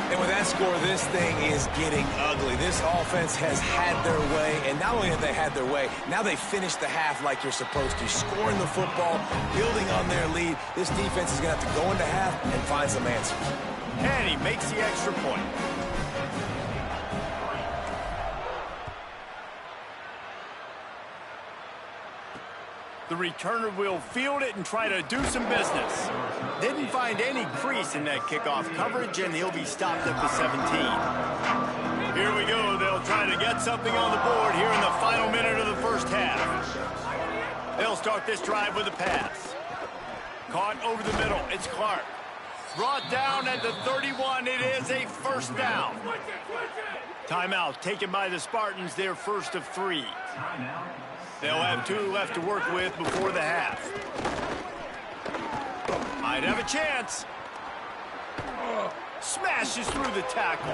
And with that score, this thing is getting ugly. This offense has had their way, and not only have they had their way, now they finished the half like you're supposed to, scoring the football, building on their lead. This defense is going to have to go into half and find some answers. And he makes the extra point. The returner will field it and try to do some business. Didn't find any crease in that kickoff coverage, and he'll be stopped at the 17. Here we go. They'll try to get something on the board here in the final minute of the first half. They'll start this drive with a pass. Caught over the middle. It's Clark. Brought down at the 31. It is a first down. Timeout taken by the Spartans, their first of 3. They'll have 2 left to work with before the half. Might have a chance. Smashes through the tackle.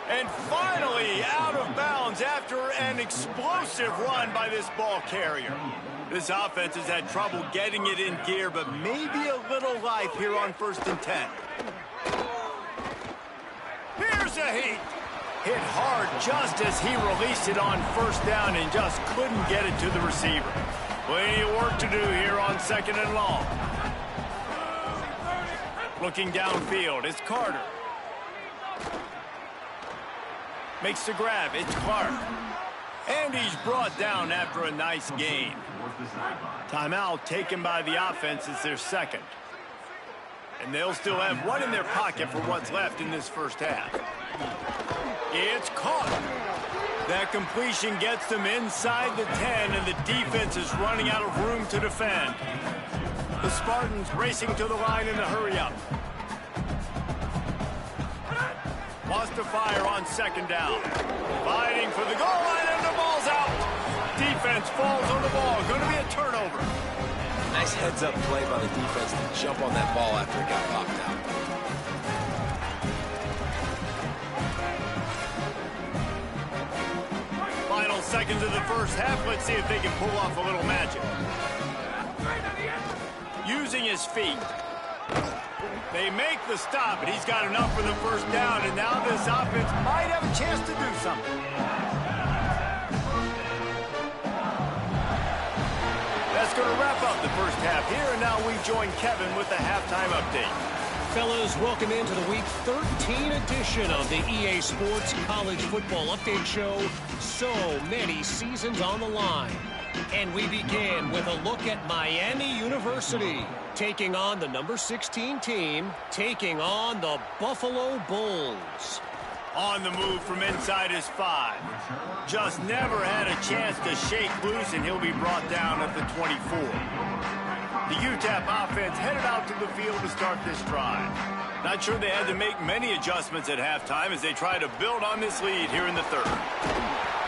And finally out of bounds after an explosive run by this ball carrier. This offense has had trouble getting it in gear, but maybe a little life here on 1st and 10. Here's a heat. Hit hard just as he released it on 1st down and just couldn't get it to the receiver. Plenty of work to do here on 2nd and long. Looking downfield, it's Carter. Makes the grab, it's Clark. And he's brought down after a nice gain. Timeout taken by the offense is their 2nd. And they'll still have 1 in their pocket for what's left in this first half. It's caught. That completion gets them inside the 10, and the defense is running out of room to defend. The Spartans racing to the line in the hurry-up. Wants to fire on 2nd down. Fighting for the goal line, and the ball's out. Defense falls on the ball. Going to be a turnover. Nice heads-up play by the defense to jump on that ball after it got popped out. Final seconds of the first half. Let's see if they can pull off a little magic. Using his feet. They make the stop, and he's got enough for the first down, and now this offense might have a chance to do something. That's going to wrap up the first half here, and now we join Kevin with the halftime update. Fellas, welcome into the Week 13 edition of the EA Sports College Football Update Show. So many seasons on the line. And we begin with a look at Miami University, taking on the number 16 team, taking on the Buffalo Bulls. On the move from inside his 5. Just never had a chance to shake loose, and he'll be brought down at the 24. The UTEP offense headed out to the field to start this drive. Not sure they had to make many adjustments at halftime as they try to build on this lead here in the third.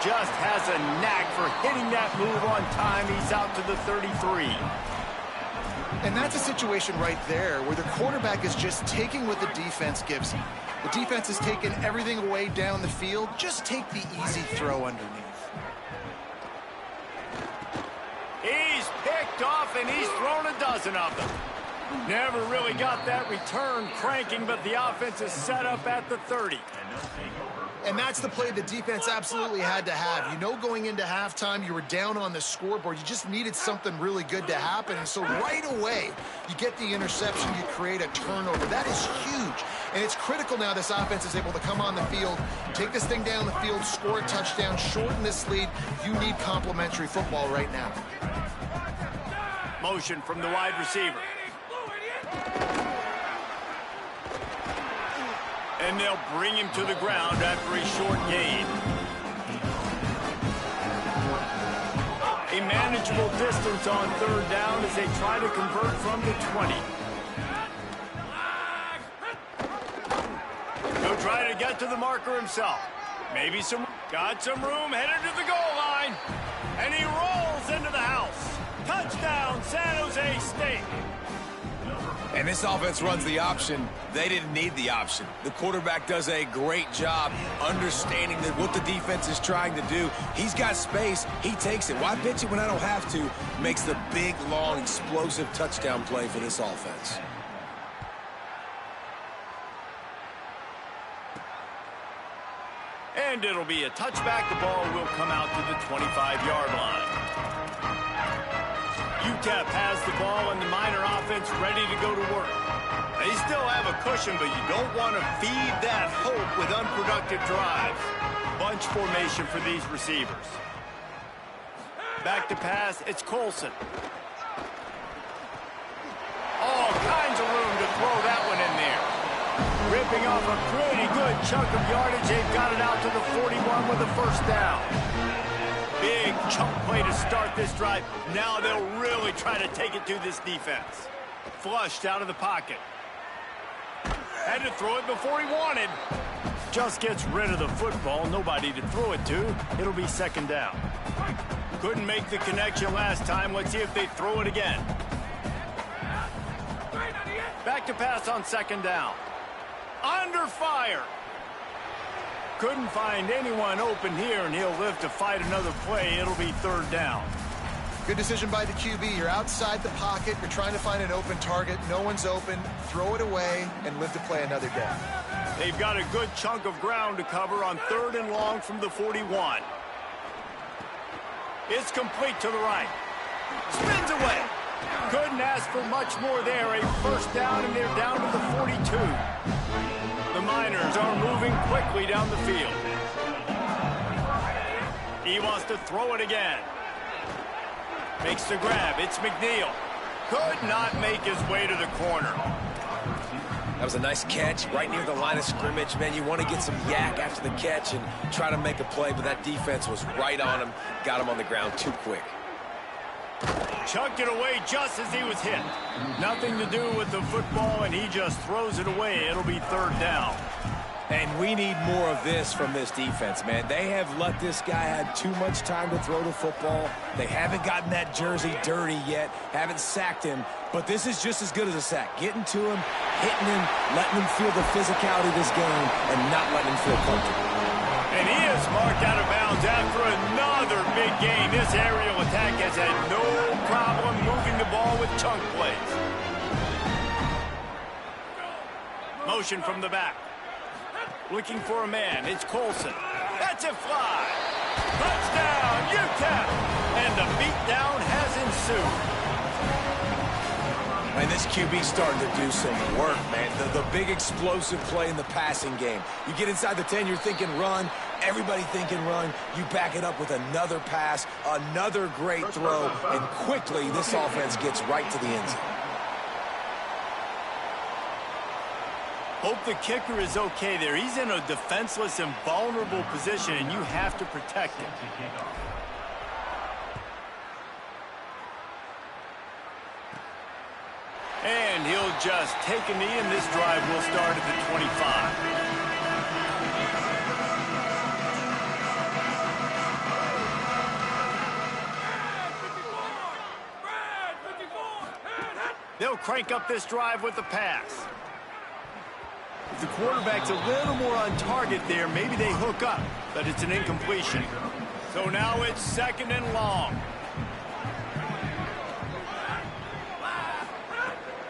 Just has a knack for hitting that move on time. He's out to the 33. And that's a situation right there where the quarterback is just taking what the defense gives him. The defense has taken everything away down the field. Just take the easy throw underneath. He's picked off, and he's thrown a dozen of them. Never really got that return cranking, but the offense is set up at the 30. And that's the play the defense absolutely had to have. You know, going into halftime, you were down on the scoreboard. You just needed something really good to happen. And so right away, you get the interception, you create a turnover. That is huge. And it's critical now this offense is able to come on the field, take this thing down the field, score a touchdown, shorten this lead. You need complementary football right now. Motion from the wide receiver. And they'll bring him to the ground after a short gain. A manageable distance on third down as they try to convert from the 20. He'll try to get to the marker himself. Maybe got some room, headed to the goal line. And he rolls into the house. Touchdown, San Jose State. And this offense runs the option. They didn't need the option. The quarterback does a great job understanding that what the defense is trying to do. He's got space. He takes it. Why pitch it when I don't have to? Makes the big, long, explosive touchdown play for this offense. And it'll be a touchback. The ball will come out to the 25-yard line. UTEP has the ball, and the Miner offense ready to go to work. They still have a cushion, but you don't want to feed that hope with unproductive drives. Bunch formation for these receivers. Back to pass, it's Colson. All kinds of room to throw that one in there. Ripping off a pretty good chunk of yardage. They've got it out to the 41 with a first down. Big chunk play to start this drive. Now they'll really try to take it to this defense. Flushed out of the pocket. Had to throw it before he wanted. Just gets rid of the football. Nobody to throw it to. It'll be second down. Couldn't make the connection last time. Let's see if they throw it again. Back to pass on second down. Under fire. Couldn't find anyone open here, and he'll live to fight another play. It'll be third down. Good decision by the QB. You're outside the pocket. You're trying to find an open target. No one's open. Throw it away and live to play another down. They've got a good chunk of ground to cover on third and long from the 41. It's complete to the right. Spins away. Couldn't ask for much more there. A first down, and they're down to the 42. The Miners are moving quickly down the field. He wants to throw it again. Makes the grab. It's McNeil. Could not make his way to the corner. That was a nice catch right near the line of scrimmage. Man, you want to get some yak after the catch and try to make a play, but that defense was right on him. Got him on the ground too quick. Chucked it away just as he was hit. Nothing to do with the football, and he just throws it away. It'll be third down. And we need more of this from this defense, man. They have let this guy have too much time to throw the football. They haven't gotten that jersey dirty yet, haven't sacked him, but this is just as good as a sack. Getting to him, hitting him, letting him feel the physicality of this game, and not letting him feel comfortable. And he is marked out of bounds after another big gain. This aerial attack has had no problem moving the ball with chunk plays. Motion from the back. Looking for a man. It's Colson. That's a fly. Touchdown, UTEP. And the beatdown has ensued. And this QB starting to do some work, man. The big explosive play in the passing game. You get inside the 10, you're thinking run. Everybody thinking run, you back it up with another pass, another great throw, and quickly this offense gets right to the end zone. Hope the kicker is okay there. He's in a defenseless and vulnerable position, and you have to protect him. And he'll just take a knee, and this drive will start at the 25. They'll crank up this drive with the pass. If the quarterback's a little more on target there, maybe they hook up, but it's an incompletion. So now it's 2nd and long.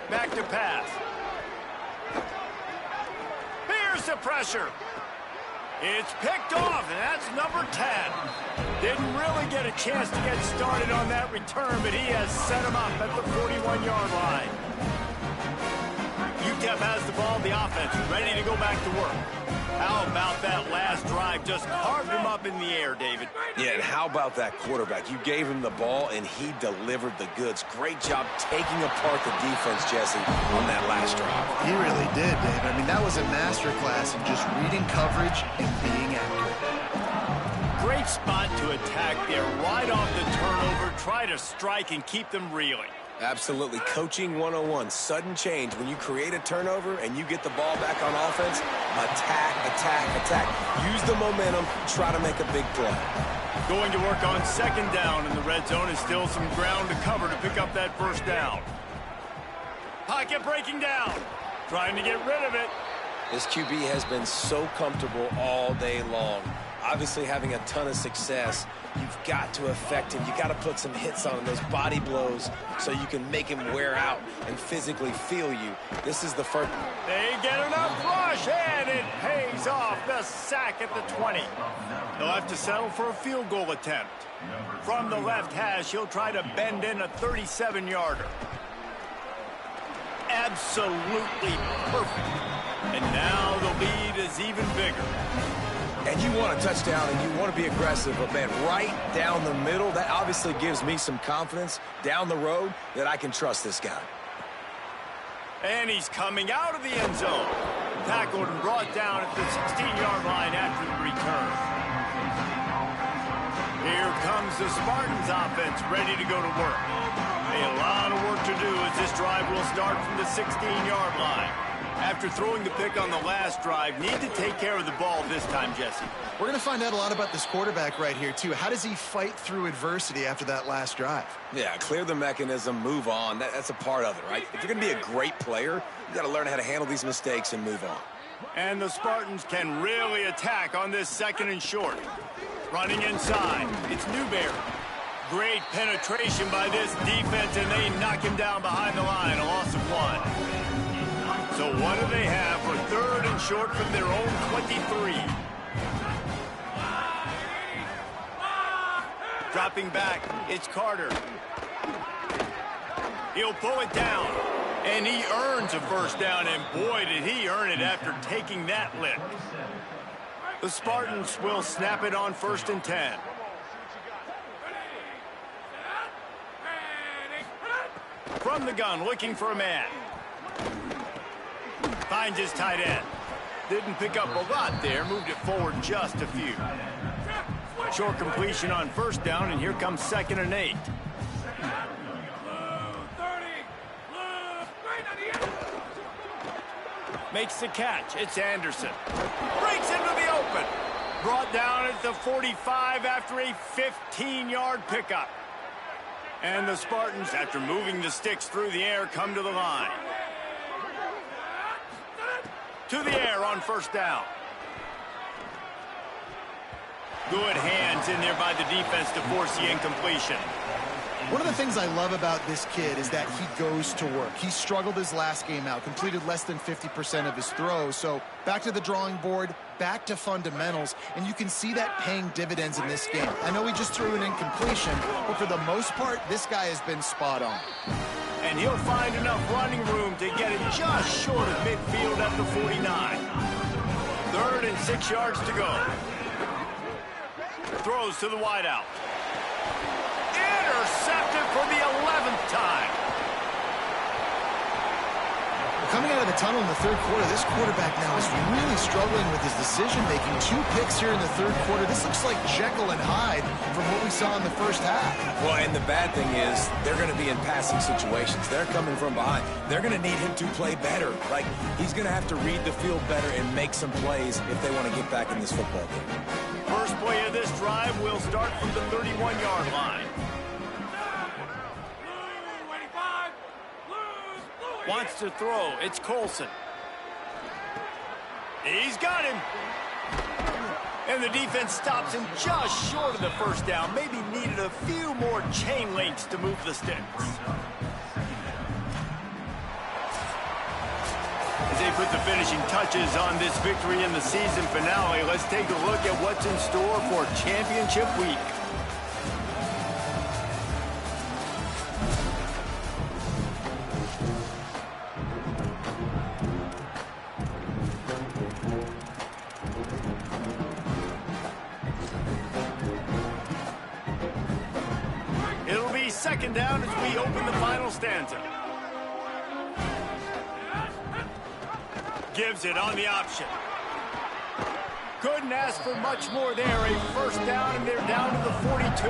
Back to pass. Here's the pressure. It's picked off, and that's number 10. Didn't really get a chance to get started on that return, but he has set him up at the 41-yard line. UTEP has the ball, the offense ready to go back to work. How about that last drive? Just carved him up in the air, David. Yeah, and how about that quarterback? You gave him the ball, and he delivered the goods. Great job taking apart the defense, Jesse, on that last drive. He really did, Dave. I mean, that was a masterclass in just reading coverage and being accurate. Great spot to attack there, right off the turnover. Try to strike and keep them reeling. Absolutely. Coaching 101. Sudden change. When you create a turnover and you get the ball back on offense, attack, attack, attack. Use the momentum. Try to make a big play. Going to work on 2nd down in the red zone, is still some ground to cover to pick up that 1st down. Pocket breaking down. Trying to get rid of it. This QB has been so comfortable all day long. Obviously having a ton of success. You've got to affect him. You've got to put some hits on him, those body blows, so you can make him wear out and physically feel you. This is the first. They get enough rush, and it pays off. The sack at the 20. They'll have to settle for a field goal attempt. From the left hash, he'll try to bend in a 37-yarder. Absolutely perfect. And now the lead is even bigger. And you want a touchdown, and you want to be aggressive, but, man, right down the middle, that obviously gives me some confidence down the road that I can trust this guy. And he's coming out of the end zone. Tackled and brought down at the 16-yard line after the return. Here comes the Spartans offense ready to go to work. A lot of work to do as this drive will start from the 16-yard line. After throwing the pick on the last drive, need to take care of the ball this time, Jesse. We're going to find out a lot about this quarterback right here, too. How does he fight through adversity after that last drive? Yeah, clear the mechanism, move on. That's a part of it, right? If you're going to be a great player, you got to learn how to handle these mistakes and move on. And the Spartans can really attack on this 2nd and short. Running inside, it's Newberry. Great penetration by this defense, and they knock him down behind the line, a loss of 1. So what do they have for 3rd and short from their own 23? Dropping back, it's Carter. He'll pull it down, and he earns a 1st down, and boy, did he earn it after taking that lick. The Spartans will snap it on 1st and 10. From the gun, looking for a man. Finds his tight end. Didn't pick up a lot there. Moved it forward just a few. Short completion on 1st down, and here comes 2nd and 8. Makes the catch. It's Anderson. Breaks into the open. Brought down at the 45 after a 15-yard pickup. And the Spartans, after moving the sticks through the air, come to the line. To the air on 1st down. Good hands in there by the defense to force the incompletion. One of the things I love about this kid is that he goes to work. He struggled his last game out, completed less than 50% of his throws. So back to the drawing board, back to fundamentals, and you can see that paying dividends in this game. I know he just threw an incompletion, but for the most part, this guy has been spot on. And he'll find enough running room to get it just short of midfield at the 49. 3rd and 6 yards to go. Throws to the wideout. Intercepted for the 11th time. Coming out of the tunnel in the third quarter, this quarterback now is really struggling with his decision-making. 2 picks here in the third quarter. This looks like Jekyll and Hyde from what we saw in the first half. Well, and the bad thing is they're going to be in passing situations. They're coming from behind. They're going to need him to play better. Like, he's going to have to read the field better and make some plays if they want to get back in this football game. First play of this drive will start from the 31-yard line. Wants to throw. It's Colson. He's got him. And the defense stops him just short of the first down. Maybe needed a few more chain links to move the sticks. As they put the finishing touches on this victory in the season finale, let's take a look at what's in store for championship week. Second down as we open the final stanza. Gives it on the option. Couldn't ask for much more there. A first down, and they're down to the 42.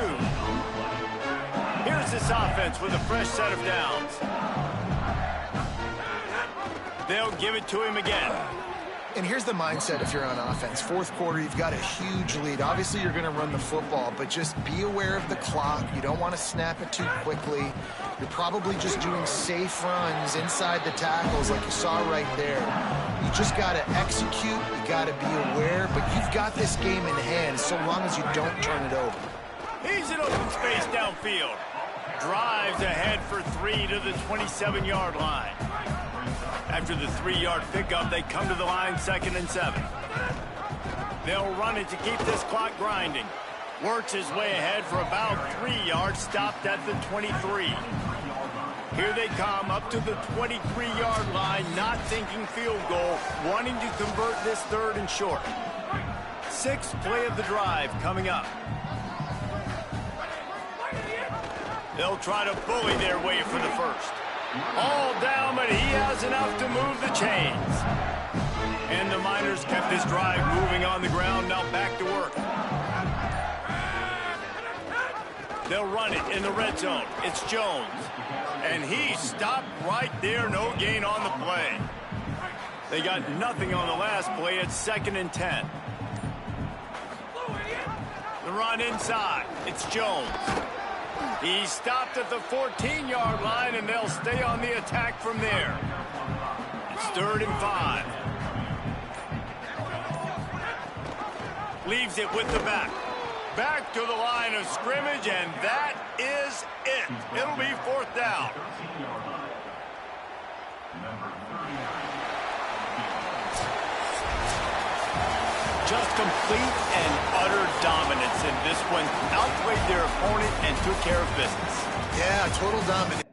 Here's this offense with a fresh set of downs. They'll give it to him again. And here's the mindset if you're on offense. Fourth quarter, you've got a huge lead. Obviously, you're going to run the football, but just be aware of the clock. You don't want to snap it too quickly. You're probably just doing safe runs inside the tackles like you saw right there. You just got to execute. You got to be aware, but you've got this game in hand so long as you don't turn it over. He's in open space downfield. Drives ahead for 3 to the 27-yard line. After the 3-yard pickup, they come to the line 2nd and 7. They'll run it to keep this clock grinding. Works his way ahead for about 3 yards, stopped at the 23. Here they come up to the 23-yard line, not thinking field goal, wanting to convert this 3rd and short. 6th play of the drive coming up. They'll try to bully their way for the first. All down, but he has enough to move the chains. And the Miners kept this drive moving on the ground, now back to work. They'll run it in the red zone. It's Jones. And he stopped right there, no gain on the play. They got nothing on the last play. It's 2nd and 10. The run inside. It's Jones. He stopped at the 14-yard line, and they'll stay on the attack from there. It's 3rd and 5. Leaves it with the back. Back to the line of scrimmage, and that is it. It'll be 4th down. Just complete and utter dominance in this one. Outplayed their opponent and took care of business. Yeah, total dominance.